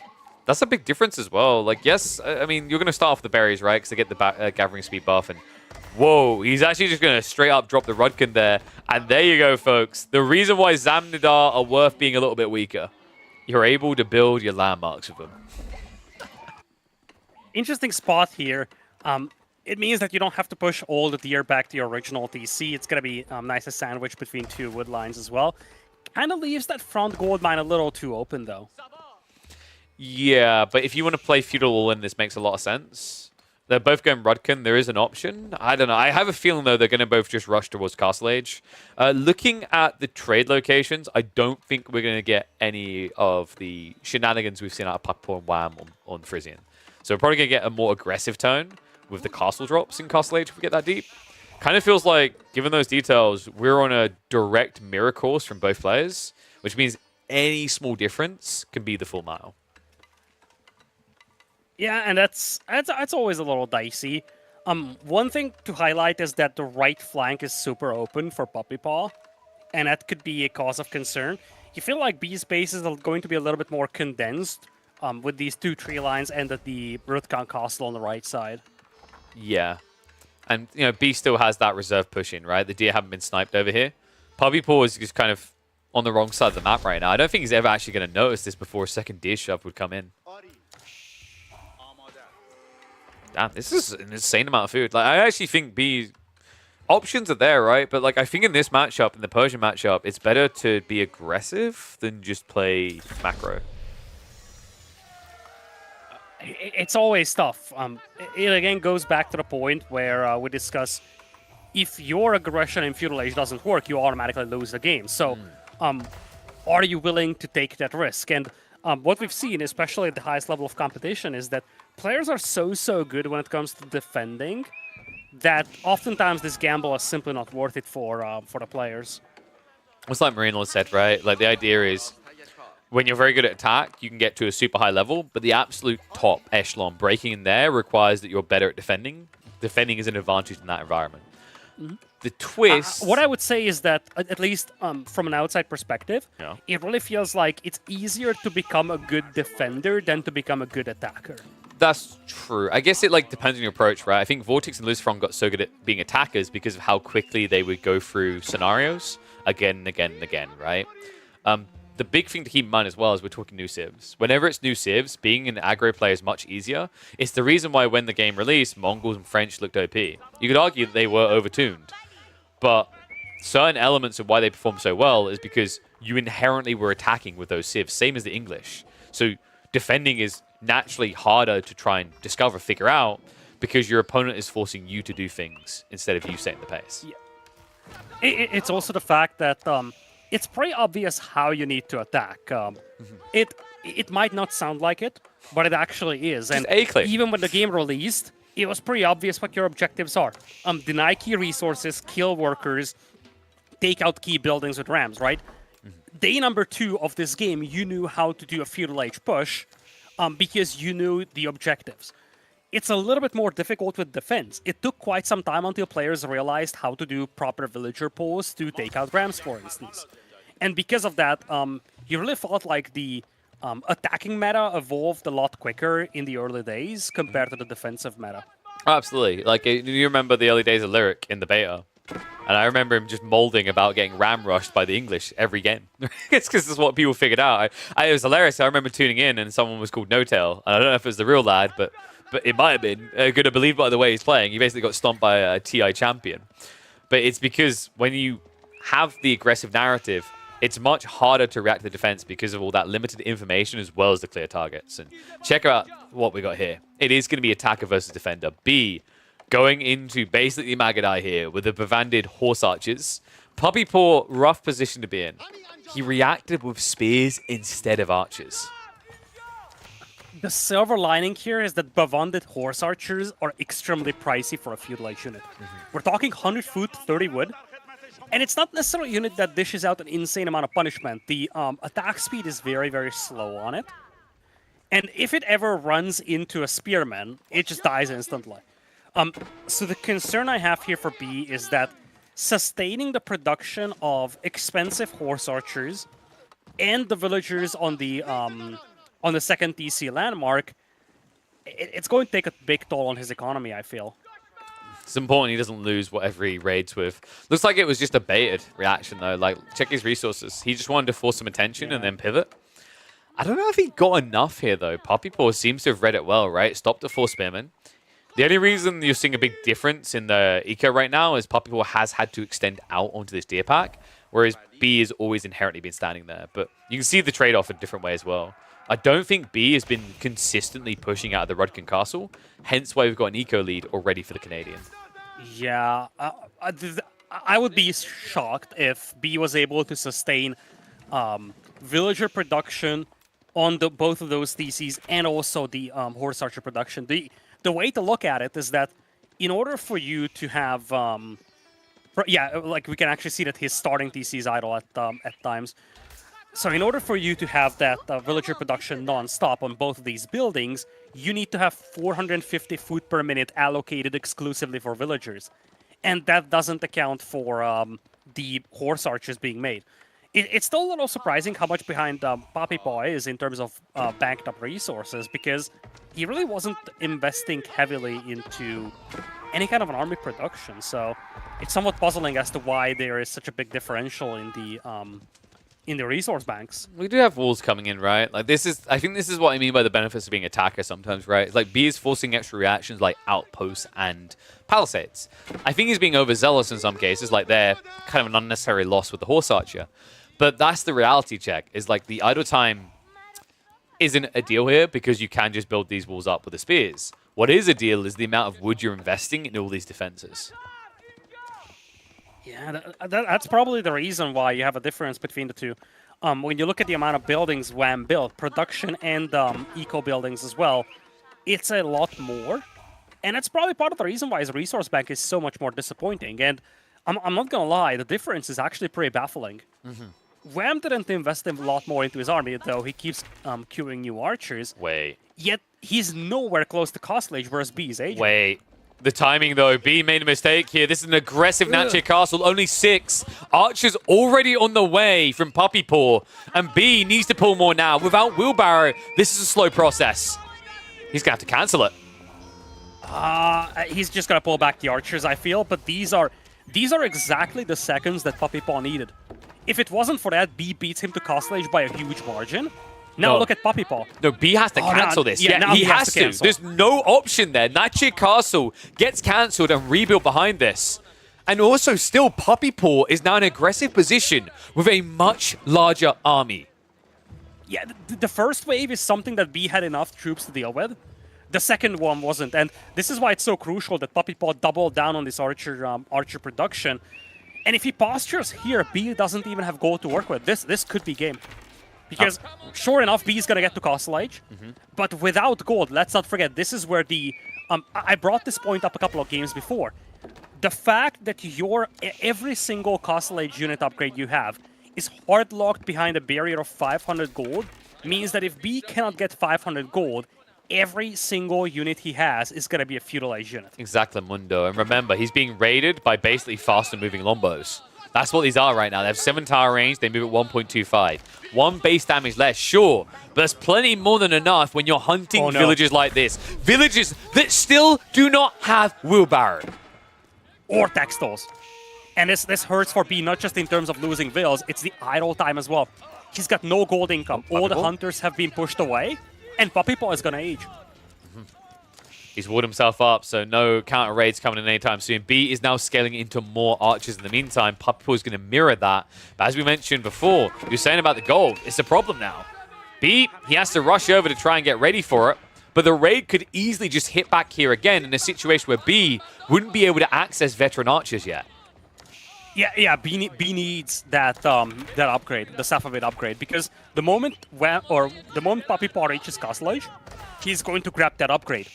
That's a big difference as well. Like, yes, I mean, you're going to start off the berries, right? Because they get the gathering speed buff. And whoa, he's actually just going to straight up drop the Rudkin there. And there you go, folks. The reason why Zamnadar are worth being a little bit weaker. You're able to build your landmarks with them. Interesting spot here. It means that you don't have to push all the deer back to your original TC. It's going to be nice to sandwich between two wood lines as well. Kind of leaves that front gold mine a little too open, though. Yeah, but if you want to play Feudal All-In, this makes a lot of sense. They're both going Rudkin. There is an option. I don't know. I have a feeling, though, they're going to both just rush towards Castle Age. Looking at the trade locations, I don't think we're going to get any of the shenanigans we've seen out of Puckpaw and Wham on Frisian. So we're probably going to get a more aggressive tone with the castle drops in Castle Age if we get that deep. Kind of feels like, given those details, we're on a direct mirror course from both players, which means any small difference can be the full mile. Yeah, and that's always a little dicey. One thing to highlight is that the right flank is super open for Poppy Paw, and that could be a cause of concern. You feel like B spaces are going to be a little bit more condensed with these two tree lines and the Rudkan Castle on the right side. Yeah. And, you know, B still has that reserve push in, right? The deer haven't been sniped over here. Poppy Paw is just kind of on the wrong side of the map right now. I don't think he's ever actually going to notice this before a second deer shove would come in. Damn, this is an insane amount of food. Like, I actually think B options are there, right? But like, I think in this matchup, in the Persian matchup, it's better to be aggressive than just play macro. It's always tough. It again goes back to the point where we discuss if your aggression in Feudal Age doesn't work, you automatically lose the game. So, are you willing to take that risk? And what we've seen, especially at the highest level of competition, is that players are so good when it comes to defending that oftentimes this gamble is simply not worth it for the players. It's like Marino said, right? Like, the idea is when you're very good at attack, you can get to a super high level, but the absolute top echelon breaking in there requires that you're better at defending. Defending is an advantage in that environment. The twist... What I would say is that, at least from an outside perspective, Yeah. it really feels like it's easier to become a good defender than to become a good attacker. That's true. I guess it like depends on your approach, right? I think Vortex and Lucifron got so good at being attackers because of how quickly they would go through scenarios again and again and again, right? The big thing to keep in mind as well is we're talking new civs. Whenever it's new civs, being an aggro player is much easier. It's the reason why when the game released, Mongols and French looked OP. You could argue that they were overtuned, but certain elements of why they performed so well is because you inherently were attacking with those civs, same as the English. So defending is naturally harder to try and discover, figure out, because your opponent is forcing you to do things instead of you setting the pace. Yeah. It's also the fact that it's pretty obvious how you need to attack. It might not sound like it, but it actually is. And A-click. even when the game released, it was pretty obvious what your objectives are. Deny key resources, kill workers, take out key buildings with rams, right? Day number 2 of this game, you knew how to do a feudal age push because you knew the objectives. It's a little bit more difficult with defense. It took quite some time until players realized how to do proper villager pulls to take out rams, for instance. And because of that, you really felt like the attacking meta evolved a lot quicker in the early days compared to the defensive meta. Absolutely. Like, you remember the early days of Lyric in the beta. And I remember him just molding about getting ram rushed by the English every game. It's because it's what people figured out. It was hilarious. I remember tuning in and someone was called No Tail. And I don't know if it was the real lad, but it might have been. Gonna believe by the way he's playing. He basically got stomped by a TI champion. But it's because when you have the aggressive narrative, it's much harder to react to the defense because of all that limited information as well as the clear targets. And check out what we got here. It is going to be attacker versus defender. B, going into basically Magadai here with the Bavandid horse archers. Puppy Paw, rough position to be in. He reacted with spears instead of archers. The silver lining here is that Bavandid horse archers are extremely pricey for a feudal age unit. We're talking 100 foot, 30 wood. And it's not necessarily a unit that dishes out an insane amount of punishment. The attack speed is very, very slow on it. And if it ever runs into a spearman, it just dies instantly. So the concern I have here for B is that sustaining the production of expensive horse archers and the villagers on the second TC landmark, it's going to take a big toll on his economy, I feel. It's important he doesn't lose whatever he raids with. Looks like it was just a baited reaction, though. Like, check his resources. He just wanted to force some attention and then pivot. I don't know if he got enough here, though. Puppy Paw seems to have read it well, right? Stopped at 4 spearmen. The only reason you're seeing a big difference in the eco right now is Puppy Paw has had to extend out onto this deer pack, whereas B has always inherently been standing there. But you can see the trade-off in a different way as well. I don't think B has been consistently pushing out of the Rudkin Castle, hence why we've got an eco lead already for the Canadian. Yeah, I would be shocked if B was able to sustain villager production on both of those theses and also the horse archer production. The way to look at it is that in order for you to have, like we can actually see that his starting TC is idle at times. So in order for you to have that villager production non-stop on both of these buildings, you need to have 450 food per minute allocated exclusively for villagers. And that doesn't account for the horse archers being made. It's still a little surprising how much behind Puppy Paw is in terms of banked up resources, because he really wasn't investing heavily into any kind of an army production. So it's somewhat puzzling as to why there is such a big differential in the resource banks. We do have walls coming in, right? Like I think this is what I mean by the benefits of being attacker sometimes, right? It's like B is forcing extra reactions like outposts and palisades. I think he's being overzealous in some cases, like they're kind of an unnecessary loss with the horse archer. But that's the reality check, is like the idle time isn't a deal here because you can just build these walls up with the spears. What is a deal is the amount of wood you're investing in all these defenses. Yeah, that's probably the reason why you have a difference between the two. When you look at the amount of buildings WAM built, production and eco buildings as well, it's a lot more. And that's probably part of the reason why his resource bank is so much more disappointing. And I'm not going to lie, the difference is actually pretty baffling. Wham didn't invest a lot more into his army, though he keeps queuing new archers. Wait. Yet he's nowhere close to Castle Age, whereas B is aging. Wait. The timing, though. B made a mistake here. This is an aggressive Natchez Castle. Only 6. Archers already on the way from Puppy Paw. And B needs to pull more now. Without Wheelbarrow, this is a slow process. He's going to have to cancel it. He's just going to pull back the archers, I feel. But these are exactly the seconds that Puppy Paw needed. If it wasn't for that, B beats him to Castle Age by a huge margin. Now look at Puppy Paw. No, B has to cancel this. Yeah, he has to. There's no option there. Natchez Castle gets cancelled and rebuilt behind this. And also, still, Puppy Paw is now in an aggressive position with a much larger army. Yeah, the first wave is something that B had enough troops to deal with. The second one wasn't. And this is why it's so crucial that Puppy Paw doubled down on this archer production. And if he postures here, B doesn't even have gold to work with. This could be game. Because, sure enough, B is going to get to Castle Age. But without gold, let's not forget, this is where the... I brought this point up a couple of games before. The fact that every single Castle Age unit upgrade you have is hard-locked behind a barrier of 500 gold means that if B cannot get 500 gold, every single unit he has is going to be a feudal age unit. Exactly, Mundo. And remember, he's being raided by basically faster-moving Lombos. That's what these are right now. They have 7 tower range. They move at 1.25. 1 base damage less, sure. But that's plenty more than enough when you're hunting villages like this. Villages that still do not have Wheelbarrow. Or textiles. And this hurts for B, not just in terms of losing vills, it's the idle time as well. He's got no gold income. All the hunters have been pushed away, and Puppy Paw is going to age. He's walled himself up, so no counter raids coming in anytime soon. B is now scaling into more archers in the meantime. Puppy Paw is going to mirror that. But as we mentioned before, you're saying about the gold, it's a problem now. B, he has to rush over to try and get ready for it. But the raid could easily just hit back here again in a situation where B wouldn't be able to access veteran archers yet. Yeah. B needs that upgrade, the Semifinal upgrade, because the moment Puppy Paw reaches Castle Age, he's going to grab that upgrade.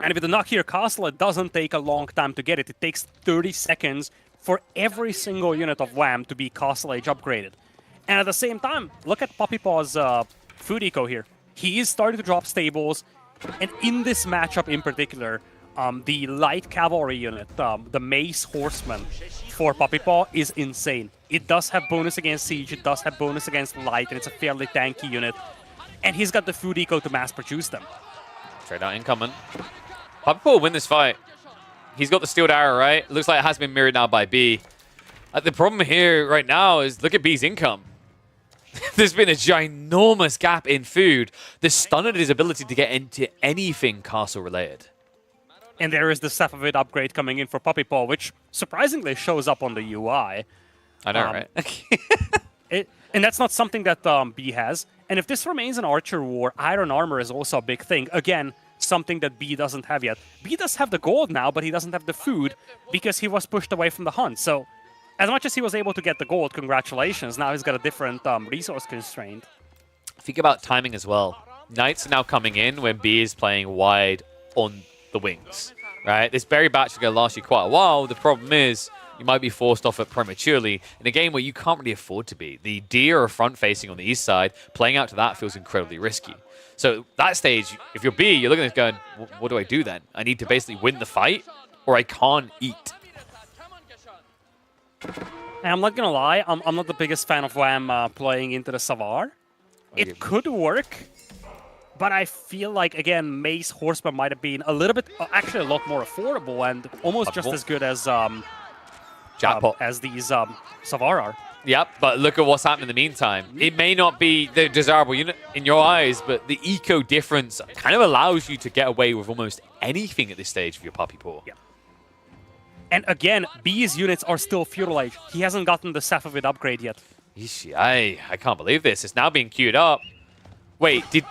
And with the knock here Castle, it doesn't take a long time to get it. It takes 30 seconds for every single unit of Wham to be Castle Age upgraded. And at the same time, look at Puppy Paw's food eco here. He is starting to drop stables, and in this matchup in particular, the light cavalry unit, the Mace Horseman for Puppy Paw is insane. It does have bonus against siege, it does have bonus against light, and it's a fairly tanky unit. And he's got the food eco to mass produce them. Trade out incoming. Puppy Paw will win this fight. He's got the steeled arrow, right? Looks like it has been mirrored now by B. The problem here right now is look at B's income. There's been a ginormous gap in food. This stunted his ability to get into anything castle related. And there is the Semifinal upgrade coming in for Puppy Paw, which surprisingly shows up on the UI. I know, right? And that's not something that B has. And if this remains an Archer War, Iron Armor is also a big thing. Again, something that B doesn't have yet. B does have the gold now, but he doesn't have the food because he was pushed away from the hunt. So as much as he was able to get the gold, congratulations, now he's got a different resource constraint. Think about timing as well. Knights are now coming in when B is playing wide on the wings, right? This berry batch is going to last you quite a while. The problem is you might be forced off it prematurely in a game where you can't really afford to be. The deer are front-facing on the east side. Playing out to that feels incredibly risky. So that stage, if you're B, you're looking at this going, what do I do then? I need to basically win the fight, or I can't eat. And I'm not going to lie, I'm not the biggest fan of Wham playing into the Savar. It could work, but I feel like, again, Mace Horseman might have been a little bit, actually a lot more affordable and almost just as good as these Savar are. Yep, but look at what's happened in the meantime. It may not be the desirable unit in your eyes, but the eco difference kind of allows you to get away with almost anything at this stage of your Puppy Paw. Yeah. And again, B's units are still Feudal Age. He hasn't gotten the Semifinal upgrade yet. Yeesh, I can't believe this. It's now being queued up. Wait, did...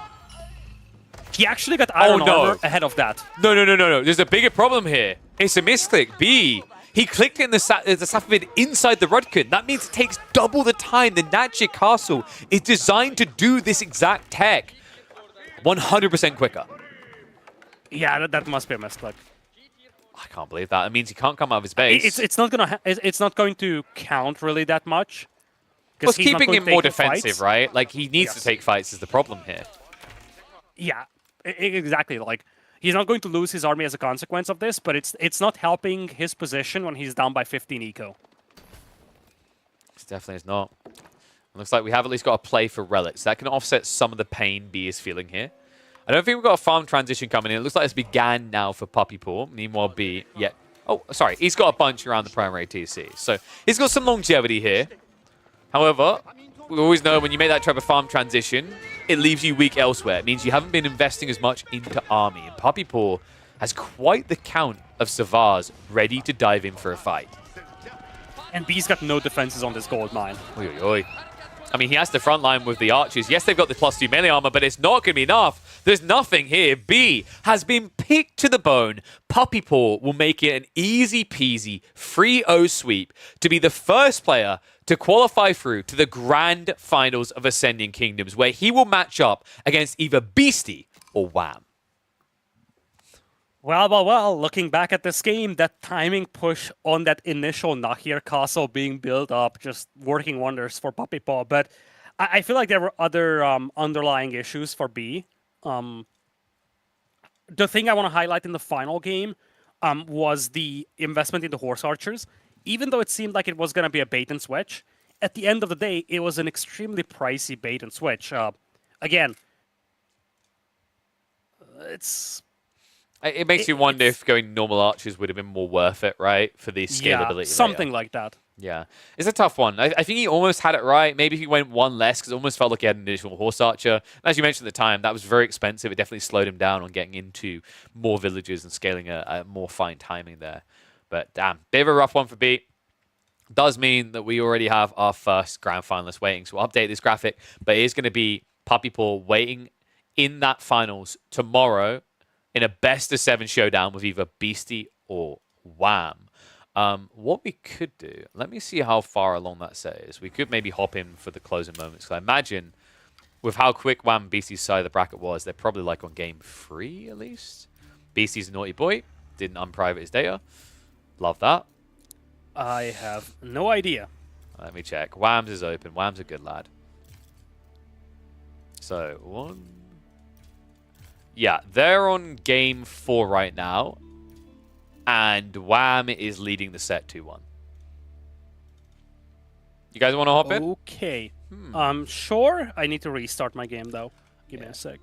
He actually got Iron Armor ahead of that. No. There's a bigger problem here. It's a misclick. B, he clicked in the Semifinal inside the Rudkin. That means it takes double the time. The Natchez Castle is designed to do this exact tech 100% quicker. Yeah, that must be a misclick. I can't believe that. It means he can't come out of his base. It's not going to count really that much. Well, keeping him more defensive, right? Like, he needs to take fights is the problem here. Yeah, exactly. Like, he's not going to lose his army as a consequence of this, but it's not helping his position when he's down by 15 eco. It definitely is not. It looks like we have at least got a play for relics. That can offset some of the pain B is feeling here. I don't think we've got a farm transition coming in. It looks like it's began now for Puppy Paw. Meanwhile, B, yeah. Oh, sorry. He's got a bunch around the primary TC. So he's got some longevity here. However, we always know when you make that type of farm transition, it leaves you weak elsewhere. It means you haven't been investing as much into army. And Puppy Paw has quite the count of CIVS ready to dive in for a fight. And B's got no defenses on this gold mine. Oy, oy, oy. I mean, he has the front line with the archers. Yes, they've got the +2 melee armor, but it's not going to be enough. There's nothing here. B has been picked to the bone. Puppy Paw will make it an easy-peasy 3-0 sweep to be the first player to qualify through to the grand finals of Ascending Kingdoms, where he will match up against either Beastie or Wham. Well, looking back at this game, that timing push on that initial Nahir castle being built up, just working wonders for Puppy Paw. But I feel like there were other underlying issues for B. The thing I want to highlight in the final game was the investment into horse archers. Even though it seemed like it was going to be a bait and switch, at the end of the day, it was an extremely pricey bait and switch. Again, It makes you wonder if going normal archers would have been more worth it, right? For the scalability. Yeah, something like that. Yeah. It's a tough one. I think he almost had it right. Maybe if he went one less, because it almost felt like he had an additional horse archer. And as you mentioned at the time, that was very expensive. It definitely slowed him down on getting into more villages and scaling a more fine timing there. But damn, bit of a rough one for B. Does mean that we already have our first grand finalist waiting. So we'll update this graphic. But it is going to be Puppy Paw waiting in that finals tomorrow in a best-of-7 showdown with either Beastie or Wham. What we could do, let me see how far along that set is. We could maybe hop in for the closing moments. Because I imagine with how quick Wham and Beastie's side of the bracket was, they're probably like on game 3 at least. Beastie's a naughty boy. Didn't unprivate his data. Love that. I have no idea. Let me check. Wham's is open. Wham's a good lad. So, one... Yeah, they're on game 4 right now. And Wham is leading the set 2-1. You guys want to hop in? Okay. Sure. I need to restart my game, though. Give me a sec.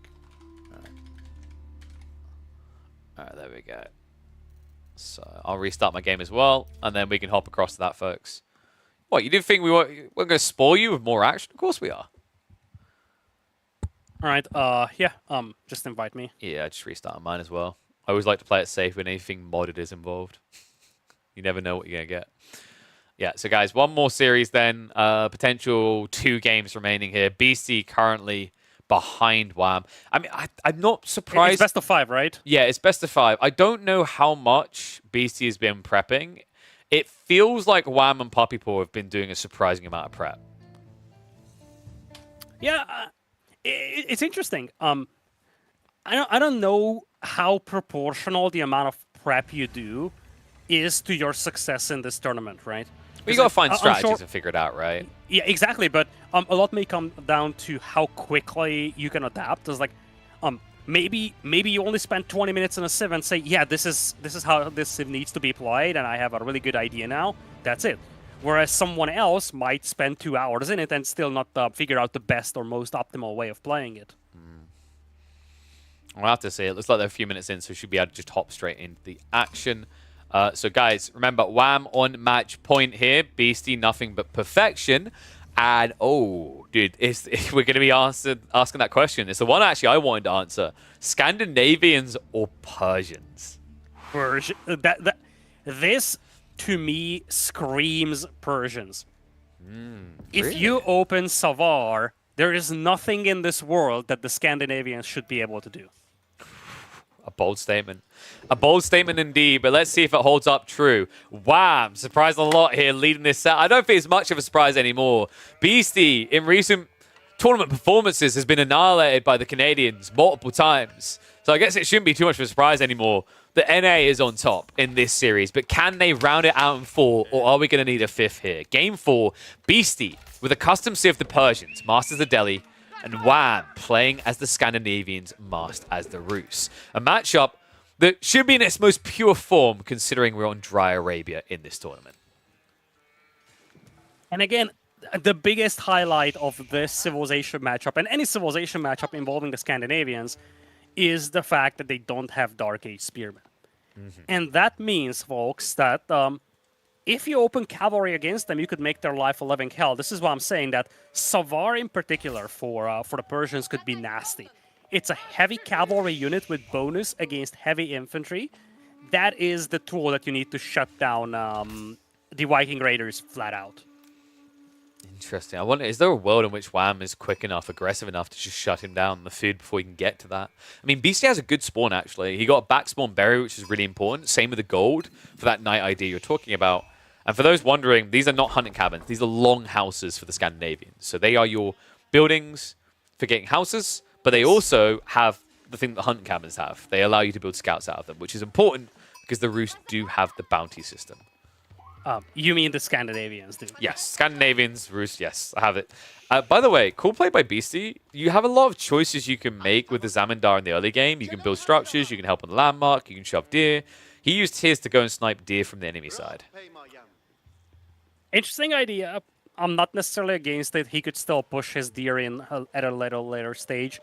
Alright, there we go. So, I'll restart my game as well. And then we can hop across to that, folks. What, you didn't think we weren't going to spoil you with more action? Of course we are. Alright, yeah, just invite me. Yeah, I just restarted mine as well. I always like to play it safe when anything modded is involved. You never know what you're going to get. Yeah, so guys, one more series then. Potential 2 games remaining here. Beastie currently behind Wham. I mean, I'm not surprised. It's best of 5, right? Yeah, it's best of 5. I don't know how much Beastie has been prepping. It feels like Wham and Puppy Paw have been doing a surprising amount of prep. Yeah, it's interesting. I don't know how proportional the amount of prep you do is to your success in this tournament, right? Well, you got to find strategies and figure it out, right? Yeah, exactly. But a lot may come down to how quickly you can adapt. It's like, maybe you only spend 20 minutes in a civ and say, yeah, this is how this civ needs to be played, and I have a really good idea now. That's it. Whereas someone else might spend 2 hours in it and still not figure out the best or most optimal way of playing it. I'll have to say, it looks like they're a few minutes in, so we should be able to just hop straight into the action. So guys, remember, Wham on match point here. Beastie, nothing but perfection. And, oh, dude, we're going to be asking that question. It's the one actually I wanted to answer. Scandinavians or Persians? This, to me, screams Persians. If Really? you open Savar, there is nothing in this world that the Scandinavians should be able to do. A bold statement. A bold statement indeed, but let's see if it holds up true. Wham! Surprised a lot here leading this set. I don't think it's much of a surprise anymore. Beastie, in recent tournament performances has been annihilated by the Canadians multiple times. So I guess it shouldn't be too much of a surprise anymore that NA is on top in this series. But can they round it out in 4, or are we going to need a 5th here? Game 4, Beastie with a custom Civ the Persians, Masters the Delhi, and Wham playing as the Scandinavians, masked as the Rus. A matchup that should be in its most pure form, considering we're on dry Arabia in this tournament. And again, the biggest highlight of this Civilization matchup, and any Civilization matchup involving the Scandinavians, is the fact that they don't have Dark Age Spearmen. And that means, folks, that if you open Cavalry against them, you could make their life a living hell. This is why I'm saying that Savar in particular for the Persians could be nasty. It's a heavy cavalry unit with bonus against heavy infantry. That is the tool that you need to shut down the Viking Raiders flat out. Interesting. I wonder, is there a world in which Wham is quick enough, aggressive enough to just shut him down the food before he can get to that? I mean, Beastie has a good spawn, actually. He got a back spawn berry, which is really important. Same with the gold for that night ID you're talking about. And for those wondering, these are not hunting cabins. These are long houses for the Scandinavians. So they are your buildings for getting houses, but they also have the thing that hunting cabins have. They allow you to build scouts out of them, which is important because the Rus do have the bounty system. You mean the Scandinavians do? Yes, Scandinavians, Rus, yes, I have it. By the way, cool play by Beastie. You have a lot of choices you can make with the Zamindar in the early game. You can build structures, you can help on the landmark, you can shove deer. He used his to go and snipe deer from the enemy side. Interesting idea. I'm not necessarily against it. He could still push his deer in at a little later stage.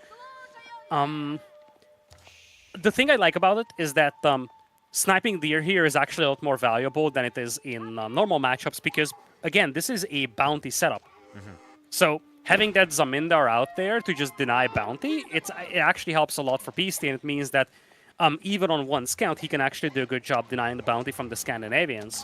The thing I like about it is that sniping deer here is actually a lot more valuable than it is in normal matchups because, again, this is a bounty setup. So having that Zamindar out there to just deny bounty, it actually helps a lot for Beastie, and it means that even on one scout, he can actually do a good job denying the bounty from the Scandinavians.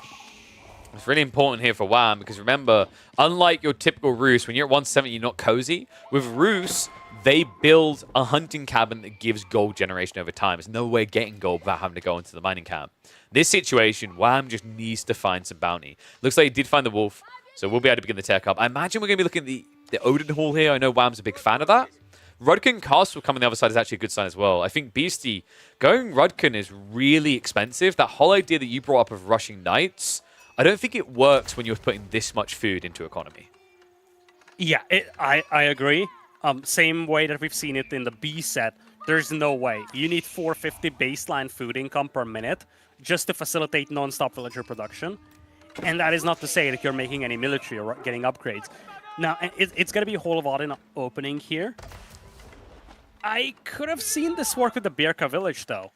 It's really important here for Wham because remember, unlike your typical Rus, when you're at 170, you're not cozy. With Rus, they build a hunting cabin that gives gold generation over time. There's no way of getting gold without having to go into the mining camp. This situation, Wham just needs to find some bounty. Looks like he did find the wolf, so we'll be able to begin the tech up. I imagine we're going to be looking at the Odin Hall here. I know Wham's a big fan of that. Rudkin Castle coming the other side is actually a good sign as well. I think Beastie, going Rudkin is really expensive. That whole idea that you brought up of rushing knights, I don't think it works when you're putting this much food into economy. Yeah, I agree. Same way that we've seen it in the B set. There's no way. You need 450 baseline food income per minute just to facilitate non-stop villager production. And that is not to say that you're making any military or getting upgrades. Now, it's going to be a whole lot in opening here. I could have seen this work with the Birka village, though.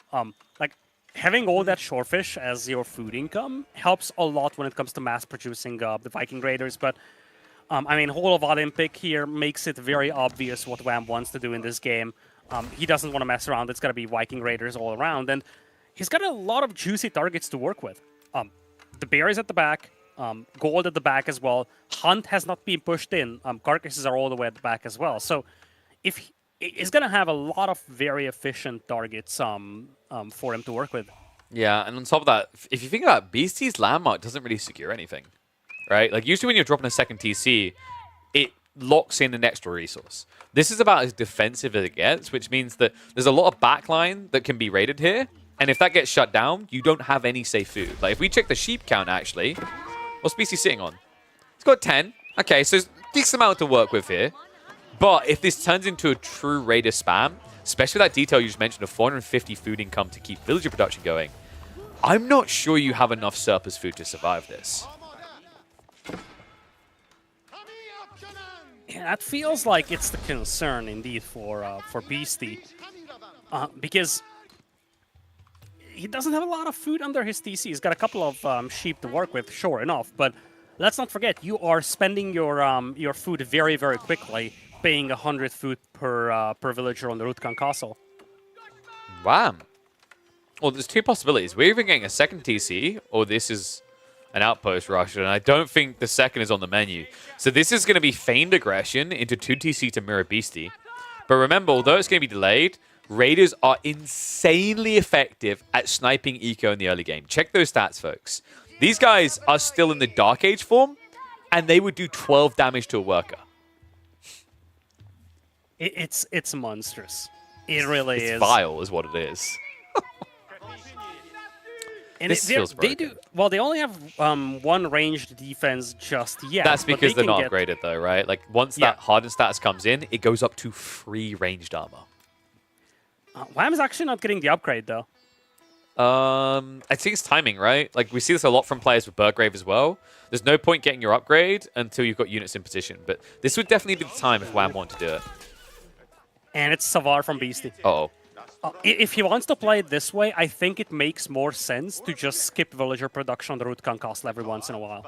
Like, having all that shorefish as your food income helps a lot when it comes to mass-producing the Viking Raiders, but I mean, Hall of Olympic here makes it very obvious what Wham wants to do in this game. He doesn't want to mess around. It's going to be Viking Raiders all around, and he's got a lot of juicy targets to work with. The bear is at the back, gold at the back as well. Hunt has not been pushed in. Carcasses are all the way at the back as well. So he's going to have a lot of very efficient targets for him to work with. Yeah, and on top of that, if you think about it, Beastie's landmark doesn't really secure anything, right? Like, usually when you're dropping a second TC, it locks in an extra resource. This is about as defensive as it gets, which means that there's a lot of backline that can be raided here, and if that gets shut down, you don't have any safe food. Like, if we check the sheep count, actually, what's Beastie sitting on? It's got 10. Okay, so there's a decent amount to work with here. But if this turns into a true raider spam, especially that detail you just mentioned of 450 food income to keep villager production going, I'm not sure you have enough surplus food to survive this. Yeah, that feels like it's the concern indeed for Beastie, because he doesn't have a lot of food under his TC. He's got a couple of sheep to work with, sure enough, but let's not forget you are spending your food very, very quickly, paying 100 food per villager on the Rutkan Castle. Wow. Well, there's two possibilities. We're either getting a second TC, or this is an outpost rush, and I don't think the second is on the menu. So this is going to be feigned aggression into 2 TC to mirror Beastie. But remember, although it's going to be delayed, Raiders are insanely effective at sniping eco in the early game. Check those stats, folks. These guys are still in the Dark Age form, and they would do 12 damage to a worker. It's monstrous. It really It's is. vile, is what it is. And This feels they broken. do well. They only have one ranged defense just yet. That's but because they they're not can get, upgraded, though, right? Like, once Yeah. that hardened status comes in, it goes up to free ranged armor. Wham is actually not getting the upgrade though. I think it's timing, right? Like, we see this a lot from players with Burgrave as well. There's no point getting your upgrade until you've got units in position. But this would definitely be the time if Wham wanted to do it. And it's Savar from Beastie. Uh-oh. If he wants to play it this way, I think it makes more sense to just skip villager production on the root con castle every once in a while.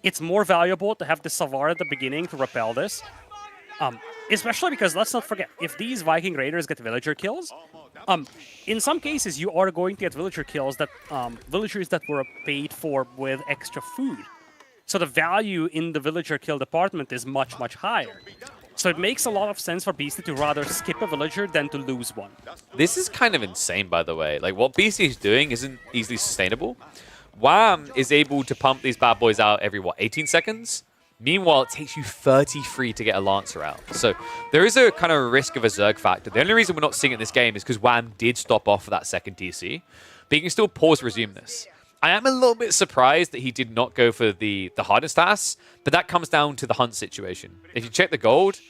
It's more valuable to have the Savar at the beginning to repel this. Especially because, let's not forget, if these Viking Raiders get villager kills, in some cases you are going to get villager kills that villagers that were paid for with extra food. So the value in the villager kill department is much, much higher. So it makes a lot of sense for Beastie to rather skip a villager than to lose one. This is kind of insane, by the way. Like, what BC is doing isn't easily sustainable. Wham is able to pump these bad boys out every, 18 seconds? Meanwhile, it takes you 33 to get a Lancer out. So there is a kind of risk of a Zerg factor. The only reason we're not seeing it in this game is because Wham did stop off for that second DC. But you can still pause resume this. I am a little bit surprised that he did not go for the hardest status, but that comes down to the hunt situation. If you check the gold,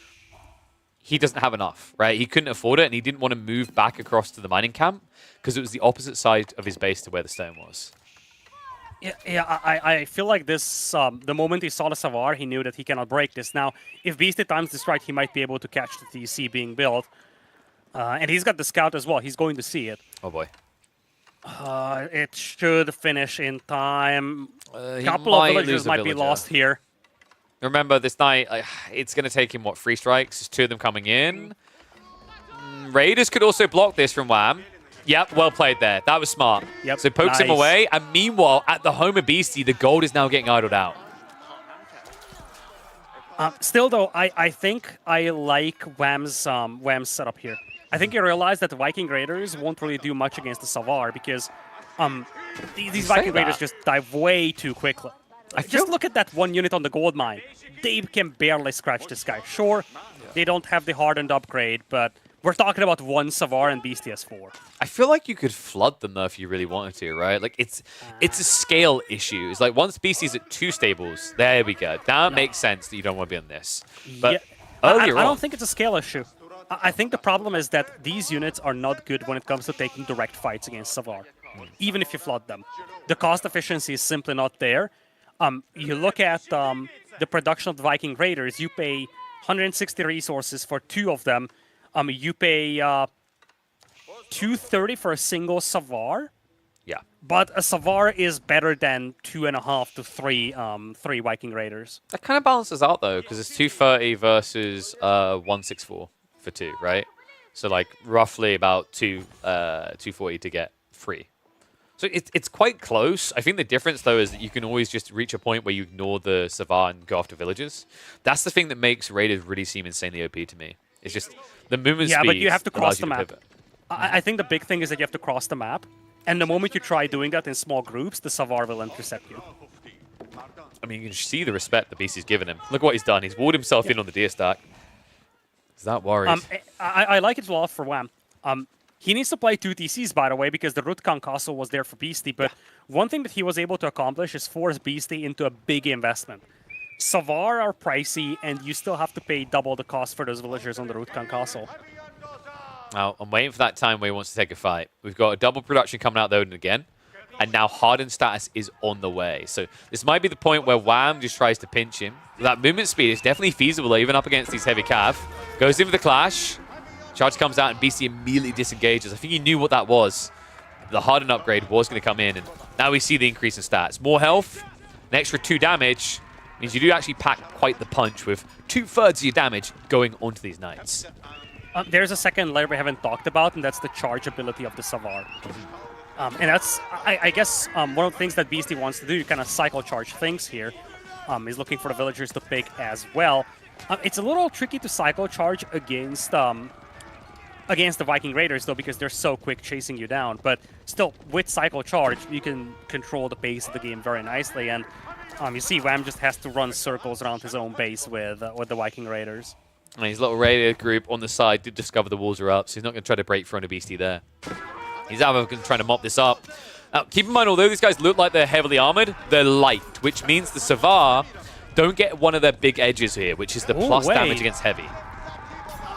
he doesn't have enough, right? He couldn't afford it, and he didn't want to move back across to the mining camp because it was the opposite side of his base to where the stone was. I feel like this, the moment he saw the Savar, he knew that he cannot break this. Now, if Beastie times this right, he might be able to catch the TC being built. And he's got the scout as well. He's going to see it. Oh, boy. It should finish in time. A He couple of might villagers lose a might be villager. lost here. Remember, this night, it's going to take him, 3 strikes? There's 2 of them coming in. Raiders could also block this from Wham. Yep, well played there. That was smart. Yep, So pokes him nice. away, and meanwhile, at the home of Beastie, the gold is now getting idled out. Still, though, I think I like Wham's setup here. I think he realized that the Viking Raiders won't really do much against the Savar because these say Viking that. Raiders just die way too quickly. Just look at that one unit on the gold mine. They can barely scratch this guy. Sure, they don't have the hardened upgrade, but we're talking about one Savar and Beastie has 4. I feel like you could flood them, though, if you really wanted to, right? Like, it's a scale issue. It's like, once Beastie's at 2 stables, there we go. Now it makes sense that you don't want to be on this. But earlier I on... don't think it's a scale issue. I think the problem is that these units are not good when it comes to taking direct fights against Savar, even if you flood them. The cost efficiency is simply not there. You look at the production of the Viking Raiders, you pay 160 resources for 2 of them. You pay 230 for a single Savar, Yeah. but a Savar is better than 2.5 to 3 Viking Raiders. That kind of balances out, though, because it's 230 versus 164 for 2, right? So, like, roughly about 240 to get 3. So it's quite close. I think the difference, though, is that you can always just reach a point where you ignore the Savar and go after villages. That's the thing that makes Raiders really seem insanely OP to me. It's just the movement speed. Yeah, but you have to cross allows you the to map. pivot. I think the big thing is that you have to cross the map, and the moment you try doing that in small groups, the Savar will intercept you. I mean, you can see the respect the Beastie's given him. Look what he's done. He's walled himself in on the deer stack. Is that worried? I like it a lot for Wham. He needs to play 2 TCs, by the way, because the Rutkan Castle was there for Beastie, but one thing that he was able to accomplish is force Beastie into a big investment. Savar are pricey, and you still have to pay double the cost for those villagers on the Rutkan Castle. Now, I'm waiting for that time where he wants to take a fight. We've got a double production coming out, though, and again. And now hardened status is on the way. So this might be the point where Wham just tries to pinch him. That movement speed is definitely feasible, even up against these heavy cav. Goes in for the clash. Charge comes out, and BC immediately disengages. I think he knew what that was. The hardened upgrade was going to come in, and now we see the increase in stats. More health, an extra 2 damage, means you do actually pack quite the punch with 2/3 of your damage going onto these knights. There's a second layer we haven't talked about, and that's the charge ability of the Savar. And that's, I guess, one of the things that Beastie wants to do, kind of cycle charge things here. He's looking for the villagers to pick as well. It's a little tricky to cycle charge against the Viking Raiders, though, because they're so quick chasing you down. But still, with cycle charge, you can control the pace of the game very nicely. And you see Wham just has to run circles around his own base with the Viking Raiders. And his little radio group on the side did discover the walls are up, so he's not going to try to break through on a Beastie there. He's either going to try to mop this up. Now, keep in mind, although these guys look like they're heavily armored, they're light, which means the Savar don't get one of their big edges here, which is the plus damage against heavy.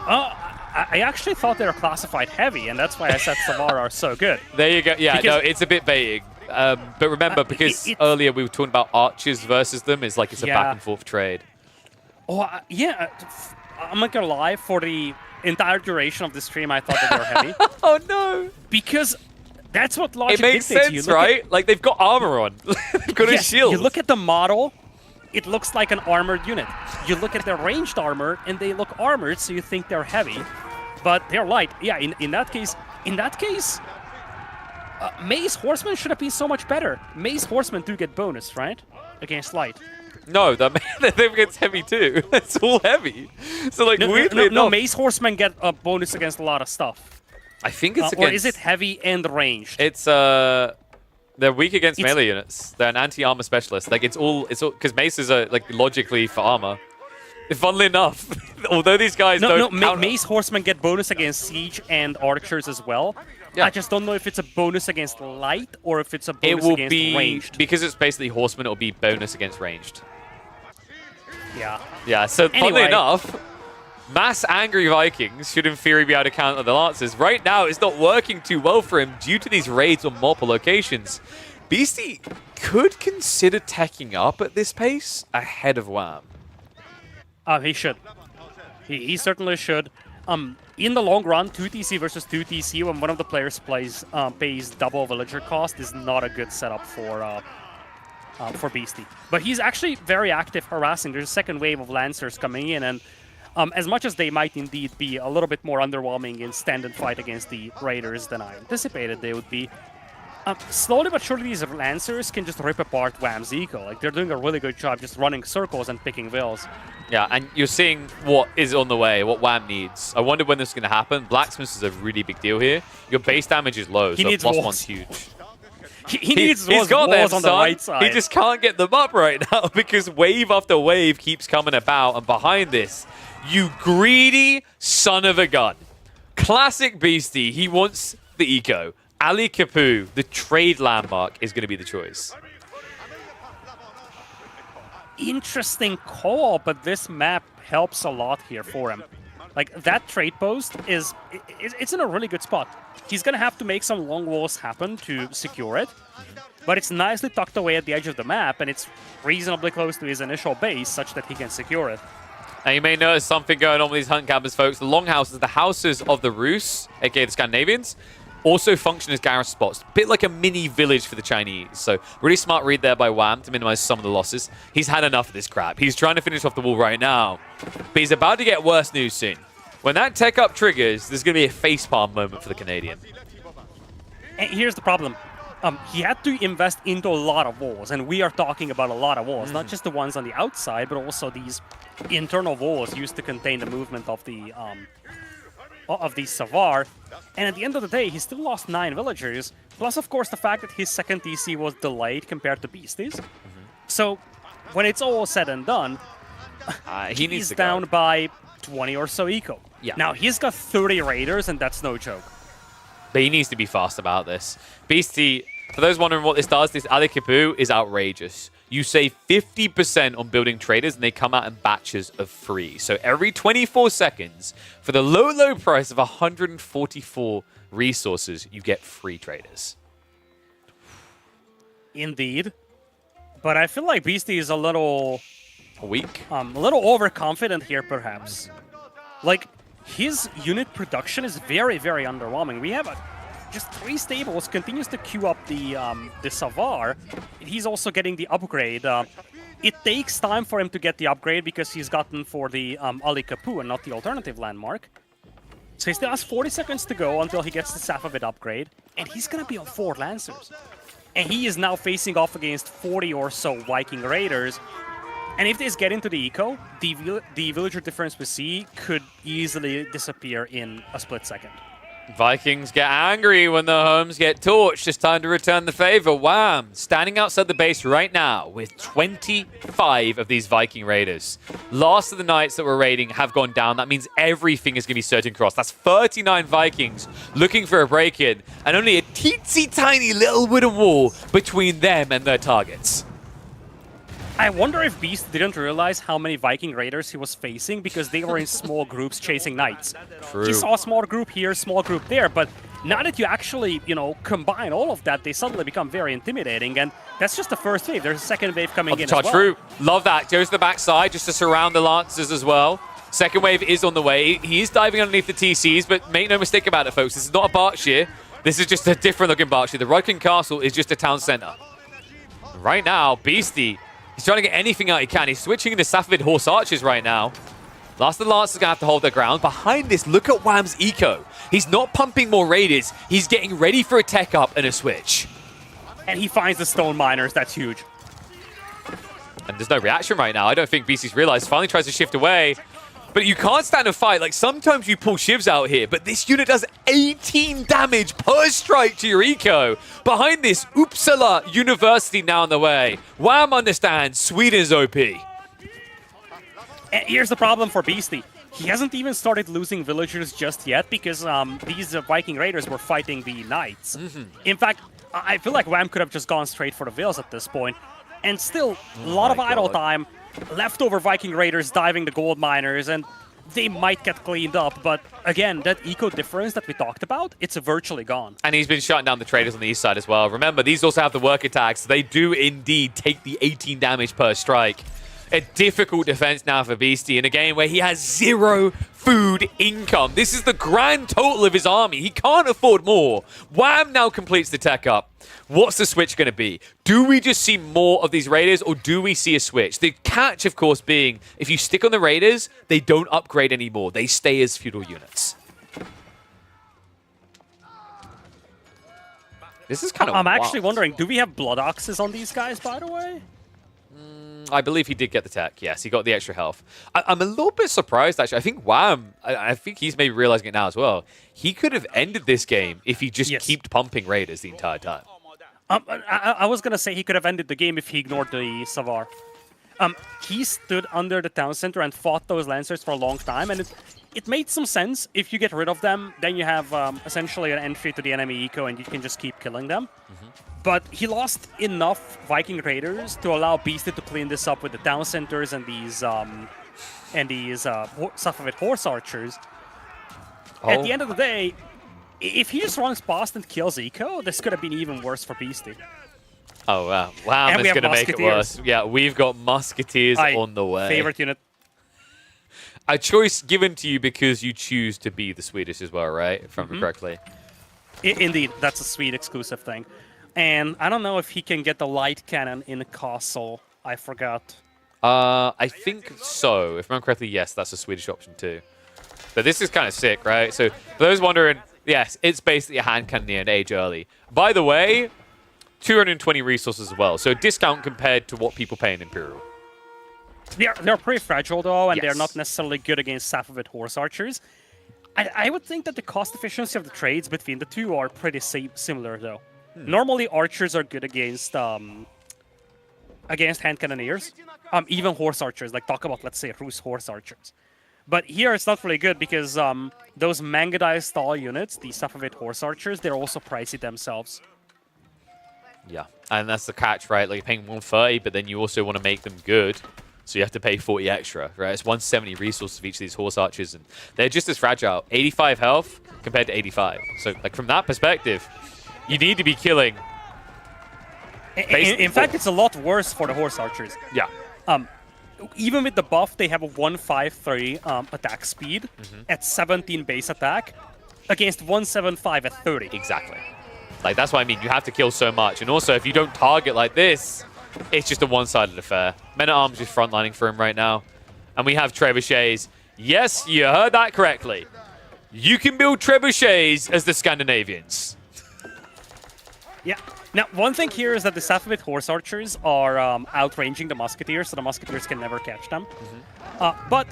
I actually thought they were classified heavy, and that's why I said Savar are so good. There you go. Yeah, because no, it's a bit baiting. But remember, because earlier we were talking about archers versus them, it's like it's a back and forth trade. Oh, yeah. I'm not gonna lie, for the entire duration of the stream, I thought that they were heavy. Oh, no. Because that's what logic dictates. It makes sense, right? Like, they've got armor on. They've got a shield. You look at the model, it looks like an armored unit. You look at their ranged armor, and they look armored, so you think they're heavy. But they're light. Yeah, in that case, Maze Horsemen should have been so much better. Maze Horsemen do get bonus, right? Against light. No, they're against heavy too. It's all heavy. So like weirdly no, Maze Horsemen get a bonus against a lot of stuff. I think it's against... Or is it heavy and ranged? It's they're weak against melee units. They're an anti-armor specialist. Like it's all because maces are like logically for armor. Funnily enough, although these guys don't... No, Maze Horsemen get bonus against siege and archers as well. Yeah. I just don't know if it's a bonus against light or if it's a bonus against ranged. Because it's basically horsemen, it'll be bonus against ranged. Yeah. Yeah, so funnily enough, mass angry Vikings should in theory be able to counter the Lancers. Right now, it's not working too well for him due to these raids on multiple locations. Beastie could consider teching up at this pace ahead of Wham. He should. He certainly should. In the long run, 2TC versus 2TC, when one of the players pays double villager cost, is not a good setup for Beastie. But he's actually very active harassing. There's a second wave of Lancers coming in, and as much as they might indeed be a little bit more underwhelming in stand and fight against the Raiders than I anticipated they would be, slowly but surely these Lancers can just rip apart Wham's eco. Like, they're doing a really good job just running circles and picking vills. Yeah, and you're seeing what is on the way, what Wham needs. I wonder when this is going to happen. Blacksmith is a really big deal here. Your base damage is low, so plus one's huge. He needs he's got walls them, on the right side. He just can't get them up right now because wave after wave keeps coming about. And behind this, you greedy son of a gun. Classic Beastie. He wants the eco. Ali Kapu, the trade landmark, is going to be the choice. Interesting call, but this map helps a lot here for him. Like, that trade post it's in a really good spot. He's going to have to make some long walls happen to secure it, but it's nicely tucked away at the edge of the map, and it's reasonably close to his initial base, such that he can secure it. Now, you may notice something going on with these hunt campers, folks. The longhouses, the houses of the Rus, aka the Scandinavians, also function as garrison spots. A bit like a mini village for the Chinese. So really smart read there by Wham to minimize some of the losses. He's had enough of this crap. He's trying to finish off the wall right now. But he's about to get worse news soon. When that tech up triggers, there's going to be a facepalm moment for the Canadian. And here's the problem. He had to invest into a lot of walls, and we are talking about a lot of walls, not just the ones on the outside, but also these internal walls used to contain the movement of the Savar. And at the end of the day, he still lost 9 villagers, plus of course the fact that his second TC was delayed compared to Beastie's. So when it's all said and done, he's down by 20 or so eco. Yeah. Now he's got 30 raiders, and that's no joke. But he needs to be fast about this. Beastie, for those wondering what this does, this Ali Kapu is outrageous. You save 50% on building traders, and they come out in batches of 3. So every 24 seconds, for the low, low price of 144 resources, you get 3 traders. Indeed. But I feel like Beastie is a little... weak? A little overconfident here, perhaps. Like, his unit production is very, very underwhelming. We have just 3 stables, continues to queue up the Savar. He's also getting the upgrade. It takes time for him to get the upgrade because he's gotten for the Ali Kapu and not the alternative landmark. So he still has 40 seconds to go until he gets the Safavid upgrade, and he's going to be on 4 Lancers. And he is now facing off against 40 or so Viking Raiders. And if they get into the eco, the villager difference we see could easily disappear in a split second. Vikings get angry when their homes get torched. It's time to return the favor. Wham! Standing outside the base right now with 25 of these Viking Raiders. Last of the knights that were raiding have gone down. That means everything is going to be surging across. That's 39 Vikings looking for a break-in, and only a teensy tiny little wooden wall between them and their targets. I wonder if Beast didn't realize how many Viking Raiders he was facing because they were in small groups chasing knights. True. He saw a small group here, small group there, but now that you actually, combine all of that, they suddenly become very intimidating, and that's just the first wave. There's a second wave coming in as well. True. Love that. Goes to the backside just to surround the Lancers as well. Second wave is on the way. He is diving underneath the TCs, but make no mistake about it, folks. This is not a Berkshire. This is just a different looking Berkshire. The Rutkin Castle is just a town center. Right now, Beastie, he's trying to get anything out he can. He's switching into Safavid Horse Archers right now. Last of the Lancers are going to have to hold their ground. Behind this, look at Wham's eco. He's not pumping more Raiders. He's getting ready for a tech up and a switch. And he finds the Stone Miners. That's huge. And there's no reaction right now. I don't think BC's realized. Finally tries to shift away. But you can't stand a fight. Like, sometimes you pull shivs out here, but this unit does 18 damage per strike to your eco. Behind this, Uppsala University now on the way. Wham understands Sweden's OP. And here's the problem for Beastie. He hasn't even started losing villagers just yet because these Viking Raiders were fighting the Knights. In fact, I feel like Wham could have just gone straight for the Vills at this point. And still, a lot of idle time. Leftover Viking Raiders diving the gold miners, and they might get cleaned up. But again, that eco difference that we talked about, it's virtually gone. And he's been shutting down the traders on the east side as well. Remember, these also have the work attacks. They do indeed take the 18 damage per strike. A difficult defense now for Beastie in a game where he has 0 food income. This is the grand total of his army. He can't afford more. Wham now completes the tech up. What's the switch going to be? Do we just see more of these Raiders, or do we see a switch? The catch, of course, being if you stick on the Raiders, they don't upgrade anymore. They stay as feudal units. This is kind of I'm actually wondering, do we have Blood Oxes on these guys, by the way? I believe he did get the tech. Yes, he got the extra health. I'm a little bit surprised, actually. I think Wham, I think he's maybe realizing it now as well. He could have ended this game if he just kept pumping Raiders the entire time. I was going to say he could have ended the game if he ignored the Savar. He stood under the town center and fought those Lancers for a long time, and it made some sense. If you get rid of them, then you have essentially an entry to the enemy eco, and you can just keep killing them. But he lost enough Viking Raiders to allow Beastie to clean this up with the town centers and these Safavid Horse Archers. At the end of the day, if he just runs past and kills eco, this could have been even worse for Beastie. Oh, wow. Wow, it's going to make it worse. Yeah, we've got Musketeers on the way. Favorite unit. A choice given to you because you choose to be the Swedish as well, right? If I remember correctly. Indeed, that's a Swede exclusive thing. And I don't know if he can get the light cannon in the castle. I forgot. I think so. If I remember correctly, yes, that's a Swedish option too. But this is kind of sick, right? So for those wondering, yes, it's basically a hand cannon and age early. By the way, 220 resources as well. So discount compared to what people pay in Imperial. They're pretty fragile though, and they're not necessarily good against Safavid Horse Archers. I would think that the cost efficiency of the trades between the two are pretty similar though. Normally, archers are good against hand cannoneers, even horse archers. Like talk about, let's say, Rus horse archers. But here it's not really good because those Mangudai style units, the Safavid horse archers, they're also pricey themselves. Yeah, and that's the catch, right? Like you're paying 130, but then you also want to make them good, so you have to pay 40 extra, right? It's 170 resources of each of these horse archers, and they're just as fragile. 85 health compared to 85. So, like from that perspective, you need to be killing. In fact, it's a lot worse for the horse archers. Yeah. Even with the buff, they have a 153 attack speed at 17 base attack against 175 at 30. Exactly. Like, that's what I mean. You have to kill so much. And also, if you don't target like this, it's just a one-sided affair. Men-at-Arms is frontlining for him right now. And we have trebuchets. Yes, you heard that correctly. You can build trebuchets as the Scandinavians. Yeah. Now, one thing here is that the Safavid Horse Archers are outranging the Musketeers, so the Musketeers can never catch them. But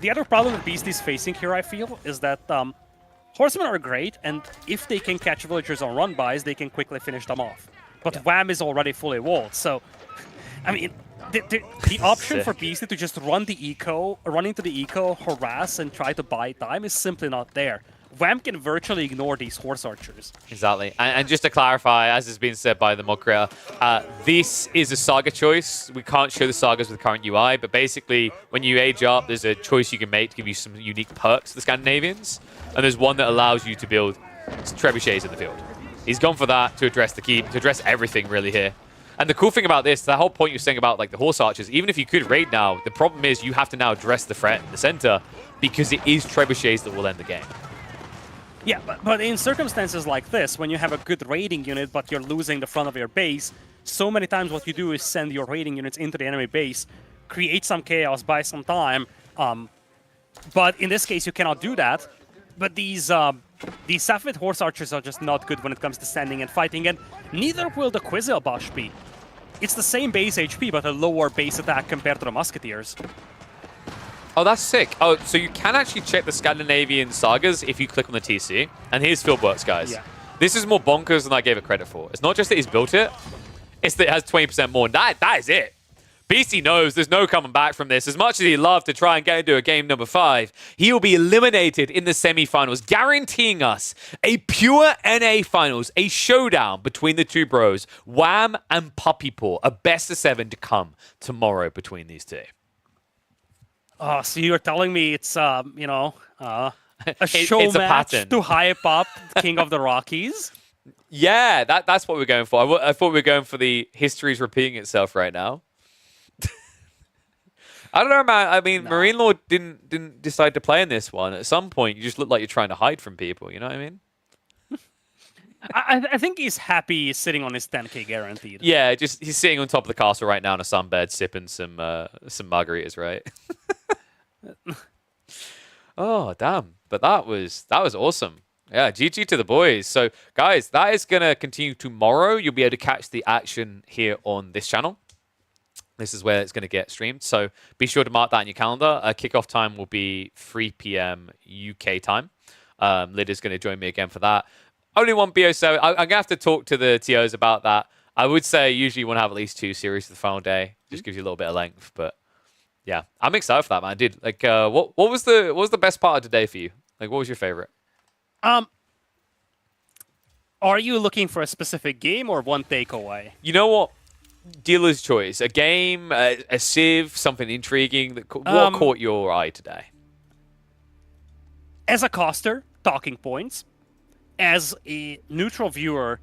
the other problem that Beastie's facing here, I feel, is that Horsemen are great, and if they can catch villagers on run-bys, they can quickly finish them off. But Wham is already fully walled, so... I mean, the option for Beastie to just run into the eco, harass, and try to buy time is simply not there. Wham can virtually ignore these horse archers. Exactly. And just to clarify, as has been said by the mod creator, this is a saga choice. We can't show the sagas with current UI, but basically, when you age up, there's a choice you can make to give you some unique perks to the Scandinavians. And there's one that allows you to build trebuchets in the field. He's gone for that to address the keep, to address everything really here. And the cool thing about this, the whole point you're saying about like the horse archers, even if you could raid now, the problem is you have to now address the threat in the center because it is trebuchets that will end the game. Yeah, but in circumstances like this, when you have a good raiding unit, but you're losing the front of your base, so many times what you do is send your raiding units into the enemy base, create some chaos, buy some time. But in this case, you cannot do that. But these Safed horse archers are just not good when it comes to standing and fighting, and neither will the Quizelbash be. It's the same base HP, but a lower base attack compared to the Musketeers. Oh, that's sick. Oh, so you can actually check the Scandinavian sagas if you click on the TC. And here's Fieldworks, guys. Yeah. This is more bonkers than I gave it credit for. It's not just that he's built it, it's that it has 20% more. That is it. Beastie knows there's no coming back from this. As much as he'd love to try and get into a game number 5, he will be eliminated in the semifinals, guaranteeing us a pure NA finals, a showdown between the two bros, Wham and Puppy Paw, a best of 7 to come tomorrow between these two. Oh, so you're telling me it's, a show it's a match pattern to hype up King of the Rockies? Yeah, that's what we're going for. I thought we were going for the history's repeating itself right now. I don't know, man. I mean, Marine Lord didn't decide to play in this one. At some point, you just look like you're trying to hide from people. You know what I mean? I think he's happy sitting on his 10k guaranteed. Yeah, just he's sitting on top of the castle right now in a sunbed, sipping some margaritas, right? Oh, damn. But that was awesome. Yeah, GG to the boys. So, guys, that is going to continue tomorrow. You'll be able to catch the action here on this channel. This is where it's going to get streamed. So, be sure to mark that in your calendar. Kickoff time will be 3 p.m. UK time. Lyd is going to join me again for that. Only one BO7. I'm going to have to talk to the TOs about that. I would say usually you want to have at least 2 series for the final day. Just gives you a little bit of length. But, yeah, I'm excited for that, man. Dude, like, what was the best part of today for you? Like, what was your favorite? Are you looking for a specific game or one takeaway? You know what? Dealer's choice. A game, a civ, something intriguing. What caught your eye today? As a caster, talking points. As a neutral viewer,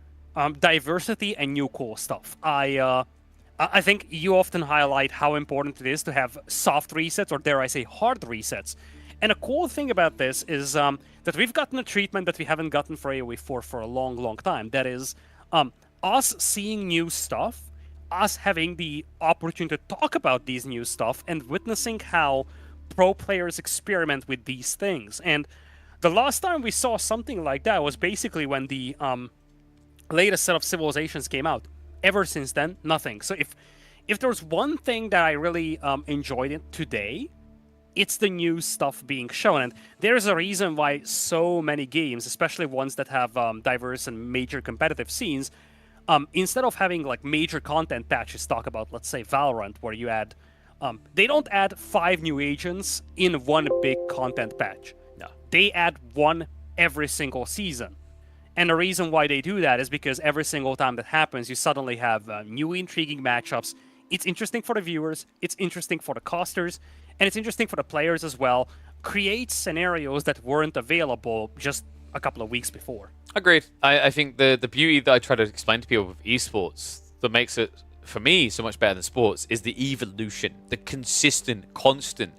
diversity and new cool stuff. I think you often highlight how important it is to have soft resets, or dare I say hard resets. And a cool thing about this is that we've gotten a treatment that we haven't gotten for AoE4 for a long, long time. That is us seeing new stuff, us having the opportunity to talk about these new stuff, and witnessing how pro players experiment with these things. And the last time we saw something like that was basically when the latest set of Civilizations came out. Ever since then, nothing. So if there's one thing that I really enjoyed it today, it's the new stuff being shown. And there's a reason why so many games, especially ones that have diverse and major competitive scenes, instead of having like major content patches, talk about, let's say, Valorant, where you add... they don't add 5 new agents in one big content patch. No. They add 1 every single season. And the reason why they do that is because every single time that happens, you suddenly have new intriguing matchups. It's interesting for the viewers, it's interesting for the casters, and it's interesting for the players as well. Create scenarios that weren't available just a couple of weeks before. Agreed. I think the beauty that I try to explain to people with esports that makes it, for me, so much better than sports is the evolution, the consistent, constant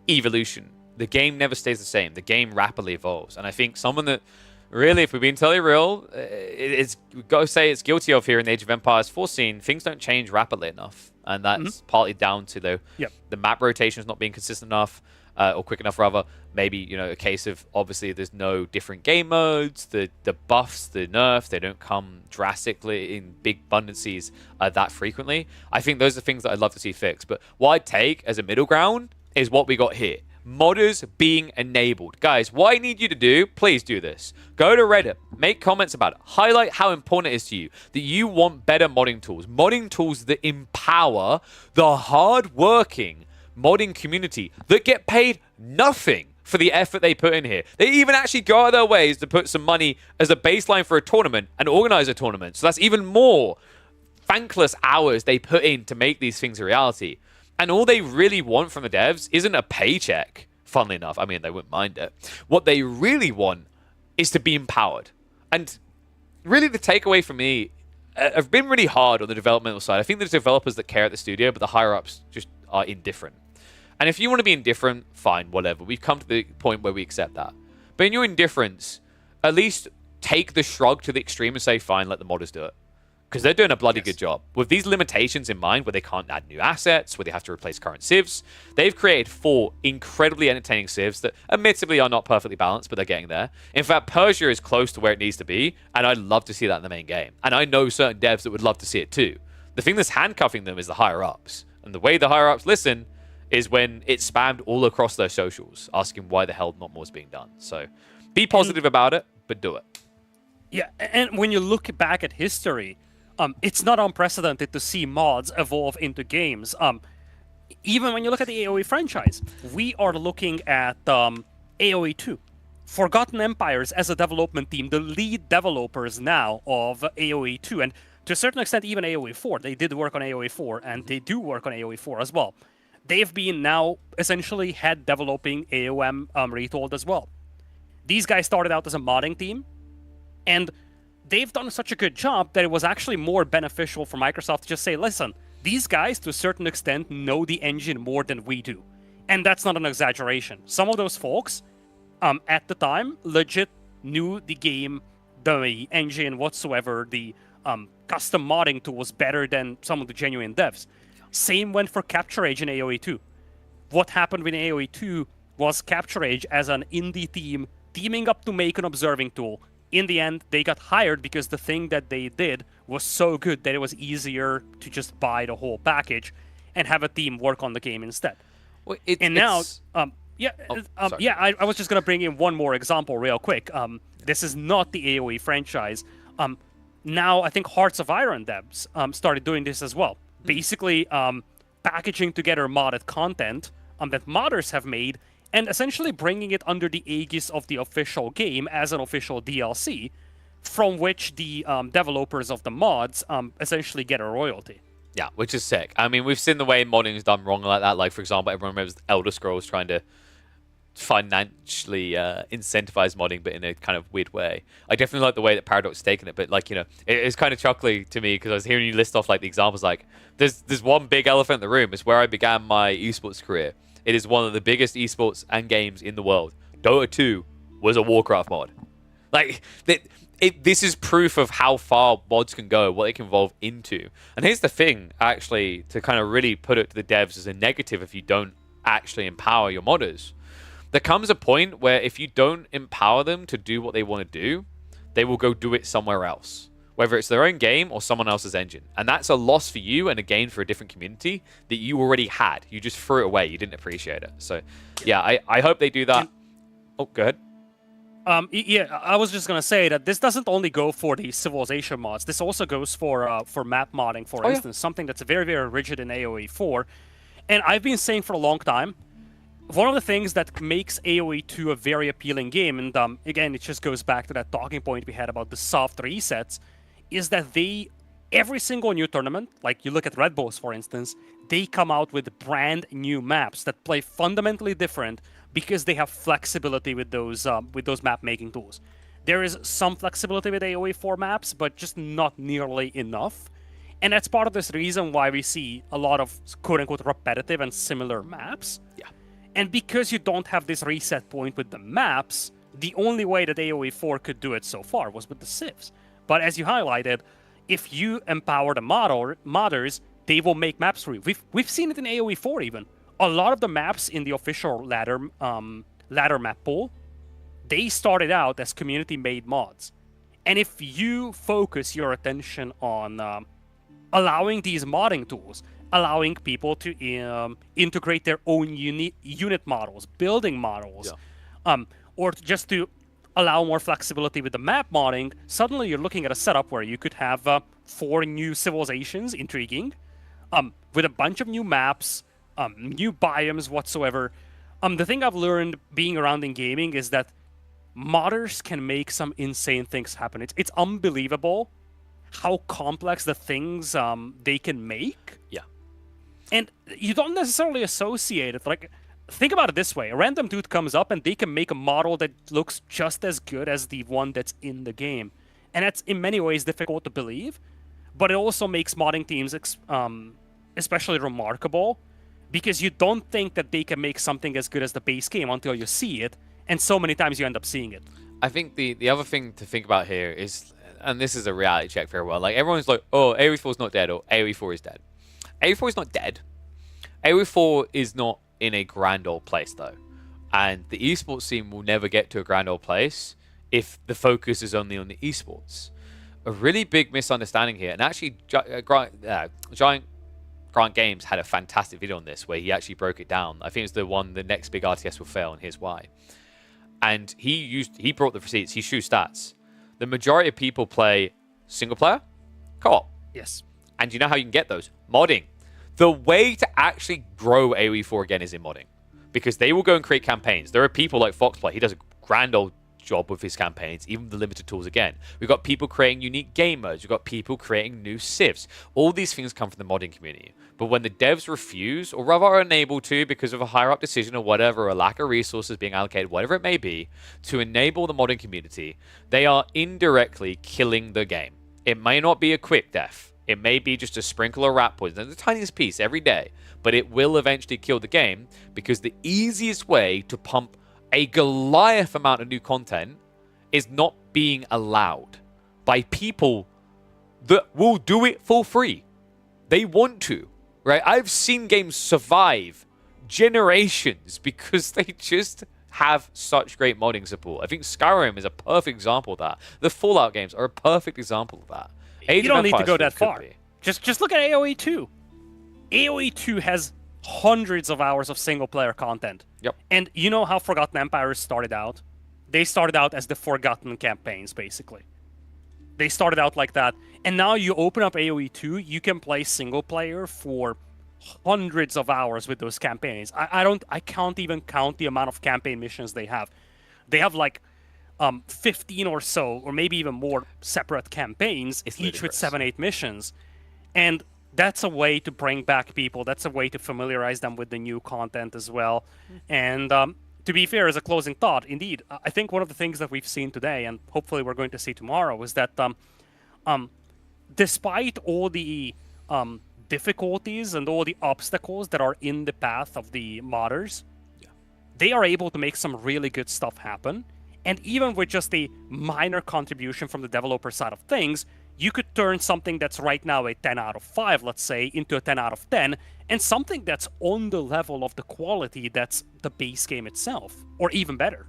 evolution. The game never stays the same. The game rapidly evolves. And I think someone that really, if we're being totally real, we've got to say it's guilty of here in the Age of Empires 4 scene. Things don't change rapidly enough. And that's partly down to the map rotations not being consistent enough, or quick enough, rather. Maybe, a case of, obviously, there's no different game modes. The buffs, the nerfs, they don't come drastically in big abundances that frequently. I think those are things that I'd love to see fixed. But what I'd take as a middle ground is what we got here. modders being enabled. Guys, what I need you to do, please do this. Go to Reddit, make comments about it, highlight how important it is to you that you want better modding tools that empower the hard-working modding community that get paid nothing for the effort they put in here. They even actually go out of their ways to put some money as a baseline for a tournament and organize a tournament. So that's even more thankless hours they put in to make these things a reality. And all they really want from the devs isn't a paycheck, funnily enough. I mean, they wouldn't mind it. What they really want is to be empowered. And really the takeaway for me, I've been really hard on the developmental side. I think there's developers that care at the studio, but the higher-ups just are indifferent. And if you want to be indifferent, fine, whatever. We've come to the point where we accept that. But in your indifference, at least take the shrug to the extreme and say, fine, let the modders do it. Because they're doing a bloody good job. With these limitations in mind, where they can't add new assets, where they have to replace current CIVS, they've created 4 incredibly entertaining CIVs that admittedly are not perfectly balanced, but they're getting there. In fact, Persia is close to where it needs to be, and I'd love to see that in the main game. And I know certain devs that would love to see it too. The thing that's handcuffing them is the higher-ups. And the way the higher-ups listen is when it's spammed all across their socials, asking why the hell not more is being done. So be positive about it, but do it. Yeah, and when you look back at history, it's not unprecedented to see mods evolve into games. Even when you look at the AoE franchise, we are looking at AoE 2. Forgotten Empires as a development team, the lead developers now of AoE 2, and to a certain extent even AoE 4. They did work on AoE 4, and they do work on AoE 4 as well. They've been now essentially head developing AOM Retold as well. These guys started out as a modding team, and they've done such a good job that it was actually more beneficial for Microsoft to just say, listen, these guys to a certain extent know the engine more than we do. And that's not an exaggeration. Some of those folks at the time legit knew the game, the engine whatsoever, the custom modding tools better than some of the genuine devs. Same went for Capture Age in AoE 2. What happened with AoE 2 was Capture Age as an indie team teaming up to make an observing tool. In the end, they got hired because the thing that they did was so good that it was easier to just buy the whole package and have a team work on the game instead. Well, I was just going to bring in one more example real quick. This is not the AoE franchise. Now, I think Hearts of Iron devs started doing this as well. Basically, packaging together modded content that modders have made and essentially bringing it under the aegis of the official game as an official DLC, from which the developers of the mods essentially get a royalty. Yeah, which is sick. I mean, we've seen the way modding is done wrong like that. Like, for example, everyone remembers Elder Scrolls trying to financially incentivize modding, but in a kind of weird way. I definitely like the way that Paradox has taken it, but like, you know, it's kind of chuckly to me because I was hearing you list off like the examples. Like, there's one big elephant in the room. It's where I began my esports career. It is one of the biggest esports and games in the world. Dota 2 was a Warcraft mod. Like, this is proof of how far mods can go, what they can evolve into. And here's the thing, actually, to kind of really put it to the devs as a negative if you don't actually empower your modders. There comes a point where if you don't empower them to do what they want to do, they will go do it somewhere else. Whether it's their own game or someone else's engine. And that's a loss for you and a gain for a different community that you already had. You just threw it away. You didn't appreciate it. So, yeah, I hope they do that. Oh, go ahead. I was just going to say that this doesn't only go for the Civilization mods. This also goes for map modding, for instance. Yeah. Something that's very, very rigid in AoE 4. And I've been saying for a long time, one of the things that makes AoE 2 a very appealing game, and again, it just goes back to that talking point we had about the soft resets, is that every single new tournament, like you look at Red Bulls, for instance, they come out with brand new maps that play fundamentally different because they have flexibility with those map-making tools. There is some flexibility with AoE 4 maps, but just not nearly enough. And that's part of this reason why we see a lot of quote-unquote repetitive and similar maps. Yeah. And because you don't have this reset point with the maps, the only way that AoE 4 could do it so far was with the CIVS. But as you highlighted, if you empower the modders, they will make maps for you. We've seen it in AoE 4 even. A lot of the maps in the official ladder map pool, they started out as community-made mods. And if you focus your attention on allowing these modding tools, allowing people to integrate their own unit models, building models, or just to allow more flexibility with the map modding. Suddenly you're looking at a setup where you could have 4 new civilizations, intriguing, with a bunch of new maps, new biomes whatsoever. The thing I've learned being around in gaming is that modders can make some insane things happen. It's unbelievable how complex the things they can make. Yeah. And you don't necessarily associate it. Like, think about it this way. A random dude comes up and they can make a model that looks just as good as the one that's in the game. And that's in many ways difficult to believe, but it also makes modding teams especially remarkable, because you don't think that they can make something as good as the base game until you see it, and so many times you end up seeing it. I think the other thing to think about here is, and this is a reality check very well, like everyone's like, oh, AoE4 is not dead, or AoE4 is dead. AoE4 is not dead. AoE4 is not in a grand old place, though. And the esports scene will never get to a grand old place if the focus is only on the esports. A really big misunderstanding here, and actually Giant Grant Games had a fantastic video on this where he actually broke it down. I think it's the one, the next big RTS will fail, and here's why. And he brought the receipts, he showed stats. The majority of people play single player, co-op. Yes. And you know how you can get those? Modding. The way to actually grow AoE4 again is in modding, because they will go and create campaigns. There are people like Foxplay, he does a grand old job with his campaigns, even the limited tools again. We've got people creating unique game modes. We've got people creating new CIVS. All these things come from the modding community. But when the devs refuse, or rather are unable to because of a higher up decision or whatever, or a lack of resources being allocated, whatever it may be, to enable the modding community, they are indirectly killing the game. It may not be a quick death. It may be just a sprinkle of rat poison, the tiniest piece every day, but it will eventually kill the game, because the easiest way to pump a Goliath amount of new content is not being allowed by people that will do it for free. They want to, right? I've seen games survive generations because they just have such great modding support. I think Skyrim is a perfect example of that. The Fallout games are a perfect example of that. You don't need to go that far. Just look at AoE 2. AoE 2 has hundreds of hours of single-player content. Yep. And you know how Forgotten Empires started out? They started out as the Forgotten campaigns, basically. They started out like that. And now you open up AoE 2, you can play single-player for hundreds of hours with those campaigns. I can't even count the amount of campaign missions they have. They have like 15 or so, or maybe even more separate campaigns, each with 7-8 missions. And that's a way to bring back people. That's a way to familiarize them with the new content as well. And to be fair, as a closing thought, indeed, I think one of the things that we've seen today, and hopefully we're going to see tomorrow, is that despite all the difficulties and all the obstacles that are in the path of the modders, they are able to make some really good stuff happen. And even with just a minor contribution from the developer side of things, you could turn something that's right now a 10 out of 5, let's say, into a 10 out of 10, and something that's on the level of the quality that's the base game itself, or even better.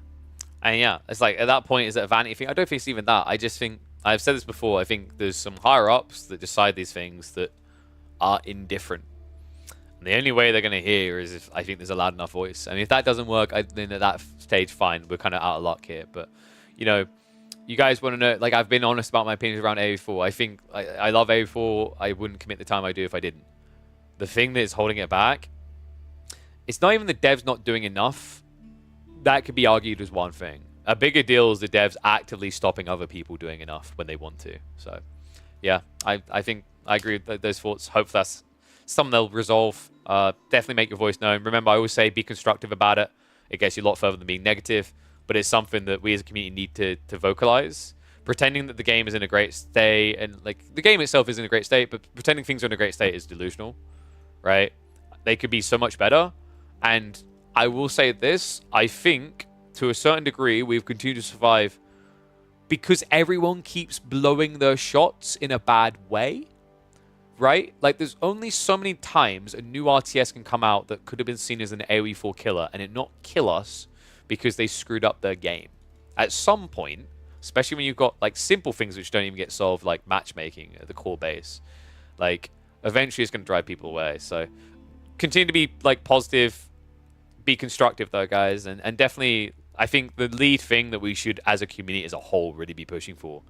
And yeah, it's like, at that point, is it a vanity thing? I don't think it's even that. I just think, I've said this before, I think there's some higher-ups that decide these things that are indifferent. And the only way they're going to hear is if I think there's a loud enough voice. I mean, if that doesn't work, then at that stage, fine, we're kind of out of luck here. But, you know, you guys want to know, like, I've been honest about my opinions around AoE4. I think I love AoE4. I wouldn't commit the time I do if I didn't. The thing that is holding it back, it's not even the devs not doing enough. That could be argued as one thing. A bigger deal is the devs actively stopping other people doing enough when they want to. So, yeah, I think I agree with those thoughts. Hope that's something they'll resolve. Definitely make your voice known. Remember, I always say be constructive about it. It gets you a lot further than being negative. But it's something that we as a community need to vocalize. Pretending that the game is in a great state, and like the game itself is in a great state, but pretending things are in a great state is delusional, right? They could be so much better. And I will say this, I think to a certain degree we've continued to survive because everyone keeps blowing their shots in a bad way, right? Like there's only so many times a new RTS can come out that could have been seen as an AoE4 killer and it not kill us because they screwed up their game. At some point, especially when you've got like simple things which don't even get solved, like matchmaking at the core base, like Eventually, it's going to drive people away. So continue to be like positive, be constructive though, guys, and definitely, I think the lead thing that we should, as a community as a whole, really be pushing for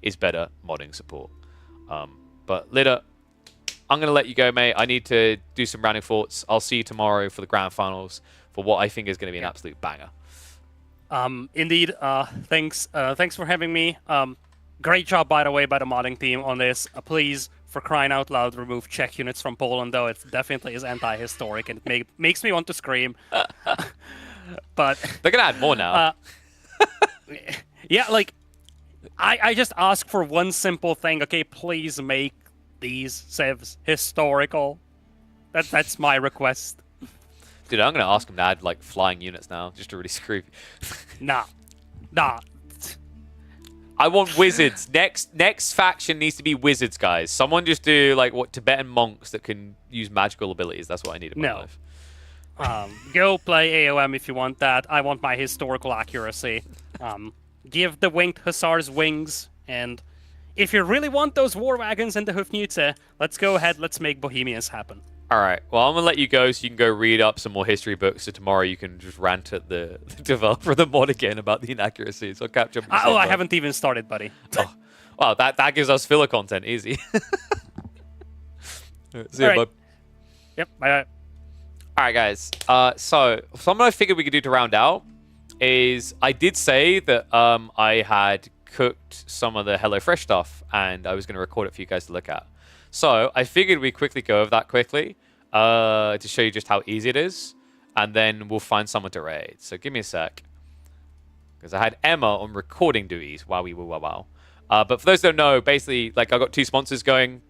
is better modding support. But Litter, I'm going to let you go, mate. I need to do some rounding thoughts. I'll see you tomorrow for the grand finals for what I think is going to be an absolute banger. Indeed. Thanks for having me. Great job, by the way, by the modding team on this. Please, for crying out loud, remove Czech units from Poland, though it definitely is anti-historic and it makes me want to scream. But they're going to add more now. Yeah, like, I just ask for one simple thing. Okay, please make these CIVs historical. That's my request. Dude, I'm going to ask him to add, like, flying units now, just to really screw you. Nah. I want wizards. Next faction needs to be wizards, guys. Someone just do, like, what, Tibetan monks that can use magical abilities. That's what I need in my life. Go play AOM if you want that. I want my historical accuracy. Give the winged hussars wings, and if you really want those war wagons and the Hufnute, let's go ahead, let's make Bohemians happen. All right, well, I'm going to let you go so you can go read up some more history books, so tomorrow you can just rant at the developer of the mod again about the inaccuracies. I'll catch up. I haven't even started, buddy. Oh, wow, that gives us filler content, easy. See you, bud. Yep, bye. All right, guys. So something I figured we could do to round out is I did say that I had cooked some of the HelloFresh stuff and I was going to record it for you guys to look at. So I figured we'd quickly go over that quickly to show you just how easy it is, and then we'll find someone to raid. So give me a sec, because I had Emma on recording duties. Wow. But for those who don't know, basically, like, I got two sponsors going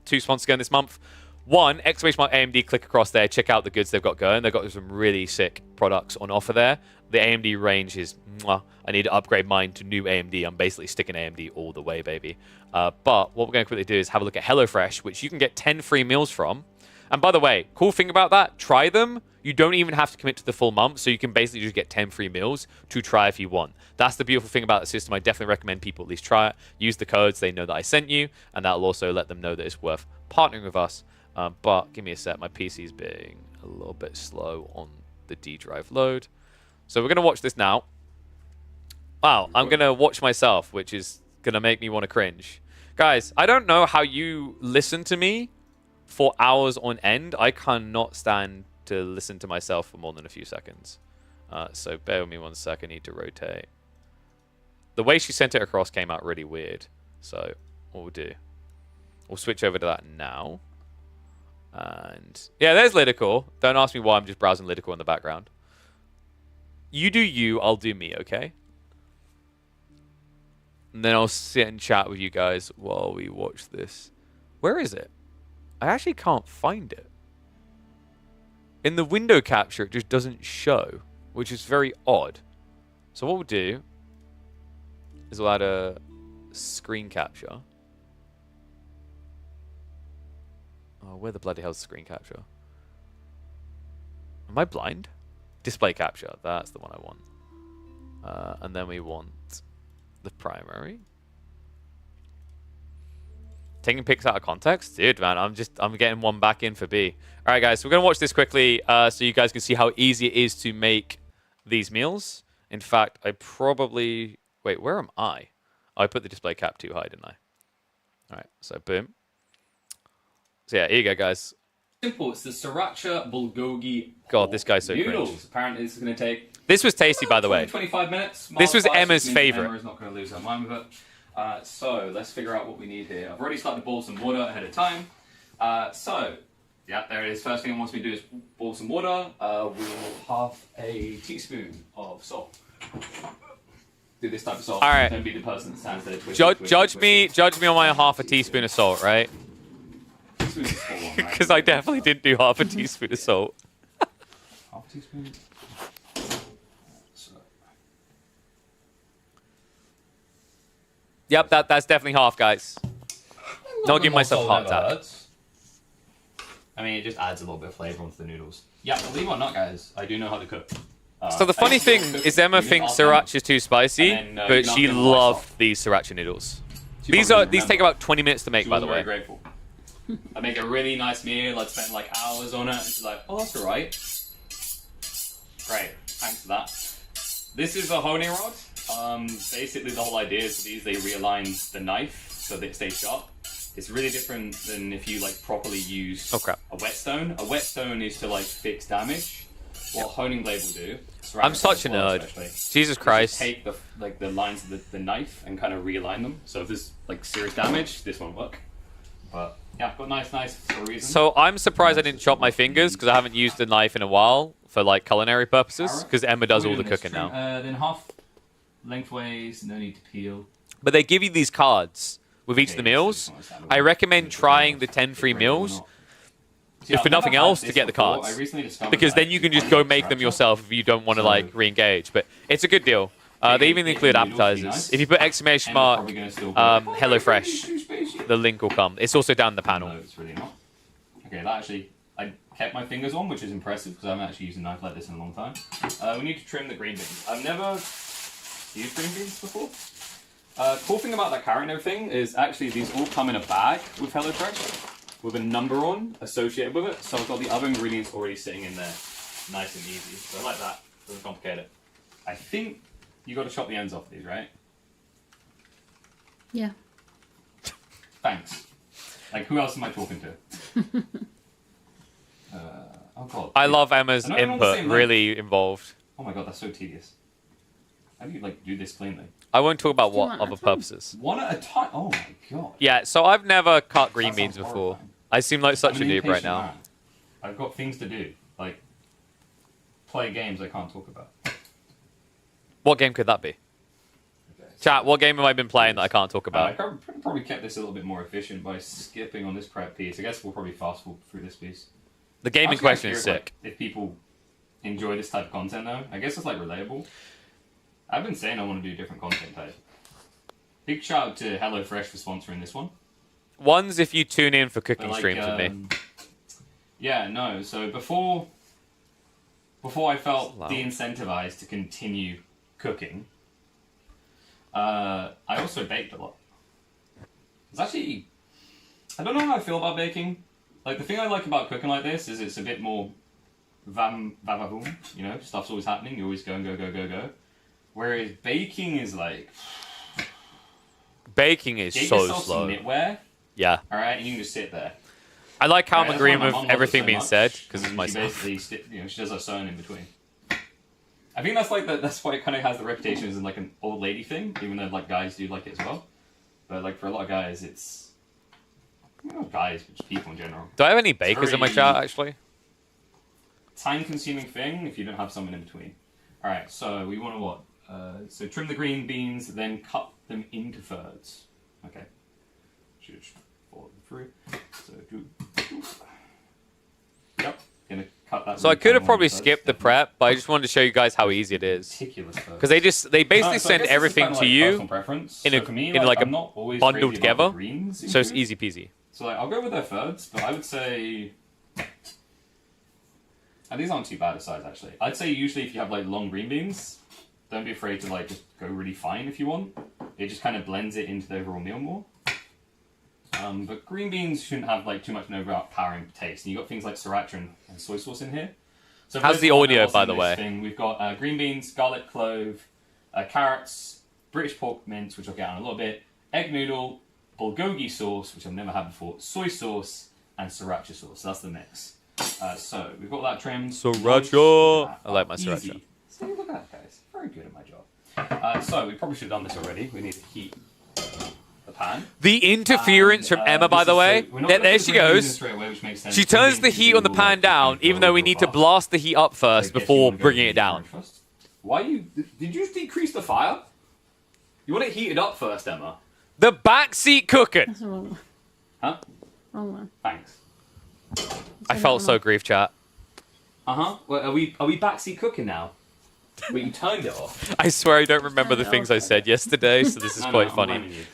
this month. One, !AMD, click across there, check out the goods they've got going. They've got some really sick products on offer there. The AMD range is, mwah. I need to upgrade mine to new AMD. I'm basically sticking AMD all the way, baby. But what we're going to quickly do is have a look at HelloFresh, which you can get 10 free meals from. And by the way, cool thing about that, try them. You don't even have to commit to the full month, so you can basically just get 10 free meals to try if you want. That's the beautiful thing about the system. I definitely recommend people at least try it. Use the codes, they know that I sent you, and that'll also let them know that it's worth partnering with us. But give me a sec, my PC's being a little bit slow on the D drive load. So we're going to watch this now. Wow, I'm going to watch myself, which is going to make me want to cringe. Guys, I don't know how you listen to me for hours on end. I cannot stand to listen to myself for more than a few seconds. So bear with me 1 second. I need to rotate. The way she sent it across came out really weird. So what we'll do, we'll switch over to that now. And yeah, there's Lidical. Don't ask me why I'm just browsing Lidical in the background. You do you, I'll do me, okay? And then I'll sit and chat with you guys while we watch this. Where is it? I actually can't find it. In the window capture, it just doesn't show, which is very odd. So what we'll do is we'll add a screen capture. Oh, where the bloody hell's screen capture? Am I blind? Display capture. That's the one I want. And then we want the primary. Taking pics out of context? Dude, man, I'm getting one back in for B. All right, guys, so we're going to watch this quickly so you guys can see how easy it is to make these meals. In fact, I probably... Wait, where am I? Oh, I put the display cap too high, didn't I? All right, so boom. So yeah, here you go, guys. Simple. It's the sriracha bulgogi. God, this guy's so noodles. cringe. Apparently, this is going to take. This was tasty, by the way. 25 minutes. This was Emma's favorite. Emma is not going to lose her mind with it. So let's figure out what we need here. I've already started to boil some water ahead of time. Yeah, there it is. First thing it wants me to do is boil some water. We'll half a teaspoon of salt. Do this type of salt. All right. Don't be the person that stands there. Judge me on my half a teaspoon of salt, right? Because I definitely didn't do half a teaspoon of salt. Half a teaspoon. Yep, that's definitely half, guys. Not giving myself a heart attack. I mean, it just adds a little bit of flavor onto the noodles. Yeah, believe it or not, guys, I do know how to cook. So the funny thing is Emma thinks sriracha is too spicy, but she loved these sriracha noodles. These take about 20 minutes to make, by the way. Grateful. I make a really nice meal. I'd spend like hours on it. And she's like, "Oh, that's alright." Great, thanks for that. This is a honing rod. Basically, the whole idea is these they realign the knife so that it stays sharp. It's really different than if you like properly use a whetstone. A whetstone is to like fix damage. What a honing blade will do. I'm such a nerd. Especially, Jesus Christ. take the lines of the knife and kind of realign them. So if there's like serious damage, this won't work. But yeah, got nice for a reason. So I'm surprised I didn't chop my fingers because I haven't used a knife in a while for like culinary purposes. Because Emma does all the cooking now. Then half lengthways, no need to peel. But they give you these cards with each of the meals. I recommend trying the 10 free meals. If for nothing else, to get the cards. Because then you can just go make them yourself if you don't want to like re-engage. But it's a good deal. They even include appetizers. If you put exclamation mark HelloFresh, the link will come. It's also down the panel. No, it's really not. Okay, that actually, I kept my fingers on, which is impressive because I haven't actually used a knife like this in a long time. We need to trim the green beans. I've never used green beans before. Cool thing about that carrot and everything is actually these all come in a bag with HelloFresh with a number on associated with it. So I've got the other ingredients already sitting in there, nice and easy. So I like that. Doesn't complicate it. I think you got to chop the ends off these, right? Yeah. Thanks. Like, who else am I talking to? Oh god. I love Emma's input. Really involved. Oh my god, that's so tedious. How do you like do this cleanly? I won't talk about Do you what want other that one? purposes. One at a time. Oh my god. Yeah, so I've never cut green That beans sounds before. horrifying. I seem like such I'm a an noob right impatient now. man. I've got things to do, like play games I can't talk about. What game could that be? Okay, Chat, what game have I been playing that I can't talk I about? probably kept this a little bit more efficient by skipping on this prep piece. I guess we'll probably fast forward through this piece. The game in Actually, question I'm is curious, sick. like, if people enjoy this type of content, though, I guess it's like relatable. I've been saying I want to do different content type. Big shout out to HelloFresh for sponsoring this one. One's if you tune in for But, cooking like, streams with me. Yeah, no. So before I felt Slow. de-incentivized to continue cooking, I also baked a lot. It's actually, I don't know how I feel about baking. Like, the thing I like about cooking like this is it's a bit more vavavoom, you know, stuff's always happening, you're always going, go. Whereas baking is like, Baking is get so yourself slow. some knitwear, Yeah. alright, and you can just sit there. I like how I'm Right, that's agreeing why my with mum loves it everything so being much, said, because it's and myself. She basically, she does her sewing in between. I think that's like that's why it kind of has the reputation as like an old lady thing, even though like guys do like it as well. But like for a lot of guys, it's not guys, but just people in general. Do I have any bakers in my very- chat, actually? Time-consuming thing if you don't have someone in between. All right, so we want to what? So trim the green beans, then cut them into thirds. Okay. Should just follow them through. So Yep. Gonna cut that. So I really could have tiny probably into thirds, skipped the definitely. prep, but I just wanted to show you guys how easy it is. Meticulous thirds. Because they basically So I send guess this is everything kinda to like you personal preference. in So a- for me, in like a I'm not always bundled crazy about the together, greens so it's included. easy peasy. So like, I'll go with their thirds, but I would say these aren't too bad a size actually. I'd say usually if you have like long green beans, don't be afraid to like just go really fine if you want. It just kind of blends it into the overall meal more. But green beans shouldn't have like too much of an overpowering taste. And you got things like sriracha and soy sauce in here. So How's for the this one, audio, also by in the this way? thing, we've got green beans, garlic clove, carrots, British pork mince, which I'll get on in a little bit, egg noodle, bulgogi sauce, which I've never had before, soy sauce, and sriracha sauce. So that's the mix. So we've got that trimmed. Sriracha! Nice. I like my Easy. sriracha. See, look at that, guys. Very good at my job. So we probably should have done this already. We need to heat the pan. The interference from Emma, by the way. There she goes. She turns the heat on the pan down, even though we need to blast the heat up first before bringing it down. Why did you decrease the fire? You want it heated up first, Emma? The backseat cooking. That's the wrong one. Huh? Wrong one. Thanks. I felt so grief, chat. Well, are we backseat cooking now? But you turned it off. I swear I don't remember the things I said yesterday, so this is quite I'm funny. blaming you.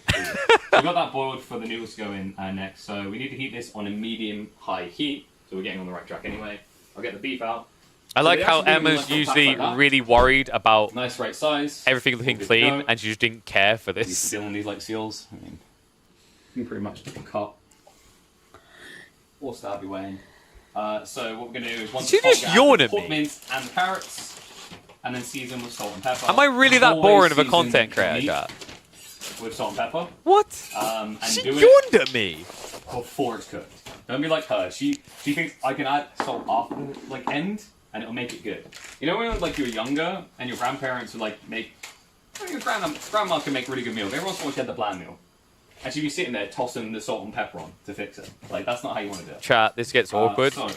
We got that boiled for the noodles to go in next, so we need to heat this on a medium-high heat. So we're getting on the right track anyway. I'll get the beef out. I like they how actually do Emma's like a usually pack like that. really worried about Nice right size. everything looking Good to clean, go. and she just didn't care for He's this. stealing these like seals. I mean, you can pretty much cut or stab your way in. So what we're gonna do is once Did you it's just hot, yawn add the at me? pork mince and the carrots, and then season with salt and pepper. Am I really that Always boring of a season content the creator, meat chat? with salt and pepper. What? And She do it yawned at me. before it's cooked. Don't be like her. She thinks I can add salt after the end, and it'll make it good. You know when like you were younger and your grandparents would like make. Your grandma can make really good meals. Everyone thought she had the bland meal. And she'd be sitting there tossing the salt and pepper on to fix it. Like, that's not how you want to do it. Chat, this gets awkward. So,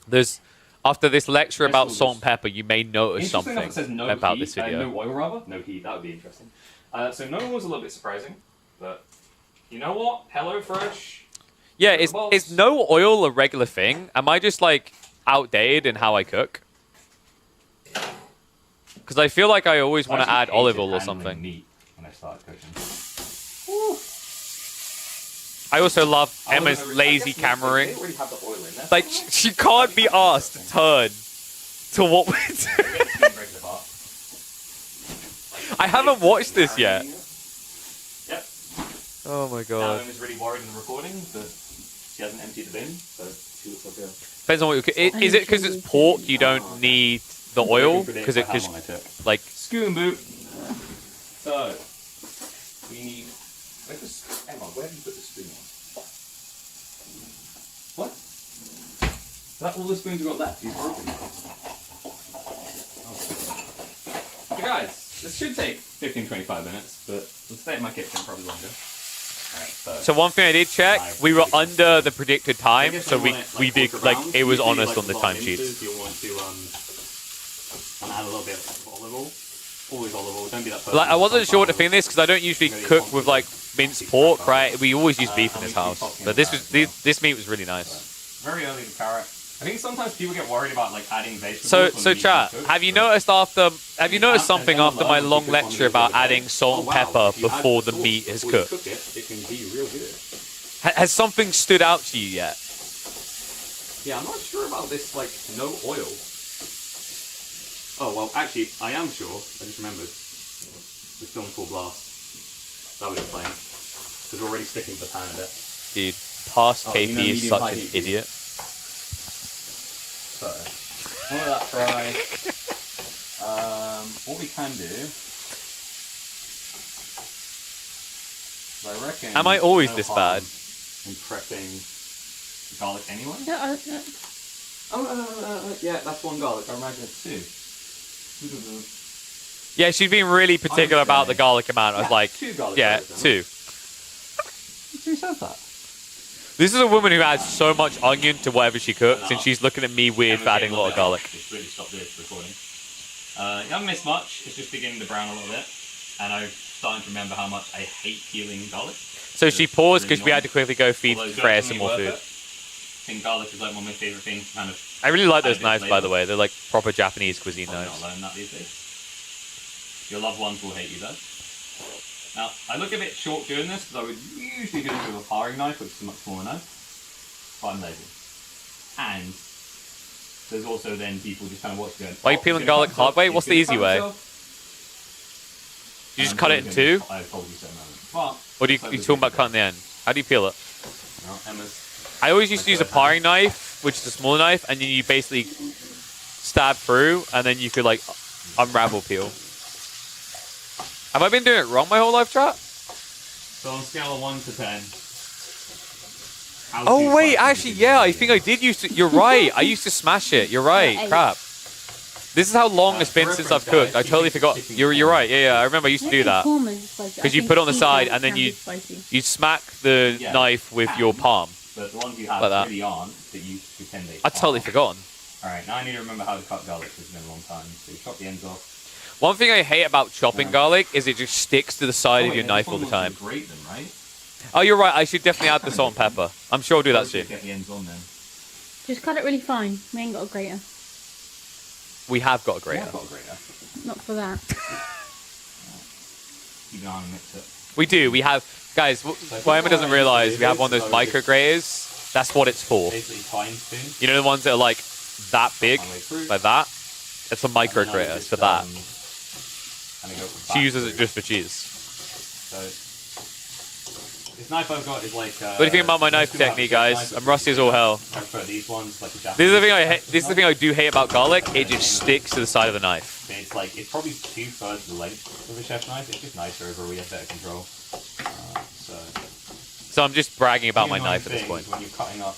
There's After this lecture about Vegetables. salt and pepper, you may notice interesting something enough, it says no about heat, this video. no oil, rather. No heat, that would be interesting. So no was a little bit surprising. But, you know what? HelloFresh. Yeah, is no oil a regular thing? Am I just, like, outdated in how I cook? Because I feel like I always want to add olive oil or something. Meat when I started cooking. I also love Emma's lazy cameraing. They already have the oil in there. Like, she can't be asked to turn to what we're doing. I haven't watched this yet. Yep. Oh my Now god. Emma's really worried in the recording that she hasn't emptied the bin, so she looks like a... Depends on what you cook. Is it because it's pork you don't need the oil? Because it like... Scoon boot. So, we need... Emma, where have you put the spoon on? What? Is that all the spoons we've got left? You've broken them. So guys, this should take 15-25 minutes, but we'll stay in my kitchen probably longer. Alright, So one thing I did check, we were under the predicted time, so we did, like, it was honest on the timesheets. You'll want to add a little bit of olive oil. Always olive oil, don't be that person. Like, I wasn't sure what to think of this, because I don't usually cook with, like, minced pork, right? We always use beef in this house. But this meat was really nice. Very early the carrot. I think sometimes people get worried about like adding vegetables. So chat, have you noticed something after my long lecture about adding salt and pepper before the meat is cooked? It can be real good. Has something stood out to you yet? Yeah, I'm not sure about this, like, no oil. Oh, well, actually, I am sure. I just remembered. The film full blast. That was explain. Because we're already sticking to the pan a bit. Dude, past KP is medium such high an heat. idiot. So, all of that fry. What we can do... I reckon... Am I always no this harm bad? in prepping garlic anyway? No, Yeah, that's one garlic. I imagine it's two. Yeah, she's been really particular about the garlic amount. I was like, two garlic yeah, cloves, two. Who says that? This is a woman who adds so much onion to whatever she cooks, and she's looking at me with adding a lot of garlic. Just really stop this recording. You haven't missed much. It's just beginning to brown a little bit. And I'm starting to remember how much I hate peeling garlic. So she paused because we had to quickly go feed Although it's Freya some definitely more worth food. it. I think garlic is like one of my favourite things to kind of... I really like those add knives, this by the flavour. way. They're like proper Japanese cuisine Probably knives. not learn that these days. Your loved ones will hate you though. Now, I look a bit short doing this because I would usually do this with a paring knife, which is a much smaller knife. But I'm lazy. And there's also then people just kind of watching going, Why are you peeling garlic hard way? What's the easy way? You just cut it in two? I told you so, man. Or do you talking about cutting the end? How do you peel it? Well, Emma's... I always used to use a paring knife, which is a smaller knife, and then you basically stab through, and then you could like unravel peel. Have I been doing it wrong my whole life, chat? So on a scale of 1 to 10... Oh wait, actually, yeah, I think I did used to. You're right. I used to smash it. You're right. Eight. Crap. This is how long it's been since I've cooked. I totally forgot. You're right. Yeah, I remember I used to do that. Because you put it on the side and then you smack the knife with your palm. But the ones you have Like that. really aren't, that you pretend they I'd totally are. forgotten. Alright, now I need to remember how to cut garlic, because it's been a long time. So you chop the ends off. One thing I hate about chopping garlic is it just sticks to the side of wait, your and knife this all one the wants time. to grate them, right? Oh, you're right. I should definitely add the salt and pepper. I'm sure I'll do that soon. Get the ends on then. Just cut it really fine. We ain't got a grater. We have got a Yeah, grater. I've got a grater. Not for that. Keep an eye and mix it. We do. We have, guys. What Emma doesn't realize, we have one of those micro graters. That's what it's for. Basically fine spoon. You know the ones that are like that big, One way through. like that. It's a micro And then I grater. just, It's for that. and I go She uses it just for cheese. So, this This knife I've got is like. What do you think about my knife technique, guys? I'm rusty as all hell. I prefer these ones, like the Japanese. This is the thing I hate. This is the thing I do hate about garlic. It just sticks to the side of the knife. It's like it's probably 2/3 the length of a chef's knife. It's just nicer over. We have better control. So I'm just bragging about my knife at this point. When you're cutting up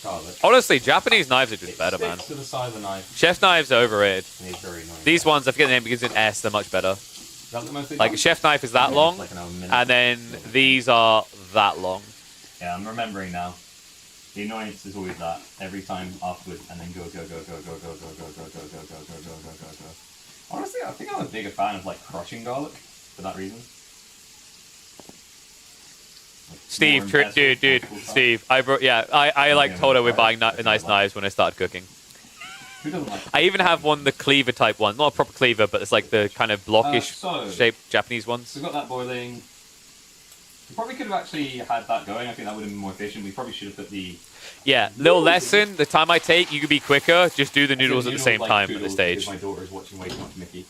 garlic, Honestly, Japanese knives are just better, man. sticks to the side of the knife. Chef's knives are overrated. And it's very annoying. These ones, I forget the name, begins with an S. They're much better. Is that the most Like a chef knife is that Yeah, long, it's like an minute. and then these are that long. Yeah, I'm remembering now. The annoyance is always that every time afterwards, and then go. Honestly, I think I'm a bigger fan of like crushing garlic for that reason. Like, Steve, more impressive, dude, multiple times. Steve. I like told her we're buying nice knives when I started cooking. Who doesn't like? I even have one, the cleaver type one, not a proper cleaver, but it's like the kind of blockish So- shaped Japanese ones. So we've got that boiling. We probably could have actually had that going. I think that would have been more efficient. We probably should have put the Yeah, little lesson. The time I take, you could be quicker. Just do the noodles at the same like time at the poodles stage. because my daughter is watching way too much Mickey.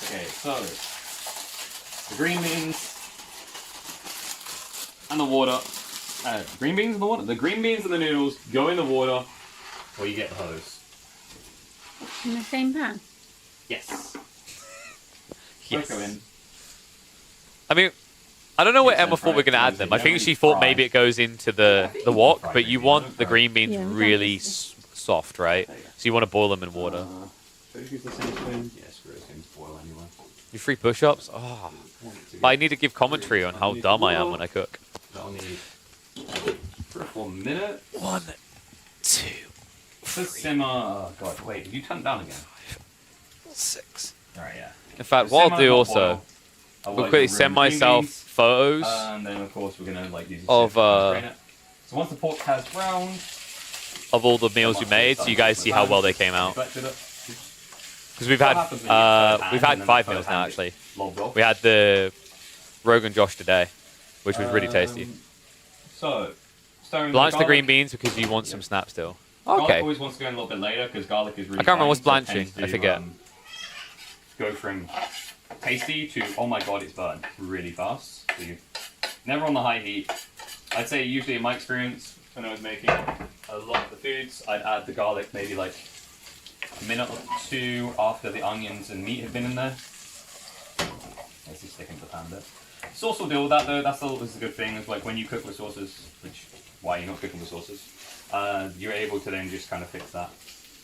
Okay, so the green beans and the water. Green beans and the water. The green beans and the noodles go in the water, or you get the hose. In the same pan. Yes. Yes. Both go in. I mean, I don't know where Yes, Emma and thought we were going to fried add them. frozen. I think You she don't thought fry. maybe it goes into Yeah, I the think you wok, can fry but green you beans. want Don't the fry green beans Yeah, we've done really this. soft, right? There you go. So you want to boil them in water. Should I use the same spoon? Yeah, screw it. It's going to boil anyway. You free push-ups? Oh. But I need to give commentary on how dumb I am when I cook. That'll need 3 or 4 minutes. 1, 2, So simmer. Oh god, wait, did you turn it down again? 6. Alright, yeah. In fact, So what I'll simmer, do not also, boil. I'll Otherwise quickly you'll send ruin the green myself beans. photos And then of course we're gonna like use a Of, sieve to drain it. So once the pork has browned, of all the meals we made, so you guys see how well they came out. collected it, Because we've What had happens when you get third we've hand had and then 5 third meals now hand actually. is lobbed off. We had the Rogan Josh today, which was really tasty. So, stirring Blanch the garlic. green beans because you want some snap still. Garlic Okay. always wants to go in a little bit later because garlic is really. I can't remember what's fine, so it blanching. tends I forget. Go from tasty to oh my god, it's burned really fast. So you never on the high heat. I'd say usually in my experience when I was making a lot of the foods, I'd add the garlic maybe like a minute or 2 after the onions and meat have been in there. Let's just stick into the pan bit. Sauce will deal with that though. That's always a good thing. Is like when you cook with sauces, which why you're not cooking with sauces, you're able to then just kind of fix that.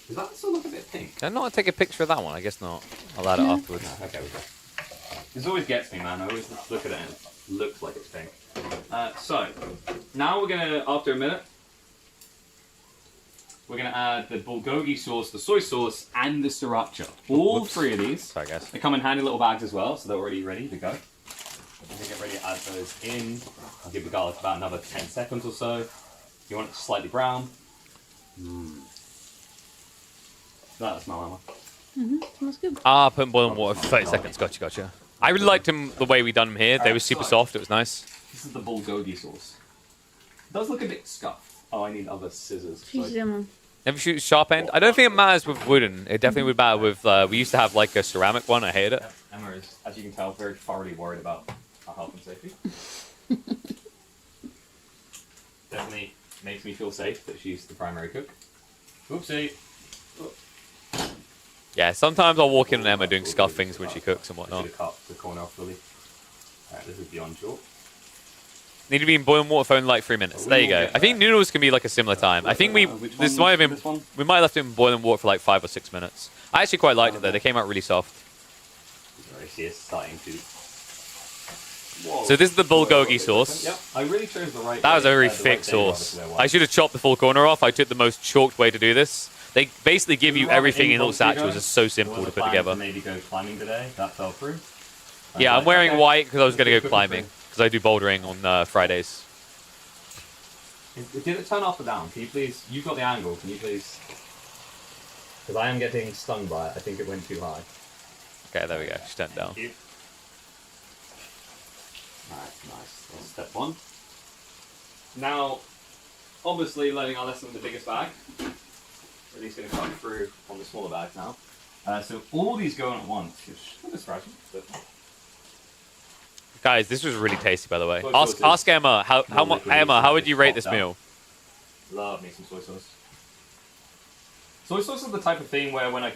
Does that still look a bit pink? Can I not take a picture of that one? I guess not. I'll add it No. afterwards. Okay, we go. This always gets me, man. I always look at it and it looks like it's pink. So, now we're gonna, after a minute, we're gonna add the bulgogi sauce, the soy sauce, and the sriracha. All Whoops. 3 of these. Sorry, guys. They come in handy little bags as well, so they're already ready to go. We're gonna get ready to add those in. I'll give the garlic about another 10 seconds or so. You want it slightly brown. That smell, Emma. Smells good. Ah, put in boiling water for 30 seconds. Gotcha. I really liked them the way we done them here. They were super soft. It was nice. This is the bulgogi sauce. It does look a bit scuffed. Oh, I need other scissors. She's them. Never shoot sharp end. I don't think it matters with wooden. It definitely would matter with. We used to have like a ceramic one. I hated it. Emma is, as you can tell, very thoroughly worried about our health and safety. Definitely makes me feel safe that she's the primary cook. Oopsie. Yeah, sometimes I'll walk in on Emma doing scuff things when she cooks and I whatnot. should have cut the corner off fully. Alright, this is beyond short. Need to be in boiling water for only like 3 minutes. There you go. I think noodles can be like a similar time. I think Which this one? might have been This one? we might have left it in boiling water for like 5 or 6 minutes. I actually quite liked it though. They came out really soft. Sorry, she is starting to. Whoa. So this is the bulgogi sauce. Yep, I really chose the right. That was a way, very the thick right day rather sauce. than the I one. should have chopped the full corner off. I took the most chalked way to do this. They basically give you everything in little sachets. It's so simple to put together. Maybe go climbing today. That fell through. Yeah, I'm wearing Okay. white because I was going to go Quick, climbing. Because I do bouldering on Fridays. Did it turn off or down? Can you please? You've got the angle. Can you please? Because I am getting stung by it. I think it went too high. Okay, there we go. Just turn it down. Thank you. Alright, nice. That's step 1. Now, obviously, learning our lesson with the biggest bag. We're at least going to cut through on the smaller bags now. So all these go on at once. Which is scratching, but Guys, this was really tasty, by the way. Soy Ask sauce is Emma Emma, how would you rate this popped out. meal? Love me some soy sauce. Soy sauce is the type of thing where when I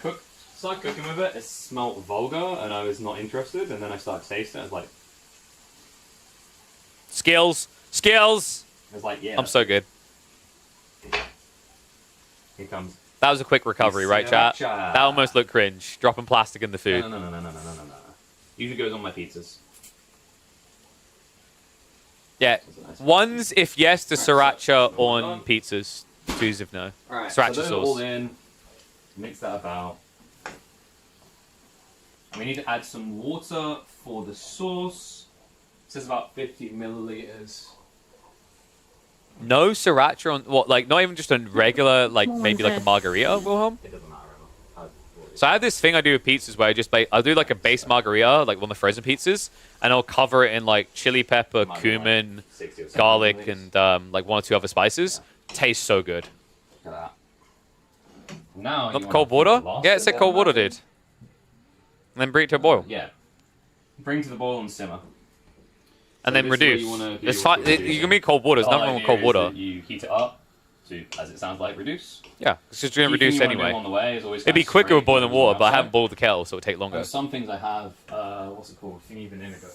started cooking with it, it smelled vulgar and I was not interested, and then I started tasting it, I was like, Skills. yeah. I'm so good. Here comes. That was a quick recovery, right, chat? Sriracha. That almost looked cringe. Dropping plastic in the food. No. Usually goes on my pizzas. Yeah. One's if yes to sriracha on pizzas. Two's if no. Alright, Sriracha so those are sauce. all in. Mix that about. And we need to add some water for the sauce. It says about 50 milliliters. No sriracha on what? Like not even just a regular, like Small maybe ones like a there. margarita, Wilhelm. It doesn't matter. So I have this thing I do with pizzas where I'll do like a base margarita, like one of the frozen pizzas, and I'll cover it in like chili pepper, cumin, 60 or 70 garlic, milliliters. and like one or two other spices. Tastes so good. Look at that. Now, Not you cold wanna water? put the Yeah, it last said bit cold down water, there. dude. And then bring it to a boil. Yeah. Bring to the boil and simmer. And So then this is where reduce. you wanna do It's your fine. reducing. You can make cold water. There's The nothing whole wrong with cold idea is water. that you heat it up to, as it sounds like, reduce. Yeah, it's just going to Key thing reduce you wanna do anyway. along the way is always It'd be kinda quicker with scrape boiling the water, but I outside. haven't boiled the kettle, so it'll take longer. Some things I have, what's it called? Thingy vinegar.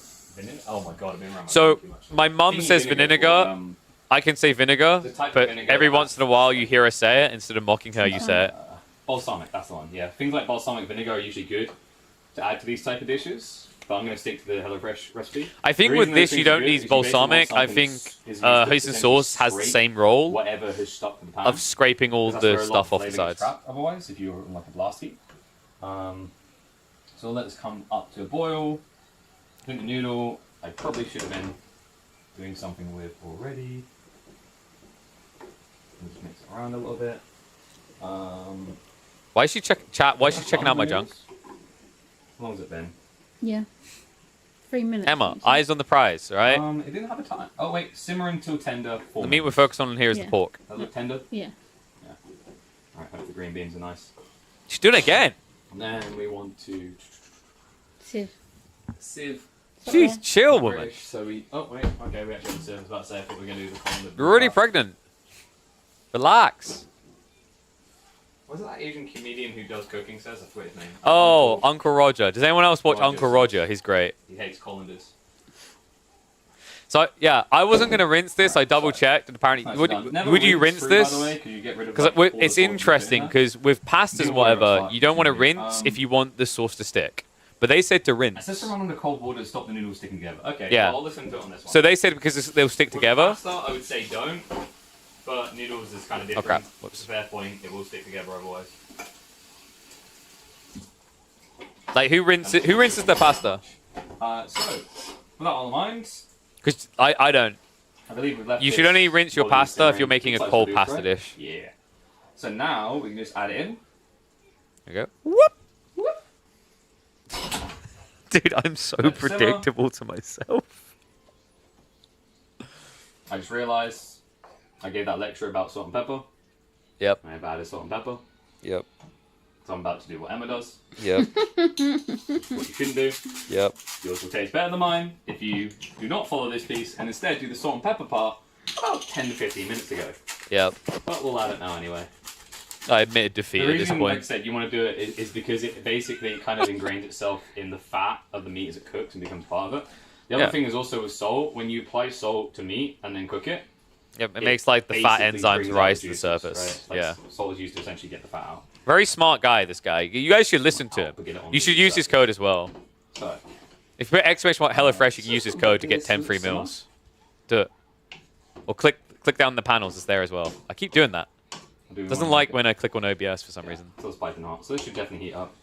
Oh my god, I've been around my So phone too much. my mum Thingy says vinegar vinegar. for, I can say vinegar, The type of but vinegar every that once has- in a while you hear her say it instead of mocking her. You say it. balsamic, that's the one. Yeah, things like balsamic vinegar are usually good to add to these type of dishes. But I'm going to stick to the HelloFresh recipe. I think The with reason those this you things are don't good need is you basically want balsamic. I something think that's- is used to hoisin essentially sauce has the scrape same role Whatever has stuck to the pan. of scraping all Because that's the where a lot stuff of off the flavour sides. gets trapped otherwise, if you're in like a blast heat. So let this come up to a boil. I think the noodle I probably should have been doing something with already. Just mix it around a little bit. Why is she Why is she checking out my junk? How long has it been? Yeah. 3 minutes. Emma, please. eyes on the prize, all right? It didn't have a time. Oh wait, simmer until tender. The meat we're focused on here is the Yeah. pork. Does it look tender? Yeah. Alright, hope the green beans are nice. She's doing it again. And then we want to Sieve. sieve. Jeez, chill, woman. British, so we. Oh wait, okay, we actually have to sieve. I was about to say I thought we were gonna do the condiment. You're already pregnant. Relax. Was it that Asian comedian who does cooking says? I forget his name. Oh, Uncle Roger. Does anyone else watch Roger. Uncle Roger? He's great. He hates colanders. So yeah, I wasn't gonna rinse this. I double checked, and apparently, Nice would, done. Never would you rinse through, by this? the way, 'cause you get rid of, Because like, all the it's sauce and interesting. shit in Because with pastas and You want to whatever, start you don't want to cooking. rinse if you want the sauce to stick. But they said to there. It says rinse. to run under cold water to stop the noodles sticking together. Okay, Yeah. well, I'll listen to it on this one. So they said because they'll stick With together. Pasta, I would say don't. But noodles is kind of different. crap. It's Whoops. a fair point. It will stick together otherwise. Like who rinses the pasta? So, with that on the mind, Because I don't. I believe we've left You should this only rinse your volume pasta if you're simmering. making a Looks like cold it's reduced, pasta right? dish. Yeah. So now we can just add it in. There you go. Whoop. Dude, I'm so Let it simmer. predictable to myself. I just realised I gave that lecture about salt and pepper. Yep. I have added salt and pepper. Yep. So I'm about to do what Emma does. Yep. What you shouldn't do. Yep. Yours will taste better than mine if you do not follow this piece and instead do the salt and pepper part about 10 to 15 minutes ago. Yep. But we'll add it now anyway. I admitted defeat The at this reason, like I point. said, you want to do it is because it basically kind of ingrains itself in the fat of the meat as it cooks and becomes part of it. The other Yeah. thing is also with salt, when you apply salt to meat and then cook it, Yep. It makes like the fat basically enzymes brings out rise to the juices, surface. right? Like, Yeah. Salt is used to essentially get the fat out. Very smart guy, this guy. You guys should listen to him. I'll get it on You the should use his surface. code as well. So, If you put exclamation mark HelloFresh, you can use his code to get 10 free meals. Do it. Or click down the panels. It's there as well. I keep doing that. I'll do Doesn't one like second. when I click on OBS for some reason. Still spiking hot. So this should definitely heat up.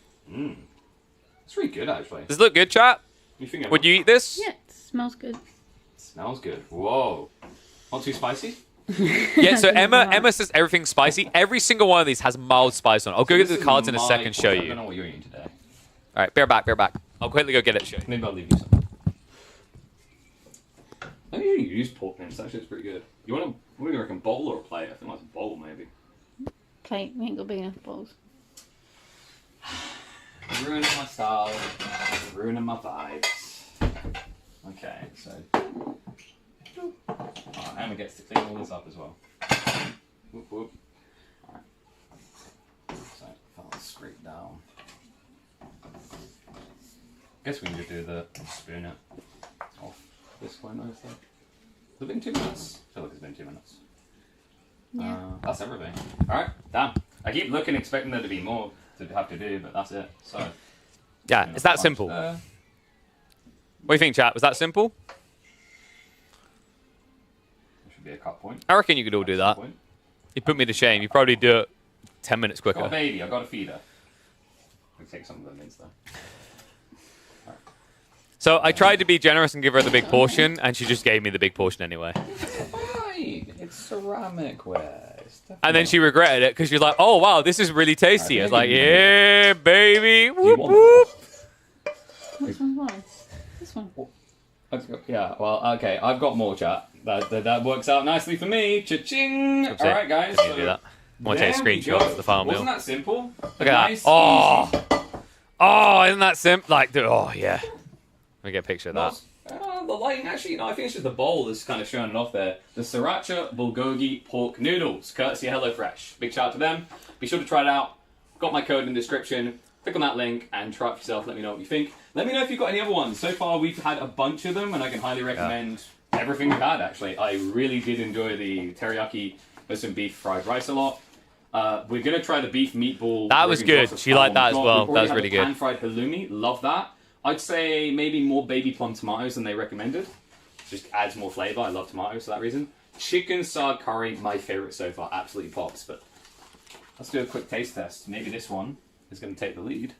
It's really good actually. Does it look good, chat? You think it Would you eat this? Yeah, it smells good. smells good. Whoa. Not too spicy? Yeah, so Emma says everything's spicy. Every single one of these has mild spice on it. I'll go get This the is cards in a my second, show I don't you. know what you're eating today. Alright, bear back. I'll quickly go get it, show you. Maybe I'll leave you some. I think you use pork mince. Actually, it's pretty good. You want a, what do you reckon, bowl or a plate? I think that's a bowl, maybe. Plate, we ain't got big enough bowls. Ruining my style. Ruining my vibes. Okay, so Emma gets to clean all this up as well. Whoop, whoop. Alright. So file straight down. Guess we can just do the spoon it off this quite nicely. Has it been 2 minutes? I feel like it's been 2 minutes. Yeah. That's everything. Alright, damn. I keep looking expecting there to be more to have to do, but that's it. So Yeah, it's that simple. What do you think, chat? Was that simple? There should be a cut point. I reckon you could all do that. You put me to shame. You probably do it 10 minutes Got a quicker. baby, I got to feed her. We take some of the mints though. So I tried to be generous and give her the big portion, and she just gave me the big portion anyway. Fine, it's ceramic ware. And then she regretted it because she was like, "Oh wow, this is really tasty." I was like, "Yeah, baby." Whoop whoop. Which one's mine? This one. Yeah, well, okay, I've got more chat. That works out nicely for me. Cha-ching! Oops, Alright, guys. Couldn't do that. I want to take a screenshot of the final meal. Wasn't that simple? Look at that. Oh, oh, isn't that simple? Like, dude, oh yeah. Let me get a picture of that. The lighting, actually, I think it's just the bowl that's kind of showing it off there. The Sriracha Bulgogi Pork Noodles, courtesy of HelloFresh. Big shout out to them. Be sure to try it out. Got my code in the description. Click on that link and try it for yourself. Let me know what you think. Let me know if you've got any other ones. So far, we've had a bunch of them, and I can highly recommend everything we've had, actually. I really did enjoy the teriyaki with some beef fried rice a lot. We're going to try the beef meatball. That was good. She liked that as well. That was really good. Pan-fried halloumi. Love that. I'd say maybe more baby plum tomatoes than they recommended. Just adds more flavour. I love tomatoes for that reason. Chicken sard curry, my favourite so far. Absolutely pops. But let's do a quick taste test. Maybe this one is going to take the lead.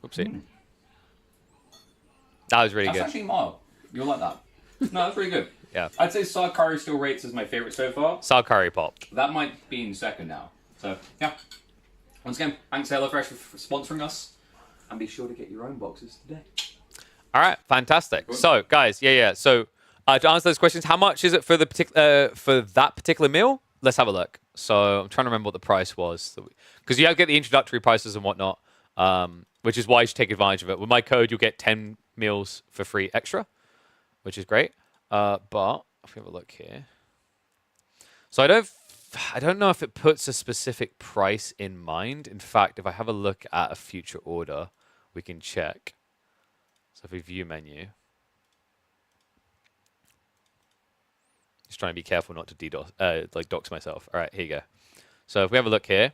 Oopsie. That was really That's good. actually mild. You'll like that. No, that's really good. Yeah. I'd say sard curry still rates as my favourite so far. Sour curry popped. That might be in second now. So, yeah. Once again, thanks to HelloFresh for sponsoring us. And be sure to get your own boxes today. All right, fantastic. So, guys, So, to answer those questions, how much is it for the for that particular meal? Let's have a look. So, I'm trying to remember what the price was, because you have to get the introductory prices and whatnot, which is why you should take advantage of it. With my code, you'll get 10 meals for free extra, which is great. But if we have a look here, so I don't know if it puts a specific price in mind. In fact, if I have a look at a future order, we can check. So if we view menu, just trying to be careful not to DDoS, dox myself. All right, here you go. So if we have a look here,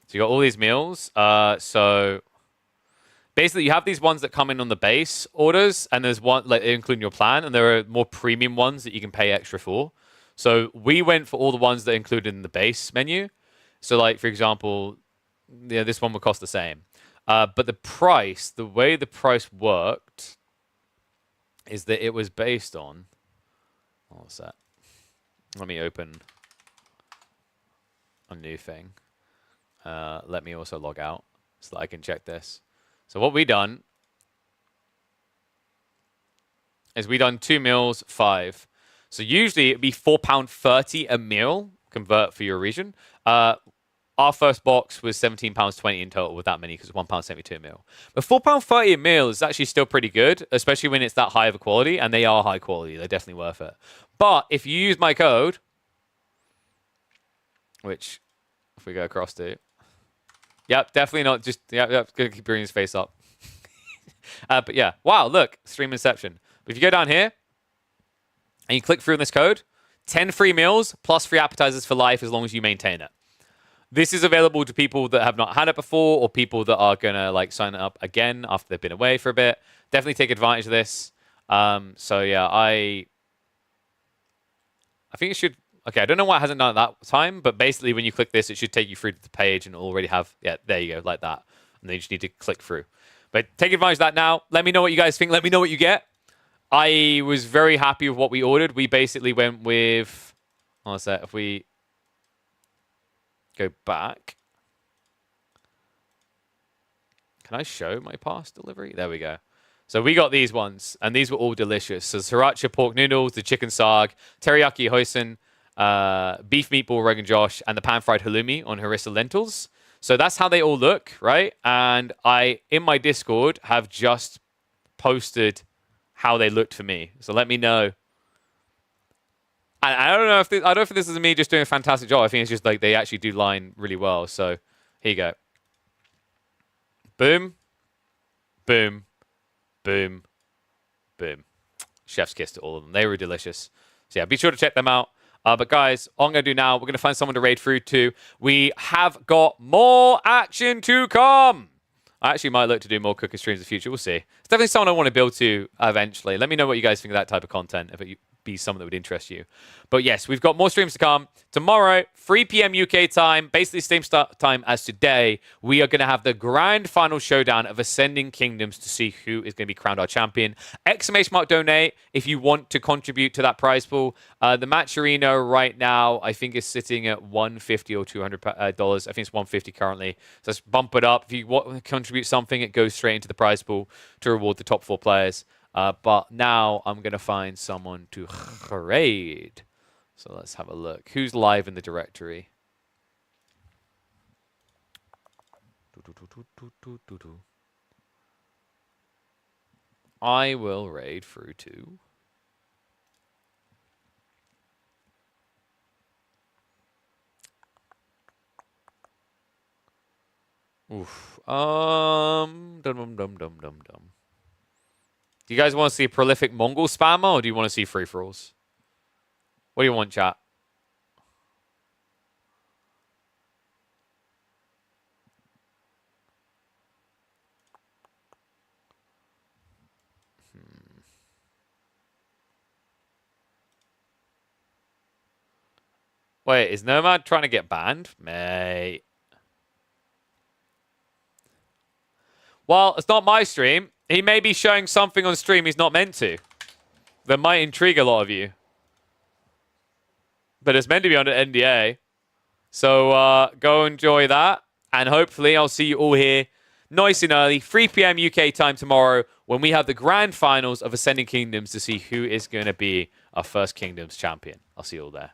so you got all these meals. So basically, you have these ones that come in on the base orders, and there's one including your plan, and there are more premium ones that you can pay extra for. So we went for all the ones that are included in the base menu. So, like for example, this one would cost the same. But the price, the way the price worked, is that it was based on. What's that? Let me open a new thing. Let me also log out so that I can check this. So what we done is we done 2 meals, 5. So usually it'd be £4.30 a meal, convert for your region. Our first box was £17.20 in total with that many because it's £1.72 a meal. But £4.30 a meal is actually still pretty good, especially when it's that high of a quality, and they are high quality. They're definitely worth it. But if you use my code, which if we go across to, yep, definitely not just, yep, gonna keep bringing his face up. But yeah, wow, look, stream inception. But if you go down here and you click through on this code, 10 free meals plus free appetizers for life as long as you maintain it. This is available to people that have not had it before or people that are going to sign up again after they've been away for a bit. Definitely take advantage of this. So yeah, I think it should, okay, I don't know why it hasn't done it that time, but basically when you click this, it should take you through to the page and already have, yeah, there you go, like that. And then you just need to click through. But take advantage of that now. Let me know what you guys think. Let me know what you get. I was very happy with what we ordered. We basically went with, what's that? If we go back, can I show my past delivery? There we go. So we got these ones, and these were all delicious. So sriracha pork noodles, the chicken sarg, teriyaki hoisin, beef meatball Rogan Josh, and the pan-fried halloumi on harissa lentils. So that's how they all look, right? And I, in my Discord, have just posted how they looked for me. So let me know. And I don't know if I don't think this is me just doing a fantastic job. I think it's just like they actually do line really well. So here you go. Boom, boom, boom, boom. Chef's kiss to all of them. They were delicious. So yeah, be sure to check them out. But guys, all I'm going to do now, we're going to find someone to raid through to. We have got more action to come. I actually might look to do more cooking streams in the future. We'll see. It's definitely someone I want to build to eventually. Let me know what you guys think of that type of content, if it be something that would interest you. But yes, we've got more streams to come. Tomorrow, 3 p.m. UK time, basically same start time as today, we are going to have the grand final showdown of Ascending Kingdoms to see who is going to be crowned our champion. Exclamation mark donate if you want to contribute to that prize pool. The match arena right now, I think, is sitting at $150 or $200. I think it's $150 currently. So let's bump it up. If you want to contribute something, it goes straight into the prize pool to reward the top 4 players. But now I'm going to find someone to raid. So let's have a look. Who's live in the directory? I will raid through to... Oof. Dum dum dum dum dum dum. Do you guys want to see a prolific Mongol spammer, or do you want to see free-for-alls? What do you want, chat? Wait, is Nomad trying to get banned? Mate. Well, it's not my stream. He may be showing something on stream he's not meant to. That might intrigue a lot of you. But it's meant to be under NDA. So go enjoy that. And hopefully I'll see you all here nice and early, 3 p.m. UK time tomorrow, when we have the grand finals of Ascending Kingdoms to see who is going to be our first Kingdoms champion. I'll see you all there.